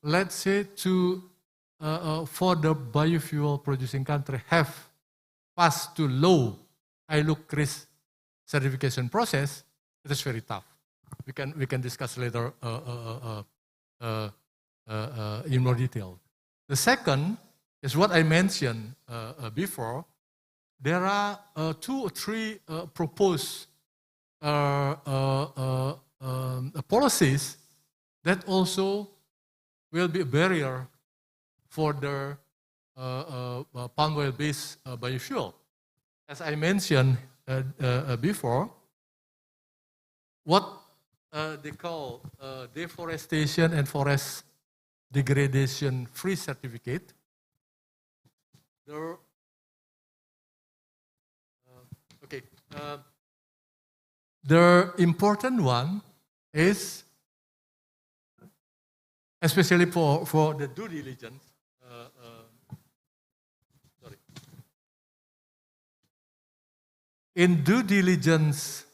let's say for the biofuel producing country have passed to low ILUC risk certification process, it is very tough. We can discuss later in more detail. The second is what I mentioned before. There are 2 or 3 proposed policies that also will be a barrier for the palm oil-based biofuel. As I mentioned before, what they call deforestation and forest degradation free certificate. The important one is, especially for the due diligence, in due diligence,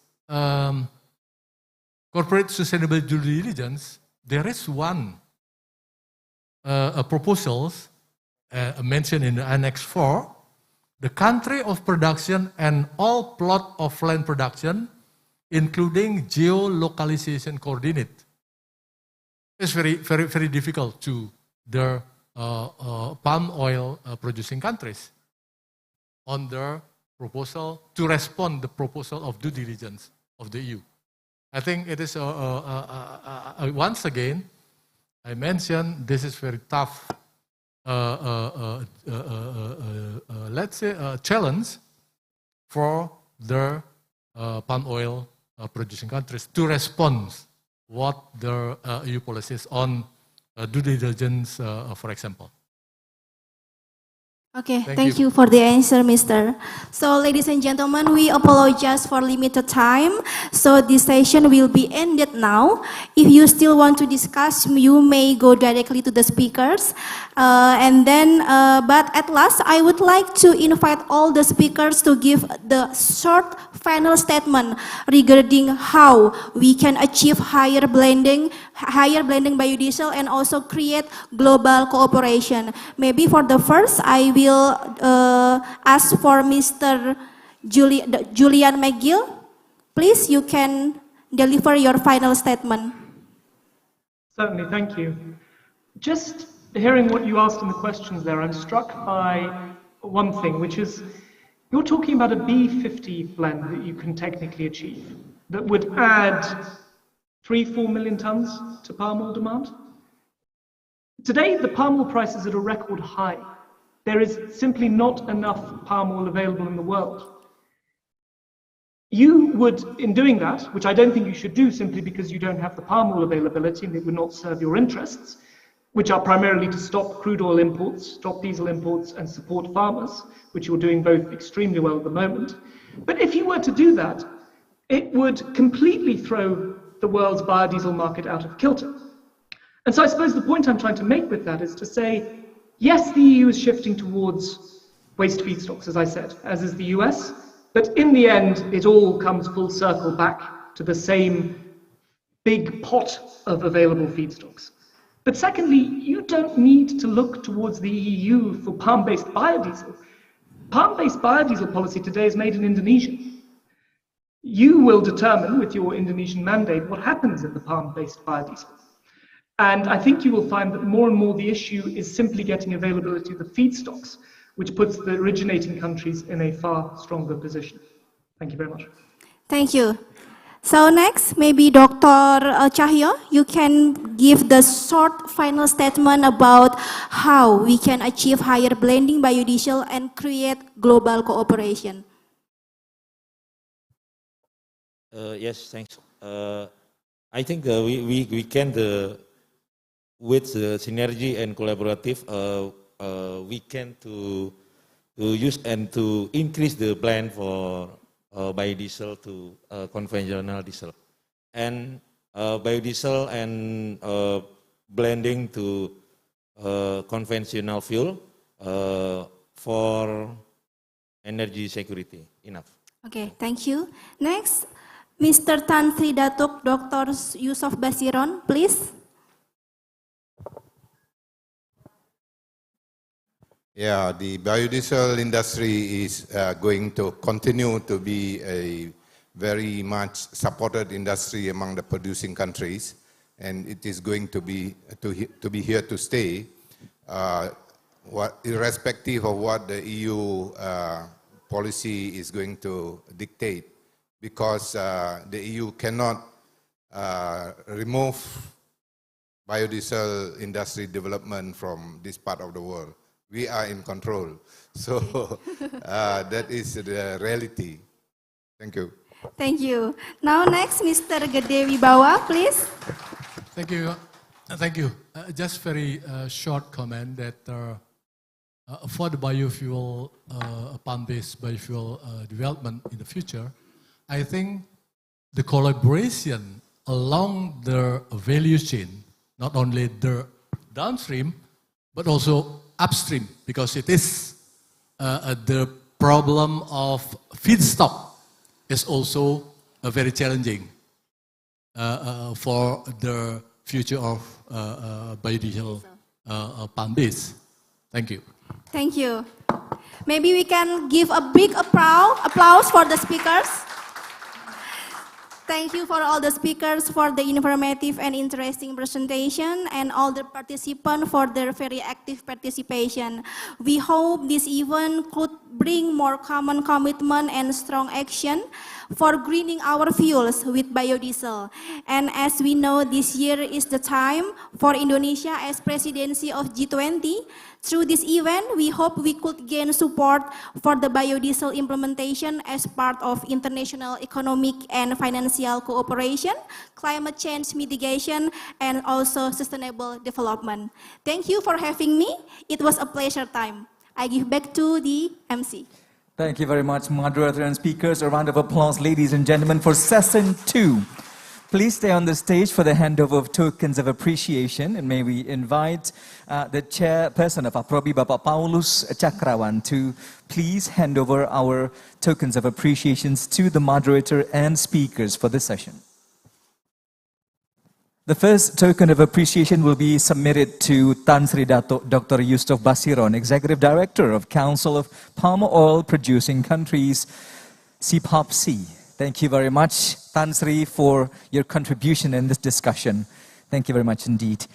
corporate sustainable due diligence, there is one proposals mentioned in the Annex 4, the country of production and all plot of land production, including geolocalization coordinate. It's very, very, very difficult to the palm oil producing countries on their proposal to respond the proposal of due diligence of the EU. I think it is, once again, I mentioned this is very tough, let's say, challenge for the palm oil producing countries to respond what the EU policies on due diligence, for example. Okay, thank you for the answer, Mr. So, ladies and gentlemen, we apologize for limited time. So, this session will be ended now. If you still want to discuss, you may go directly to the speakers. But at last, I would like to invite all the speakers to give the short final statement regarding how we can achieve higher blending biodiesel and also create global cooperation. Maybe for the first, I will ask for Mr. Julian McGill. Please, you can deliver your final statement. Certainly, thank you. Just hearing what you asked in the questions there, I'm struck by one thing, which is you're talking about a B50 blend that you can technically achieve that would add 3-4 million tons to palm oil demand. Today, the palm oil price is at a record high. There is simply not enough palm oil available in the world. You would, in doing that, which I don't think you should do simply because you don't have the palm oil availability and it would not serve your interests, which are primarily to stop crude oil imports, stop diesel imports, and support farmers, which you're doing both extremely well at the moment. But if you were to do that, it would completely throw the world's biodiesel market out of kilter. And so I suppose the point I'm trying to make with that is to say, yes, the EU is shifting towards waste feedstocks, as I said, as is the US, but in the end, it all comes full circle back to the same big pot of available feedstocks. But secondly, you don't need to look towards the EU for palm-based biodiesel. Palm-based biodiesel policy today is made in Indonesia. You will determine with your Indonesian mandate what happens in the palm-based biodiesel. And I think you will find that more and more the issue is simply getting availability of the feedstocks, which puts the originating countries in a far stronger position. Thank you very much. Thank you. So next, maybe Dr. Cahyo, you can give the short final statement about how we can achieve higher blending biodiesel and create global cooperation. Yes, thanks. I think we can, with the synergy and collaborative, we can to use and to increase the blend for biodiesel to conventional diesel, and biodiesel and blending to conventional fuel for energy security. Enough. Okay, thank you. Next, Mr. Tan Sri Datuk Dr. Yusuf Basiron, please. Yeah, the biodiesel industry is going to continue to be a very much supported industry among the producing countries, and it is going to be here to stay, irrespective of what the EU policy is going to dictate, because the EU cannot remove biodiesel industry development from this part of the world. We are in control. So that is the reality. Thank you. Thank you. Now next, Mr. Gede Wibawa, please. Thank you. Thank you. Just very short comment that for the biofuel, palm-based biofuel development in the future, I think the collaboration along the value chain, not only the downstream, but also upstream, because it is the problem of feedstock is also very challenging for the future of biodiesel palm base. Thank you. Thank you. Maybe we can give a big applause for the speakers. Thank you for all the speakers for the informative and interesting presentation, and all the participants for their very active participation. We hope this event could bring more common commitment and strong action for greening our fuels with biodiesel. And as we know, this year is the time for Indonesia as presidency of G20. Through this event, we hope we could gain support for the biodiesel implementation as part of international economic and financial cooperation, climate change mitigation, and also sustainable development. Thank you for having me. It was a pleasure time. I give back to the MC. Thank you very much, moderator and speakers. A round of applause, ladies and gentlemen, for session 2. Please stay on the stage for the handover of tokens of appreciation, and may we invite the chairperson of APROBI, Bapak Paulus Cakrawan, to please hand over our tokens of appreciations to the moderator and speakers for this session. The first token of appreciation will be submitted to Tan Sri Dato Dr. Yustof Basiron, Executive Director of Council of Palm Oil Producing Countries, CPOPC. Thank you very much, Tan Sri, for your contribution in this discussion. Thank you very much indeed.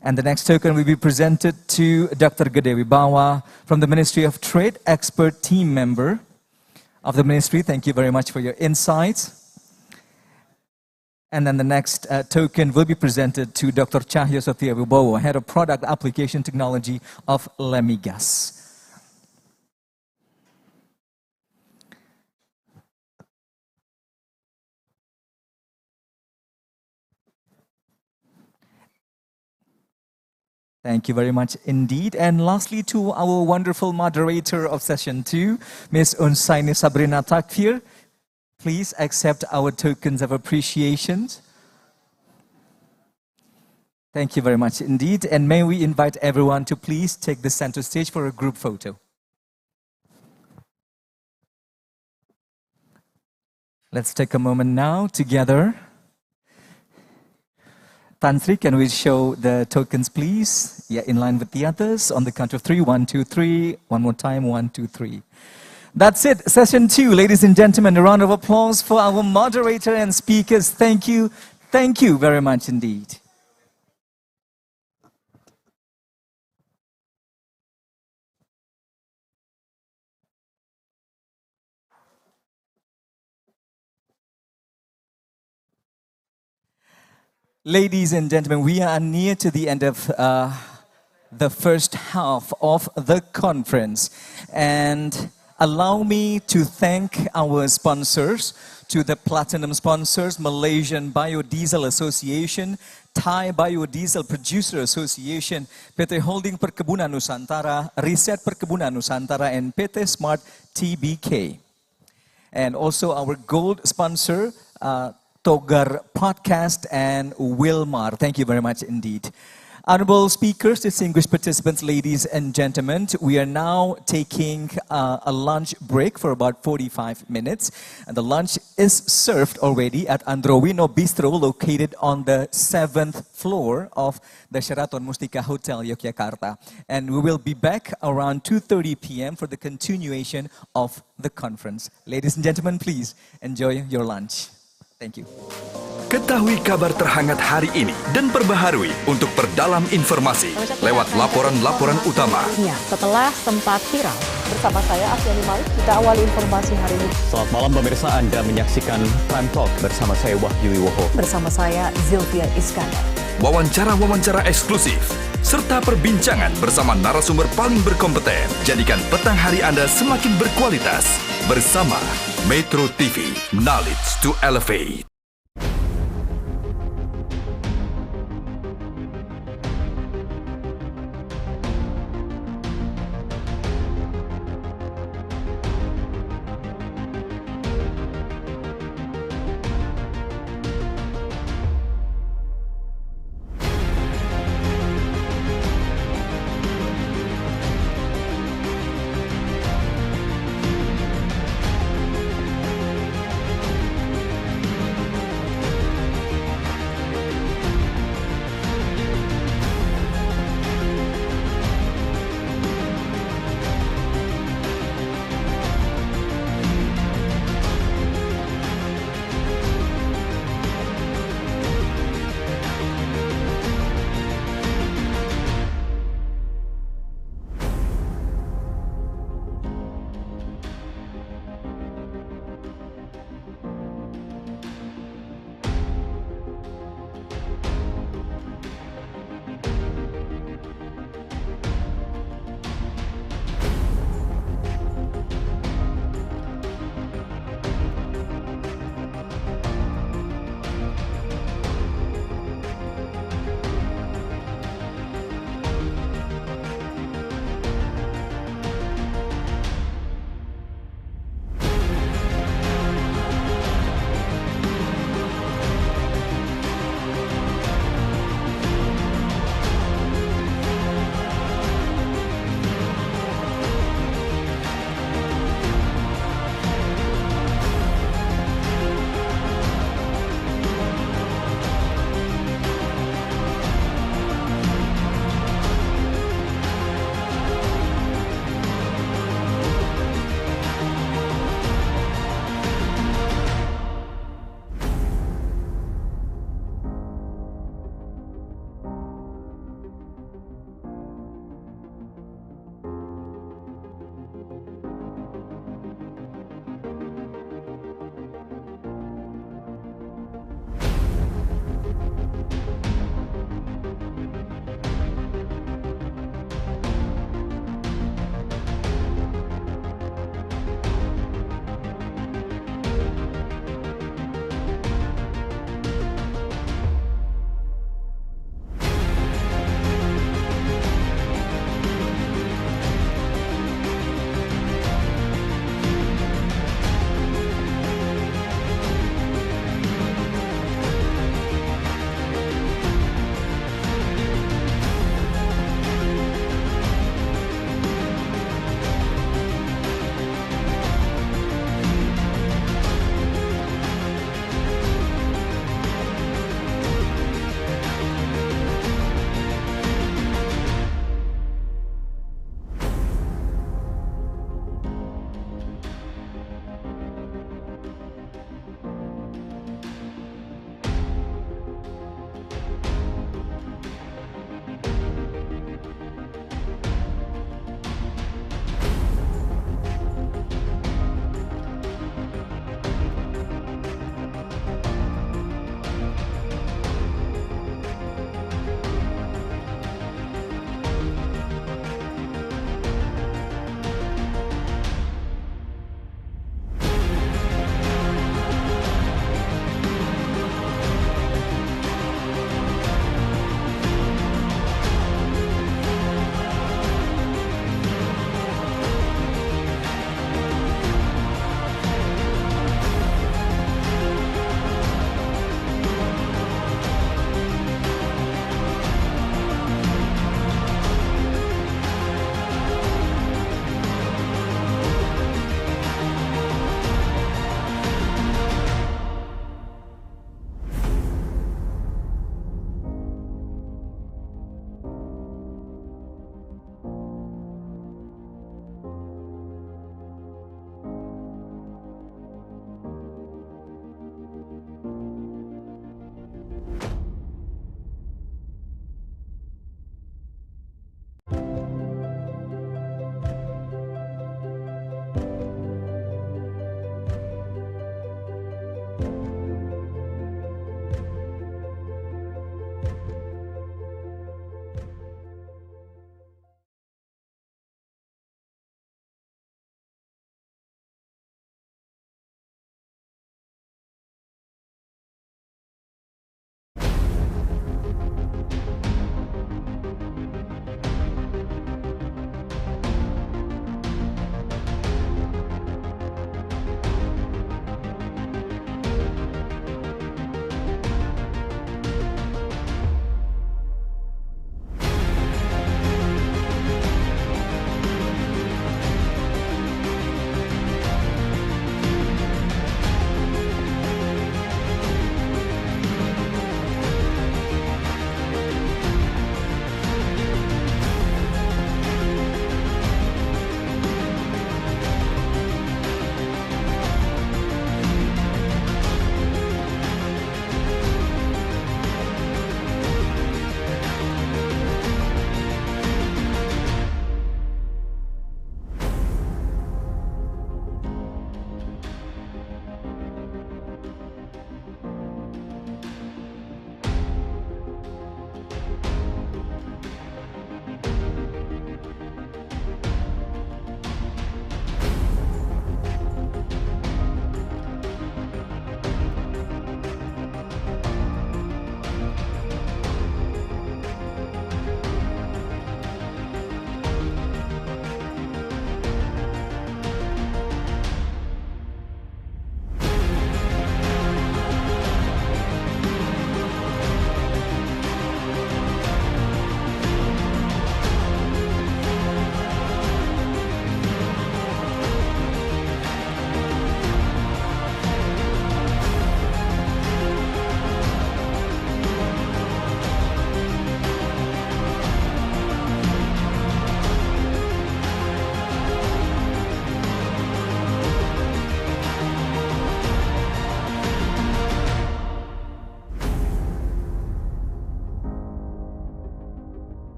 And the next token will be presented to Dr. Gede Wibawa from the Ministry of Trade, expert team member of the Ministry. Thank you very much for your insights. And then the next token will be presented to Dr. Cahyo Setia Wibowo, Head of Product Application Technology of Lemigas. Thank you very much indeed. And lastly, to our wonderful moderator of session 2, Ms. Unsaini Sabrina Takfir. Please accept our tokens of appreciation. Thank you very much indeed. And may we invite everyone to please take the center stage for a group photo. Let's take a moment now together. Tan Sri, can we show the tokens, please? Yeah, in line with the others. On the count of 3, 1, 2, 3. One more time, 1, 2, 3. That's it, session 2, ladies and gentlemen. A round of applause for our moderator and speakers. Thank you very much indeed. Ladies and gentlemen, we are near to the end of the first half of the conference. And allow me to thank our sponsors, to the platinum sponsors, Malaysian Biodiesel Association, Thai Biodiesel Producer Association, PT Holding Perkebunan Nusantara, Riset Perkebunan Nusantara, and PT Smart TBK. And also our gold sponsor, Togar Podcast and Wilmar. Thank you very much indeed. Honorable speakers, distinguished participants, ladies and gentlemen, we are now taking a lunch break for about 45 minutes. And the lunch is served already at Androwino Bistro, located on the 7th floor of the Sheraton Mustika Hotel, Yogyakarta. And we will be back around 2:30 p.m. for the continuation of the conference. Ladies and gentlemen, please enjoy your lunch. Thank you. Ketahui kabar terhangat hari ini dan perbaharui untuk perdalam informasi lewat laporan-laporan utama. Ya, setelah sempat viral, bersama saya Afiani Malik, kita awali informasi hari ini. Selamat malam pemirsa, Anda menyaksikan Prime Talk bersama saya Wahyu Wiwoho. Bersama saya Zilvia Iskandar. Wawancara-wawancara eksklusif serta perbincangan bersama narasumber paling berkompeten. Jadikan petang hari Anda semakin berkualitas bersama Metro TV, Knowledge to Elevate.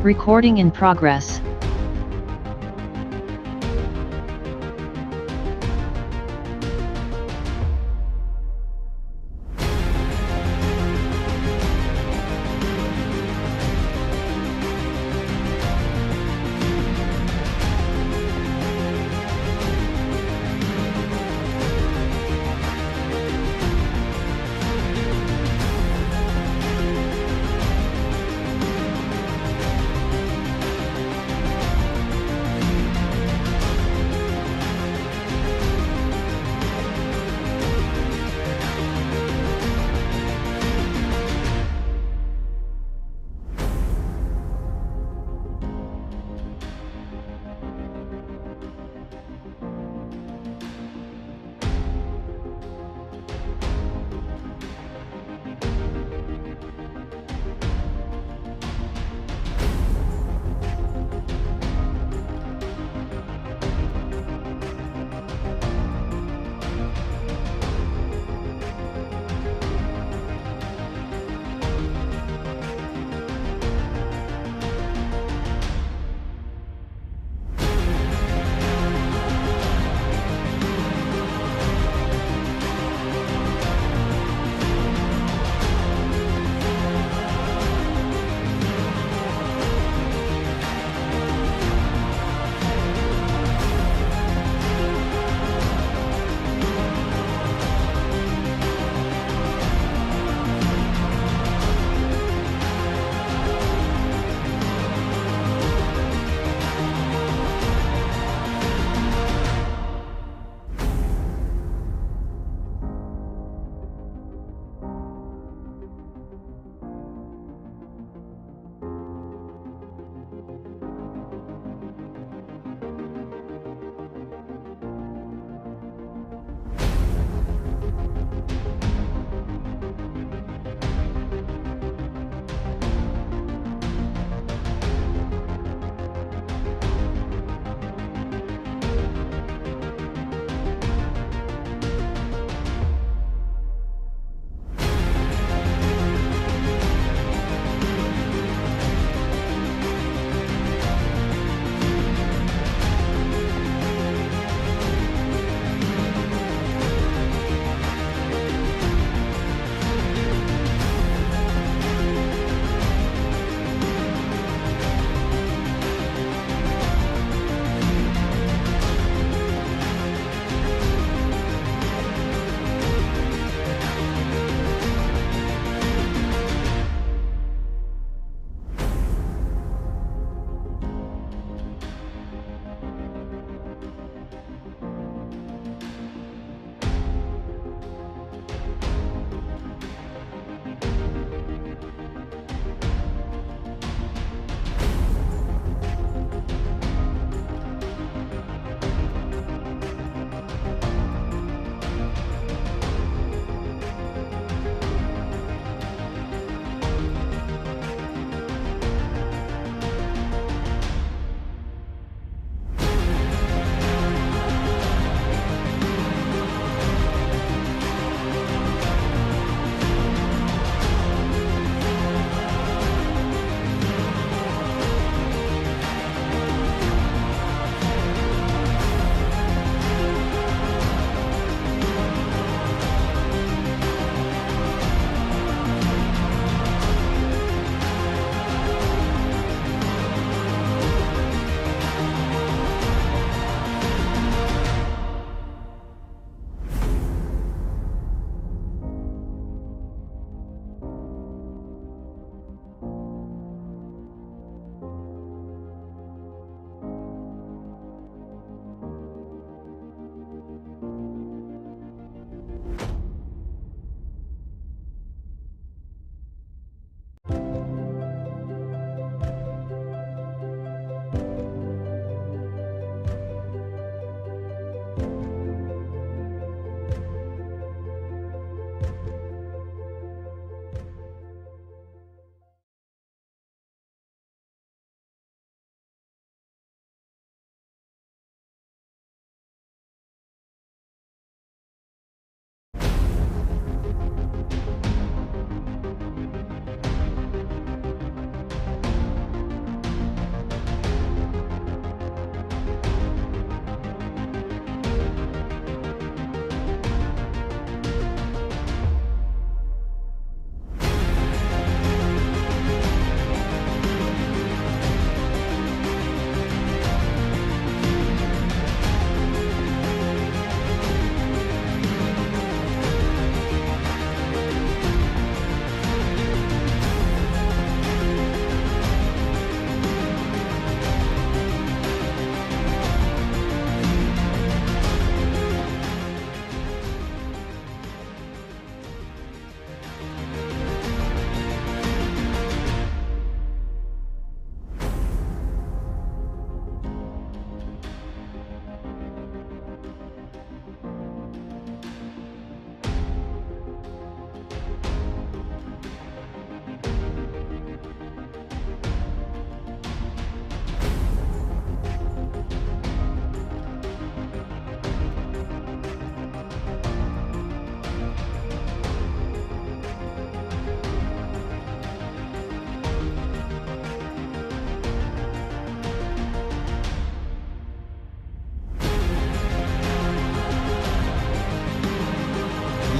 Recording in progress.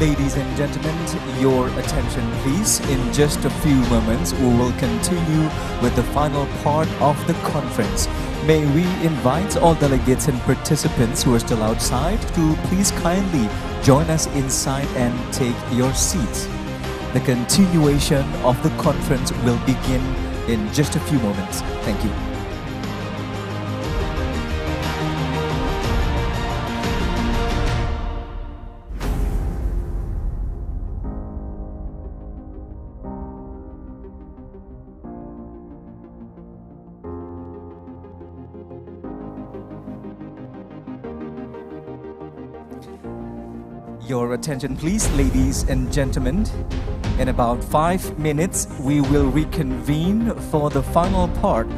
Ladies and gentlemen, your attention please. In just a few moments, we will continue with the final part of the conference. May we invite all delegates and participants who are still outside to please kindly join us inside and take your seats. The continuation of the conference will begin in just a few moments. Thank you. Your attention please, ladies and gentlemen. In about 5 minutes, we will reconvene for the final part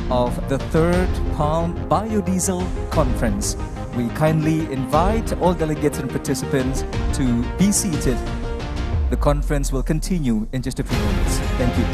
of the third Palm Biodiesel Conference. We kindly invite all delegates and participants to be seated. The conference will continue in just a few moments. Thank you.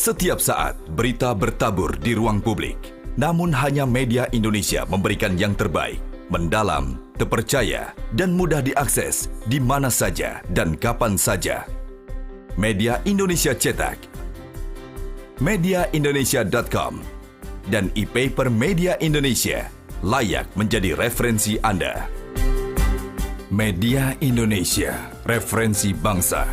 Setiap saat, berita bertabur di ruang publik. Namun hanya media Indonesia memberikan yang terbaik, mendalam, terpercaya, dan mudah diakses di mana saja dan kapan saja. Media Indonesia cetak, mediaindonesia.com, dan e-paper Media Indonesia layak menjadi referensi Anda. Media Indonesia, referensi bangsa.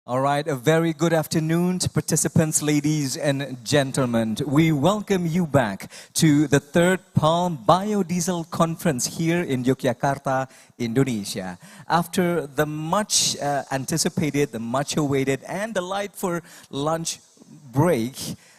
All right, a very good afternoon to participants, ladies and gentlemen. We welcome you back to the third Palm Biodiesel Conference here in Yogyakarta, Indonesia. After the much anticipated, the much awaited and delightful lunch break,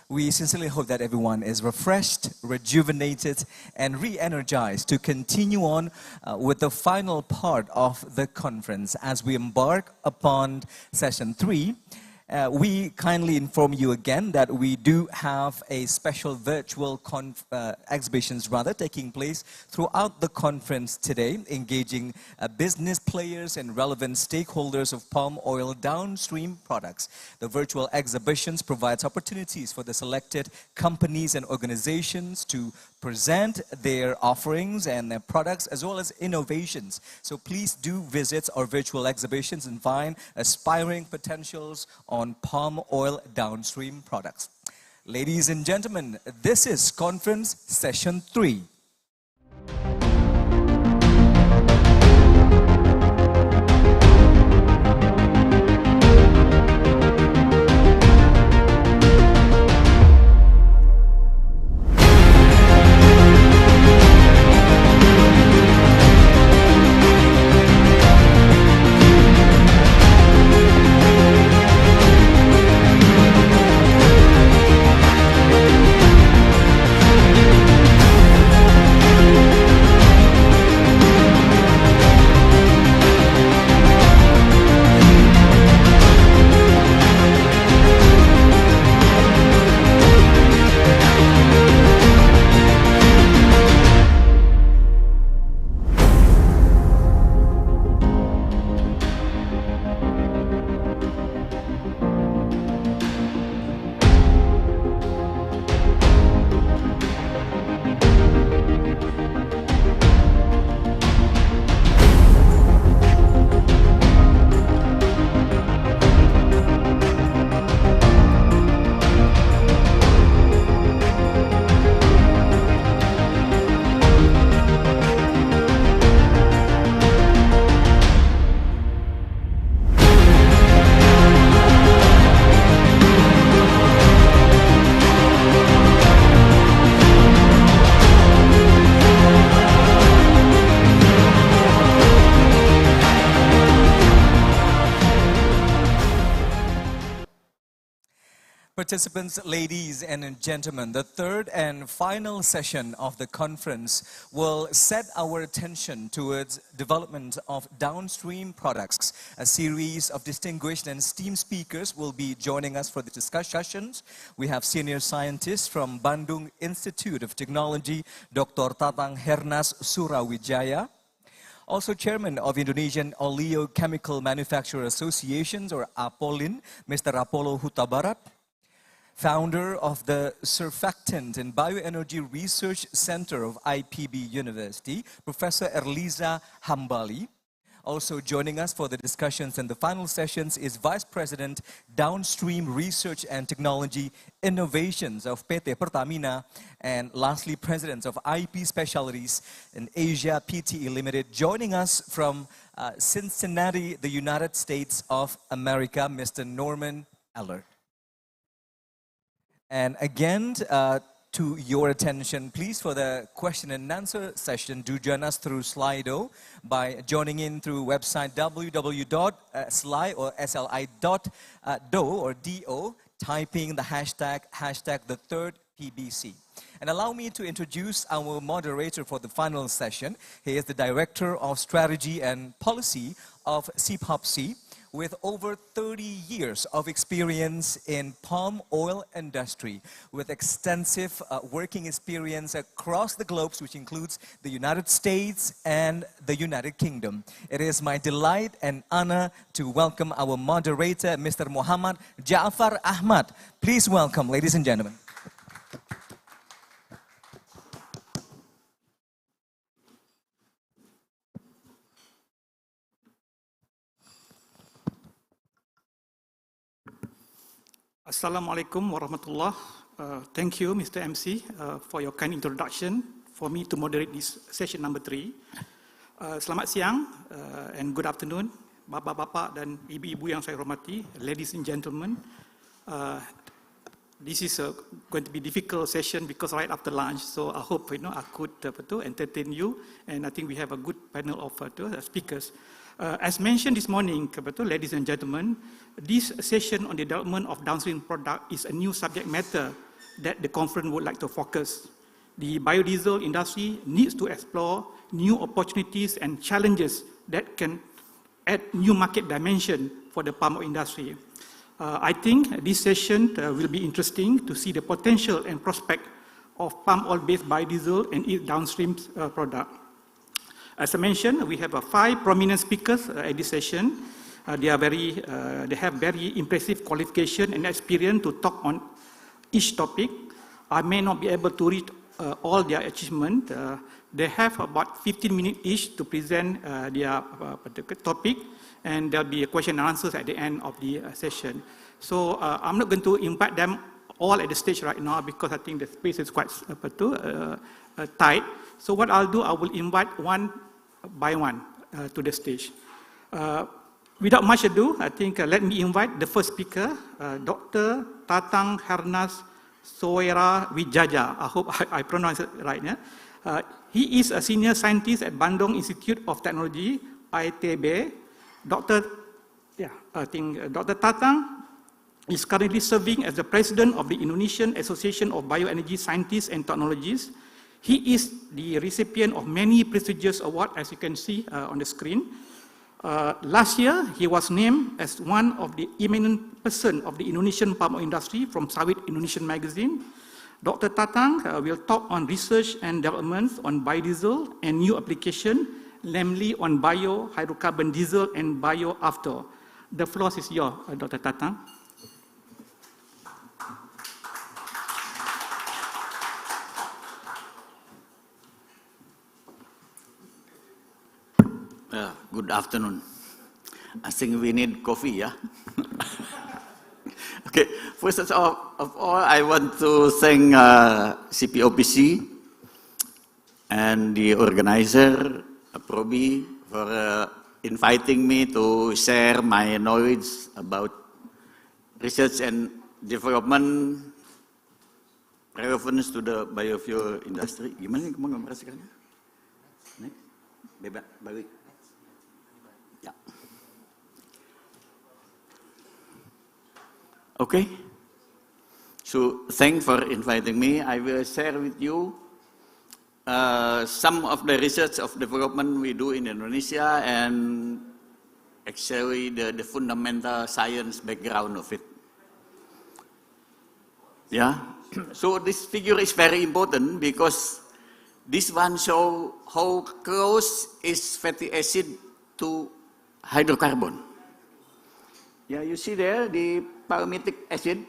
we sincerely hope that everyone is refreshed, rejuvenated, and re-energized to continue on with the final part of the conference. As we embark upon session 3, we kindly inform you again that we do have a special virtual exhibitions taking place throughout the conference today, engaging business players and relevant stakeholders of palm oil downstream products. The virtual exhibitions provides opportunities for the selected companies and organizations to present their offerings and their products as well as innovations. So please do visit our virtual exhibitions and find aspiring potentials on palm oil downstream products. Ladies and gentlemen, this is conference session 3. participants, ladies and gentlemen, the third and final session of the conference will set our attention towards development of downstream products. A series of distinguished and esteemed speakers will be joining us for the discussions. We have senior scientists from Bandung Institute of Technology, Dr. Tatang Hernas Surawijaya. Also Chairman of Indonesian Oleochemical Manufacturer Associations, or APOLIN, Mr. Apollo Hutabarat. Founder of the Surfactant and Bioenergy Research Center of IPB University, Professor Erliza Hambali. Also joining us for the discussions and the final sessions is Vice President, Downstream Research and Technology Innovations of PT Pertamina, and lastly, President of IP Specialties in Asia PTE Limited. Joining us from Cincinnati, the United States of America, Mr. Norman Eller. And again, to your attention, please, for the question and answer session, do join us through Slido by joining in through website www.sli.do, typing the hashtag the third PBC. And allow me to introduce our moderator for the final session. He is the Director of Strategy and Policy of CPOPC, with over 30 years of experience in palm oil industry, with extensive working experience across the globe, which includes the United States and the United Kingdom. It is my delight and honor to welcome our moderator, Mr. Muhammad Ja'far Ahmad. Please welcome, ladies and gentlemen. Assalamualaikum warahmatullah. Thank you, Mr. MC, for your kind introduction for me to moderate this session number 3. Selamat siang and good afternoon, bapak-bapak dan ibu-ibu yang saya hormati, ladies and gentlemen. This is going to be a difficult session because right after lunch, so I hope I could entertain you, and I think we have a good panel of speakers. As mentioned this morning, ladies and gentlemen, this session on the development of downstream product is a new subject matter that the conference would like to focus. The biodiesel industry needs to explore new opportunities and challenges that can add new market dimension for the palm oil industry. I think this session will be interesting to see the potential and prospect of palm oil-based biodiesel and its downstream product. As I mentioned, we have 5 prominent speakers at this session. They have very impressive qualification and experience to talk on each topic. I may not be able to read all their achievement. They have about 15 minutes each to present their topic, and there'll be a question and answers at the end of the session. So I'm not going to invite them all at the stage right now because I think the space is quite tight. So what I'll do, I will invite one by one to the stage. Without much ado, I think let me invite the first speaker, Dr. Tatang Hernas Surawijaya. I hope I pronounced it right. Yeah? He is a senior scientist at Bandung Institute of Technology, ITB. Dr. Tatang is currently serving as the president of the Indonesian Association of Bioenergy Scientists and Technologists. He is the recipient of many prestigious awards, as you can see on the screen. Last year, he was named as one of the eminent person of the Indonesian palm oil industry from Sawit Indonesian magazine. Dr. Tatang will talk on research and developments on biodiesel and new application, namely on bio-hydrocarbon diesel and bio-after. The floor is yours, Dr. Tatang. Good afternoon. I think we need coffee, yeah? Okay, first of all, I want to thank CPOPC and the organizer, APROBI, for inviting me to share my knowledge about research and development relevance to the biofuel industry. Gimana nih kamu gambar sekarang? Next, balik. Ya. Okay. So thanks for inviting me. I will share with you some of the research of development we do in Indonesia and actually the fundamental science background of it. Yeah, so this figure is very important because this one shows how close is fatty acid to hydrocarbon. Yeah, you see there the palmitic acid,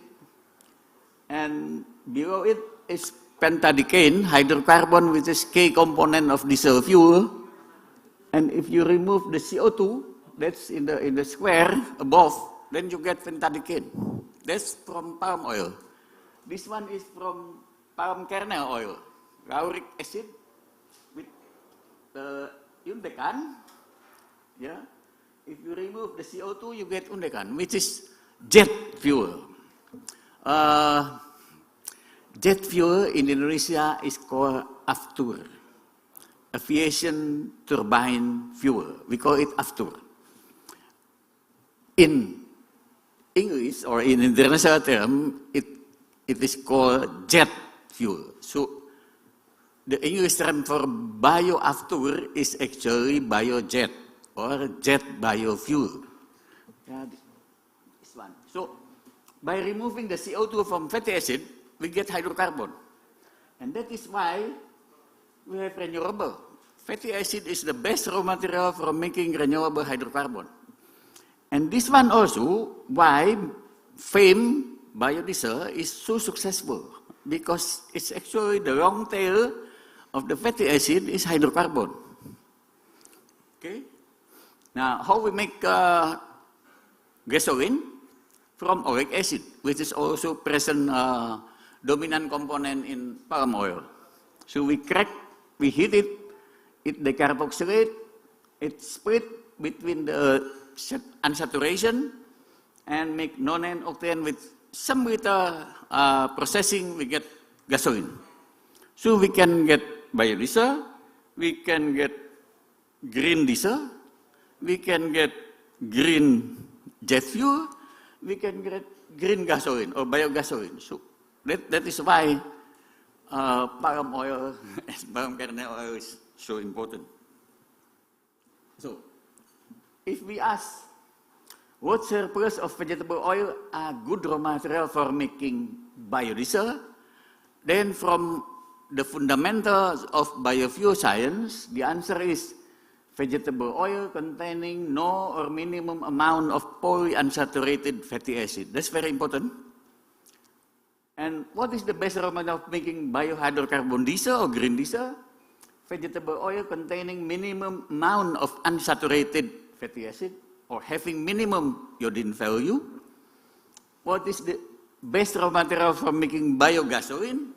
and below it is pentadecane, hydrocarbon, which is key component of diesel fuel. And if you remove the CO2, that's in the square above, then you get pentadecane. That's from palm oil. This one is from palm kernel oil, lauric acid with undecan. Yeah. If you remove the CO2, you get undecan, which is jet fuel. Jet fuel in Indonesia is called AFTUR, aviation turbine fuel. We call it AFTUR. In English or in international term, it is called jet fuel. So the English term for bioaftur is actually biojet or jet biofuel. Yeah, this one. So by removing the CO2 from fatty acid, we get hydrocarbon. And that is why we have renewable. Fatty acid is the best raw material for making renewable hydrocarbon. And this one also, why FAME biodiesel is so successful, because it's actually the long tail of the fatty acid is hydrocarbon. Okay? Now, how we make gasoline? From oleic acid, which is also present dominant component in palm oil. So we crack, we heat it, it decarboxylate, it split between the unsaturation and make non-octane with some little processing, we get gasoline. So we can get biodiesel, we can get green diesel, we can get green jet fuel, we can get green gasoline or biogasoline. So that is why palm oil and palm kernel oil is so important. So if we ask what surplus of vegetable oil are good raw material for making biodiesel, then from the fundamentals of biofuel science, the answer is vegetable oil containing no or minimum amount of polyunsaturated fatty acid. That's very important. And what is the best raw material of making biohydrocarbon diesel or green diesel? Vegetable oil containing minimum amount of unsaturated fatty acid or having minimum iodine value. What is the best raw material for making biogasoline?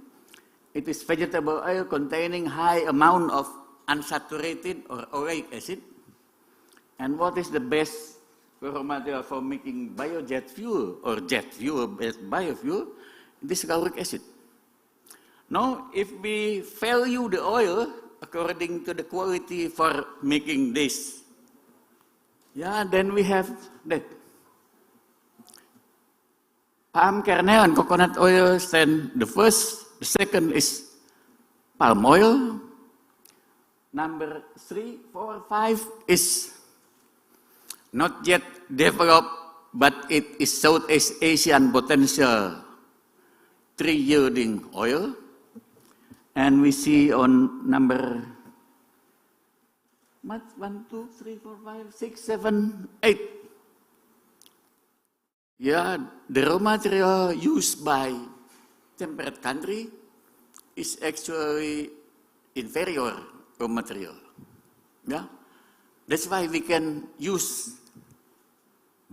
It is vegetable oil containing high amount of unsaturated or oleic acid. And what is the best raw material for making biojet fuel or jet fuel based biofuel? This lauric acid. Now, if we value the oil according to the quality for making this, yeah, then we have that. Palm kernel and coconut oil stand the first. The second is palm oil. Number 3, 4, 5 is not yet developed, but it is Southeast Asian potential tree yielding oil. And we see on number 1, 2, 3, 4, 5, 6, 7, 8. Yeah, the raw material used by temperate country is actually inferior raw material. Yeah, that's why we can use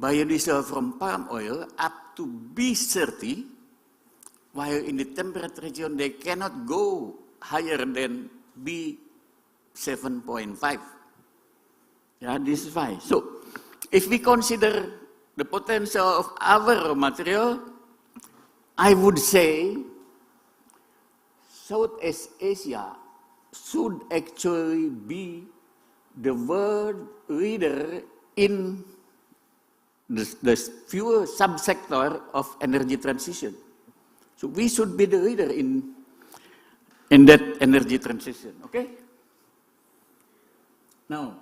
biodiesel from palm oil up to B30, while in the temperate region they cannot go higher than B7.5. Yeah, this is why. So, if we consider the potential of our raw material, I would say Southeast Asia should actually be the world leader in the fuel subsector of energy transition. So we should be the leader in that energy transition, okay? Now,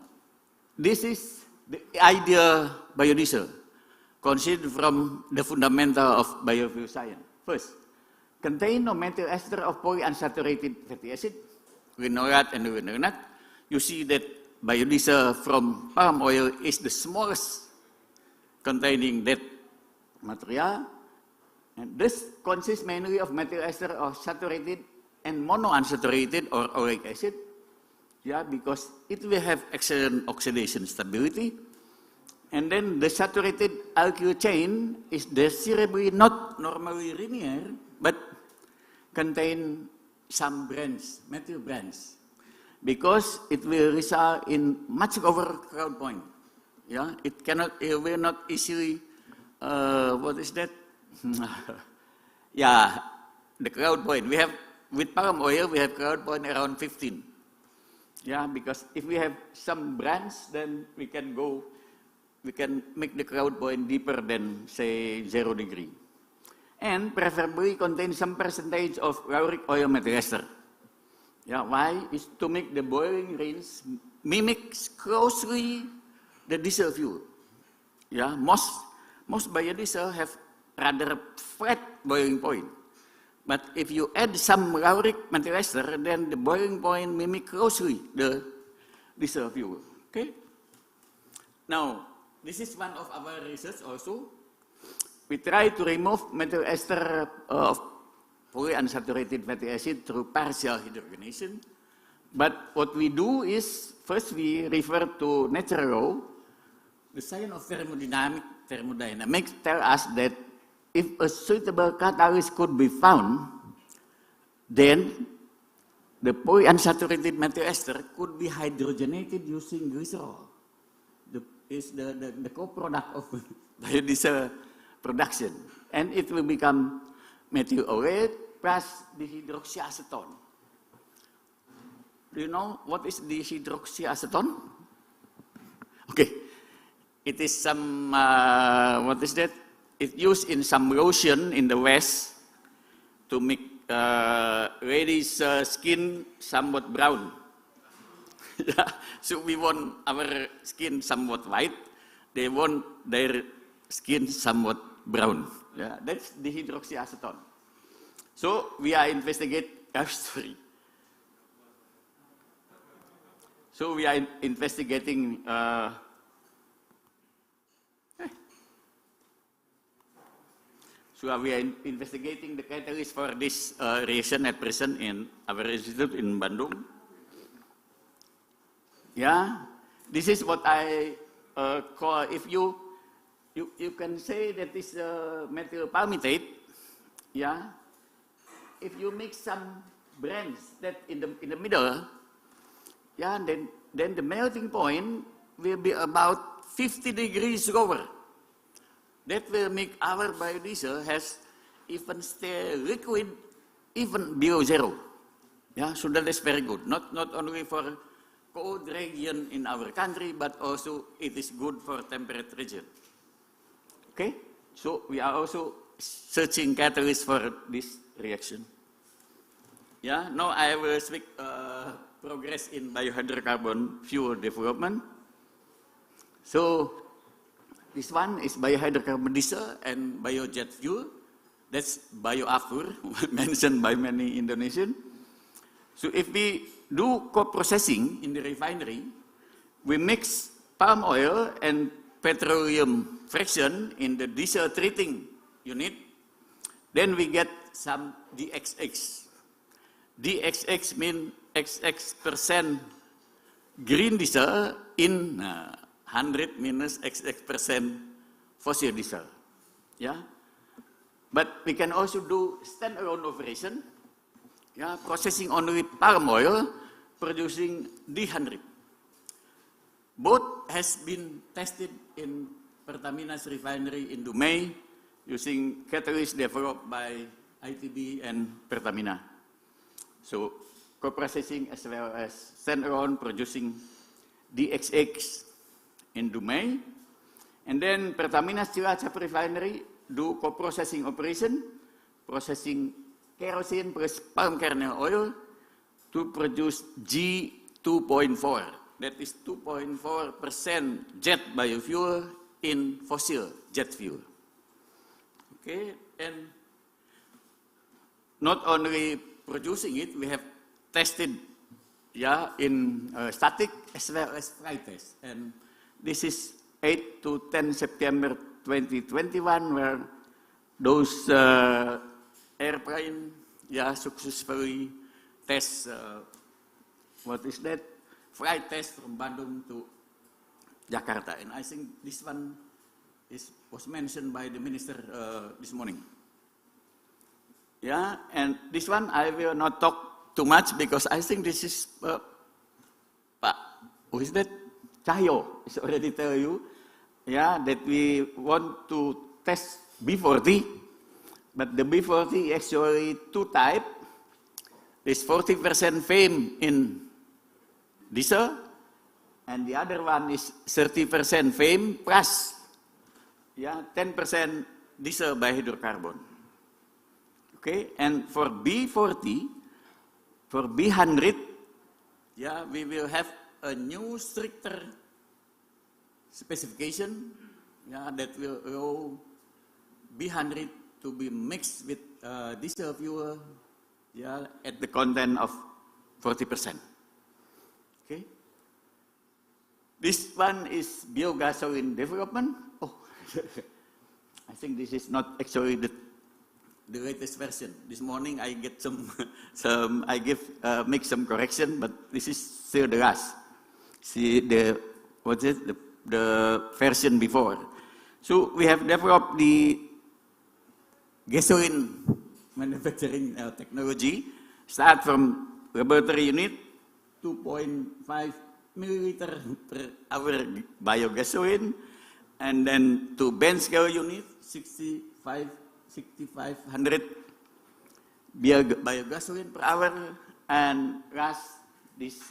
this is the idea biodiesel, considered from the fundamental of biofuel science. First, contain no methyl ester of polyunsaturated fatty acid. We know that and we know not. You see that biodiesel from palm oil is the smallest containing that material. And this consists mainly of methyl ester of saturated and monounsaturated or oleic acid. Yeah, because it will have excellent oxidation stability. And then the saturated alkyl chain is desirably not normally linear, but contain some branches, methyl branches, because it will result in much lower crowd point. Yeah, it will not easily, what is that? Yeah, the crowd point. We have, with palm oil, we have crowd point around 15. Yeah, because if we have some branch, then we can make the crowd point deeper than, say, 0 degree. And preferably contain some percentage of lauric oil methyl ester. Yeah, why? Is to make the boiling rinse mimics closely the diesel fuel. Yeah, most biodiesel have rather flat boiling point. But if you add some lauric methyl ester, then the boiling point mimics closely the diesel fuel. Okay? Now, this is one of our research also. We try to remove methyl ester of polyunsaturated fatty acid through partial hydrogenation. But what we do is, first we refer to natural law. The science of thermodynamics tell us that if a suitable catalyst could be found, then the polyunsaturated methyl ester could be hydrogenated using glycerol. Is the co-product of biodiesel production. And it will become methyl oleic plus dihydroxyacetone. Do you know what is dihydroxyacetone? Okay. It is some, what is that? It's used in some lotion in the West to make ladies' skin somewhat brown. Yeah. So we want our skin somewhat white. They want their skin somewhat brown. Yeah, that's dihydroxyacetone. So we are investigating. So we are investigating. So we are investigating the catalyst for this reaction at present in our institute in Bandung. Yeah, this is what I call, if you can say that this methyl palmitate, yeah, if you mix some brands that in the middle, yeah, then the melting point will be about 50 degrees lower. That will make our biodiesel has even stay liquid, even below 0. Yeah, so that is very good. Not only for cold region in our country, but also it is good for temperate region. Okay, so we are also searching catalysts for this reaction. Yeah, now I will speak progress in biohydrocarbon fuel development. So this one is biohydrocarbon diesel and biojet fuel. That's bioafur, mentioned by many Indonesian. So if we do co-processing in the refinery, we mix palm oil and petroleum fraction in the diesel treating unit, then we get some DXX. DXX means XX% green diesel in 100 minus XX% fossil diesel. Yeah, but we can also do standalone operation. Yeah, processing only palm oil, producing D100. Both has been tested in Pertamina's refinery in Dumai using catalysts developed by ITB and Pertamina. So co-processing as well as standalone producing DXX in Dumai. And then Pertamina's Cilacap refinery do co-processing operation processing kerosene plus palm kernel oil to produce G2.4. That is 2.4% jet biofuel in fossil jet fuel. Okay, and not only producing it, we have tested in static as well as flight test. And this is 8 to 10 September 2021, where those airplane successfully test, flight test from Bandung to Jakarta. And I think this one was mentioned by the minister this morning. Yeah, and this one I will not talk too much because I think this is, who is that? Cahyo is already tell you, that we want to test B40, but the B40 actually two type. There's 40% fame in diesel, and the other one is 30% fame plus 10% diesel by hydrocarbon. Okay, and for B40, for B100, we will have a new stricter specification that will allow B100 to be mixed with diesel fuel at the content of 40%. Okay. This one is biogasoline development. Oh, I think this is not actually the latest version. This morning I get make some correction, but this is still the last. See the version before. So we have developed the gasoline manufacturing technology. Start from laboratory unit, 2.5 milliliter per hour biogasoline, and then to bench scale unit, 6,500 biogasoline per hour, and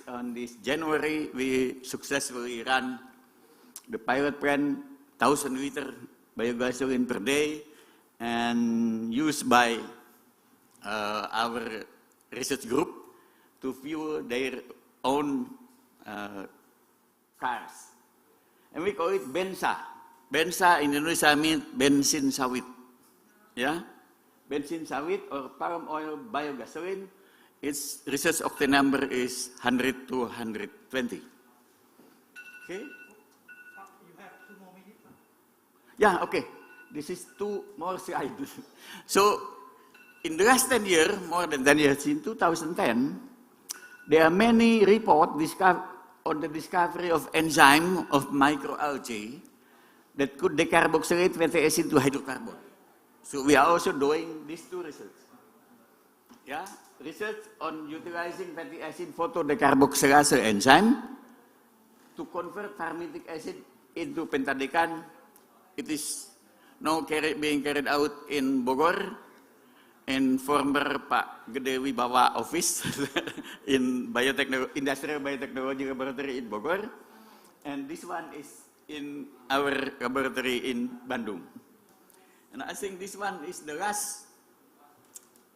on this January, we successfully ran the pilot plant, 1,000 liter biogasoline per day, and used by our research group to fuel their own cars. And we call it Bensa. Bensa in Indonesia means bensin sawit. Bensin sawit or palm oil biogasoline. Its research octane number is 100 to 120. Okay? You have 2 more minutes? Yeah, okay. This is 2 more slides. So, in the last 10 years, more than 10 years, in 2010, there are many reports on the discovery of enzyme of microalgae that could decarboxylate fatty acid to hydrocarbon. So we are also doing these 2 research. Research on utilizing fatty acid photodecarboxylase enzyme to convert palmitic acid into pentadecan. It is now being carried out in Bogor, in former Pak Gede Wibawa office in Industrial Biotechnology Laboratory in Bogor. And this one is in our laboratory in Bandung. And I think this one is the last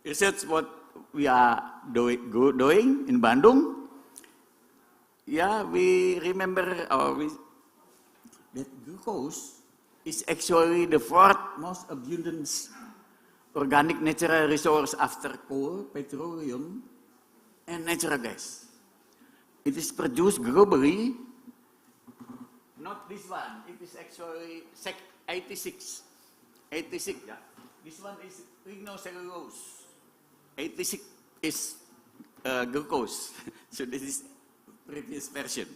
research what we are doing in Bandung. We remember that glucose is actually the 4th most abundant organic natural resource after coal, petroleum, and natural gas. It is produced globally. Not this one. It is actually 86. 86. This one is lignocellulose. 86 is glucose. So this is previous version.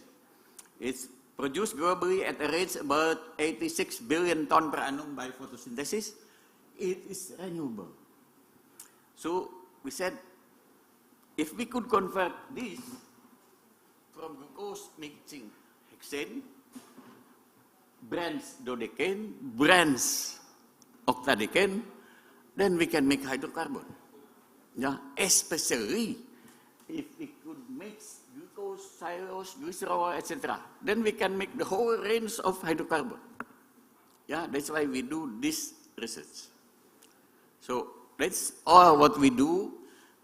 It's produced globally at a rate about 86 billion ton per annum by photosynthesis. It is renewable. So we said, if we could convert this from glucose mixing hexane, branch dodecane, branch octadecane, then we can make hydrocarbon. Especially if we could mix glucose, cellulose, glycerol, etc. Then we can make the whole range of hydrocarbon. That's why we do this research. So That's all what we do.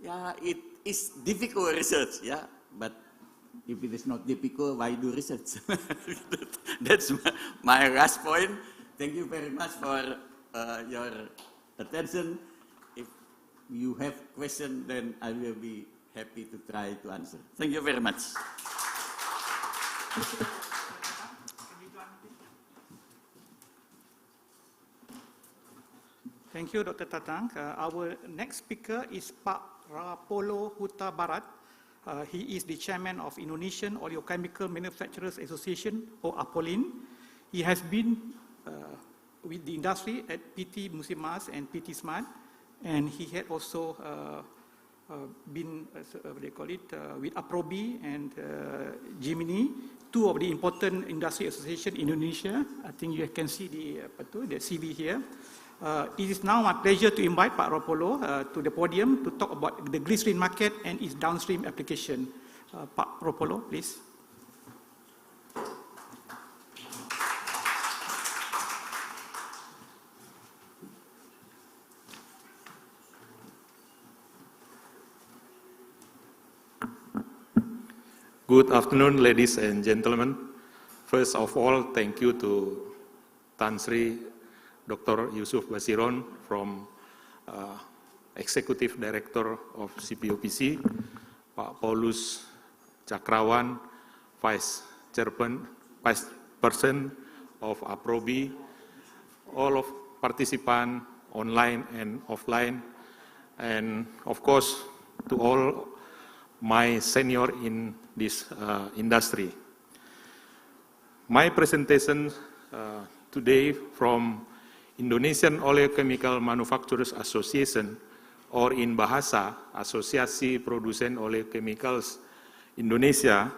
Yeah, it is difficult research, yeah, but if it is not difficult, why do research? That's my last point. Thank you very much for your attention. If you have questions, then I will be happy to try to answer. Thank you very much. Thank you, Dr. Tatang. Our next speaker is Pak Rapolo Huta Barat. He is the chairman of Indonesian Oleochemical Manufacturers Association, or APOLIN. He has been with the industry at PT Musim Mas and PT Smart, and he had also been, with APROBI and Gemini, two of the important industry associations in Indonesia. I think you can see the CV here. It is now my pleasure to invite Pak Rapolo to the podium to talk about the glycerin market and its downstream application. Pak Rapolo, please. Good afternoon, ladies and gentlemen. First of all, thank you to Tan Sri Dr. Yusuf Basiron from Executive Director of CPOPC, Pak Paulus Cakrawan, Vice Chairperson of APROBI, all of participants online and offline, and of course to all my senior in this industry. My presentation today from Indonesian Oleochemical Manufacturers Association, or in Bahasa, Asosiasi Produsen Oleochemicals Indonesia.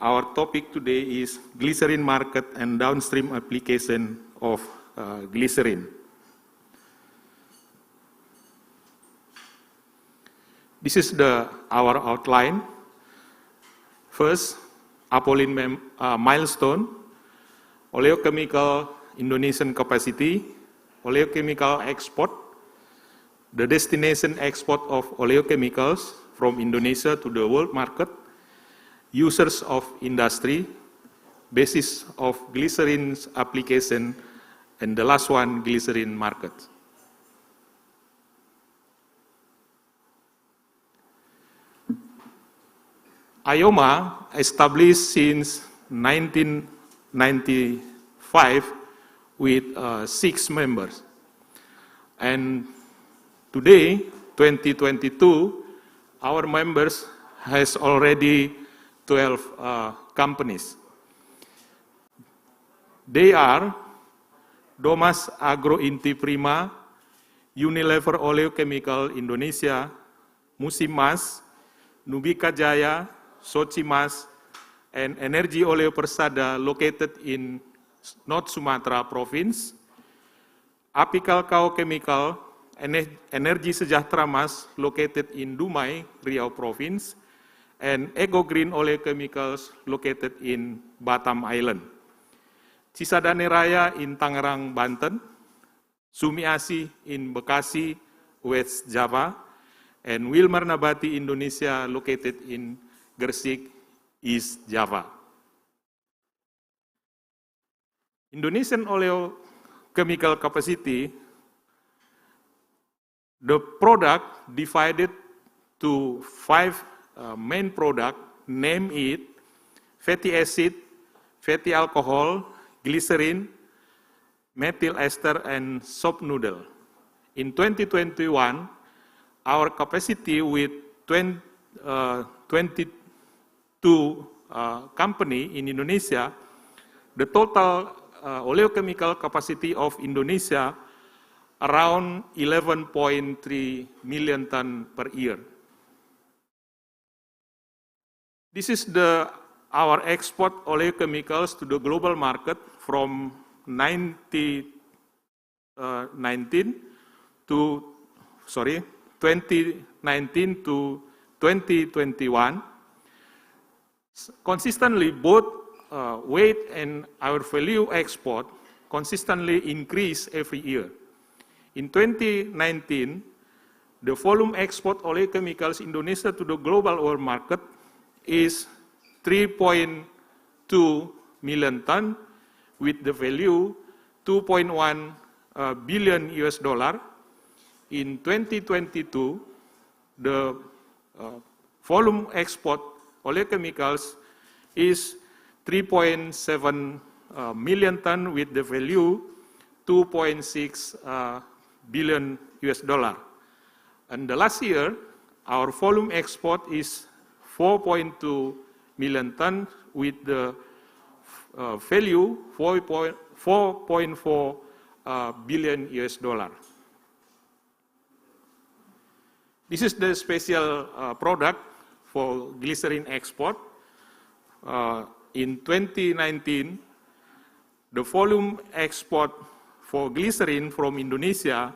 Our topic today is glycerin market and downstream application of glycerin. This is our outline. First, APOLIN milestone, oleochemical Indonesian capacity, oleochemical export, the destination export of oleochemicals from Indonesia to the world market, users of industry, basis of glycerin's application, and the last one, glycerin market. IOMA, established since 1995, with 6 members. And today, 2022, our members has already 12 companies. They are Domas Agro Inti Prima, Unilever Oleochemical Indonesia, Musim Mas, Nubika Jaya, Soci Mas, and Energi Oleo Persada located in North Sumatra Province, Apical Kao Chemical, Energi Sejahtera Mas located in Dumai, Riau Province, and Ego Green Oleochemicals located in Batam Island. Cisadane Raya in Tangerang, Banten, Sumiasi in Bekasi, West Java, and Wilmar Nabati Indonesia located in Gresik, East Java. Indonesian oleochemical capacity, the product divided to 5 main products, name it fatty acid, fatty alcohol, glycerin, methyl ester, and soap noodle. In 2021, our capacity with 22 company in Indonesia, the total oleochemical capacity of Indonesia around 11.3 million ton per year. This is our export oleochemicals to the global market from 2019 to 2021. Consistently, both weight and our value export consistently increase every year. In 2019, the volume export oleochemicals Indonesia to the global oil market is 3.2 million ton with the value 2.1 billion US dollar. In 2022, the volume export oleochemicals is 3.7 million ton with the value 2.6 billion US dollar. And the last year, our volume export is 4.2 million ton with the value 4.4 billion US dollar. This is the special product for glycerin export. In 2019, the volume export for glycerin from Indonesia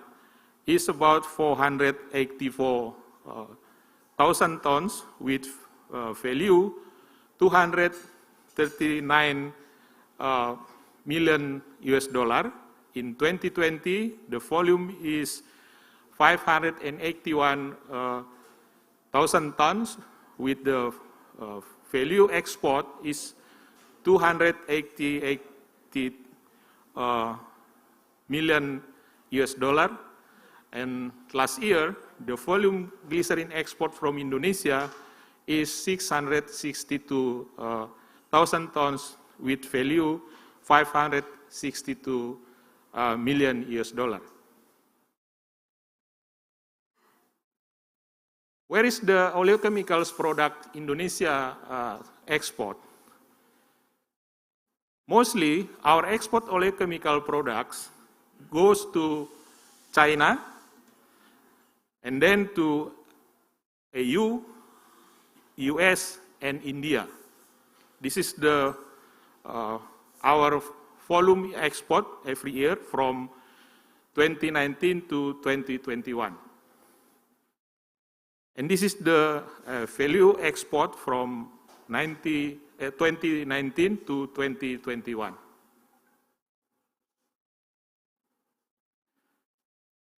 is about 484,000 tons with value 239 million US dollar. In 2020, the volume is 581,000 tons with the value export is 288 million US dollar. And last year, the volume glycerin export from Indonesia is 662,000 tons with value 562 million US dollar. Where is the oleochemicals product Indonesia export? Mostly, our export oleochemical products goes to China, and then to EU, US, and India. This is the our volume export every year from 2019 to 2021. And this is the value export from 2019 to 2021.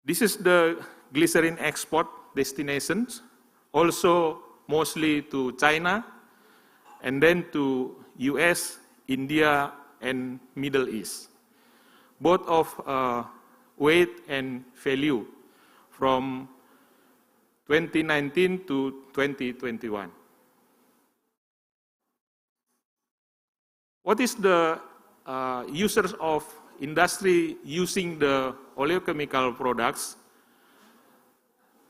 This is the glycerin export destinations, also mostly to China, and then to US, India, and Middle East, both of weight and value from 2019 to 2021. What is the users of industry using the oleochemical products?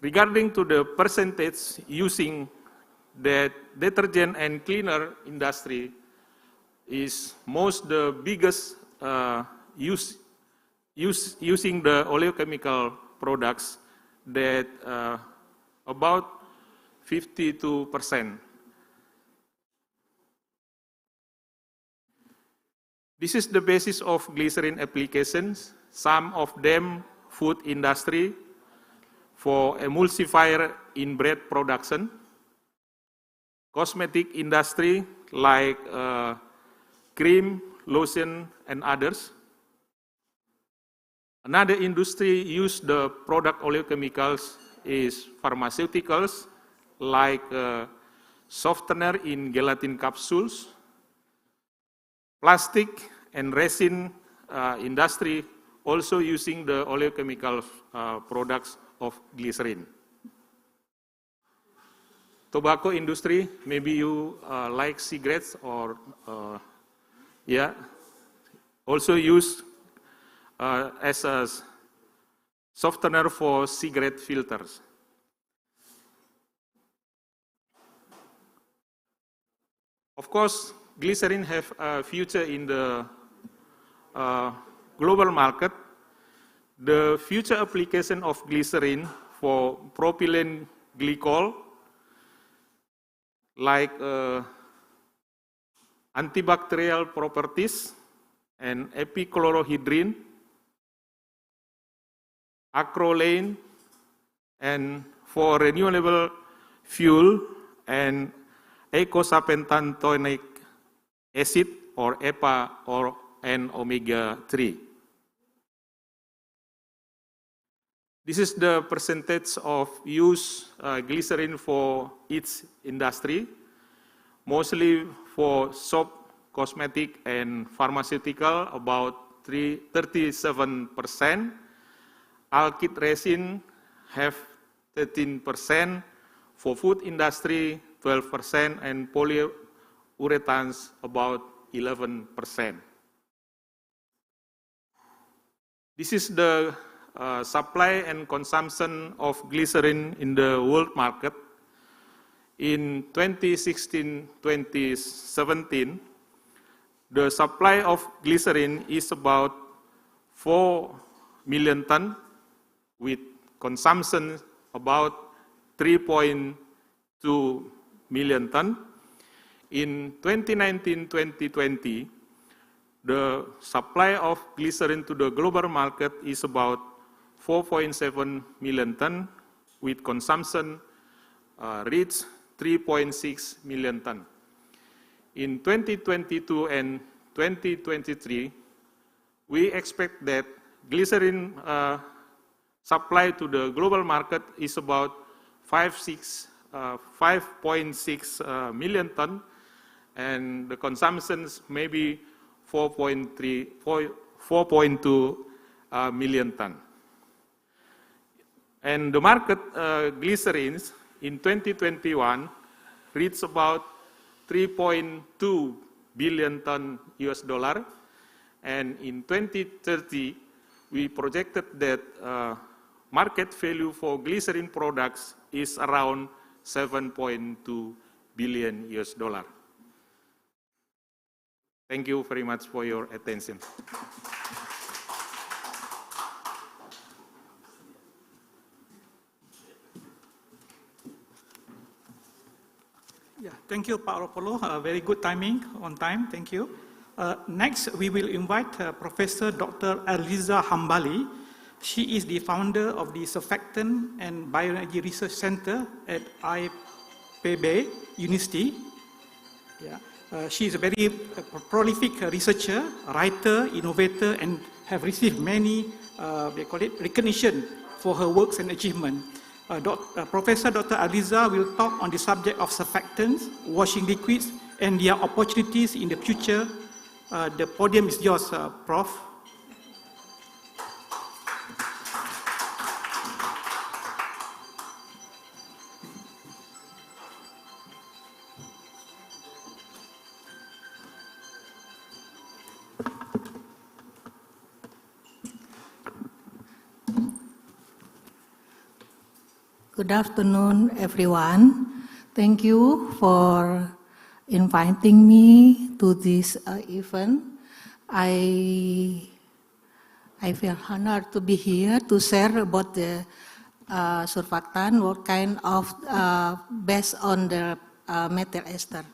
Regarding to the percentage using the detergent and cleaner industry is most the biggest using the oleochemical products that about 52%. This is the basis of glycerin applications, some of them food industry for emulsifier in bread production, cosmetic industry like cream, lotion, and others. Another industry use the product oleochemicals is pharmaceuticals like softener in gelatin capsules, plastic and resin industry also using the oleochemical products of glycerin. Tobacco industry, maybe you like cigarettes or also use as a softener for cigarette filters. Of course, glycerin have a future in the global market. The future application of glycerin for propylene glycol, like antibacterial properties and epichlorohydrin, acrolein, and for renewable fuel and eicosapentaenoic acid or EPA and omega-3. This is the percentage of used glycerin for each industry, mostly for soap, cosmetic, and pharmaceutical, about 37%. Alkyd resin have 13%, for food industry 12%, and polyurethanes about 11%. This is the supply and consumption of glycerin in the world market. In 2016-2017, the supply of glycerin is about 4 million tons, with consumption about 3.2 million tons. In 2019-2020, the supply of glycerin to the global market is about 4.7 million tons, with consumption reached 3.6 million tons. In 2022 and 2023, we expect that glycerin supply to the global market is about 5.6 million tons, and the consumptions may be 4.2 million tons. And the market glycerins in 2021 reached about 3.2 billion ton US dollar, and in 2030 we projected that market value for glycerin products is around 7.2 billion US dollar. Thank you very much for your attention. Yeah, thank you, Pak Ropolo. Very good timing, on time. Thank you. Next, we will invite Professor Dr. Aliza Hambali. She is the founder of the Surfactant and Bioenergy Research Center at IPB University. Yeah. She is a very prolific researcher, writer, innovator, and have received many recognition for her works and achievements. Professor Dr. Aliza will talk on the subject of surfactants, washing liquids, and their opportunities in the future. The podium is yours, Prof. Good afternoon, everyone. Thank you for inviting me to this event. I feel honored to be here to share about the surfactant, what kind of based on the methyl ester.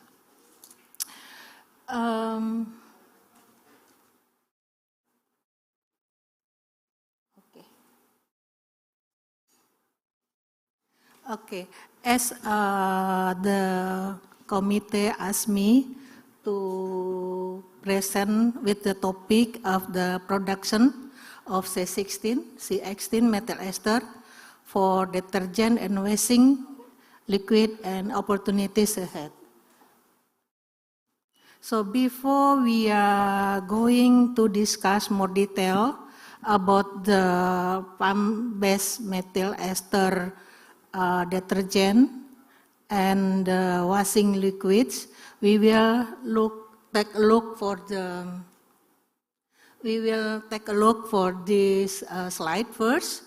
Okay, as the committee asked me to present with the topic of the production of C16 methyl ester for detergent and washing liquid and opportunities ahead. So before we are going to discuss more detail about the palm-based methyl ester detergent and washing liquids, we will take a look for this slide first.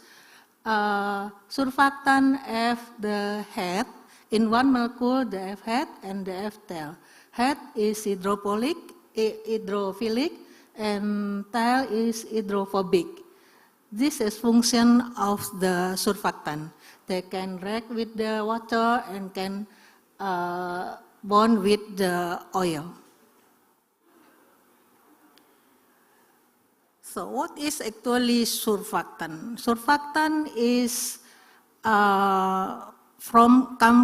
Surfactant have the head in one molecule, the F head and the F tail. Head is hydrophilic, and tail is hydrophobic. This is function of the surfactant. They can react with the water and can bond with the oil. So what is actually surfactant? Surfactant is come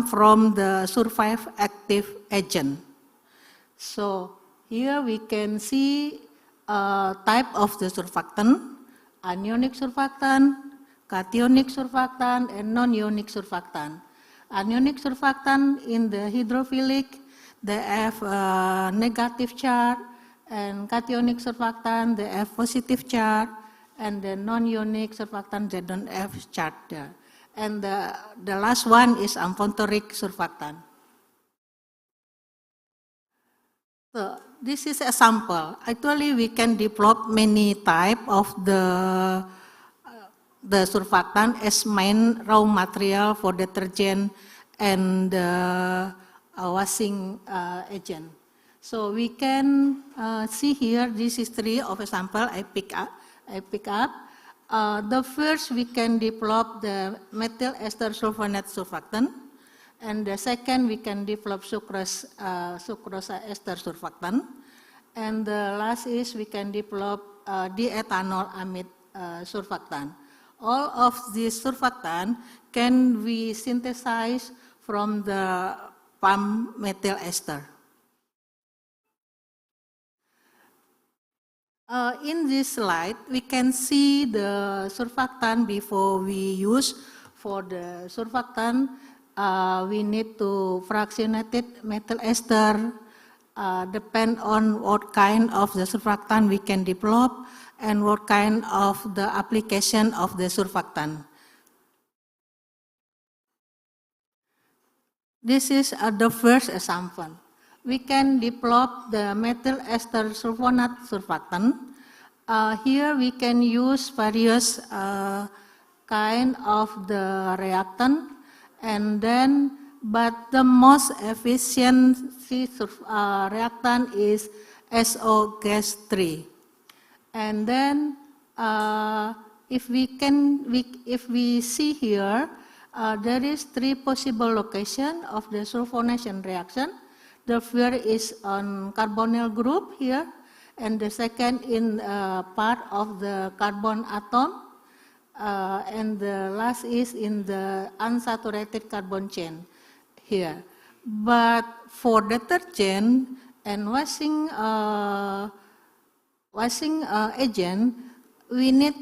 from the survive active agent. So here we can see type of the surfactant: anionic surfactant, cationic surfactant, and non-ionic surfactant. Anionic surfactant in the hydrophilic, they have negative charge, and cationic surfactant, they have positive charge, and the non-ionic surfactant, they don't have charge there. And the last one is amphoteric surfactant. So this is a sample. Actually, we can develop many type of the surfactant as main raw material for detergent and washing agent. So we can see here, this is three of a sample I pick up. The first, we can develop the methyl ester sulfonate surfactant, and the second, we can develop sucrosa ester surfactant, and the last is we can develop diethanol amide surfactant. All of these surfactant can be synthesized from the palm methyl ester. In this slide, we can see the surfactant before we use. For the surfactant, we need to fractionate methyl ester, depend on what kind of the surfactant we can develop and what kind of the application of the surfactant. This is the first example. We can develop the methyl ester sulfonate surfactant. Here we can use various kind of the reactant, and then, but the most efficient reactant is SO gas 3. And then, if we see here, there is three possible location of the sulfonation reaction. The first is on carbonyl group here, and the second in part of the carbon atom, and the last is in the unsaturated carbon chain here. But for detergent and washing agent, we need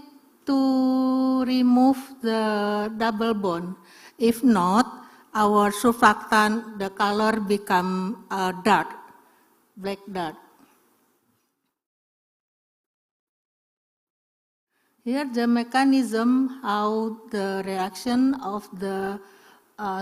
to remove the double bond. If not, our surfactant, the color become dark, black dark. Here the mechanism how the reaction of the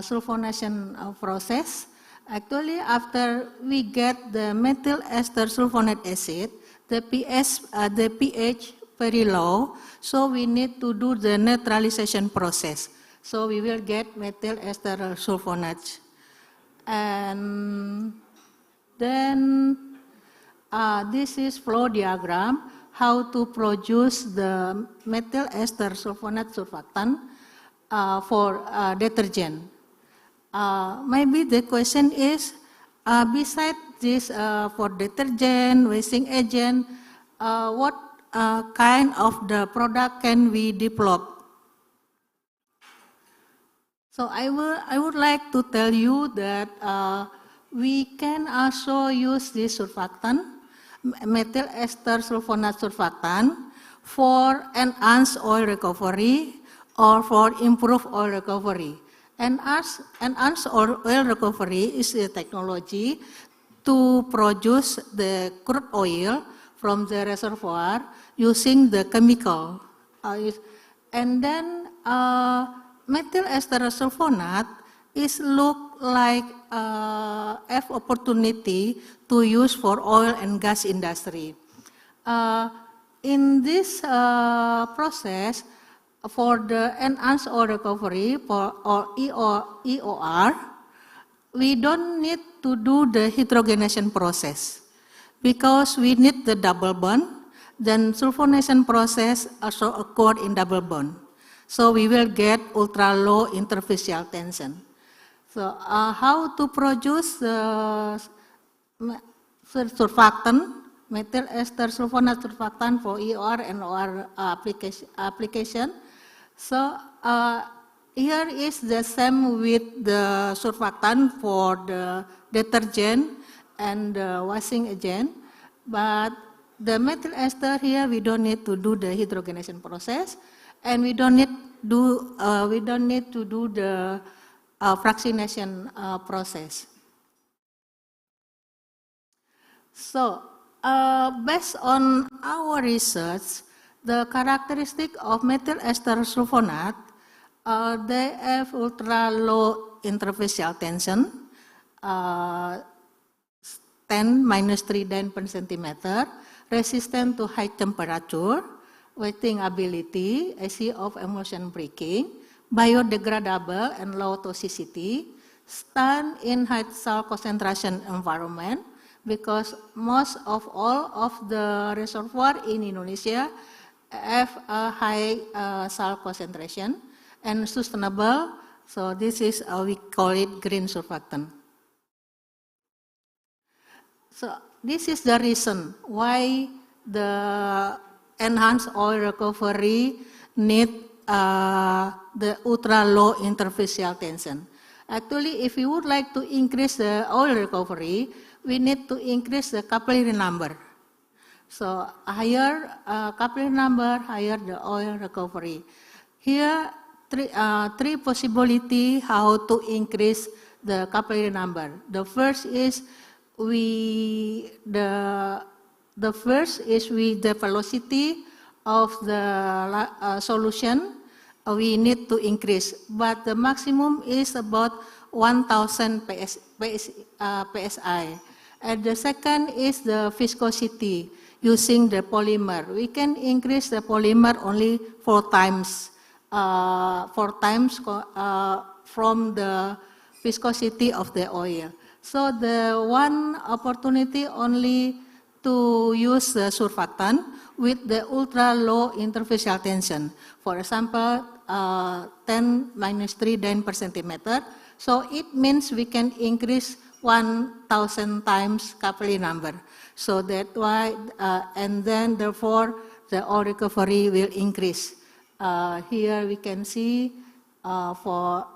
sulfonation process. Actually, after we get the methyl ester sulfonate acid, the pH very low, so we need to do the neutralization process. So we will get methyl ester sulfonate. And then this is flow diagram, how to produce the methyl ester sulfonate surfactant for detergent. Maybe the question is, besides this for detergent, washing agent, what kind of the product can we develop? So I would like to tell you that we can also use this surfactant, methyl ester sulfonate surfactant, for enhanced oil recovery or for improved oil recovery. Enhanced oil recovery is a technology to produce the crude oil from the reservoir using the chemical. And then methyl ester sulfonate is look like have opportunity to use for oil and gas industry. In this process, for the enhanced oil recovery or EOR, we don't need to do the hydrogenation process because we need the double bond. Then sulfonation process also occurred in double bond. So we will get ultra low interfacial tension. So how to produce surfactant, methyl ester sulfonate surfactant for EOR and OR application. So here is the same with the surfactant for the detergent and the washing agent, but the methyl ester here we don't need to do the hydrogenation process, and we don't need to do the fractionation process. So, based on our research, the characteristic of methyl ester sulfonate, they have ultra low interfacial tension, 10-3 Dyn per centimeter, resistant to high temperature, wetting ability, AC of emulsion breaking, biodegradable and low toxicity, stand in high salt concentration environment, because most of all of the reservoir in Indonesia have a high salt concentration and sustainable. So this is we call it green surfactant. So this is the reason why the enhanced oil recovery need the ultra low interfacial tension. Actually, if you would like to increase the oil recovery, we need to increase the capillary number. So higher capillary number, higher the oil recovery. Here, three possibility how to increase the capillary number. The first is with the velocity of the solution we need to increase, but the maximum is about 1000 psi. And the second is the viscosity using the polymer. We can increase the polymer only 4 times from the viscosity of the oil. So the one opportunity only to use the surfactant with the ultra low interfacial tension. For example, 10-3 Dyn per centimeter. So it means we can increase 1000 times capillary number. So that why, and then therefore the oil recovery will increase. Here we can see for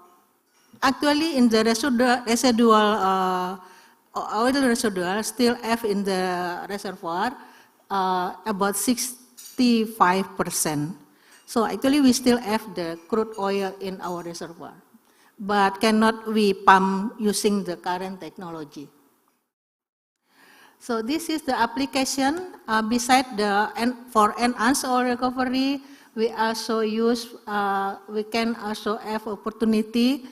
actually in the residual oil residual still have in the reservoir about 65%. So actually we still have the crude oil in our reservoir, but cannot we pump using the current technology. So this is the application. Beside for enhanced oil recovery, we also use, we can also have opportunity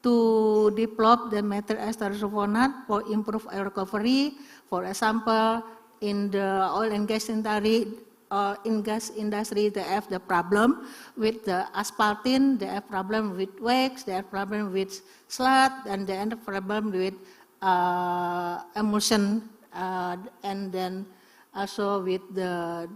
to develop the methyl ester sulfonate for improved oil recovery. For example, in the oil and gas industry, they have the problem with the asphaltene, they have problem with wax, they have problem with slag, and they have problem with emulsion, and then also with the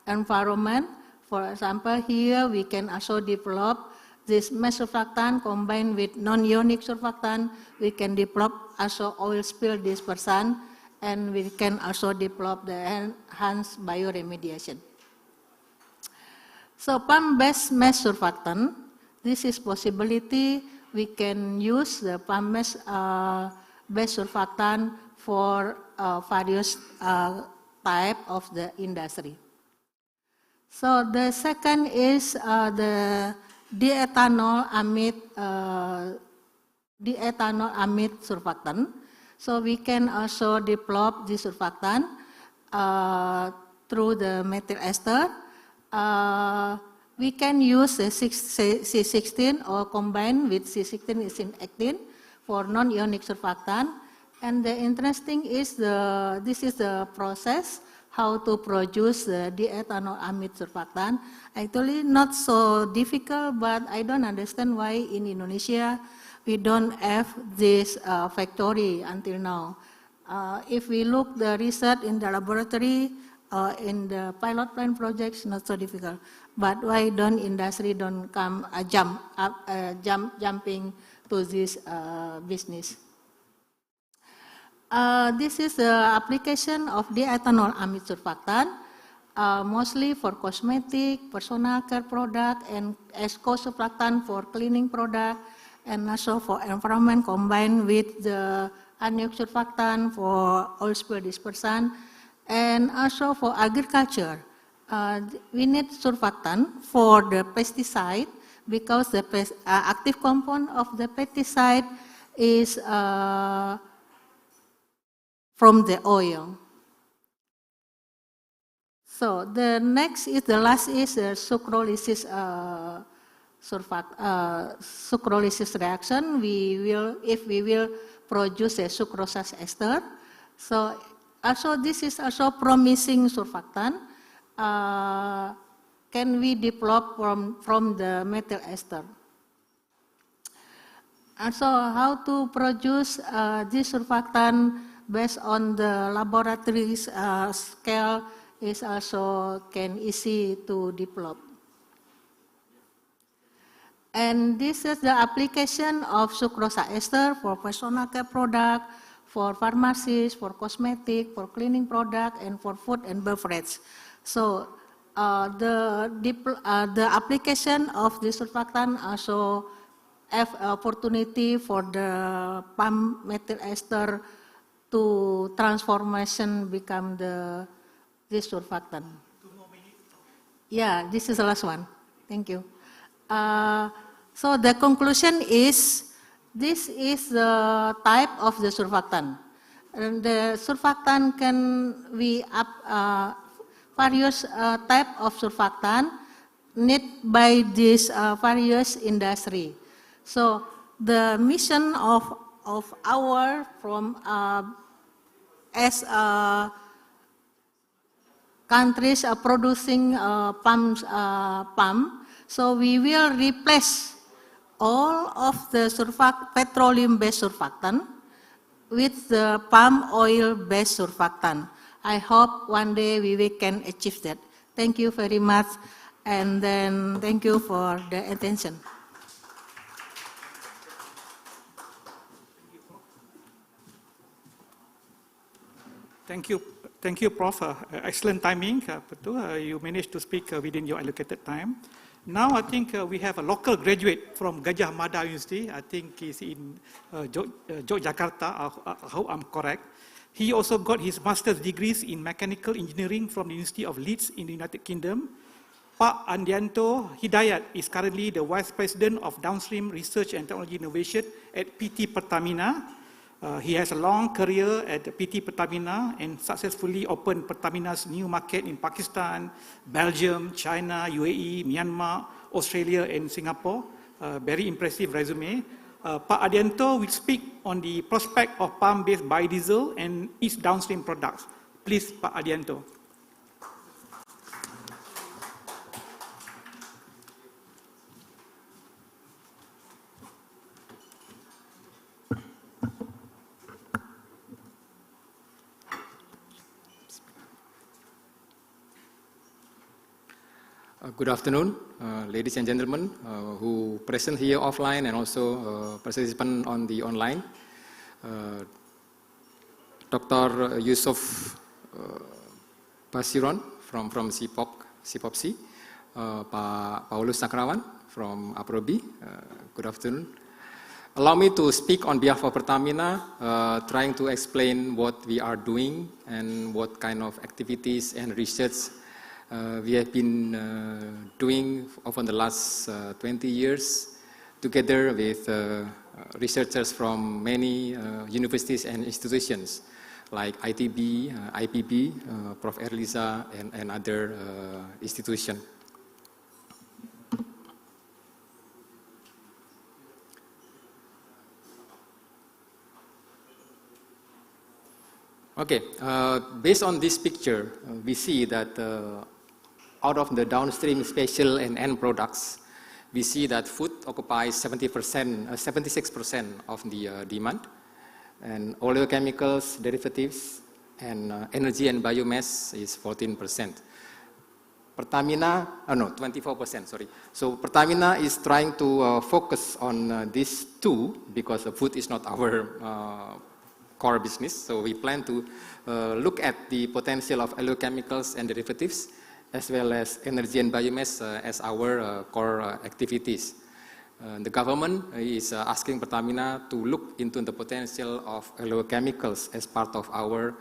environment. For example, here we can also develop this mesh surfactant combined with non-ionic surfactant. We can develop also oil spill dispersion, and we can also develop the enhanced bioremediation. So pump-based mesh surfactant, this is possibility. We can use the pump-based surfactant for various type of the industry. So the second is the diethanol amide surfactant. So we can also develop this surfactant through the methyl ester. We can use the C16 or combine with C16 is in actin for non-ionic surfactant. And the interesting is this is the process how to produce the diethanol amide surfactant. Actually not so difficult, but I don't understand why in Indonesia we don't have this factory until now. If we look the research in the laboratory, in the pilot plant projects, not so difficult. But why don't industry don't come jumping to this business? This is the application of diethanol amide surfactant, mostly for cosmetic, personal care product, and as co-surfactant for cleaning product, and also for environment combined with the anionic surfactant for oil spill dispersion, and also for agriculture. we need surfactant for the pesticide because the active compound of the pesticide is from the oil. So the last is the sucrolysis sucrolysis reaction. If we will produce a sucrose ester. So also this is also promising surfactant. Can we develop from the methyl ester? Also, how to produce this surfactant based on the laboratory scale is also easy to develop. And this is the application of sucrose ester for personal care product, for pharmacies, for cosmetic, for cleaning product, and for food and beverage. So the application of this surfactant also have opportunity for the palm methyl ester to transformation become this surfactant. 2 more minutes. Yeah, this is the last one. Thank you. So the conclusion is, this is the type of the surfactant. And the surfactant can be various type of surfactant need by this various industry. So the mission of our from as countries producing palm, so we will replace all of the petroleum-based surfactant with the palm oil-based surfactant. I hope one day we can achieve that. Thank you very much, and then thank you for the attention. Thank you, Prof. Excellent timing. You managed to speak within your allocated time. Now I think we have a local graduate from Gajah Mada University. I think he's in Yogyakarta, I hope I'm correct. He also got his master's degrees in mechanical engineering from the University of Leeds in the United Kingdom. Pak Andianto Hidayat is currently the Vice President of Downstream Research and Technology Innovation at PT Pertamina. He has a long career at PT Pertamina and successfully opened Pertamina's new market in Pakistan, Belgium, China, UAE, Myanmar, Australia, and Singapore. Very impressive resume. Pak Adianto will speak on the prospect of palm-based biodiesel and its downstream products. Please, Pak Adianto. Good afternoon, ladies and gentlemen who present here offline and also participant on the online. Dr. Yusuf Basiron from CPOPC, Pak Paulus Sakrawan from APROBI. Good afternoon. Allow me to speak on behalf of Pertamina, trying to explain what we are doing and what kind of activities and research we have been doing over the last 20 years together with researchers from many universities and institutions like ITB, IPB, Prof. Erlisa, and other institutions. Okay, based on this picture, we see that out of the downstream special and end products, we see that food occupies 76% of the demand, and oleochemicals, derivatives, and energy and biomass is 14%. Pertamina, 24%, sorry. So Pertamina is trying to focus on these two because food is not our core business. So we plan to look at the potential of oleochemicals and derivatives as well as energy and biomass as our core activities. The government is asking Pertamina to look into the potential of oleochemicals as part of our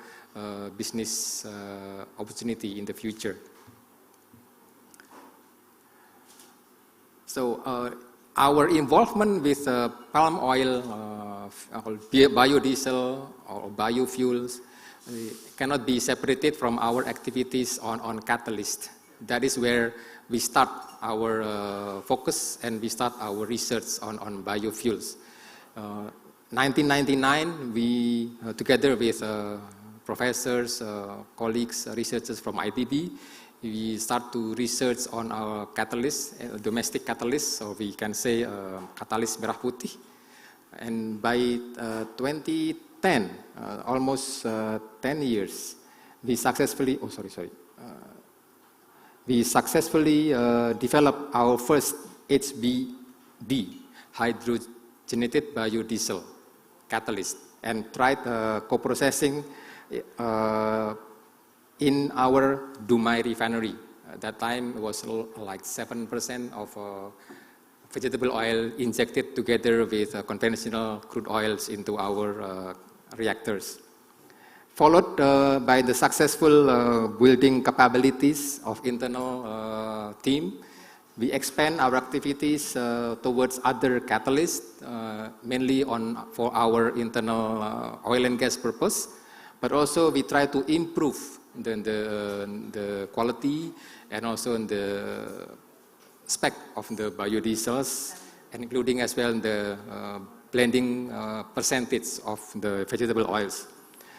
business opportunity in the future. So our involvement with palm oil, biodiesel or biofuels cannot be separated from our activities on catalyst. That is where we start our focus and we start our research on biofuels. 1999, we, together with professors, colleagues, researchers from IPB, we start to research on our catalyst, domestic catalyst, or we can say catalyst merah putih. And by 2010, almost 10 years, we successfully, we successfully developed our first HBD, hydrogenated biodiesel catalyst, and tried co-processing in our Dumai refinery. At that time, it was like 7% of vegetable oil injected together with conventional crude oils into our reactors. Followed by the successful building capabilities of internal team, we expand our activities towards other catalysts, mainly for our internal oil and gas purpose, but also we try to improve the quality and also the spec of the biodiesels, and including as well the blending percentage of the vegetable oils.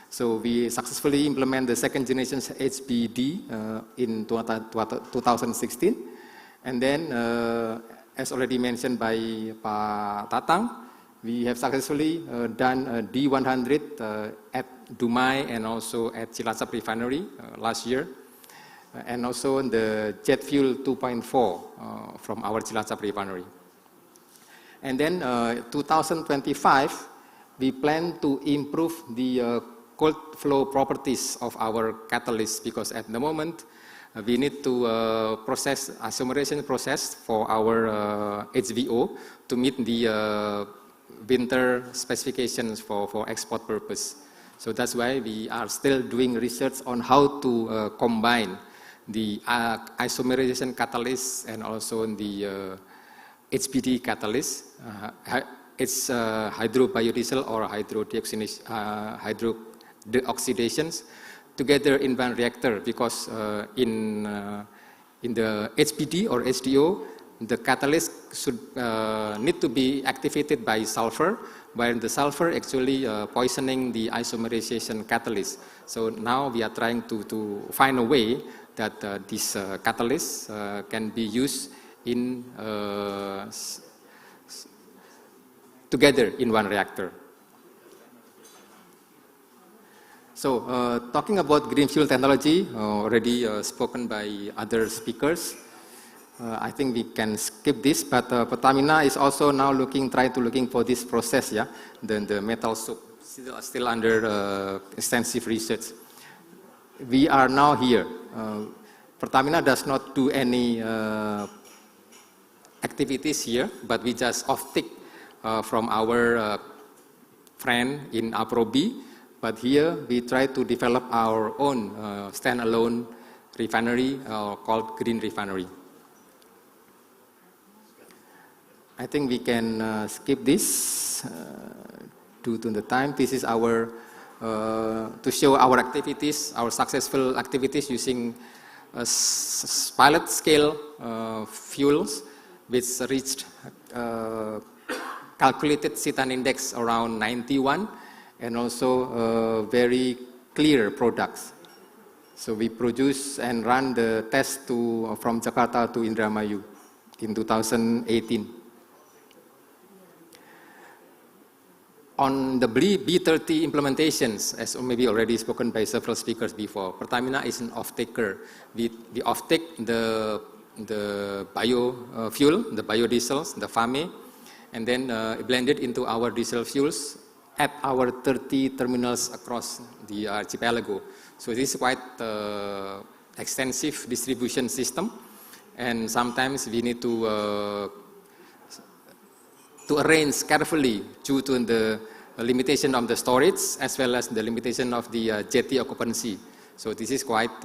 So we successfully implement the second generation HBD in 2016. And then, as already mentioned by Pak Tatang, we have successfully done D100 at Dumai and also at Cilacap refinery last year. And also the jet fuel 2.4 from our Cilacap refinery. And then 2025, we plan to improve the cold flow properties of our catalysts, because at the moment we need to process isomerization process for our HVO to meet the winter specifications for export purpose. So that's why we are still doing research on how to combine the isomerization catalyst and also the HBD catalyst. It's hydrobiodiesel or hydrodeoxidations together in one reactor, because in the HBD or HDO, the catalyst should need to be activated by sulfur, while the sulfur actually poisoning the isomerization catalyst. So now we are trying to find a way that this catalyst can be used in together in one reactor. So talking about green fuel technology, already spoken by other speakers, I think we can skip this, but Pertamina is also now trying to looking for this process, yeah, the metal soap, still under extensive research. We are now here. Pertamina does not do any activities here, but we just off-take from our friend in APROBI. But here we try to develop our own standalone refinery called Green Refinery. I think we can skip this due to the time. This is our to show our activities, our successful activities using pilot scale fuels, which reached calculated Citan index around 91, and also very clear products. So we produce and run the test from Jakarta to Indramayu in 2018. On the B30 implementations, as maybe already spoken by several speakers before, Pertamina is an off-taker. We off-take the biofuel, the biodiesels, the FAME, and then blend it into our diesel fuels at our 30 terminals across the archipelago. So this is quite extensive distribution system, and sometimes we need to arrange carefully due to the limitation of the storage as well as the limitation of the jetty occupancy. So this is quite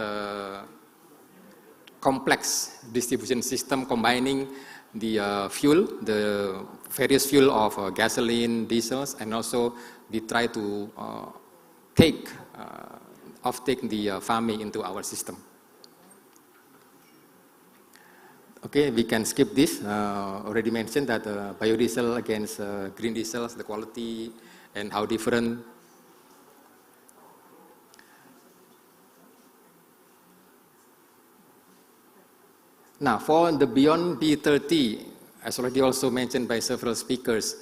complex distribution system combining the fuel, the various fuel of gasoline, diesels, and also we try to take the farming into our system. Okay, we can skip this. Already mentioned that biodiesel against green diesels, the quality and how different. Now, for the beyond B30, as already also mentioned by several speakers,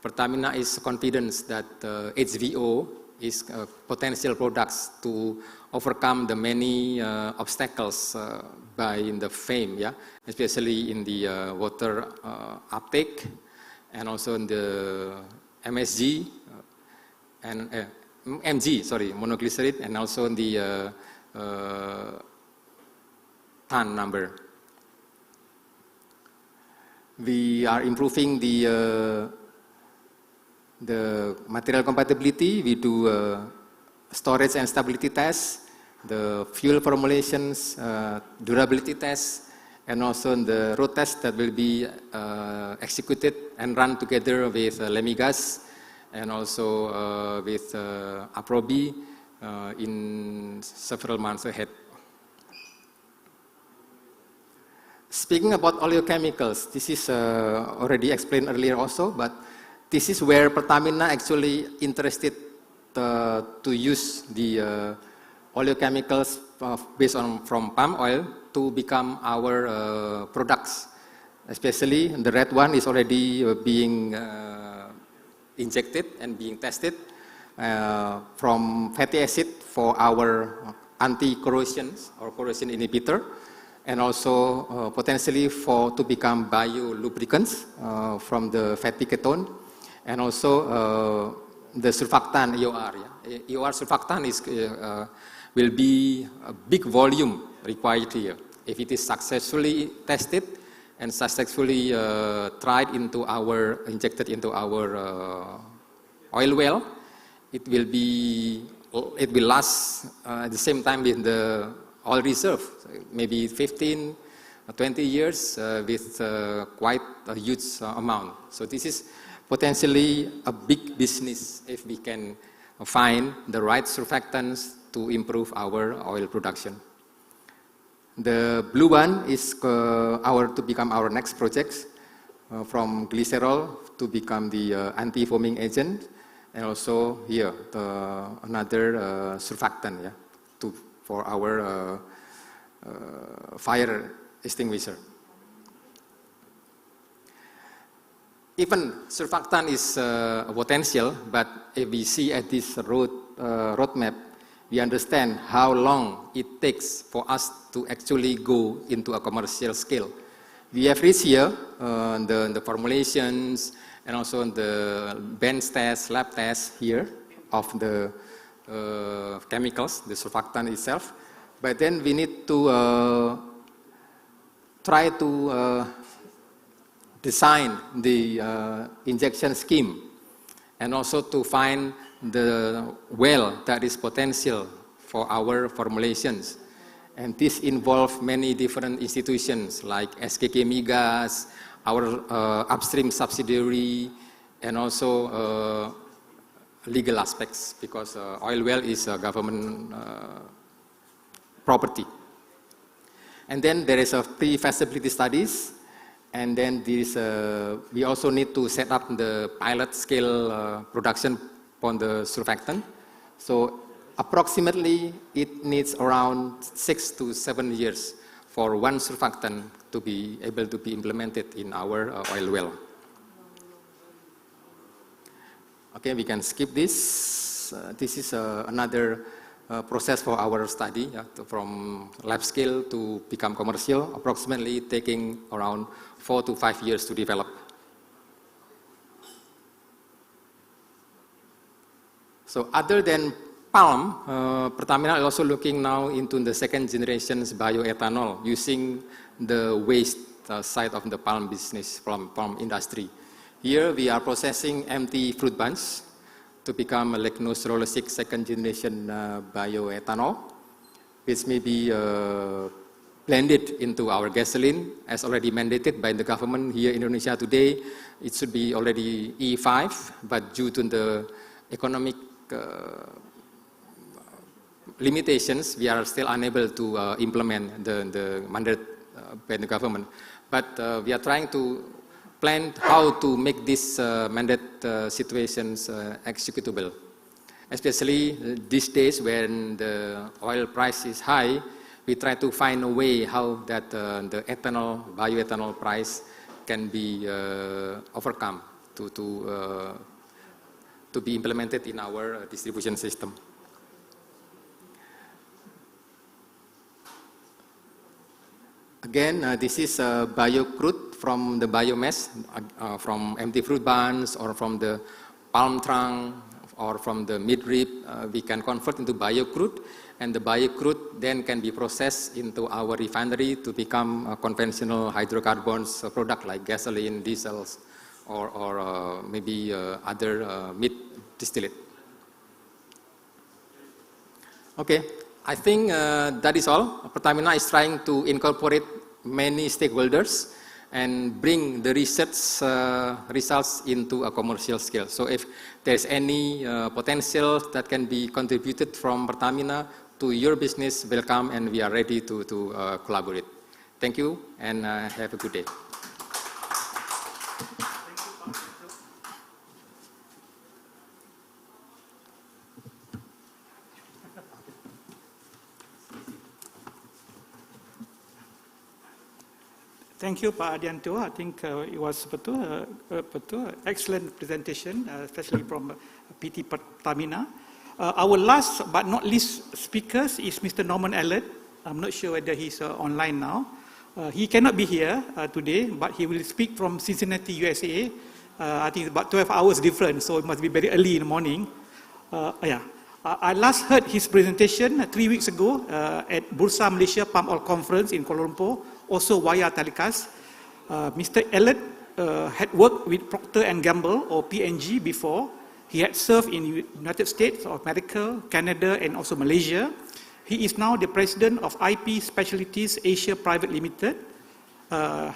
Pertamina is confident that HVO is potential products to overcome the many obstacles by in the FAME, yeah, especially in the water uptake, and also in the MSG and MG, sorry, monoglyceride, and also in the ton number. We are improving the material compatibility. We do storage and stability tests, the fuel formulations, durability tests, and also the road tests that will be executed and run together with Lemigas and also with APROBI in several months ahead. Speaking about oleochemicals, this is already explained earlier also, but this is where Pertamina actually interested to use the oleochemicals based on from palm oil to become our products. Especially the red one is already being injected and being tested from fatty acid for our anti-corrosion or corrosion inhibitor, and also potentially to become biolubricants from the fatty ketone, and also the surfactant EOR. Yeah. EOR surfactant will be a big volume required here. If it is successfully tested and successfully injected into our oil well, it will last at the same time with the oil reserve, maybe 15 or 20 years with quite a huge amount. So this is potentially a big business if we can find the right surfactants to improve our oil production. The blue one is to become our next project, from glycerol to become the anti-foaming agent, and also here another surfactant, yeah, for our fire extinguisher. Even surfactant is a potential, but if we see at this roadmap, we understand how long it takes for us to actually go into a commercial scale. We have reached here the formulations and also the bench test, lab test here of the chemicals, the surfactant itself. But then we need to try to design the injection scheme, and also to find the well that is potential for our formulations. And this involves many different institutions like SKK Migas, our upstream subsidiary, and also legal aspects, because oil well is a government property. And then there is a pre-feasibility studies, and then we also need to set up the pilot scale production on the surfactant. So approximately it needs around 6 to 7 years for one surfactant to be able to be implemented in our oil well. Okay, we can skip this. This is another process for our study, yeah, from lab scale to become commercial, approximately taking around 4 to 5 years to develop. So other than palm, Pertamina is also looking now into the second generation's bioethanol using the waste side of the palm business, palm industry. Here we are processing empty fruit bunches to become a second generation bioethanol, which may be blended into our gasoline, as already mandated by the government here in Indonesia today. It should be already E5, but due to the economic limitations, we are still unable to implement the mandate by the government. But we are trying to plan how to make these mandate situations executable. Especially these days when the oil price is high, we try to find a way how that the ethanol, bioethanol price can be overcome to be implemented in our distribution system. Again, this is bio-crude from the biomass, from empty fruit bunds or from the palm trunk or from the midrib. We can convert into bio-crude, and the bio-crude then can be processed into our refinery to become conventional hydrocarbons product like gasoline, diesels, or maybe other meat distillate. Okay, I think that is all. Pertamina is trying to incorporate many stakeholders and bring the research results into a commercial scale. So if there's any potential that can be contributed from Pertamina to your business, welcome, and we are ready to collaborate. Thank you, and have a good day. Thank you, Pak Adianto. I think it was excellent presentation, especially from PT Pertamina. Our last but not least speakers is Mr. Norman Allard. I'm not sure whether he's online now. He cannot be here today, but he will speak from Cincinnati, USA. I think it's about 12 hours different, so it must be very early in the morning. I last heard his presentation 3 weeks ago at Bursa Malaysia Palm Oil Conference in Kuala Lumpur, also via telecast. Mr. Allard had worked with Procter & Gamble or P&G before. He had served in United States of America, Canada, and also Malaysia. He is now the president of IP Specialties Asia Private Limited. Now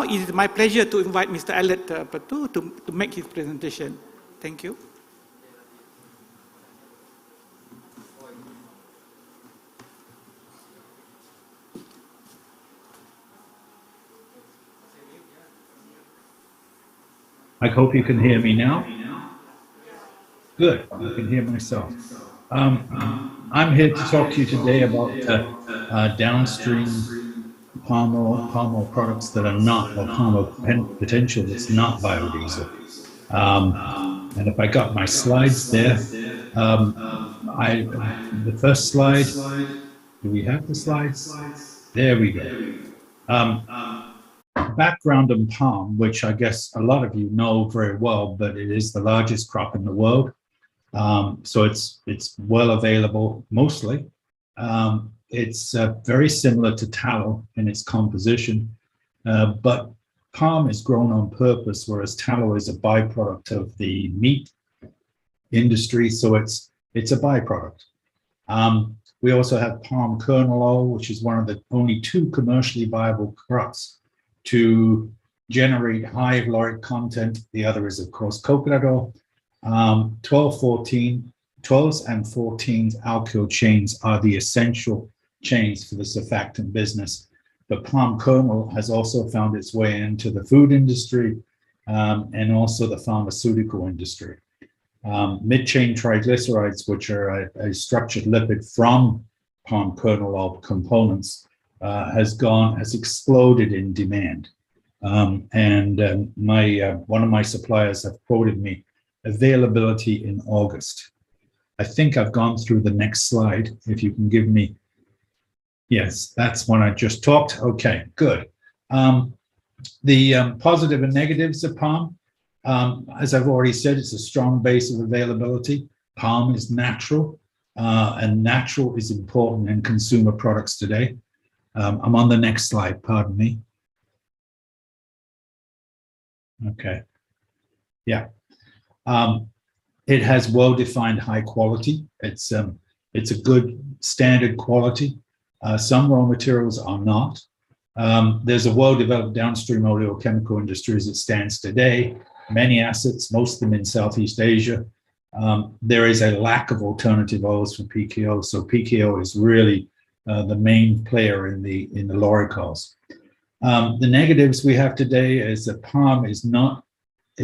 it is my pleasure to invite Mr. Allard to make his presentation. Thank you. I hope you can hear me now. Good, I can hear myself. I'm here to talk to you today about downstream palm oil products that are not, or palm oil potential that's not biodiesel. And if I got my slides there, the first slide, do we have the slides? There we go. Background on palm, which I guess a lot of you know very well, but it is the largest crop in the world. So it's well available mostly. It's very similar to tallow in its composition, but palm is grown on purpose, whereas tallow is a byproduct of the meat industry, so it's a byproduct. We also have palm kernel oil, which is one of the only 2 commercially viable crops to generate high caloric content. The other is, of course, coconut oil. 12s and 14s alkyl chains are the essential chains for the surfactant business. But palm kernel has also found its way into the food industry and also the pharmaceutical industry. Mid-chain triglycerides, which are a structured lipid from palm kernel oil components, has exploded in demand. One of my suppliers have quoted me availability in August. I think I've gone through the next slide. If you can give me, yes, that's one I just talked. Okay, good. The positive and negatives of palm, as I've already said, it's a strong base of availability. Palm is natural, and natural is important in consumer products today. I'm on the next slide, pardon me. Okay, yeah. It has well-defined high quality. It's a good standard quality. Some raw materials are not. There's a well-developed downstream oleochemical industry as it stands today. Many assets, most of them in Southeast Asia. There is a lack of alternative oils for PKO, so PKO is really the main player in the lorry cars. The negatives we have today is that palm is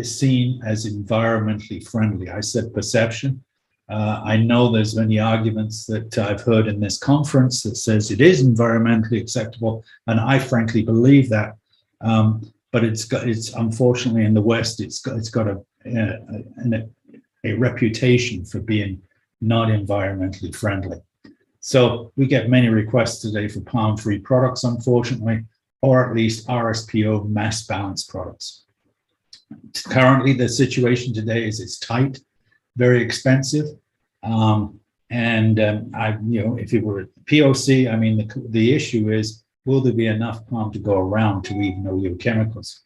seen as environmentally friendly. I said perception. I know there's many arguments that I've heard in this conference that says it is environmentally acceptable, and I frankly believe that. But it's unfortunately in the West, it's got a reputation for being not environmentally friendly. So we get many requests today for palm-free products, unfortunately, or at least RSPO mass balance products. Currently, the situation today is it's tight, very expensive, if it were POC, I mean, the issue is, will there be enough palm to go around to even oleochemicals?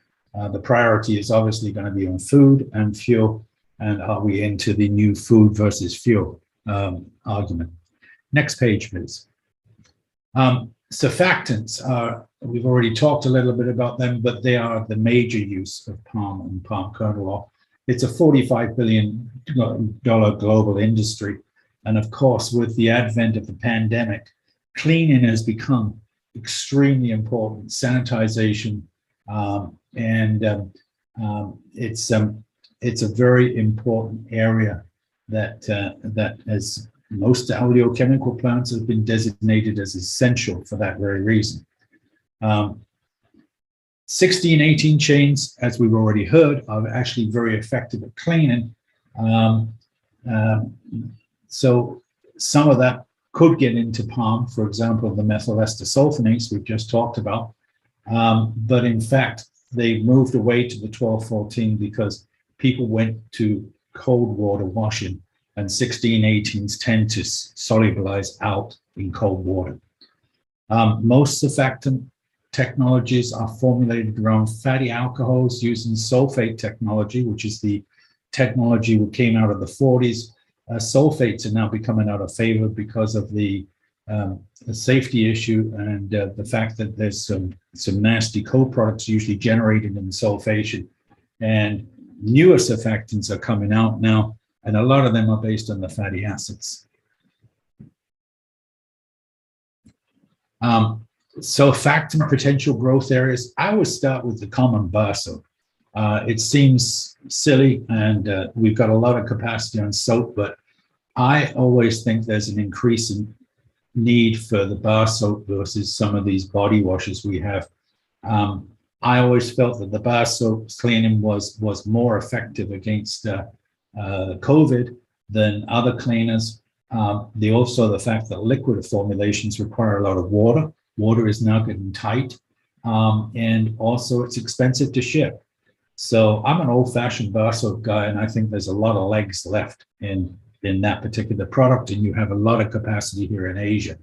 The priority is obviously going to be on food and fuel, and are we into the new food versus fuel argument? Next page, please. Surfactants are, we've already talked a little bit about them, but they are the major use of palm and palm kernel oil. It's a $45 billion global industry. And of course, with the advent of the pandemic, cleaning has become extremely important, sanitization, it's a very important area that as most oleochemical plants have been designated as essential for that very reason. 16-18 chains, as we've already heard, are actually very effective at cleaning. So some of that could get into palm, for example, the methyl ester sulfonates we've just talked about. But in fact, they moved away to the 12-14 because people went to cold water washing, and 16-18s tend to solubilize out in cold water. Most surfactant technologies are formulated around fatty alcohols using sulfate technology, which is the technology that came out of the 40s. Sulfates are now becoming out of favor because of the safety issue and the fact that there's some nasty co-products usually generated in sulfation. And newer surfactants are coming out now, and a lot of them are based on the fatty acids. Surfactant potential growth areas, I would start with the common bar soap. It seems silly, and we've got a lot of capacity on soap, but I always think there's an increasing need for the bar soap versus some of these body washes we have. I always felt that the bar soap cleaning was more effective against COVID than other cleaners. Also the fact that liquid formulations require a lot of water. Water is now getting tight, and also it's expensive to ship. So I'm an old-fashioned bar soap guy, and I think there's a lot of legs left in that particular product, and you have a lot of capacity here in Asia.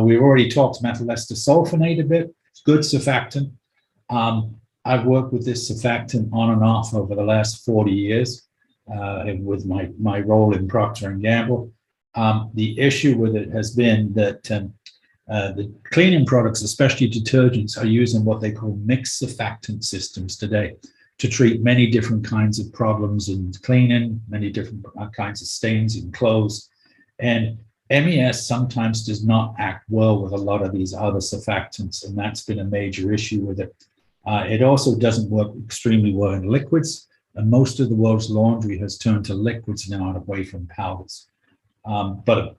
We've already talked methyl ester sulfonate a bit. It's good surfactant. I've worked with this surfactant on and off over the last 40 years with my role in Procter & Gamble. The issue with it has been that the cleaning products, especially detergents, are using what they call mixed surfactant systems today to treat many different kinds of problems in cleaning, many different kinds of stains in clothes. And MES sometimes does not act well with a lot of these other surfactants, and that's been a major issue with it. It also doesn't work extremely well in liquids, and most of the world's laundry has turned to liquids now and away from powders. But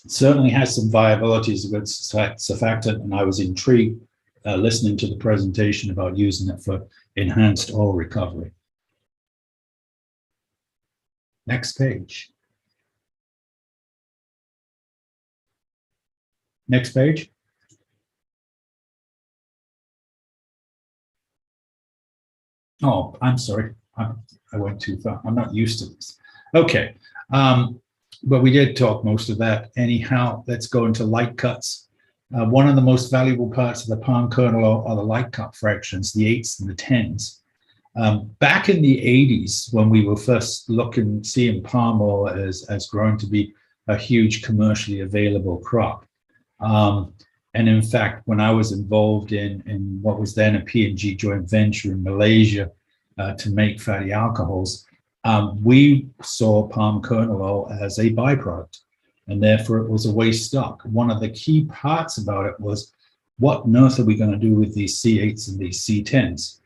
it certainly has some viability as a good surfactant, and I was intrigued listening to the presentation about using it for enhanced oil recovery. Next page. Next page. Oh, I'm sorry. I went too far. I'm not used to this. Okay. But we did talk most of that. Anyhow, let's go into light cuts. One of the most valuable parts of the palm kernel oil are the light cut fractions, the 8s and the 10s. Back in the 80s, when we were first seeing palm oil as growing to be a huge commercially available crop. And in fact, when I was involved in what was then a P&G joint venture in Malaysia to make fatty alcohols, we saw palm kernel oil as a byproduct, and therefore it was a waste stock. One of the key parts about it was, what on earth are we going to do with these C8s and these C10s?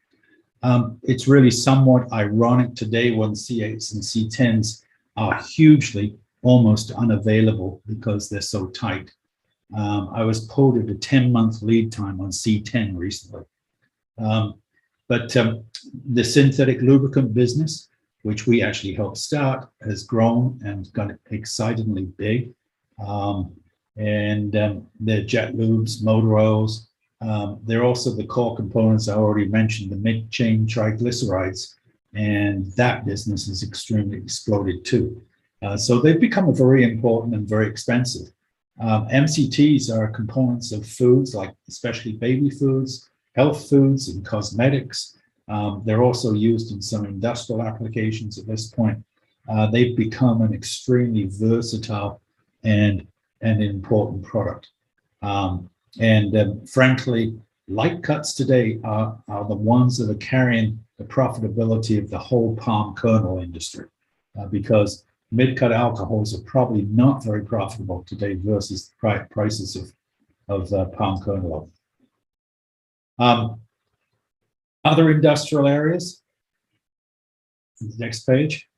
It's really somewhat ironic today when C8s and C10s are hugely, almost unavailable because they're so tight. I was quoted a 10-month lead time on C10 recently. But the synthetic lubricant business, which we actually helped start, has grown and got excitedly big. They're jet lubes, motor oils. They're also the core components I already mentioned, the mid-chain triglycerides, and that business is extremely exploded too. So they've become very important and very expensive. MCTs are components of foods, like especially baby foods, health foods, and cosmetics. They're also used in some industrial applications at this point. They've become an extremely versatile and important product. Frankly, light cuts today are the ones that are carrying the profitability of the whole palm kernel industry, because mid-cut alcohols are probably not very profitable today versus the prices of palm kernel oil. Other industrial areas, next page.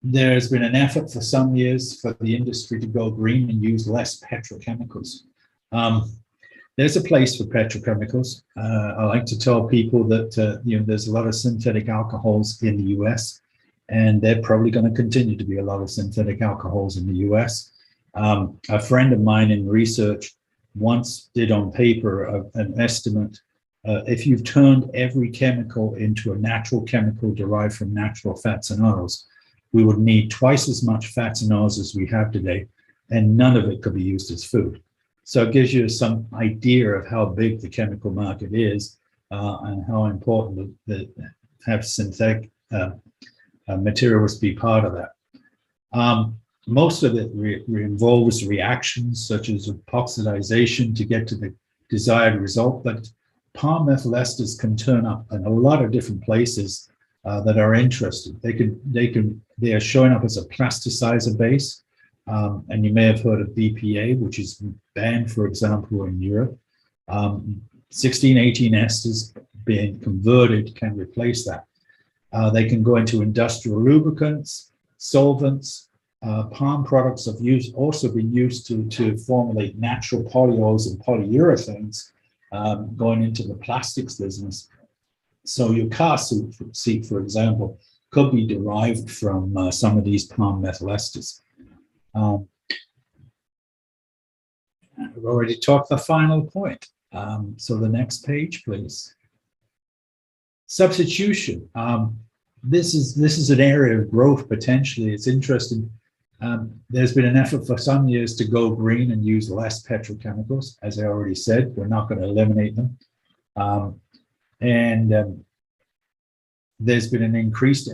There's been an effort for some years for the industry to go green and use less petrochemicals. There's a place for petrochemicals. I like to tell people that there's a lot of synthetic alcohols in the US, and they're probably going to continue to be a lot of synthetic alcohols in the US. A friend of mine in research once did on paper an estimate. If you've turned every chemical into a natural chemical derived from natural fats and oils, we would need twice as much fats and oils as we have today, and none of it could be used as food. So it gives you some idea of how big the chemical market is and how important that have synthetic materials be part of that. Most of it involves reactions such as epoxidization to get to the desired result, but palm methyl esters can turn up in a lot of different places that are interested. They are showing up as a plasticizer base, and you may have heard of BPA, which is banned, for example, in Europe. 16-18 esters being converted can replace that. They can go into industrial lubricants, solvents. Palm products have also been used to formulate natural polyols and polyurethanes, going into the plastics business. So your car seat, for example, could be derived from some of these palm methyl esters. I've already talked the final point. So the next page, please. Substitution. This is an area of growth potentially. It's interesting. There's been an effort for some years to go green and use less petrochemicals. As I already said, we're not going to eliminate them. There's been an increased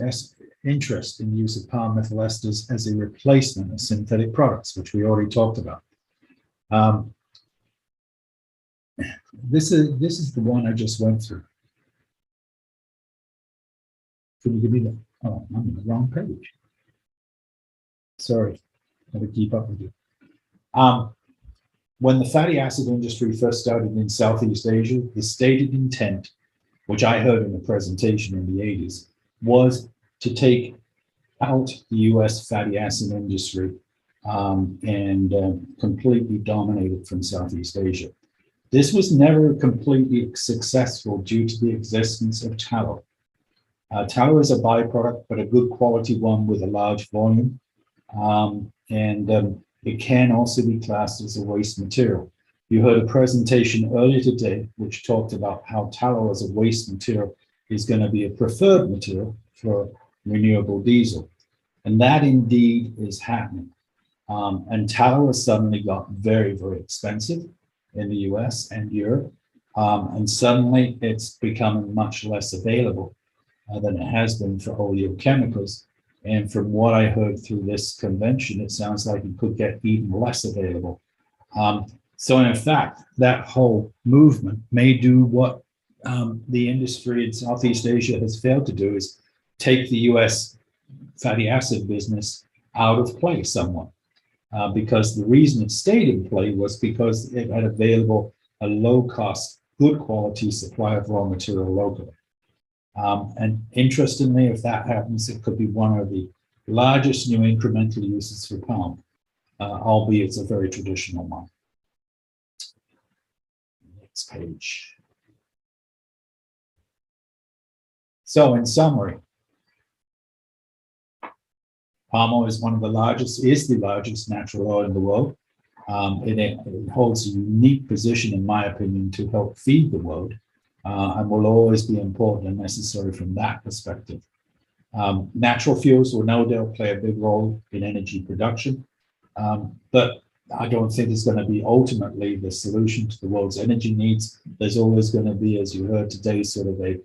interest in use of palm methyl esters as a replacement of synthetic products, which we already talked about. This is the one I just went through. Can you give me the? Oh, I'm on the wrong page. Sorry, I have to keep up with you. When the fatty acid industry first started in Southeast Asia, the stated intent, which I heard in a presentation in the 80s, was to take out the US fatty acid industry and completely dominate it from Southeast Asia. This was never completely successful due to the existence of tallow. Tallow is a byproduct, but a good quality one with a large volume. It can also be classed as a waste material. You heard a presentation earlier today which talked about how tallow as a waste material is going to be a preferred material for renewable diesel. And that indeed is happening. And tallow has suddenly got very, very expensive in the US and Europe. And suddenly it's becoming much less available than it has been for oleochemicals. And from what I heard through this convention, it sounds like it could get even less available. So in fact, that whole movement may do what the industry in Southeast Asia has failed to do, is take the US fatty acid business out of play somewhat. Because the reason it stayed in play was because it had available a low-cost, good quality supply of raw material locally. And interestingly, if that happens, it could be one of the largest new incremental uses for palm, albeit it's a very traditional one. Next page. So in summary, palm oil is the largest natural oil in the world. It holds a unique position, in my opinion, to help feed the world, and will always be important and necessary from that perspective. Natural fuels will no doubt play a big role in energy production, but I don't think it's going to be ultimately the solution to the world's energy needs. There's always going to be, as you heard today, sort of a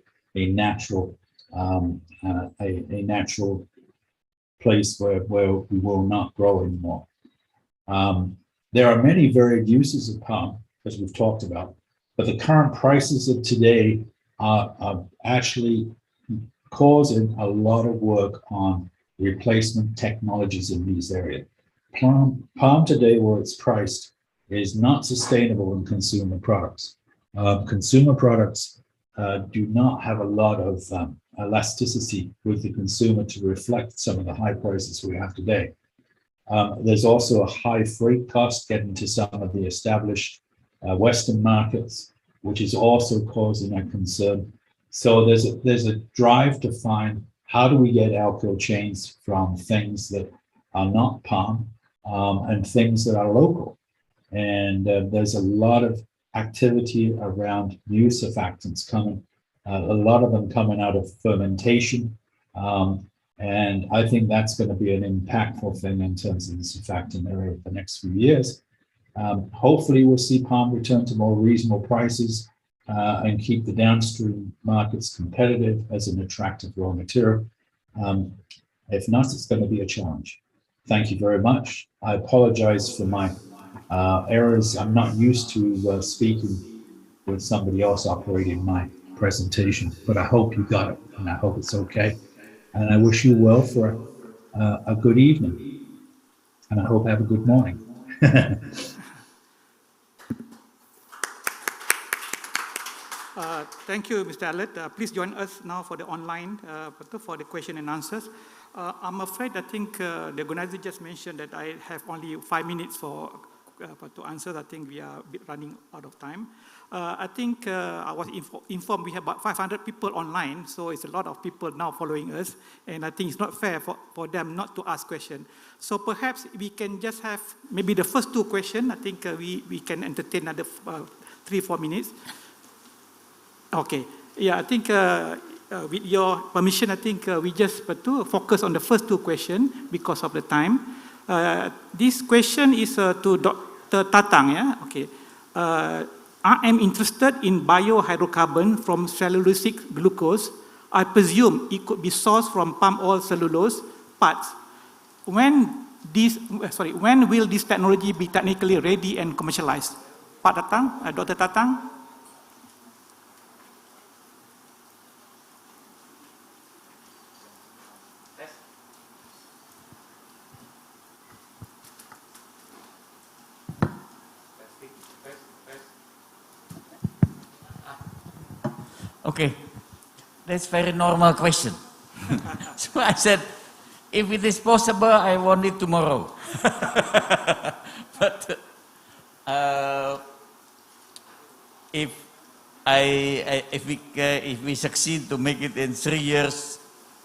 natural place where we will not grow anymore. There are many varied uses of palm, as we've talked about, but the current prices of today are actually causing a lot of work on replacement technologies in these areas. Palm today, where it's priced, is not sustainable in consumer products. Consumer products do not have a lot of elasticity with the consumer to reflect some of the high prices we have today. There's also a high freight cost getting to some of the established Western markets, which is also causing a concern. So there's a drive to find how do we get alkyl chains from things that are not palm and things that are local. And there's a lot of activity around new surfactants coming, a lot of them coming out of fermentation. And I think that's going to be an impactful thing in terms of the surfactant area for the next few years. Hopefully we'll see palm return to more reasonable prices and keep the downstream markets competitive as an attractive raw material. If not, it's going to be a challenge. Thank you very much. I apologize for my errors. I'm not used to speaking with somebody else operating my presentation, but I hope you got it, and I hope it's okay. And I wish you well for a good evening, and I hope I have a good morning. Thank you, Mr. Alert. Please join us now for the online, for the question and answers. I'm afraid, I think the organizer just mentioned that I have only 5 minutes to answer. I think we are a bit running out of time. I think I was informed we have about 500 people online, so it's a lot of people now following us, and I think it's not fair for them not to ask questions. So perhaps we can just have maybe the first 2 questions. I think we can entertain another 3-4 minutes. Okay, yeah, I think with your permission, I think we just focus on the first 2 questions because of the time. This question is to Dr. Tatang, yeah? Okay. I am interested in biohydrocarbon from cellulosic glucose. I presume it could be sourced from palm oil cellulose parts. When will this technology be technically ready and commercialized? Pak Tatang, Dr. Tatang? Okay, that's very normal question. So I said, if it is possible, I want it tomorrow. But if we succeed to make it in 3 years,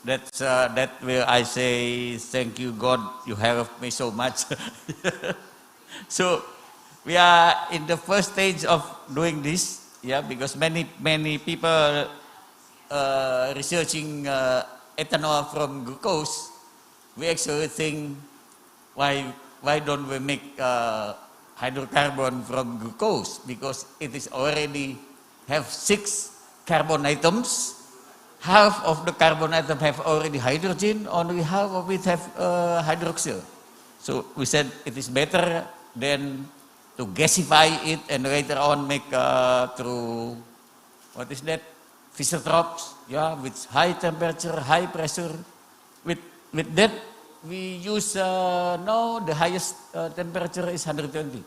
that will I say thank you God, you helped me so much. So we are in the first stage of doing this. Yeah, because many people researching ethanol from glucose, we actually think, why don't we make hydrocarbon from glucose? Because it is already have 6 carbon atoms. Half of the carbon atom have already hydrogen, only half of it have hydroxyl. So we said it is better than to gasify it and later on make through, what is that? Fisotropes, yeah, with high temperature, high pressure. With that, we use, now the highest temperature is 120.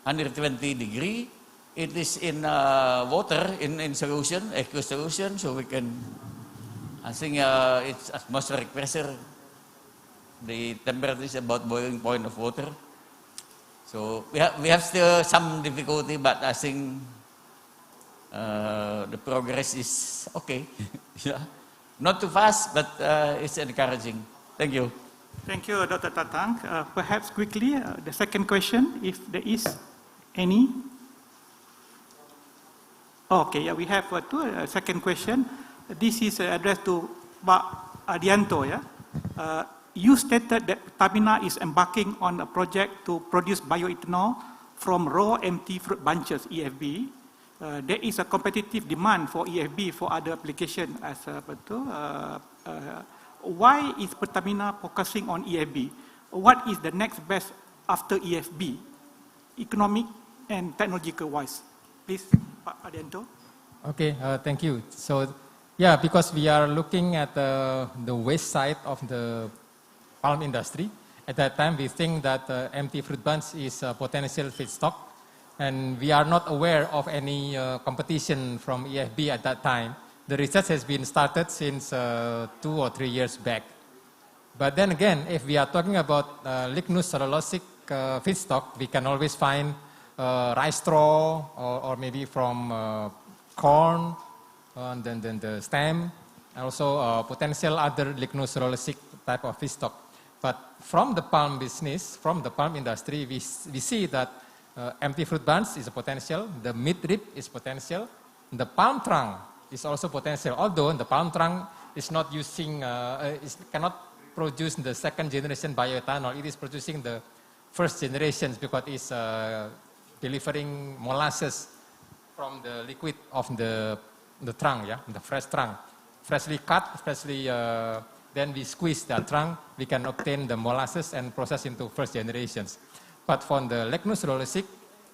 120 degree. It is in water, in solution, aqueous solution, so we can, I think it's atmospheric pressure. The temperature is about boiling point of water. So we have still some difficulty, but I think the progress is okay. Yeah. Not too fast, but it's encouraging. Thank you. Thank you, Dr. Tatang. Perhaps quickly, the second question, if there is any. Okay, yeah, we have a second question. This is addressed to Pak Adianto. Yeah? You stated that Pertamina is embarking on a project to produce bioethanol from raw empty fruit bunches, EFB. There is a competitive demand for EFB for other applications as why is Pertamina focusing on EFB? What is the next best after EFB, economic and technological wise? Please, Pak Adianto. Okay, thank you. So, yeah, because we are looking at the waste side of the palm industry. At that time, we think that empty fruit bunch is a potential feedstock, and we are not aware of any competition from EFB at that time. The research has been started since 2 or 3 years back. But then again, if we are talking about lignocellulosic feedstock, we can always find rice straw or maybe from corn, and then the stem, and also potential other lignocellulosic type of feedstock. But from the palm business, from the palm industry, we see that empty fruit bunch is a potential, the mid-rib is potential, the palm trunk is also potential, although the palm trunk is not using, cannot produce the second generation bioethanol, it is producing the first generations because it's delivering molasses from the liquid of the trunk, yeah, the fresh trunk. Freshly cut, freshly, then we squeeze the trunk, we can obtain the molasses and process into first generations. But for the lignocellulosic,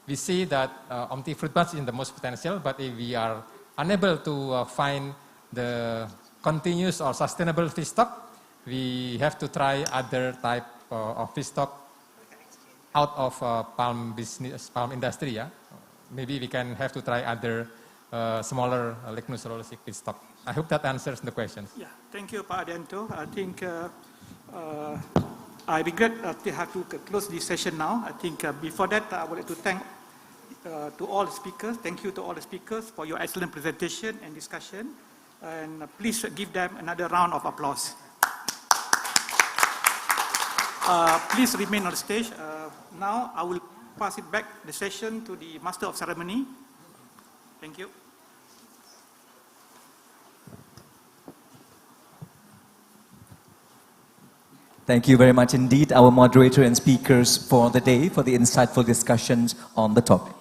we see that empty fruit bunch is the most potential, but if we are unable to find the continuous or sustainable feedstock, we have to try other type of feedstock out of palm business, palm industry. Yeah? Maybe we can have to try other smaller lignocellulosic feedstock. I hope that answers the question. Yeah, thank you, Pak Adianto. I think I regret to have to close this session now. I think before that, I would like to thank to all the speakers. Thank you to all the speakers for your excellent presentation and discussion. And please give them another round of applause. Please remain on the stage. Now I will pass it back the session to the Master of Ceremony. Thank you. Thank you very much indeed, our moderator and speakers for the day, for the insightful discussions on the topic.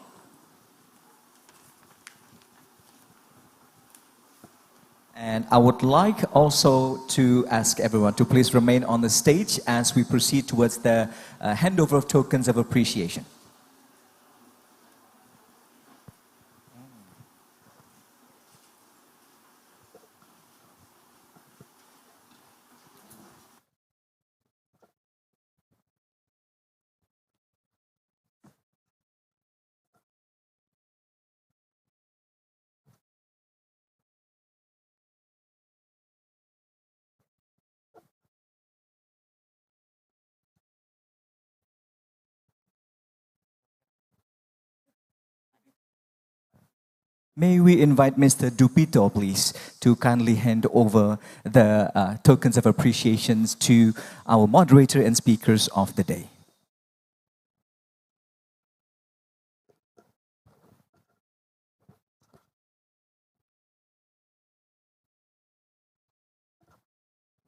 And I would like also to ask everyone to please remain on the stage as we proceed towards the handover of tokens of appreciation. May we invite Mr. Dupito, please, to kindly hand over the tokens of appreciations to our moderator and speakers of the day.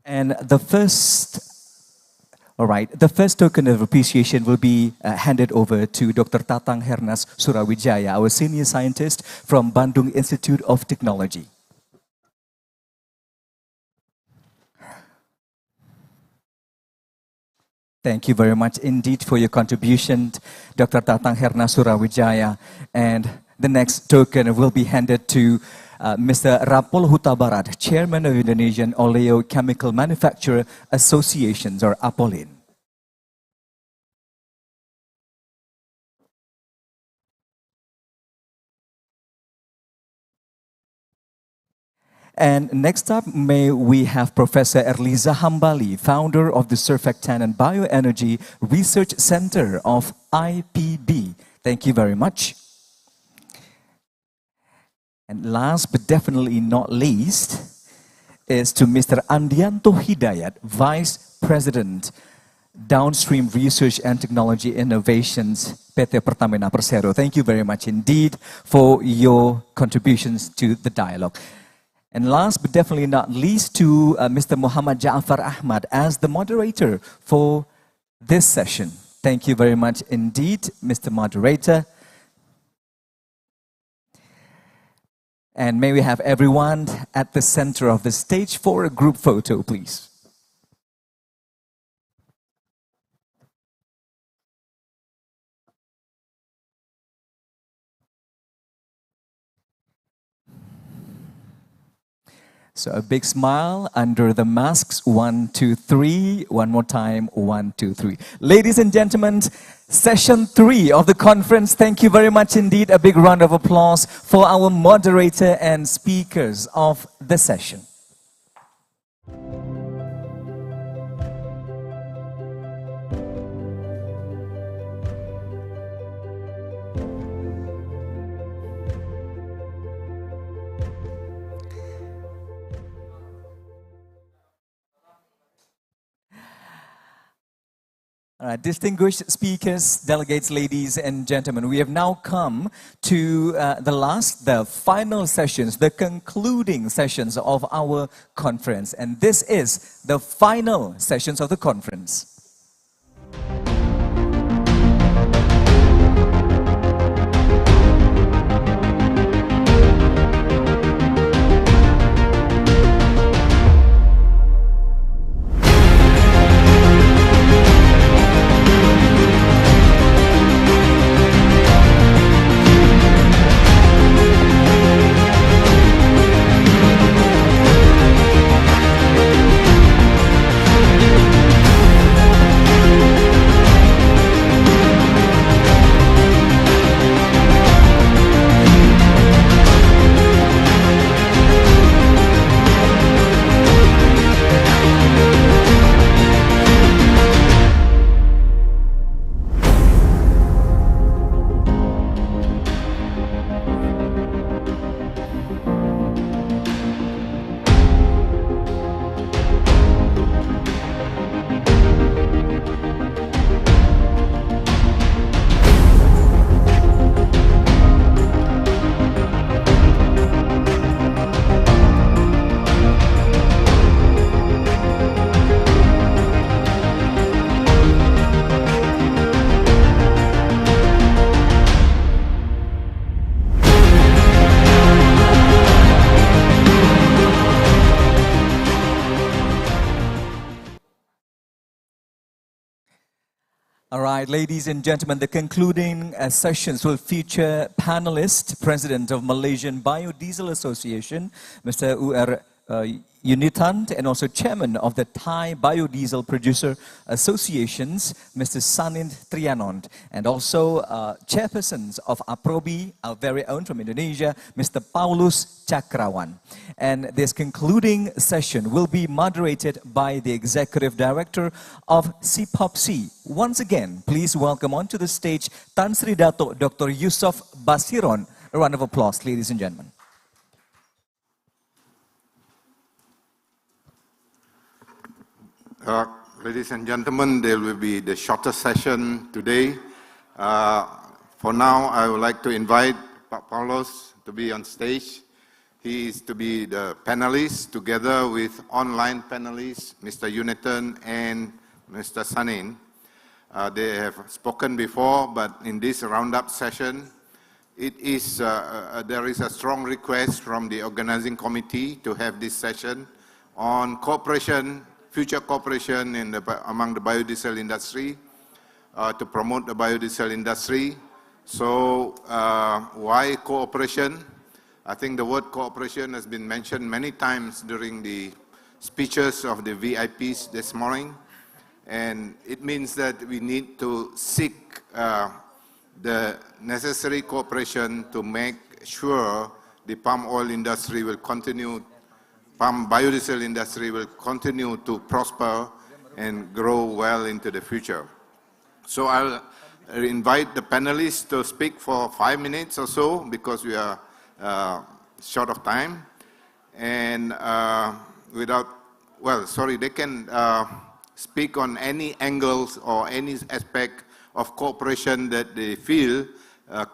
And the first All right, the first token of appreciation will be handed over to Dr. Tatang Hernas Surawijaya, our senior scientist from Bandung Institute of Technology. Thank you very much indeed for your contribution, Dr. Tatang Hernas Surawijaya. And the next token will be handed to Mr. Rapol Huta Barat, Chairman of Indonesian Oleochemical Manufacturer Associations, or APOLIN. And next up, may we have Professor Erliza Hambali, founder of the Surfactant and Bioenergy Research Center of IPB. Thank you very much. And last but definitely not least is to Mr. Andianto Hidayat, Vice President, Downstream Research and Technology Innovations, PT Pertamina Persero. Thank you very much indeed for your contributions to the dialogue. And last but definitely not least to Mr. Muhammad Ja'far Ahmad as the moderator for this session. Thank you very much indeed, Mr. Moderator. And may we have everyone at the center of the stage for a group photo, please. So a big smile under the masks. 1, 2, 3. One more time. 1, 2, 3. Ladies and gentlemen, session 3 of the conference. Thank you very much indeed. A big round of applause for our moderator and speakers of the session. Distinguished speakers, delegates, ladies and gentlemen, we have now come to the final sessions, the concluding sessions of our conference. And this is the final sessions of the conference. All right, ladies and gentlemen, the concluding sessions will feature panelist, President of Malaysian Biodiesel Association, Mr. U.R. Unitant, and also Chairman of the Thai Biodiesel Producer Associations, Mr. Sanint Trianont, and also Chairpersons of APROBI, our very own from Indonesia, Mr. Paulus Cakrawan. And this concluding session will be moderated by the Executive Director of CPOPC. Once again, please welcome onto the stage Tan Sri Dato Dr. Yusof Basiron. A round of applause, ladies and gentlemen. Ladies and gentlemen, there will be the shorter session today. For now, I would like to invite Pak Paulos to be on stage. He is to be the panelist together with online panelists, Mr. Unitan and Mr. Sanin. They have spoken before, but in this roundup session, there is a strong request from the organizing committee to have this session on cooperation, future cooperation among the biodiesel industry, to promote the biodiesel industry. So why cooperation? I think the word cooperation has been mentioned many times during the speeches of the VIPs this morning. And it means that we need to seek the necessary cooperation to make sure the palm oil industry will continue, palm biodiesel industry will continue to prosper and grow well into the future. So I'll invite the panelists to speak for 5 minutes or so because we are short of time. And they can speak on any angles or any aspect of cooperation that they feel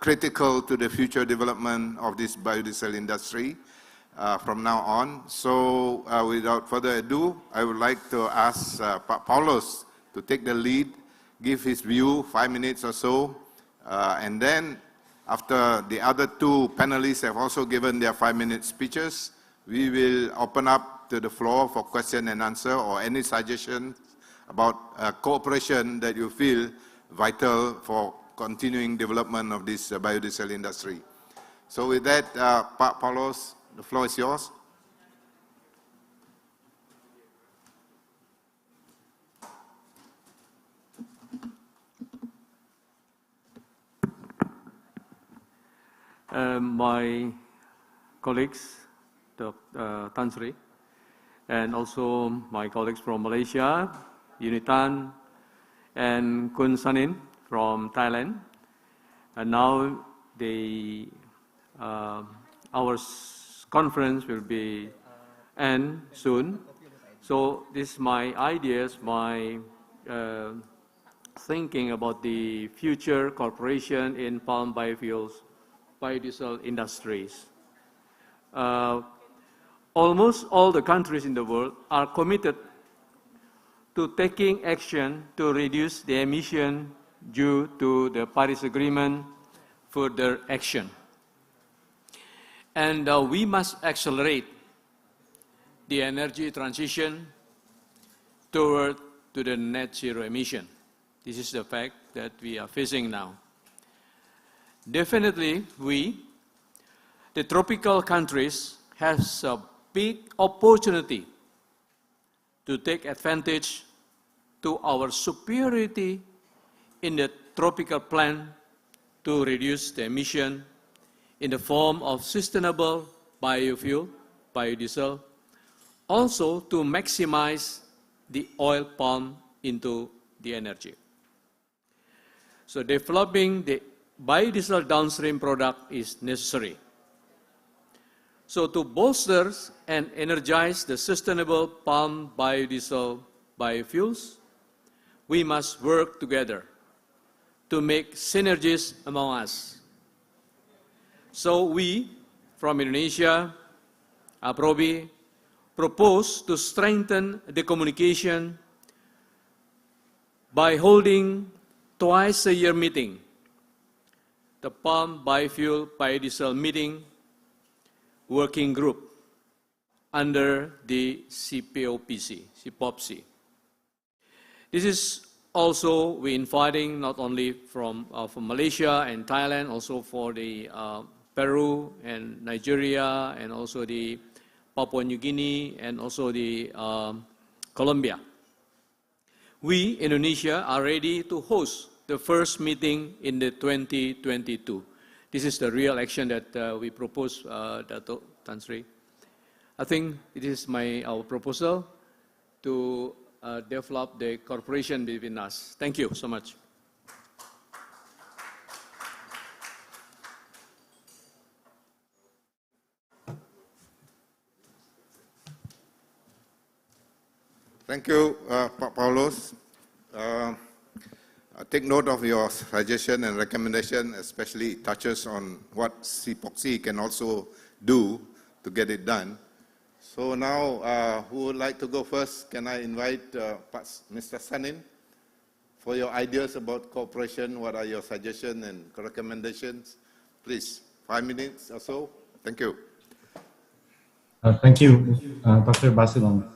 critical to the future development of this biodiesel industry from now on. So without further ado, I would like to ask Paulos to take the lead, give his view, 5 minutes or so, and then after the other two panelists have also given their 5-minute speeches, we will open up to the floor for question and answer or any suggestions about cooperation that you feel vital for continuing development of this biodiesel industry. So with that, Paulos, the floor is yours. My colleagues, Tan Sri, and also my colleagues from Malaysia, Unitan and Kun Sanin from Thailand. And now our conference will be end soon. So this is my ideas, my thinking about the future cooperation in palm biofuels, biodiesel industries. Almost all the countries in the world are committed to taking action to reduce the emission due to the Paris Agreement further action. And we must accelerate the energy transition toward to the net zero emission. This is the fact that we are facing now. Definitely, the tropical countries, has a big opportunity to take advantage to our superiority in the tropical plan to reduce the emission in the form of sustainable biofuel, biodiesel, also to maximize the oil palm into the energy. So developing the biodiesel downstream product is necessary. So to bolster and energize the sustainable palm biodiesel biofuels, we must work together to make synergies among us. So we, from Indonesia, APROBI, propose to strengthen the communication by holding twice-a-year meeting, the Palm Biofuel Biodiesel Meeting Working Group under the CPOPC. This is also we inviting not only from Malaysia and Thailand, also for the Peru and Nigeria, and also the Papua New Guinea, and also the Colombia. We, Indonesia, are ready to host the first meeting in the 2022. This is the real action that we propose, Dato' Tan Sri. I think it is our proposal to develop the cooperation between us. Thank you so much. Thank you, Paulos. Take note of your suggestion and recommendation, especially it touches on what CPOPC can also do to get it done. So now, who would like to go first? Can I invite Mr. Sanin for your ideas about cooperation? What are your suggestions and recommendations? Please, 5 minutes or so. Thank you. Thank you, Dr. Basilan.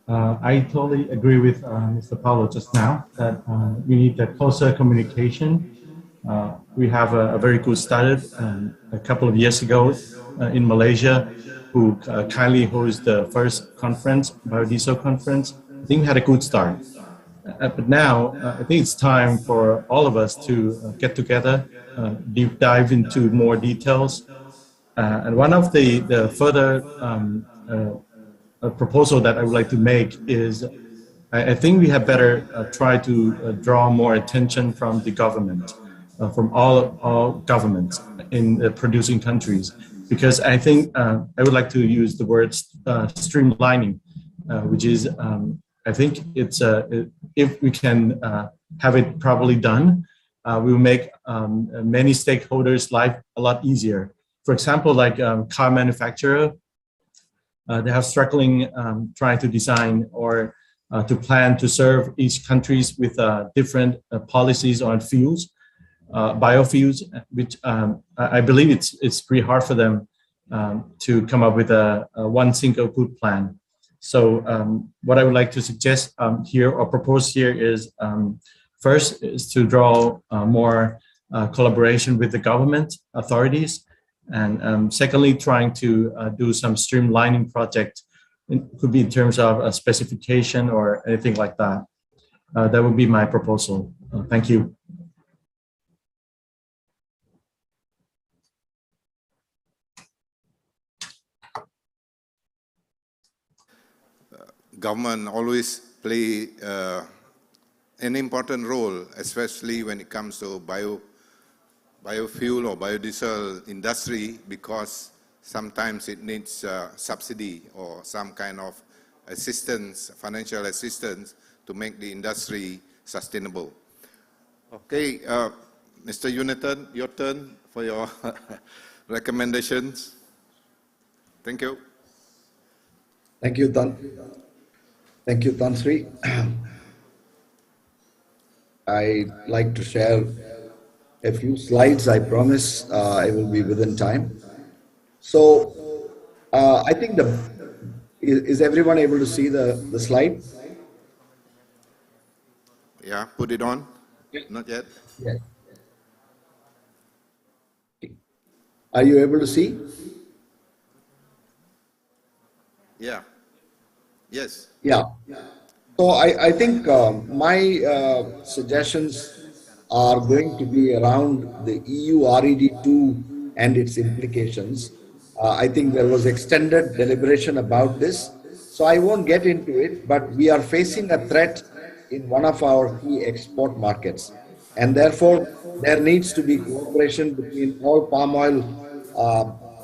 I totally agree with Mr. Paulo just now that we need a closer communication. We have a very good start a couple of years ago in Malaysia, who kindly hosts the first conference, Biodiesel Conference. I think we had a good start. But now, I think it's time for all of us to get together, deep dive into more details. And one of the further proposal that I would like to make is, I think we have better try to draw more attention from the government, from all governments in the producing countries. Because I think I would like to use the word streamlining, which is, I think it's if we can have it properly done, we will make many stakeholders' life a lot easier. For example, like car manufacturer, they have struggling trying to design or to plan to serve each countries with different policies on fuels. Biofuels, which I believe it's pretty hard for them to come up with a one single good plan. So what I would like to suggest here or propose here is first is to draw more collaboration with the government authorities, and secondly trying to do some streamlining project. It could be in terms of a specification or anything like that. That would be my proposal. Thank you. Government always play an important role, especially when it comes to biofuel or biodiesel industry, because sometimes it needs subsidy or some kind of assistance, financial assistance, to make the industry sustainable. Okay, Mr. Unitton, your turn for your recommendations. Thank you. Thank you, Tan. Thank you, Tan Sri. I'd like to share a few slides. I promise I will be within time. So I think is everyone able to see the slide? Yeah, put it on. Not yet. Yes. Are you able to see? Yeah. Yes. Yeah. So I think my suggestions are going to be around the EU RED2 and its implications. I think there was extended deliberation about this, so I won't get into it, but we are facing a threat in one of our key export markets. And therefore, there needs to be cooperation between all palm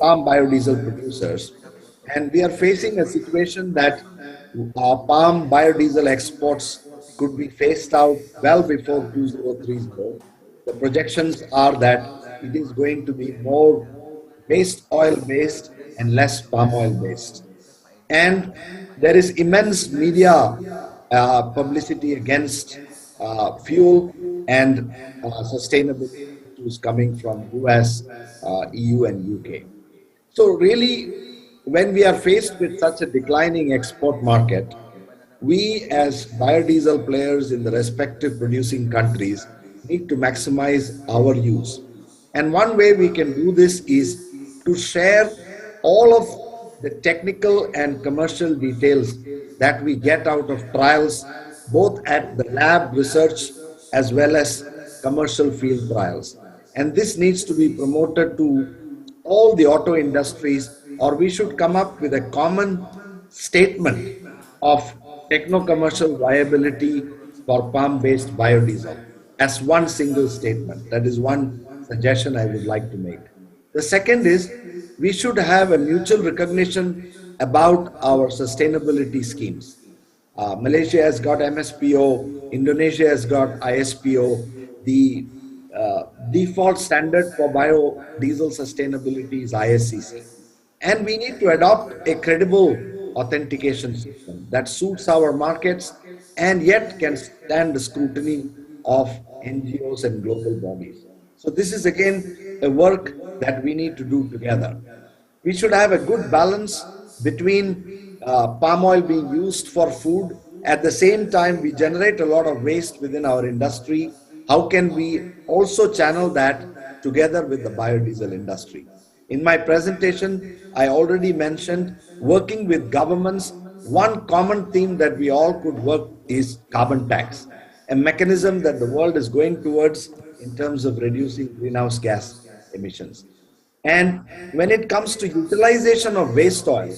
biodiesel producers. And we are facing a situation that palm biodiesel exports could be phased out well before 2030. The projections are that it is going to be more waste oil based and less palm oil based. And there is immense media publicity against fuel and sustainability issues coming from US, EU and UK. So really, when we are faced with such a declining export market, we as biodiesel players in the respective producing countries need to maximize our use. And one way we can do this is to share all of the technical and commercial details that we get out of trials, both at the lab research as well as commercial field trials. And this needs to be promoted to all the auto industries, or we should come up with a common statement of techno-commercial viability for palm-based biodiesel as one single statement. That is one suggestion I would like to make. The second is we should have a mutual recognition about our sustainability schemes. Malaysia has got MSPO, Indonesia has got ISPO. The default standard for biodiesel sustainability is ISCC. And we need to adopt a credible authentication system that suits our markets and yet can stand the scrutiny of NGOs and global bodies. So this is again a work that we need to do together. We should have a good balance between palm oil being used for food. At the same time, we generate a lot of waste within our industry. How can we also channel that together with the biodiesel industry? In my presentation, I already mentioned working with governments. One common theme that we all could work is carbon tax, a mechanism that the world is going towards in terms of reducing greenhouse gas emissions. And when it comes to utilization of waste oil,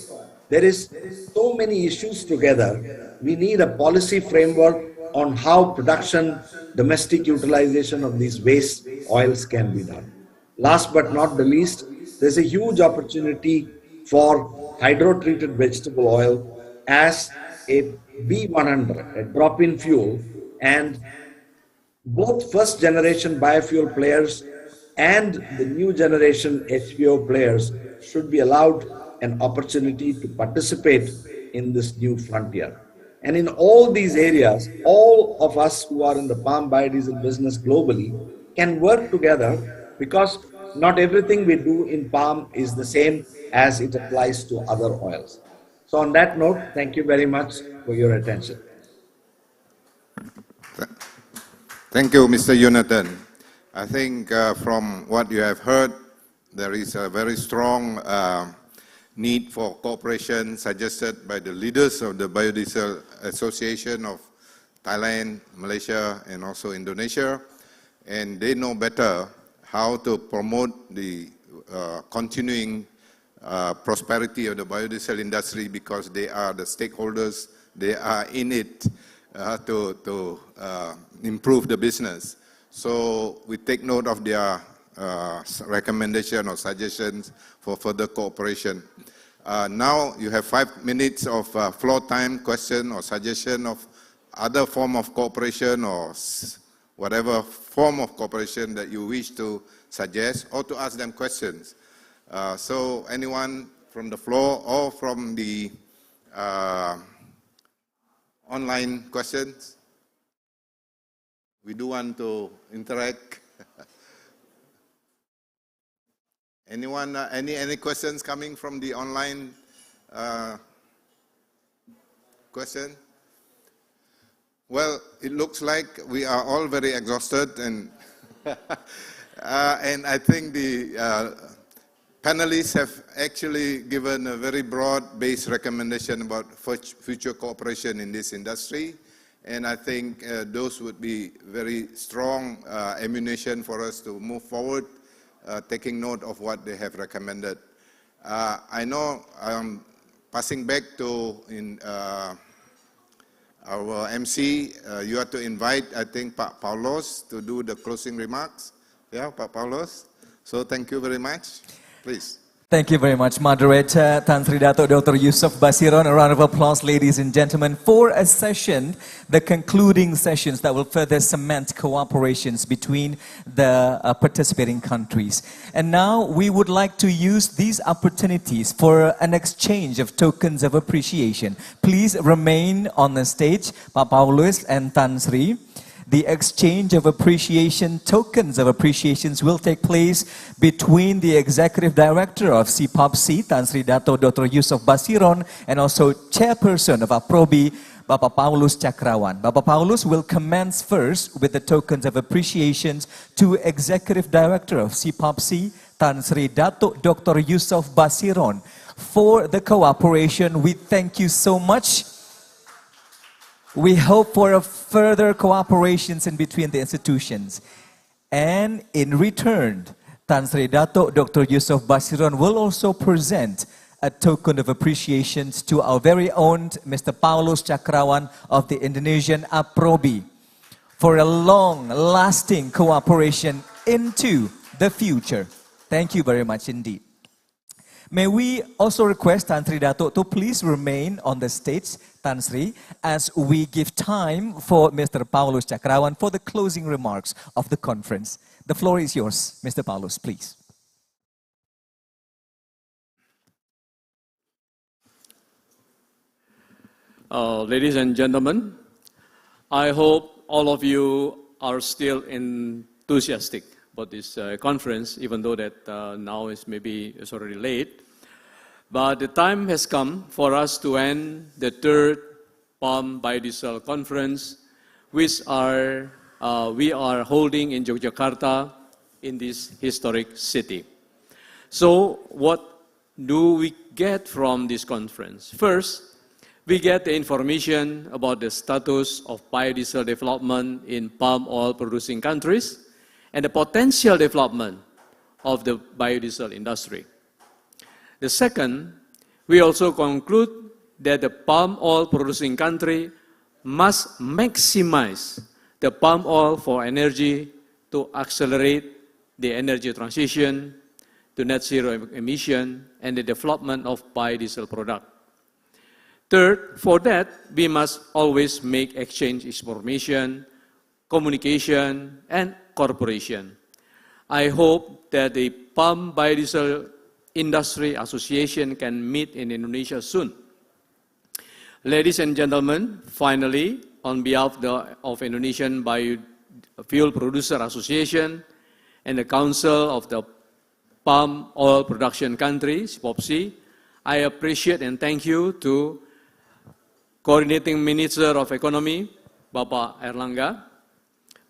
there is so many issues together. We need a policy framework on how production, domestic utilization of these waste oils can be done. Last but not the least, there's a huge opportunity for hydro-treated vegetable oil as a B100, a drop-in fuel, and both first generation biofuel players and the new generation HVO players should be allowed an opportunity to participate in this new frontier. And in all these areas, all of us who are in the palm biodiesel business globally can work together, because not everything we do in palm is the same as it applies to other oils. So on that note, thank you very much for your attention. Thank you, Mr. Jonathan. I think from what you have heard, there is a very strong need for cooperation suggested by the leaders of the Biodiesel Association of Thailand, Malaysia, and also Indonesia. And they know better how to promote the continuing prosperity of the biodiesel industry, because they are the stakeholders, they are in it to improve the business. So we take note of their recommendation or suggestions for further cooperation. Now you have 5 minutes of floor time, question or suggestion of other form of cooperation or whatever form of cooperation that you wish to suggest, or to ask them questions. So anyone from the floor or from the online questions? We do want to interact. Anyone, any questions coming from the online question? Well, it looks like we are all very exhausted, and and I think the panelists have actually given a very broad-based recommendation about future cooperation in this industry. And I think those would be very strong ammunition for us to move forward, taking note of what they have recommended. I know I'm passing back to our MC. You have to invite, I think, Pak Paulos to do the closing remarks. Yeah, Pak Paulos. So thank you very much. Please. Thank you very much, Moderator Tan Sri Dato Dr. Yusof Basiron. A round of applause, ladies and gentlemen, for a session, the concluding sessions that will further cement cooperations between the participating countries. And now we would like to use these opportunities for an exchange of tokens of appreciation. Please remain on the stage, Pak Paulus and Tan Sri. The exchange of appreciation, tokens of appreciations will take place between the Executive Director of CPOPC, Tan Sri Dato Dr. Yusof Basiron, and also Chairperson of APROBI, Bapak Paulus Cakrawan. Bapak Paulus will commence first with the tokens of appreciations to Executive Director of CPOPC, Tan Sri Dato Dr. Yusof Basiron. For the cooperation, we thank you so much. We hope for a further cooperations in between the institutions. And in return, Tan Sri Dato Dr. Yusof Basiron will also present a token of appreciation to our very own Mr. Paulus Cakrawan of the Indonesian APROBI for a long-lasting cooperation into the future. Thank you very much indeed. May we also request Tan Sri Dato to please remain on the stage, Tan Sri, as we give time for Mr. Paulus Cakrawan for the closing remarks of the conference. The floor is yours, Mr. Paulus, please. Ladies and gentlemen, I hope all of you are still enthusiastic about this conference, even though that now it's already late. But the time has come for us to end the third Palm Biodiesel Conference, which we are holding in Yogyakarta in this historic city. So what do we get from this conference? First, we get the information about the status of biodiesel development in palm oil producing countries and the potential development of the biodiesel industry. The second, we also conclude that the palm oil producing country must maximize the palm oil for energy to accelerate the energy transition to net zero emission and the development of biodiesel product. Third, for that, we must always make exchange information, communication, and cooperation. I hope that the Palm Biodiesel Industry Association can meet in Indonesia soon. Ladies and gentlemen, finally, on behalf of Indonesian Biofuel Producer Association and the Council of the Palm Oil Production Country, CPOPC, I appreciate and thank you to Coordinating Minister of Economy, Bapak Erlangga,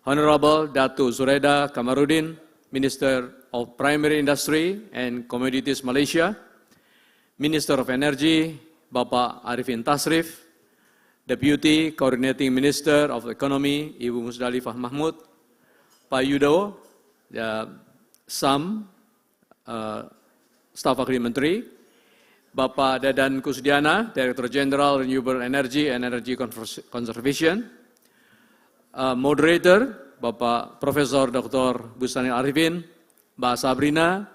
Honorable Datuk Zureda Kamarudin, Minister of Primary Industry and Commodities Malaysia, Minister of Energy, Bapak Arifin Tasrif, Deputy Coordinating Minister of Economy, Ibu Musdalifah Mahmud, Pak Yudo, SAM, Staf Ahli Menteri, Bapak Dadan Kusdiana, Director General Renewable Energy and Energy Conservation, Moderator, Bapak Profesor Dr. Busani Arifin, Mbak Sabrina,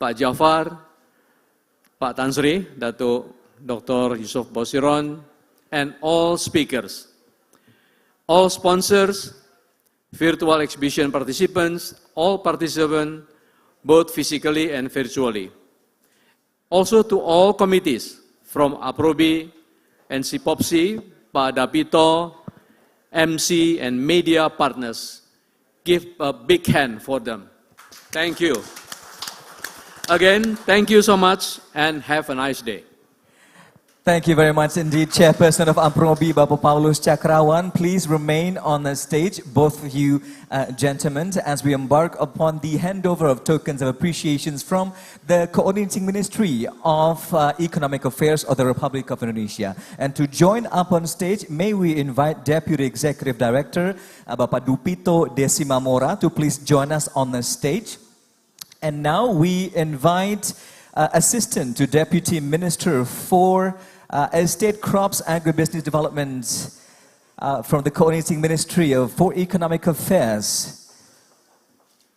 Pak Jafar, Pak Tansri, Datuk Dr. Yusuf Bosiron, and all speakers, all sponsors, virtual exhibition participants, all participants, both physically and virtually. Also to all committees from APROBI and CPOPC, Pak Dapito, MC, and media partners. Give a big hand for them. Thank you. Again, thank you so much and have a nice day. Thank you very much indeed, Chairperson of APROBI, Bapak Paulus Cakrawan. Please remain on the stage, both of you gentlemen, as we embark upon the handover of tokens of appreciations from the Coordinating Ministry of Economic Affairs of the Republic of Indonesia. And to join up on stage, may we invite Deputy Executive Director, Bapak Dupito Desimamora, to please join us on the stage. And now we invite Assistant to Deputy Minister for Estate Crops Agribusiness Development from the Coordinating Ministry for Economic Affairs,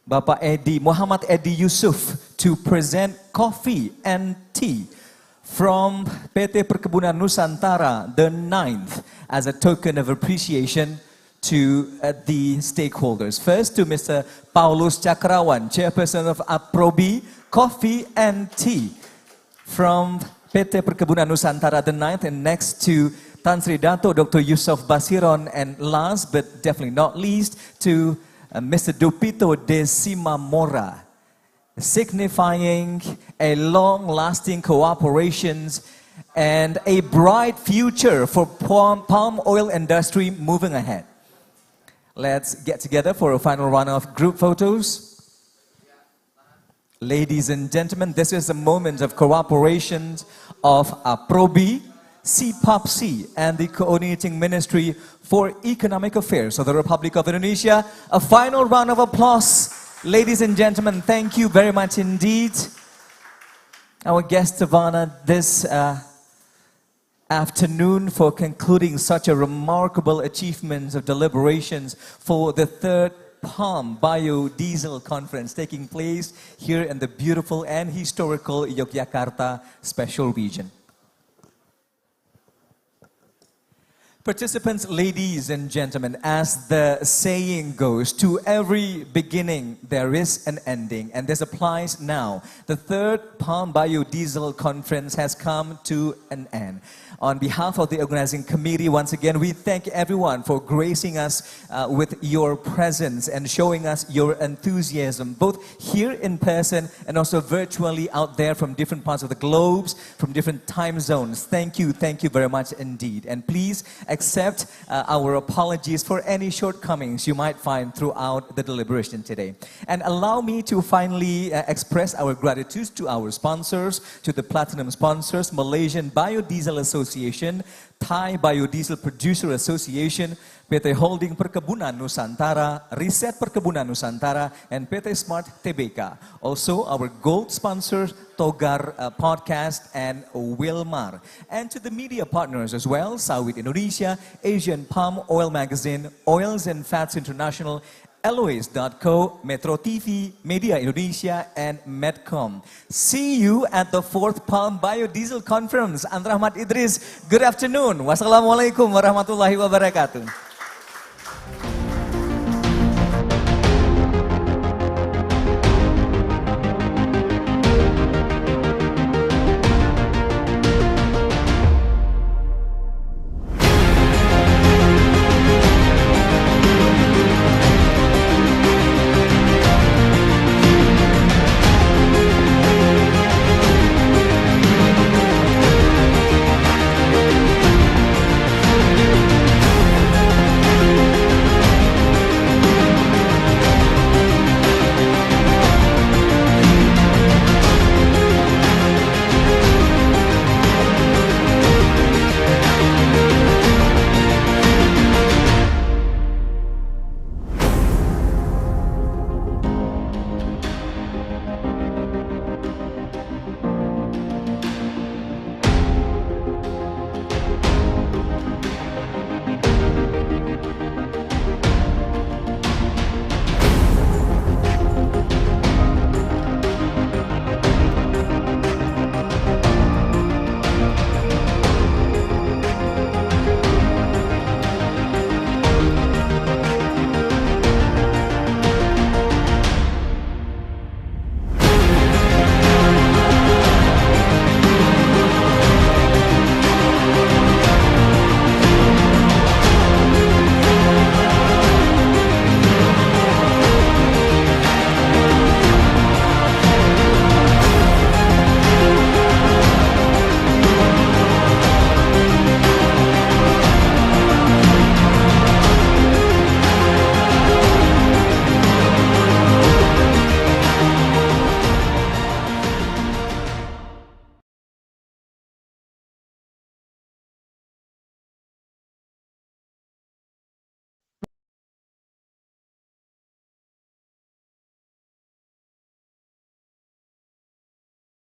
Bapak Muhammad Edi Yusuf, to present coffee and tea from PT Perkebunan Nusantara, the 9th, as a token of appreciation to the stakeholders. First to Mr. Paulus Cakrawan, Chairperson of APROBI, coffee and tea from PT Perkebunan Nusantara the 9th, and next to Tan Sri Dato Dr. Yusuf Basiron, and last but definitely not least to Mr. Dupito Desimamora, signifying a long-lasting cooperations and a bright future for palm oil industry moving ahead. Let's get together for a final round of group photos. Ladies and gentlemen, this is a moment of cooperation of APROBI, CPOPC, and the Coordinating Ministry for Economic Affairs of the Republic of Indonesia. A final round of applause. Ladies and gentlemen, thank you very much indeed. Our guest of honor this afternoon for concluding such a remarkable achievement of deliberations for the third Palm Biodiesel Conference taking place here in the beautiful and historical Yogyakarta Special Region. Participants, ladies and gentlemen, as the saying goes, to every beginning there is an ending, and this applies now. The third Palm Biodiesel Conference has come to an end. On behalf of the organizing committee, once again, we thank everyone for gracing us with your presence and showing us your enthusiasm, both here in person and also virtually out there from different parts of the globe, from different time zones. Thank you very much indeed. And please accept our apologies for any shortcomings you might find throughout the deliberation today. And allow me to finally express our gratitude to our sponsors, to the platinum sponsors, Malaysian Biodiesel Association, Thai Biodiesel Producer Association, PT Holding Perkebunan Nusantara, Riset Perkebunan Nusantara, and PT Smart TBK. Also, our gold sponsors, Togar Podcast and Wilmar. And to the media partners as well, Sawit Indonesia, Asian Palm Oil Magazine, Oils and Fats International, Eloise.co, Metro TV, Media Indonesia, and Medcom. See you at the 4th Palm Biodiesel Conference. Andra Ahmad Idris, good afternoon. Wassalamualaikum warahmatullahi wabarakatuh.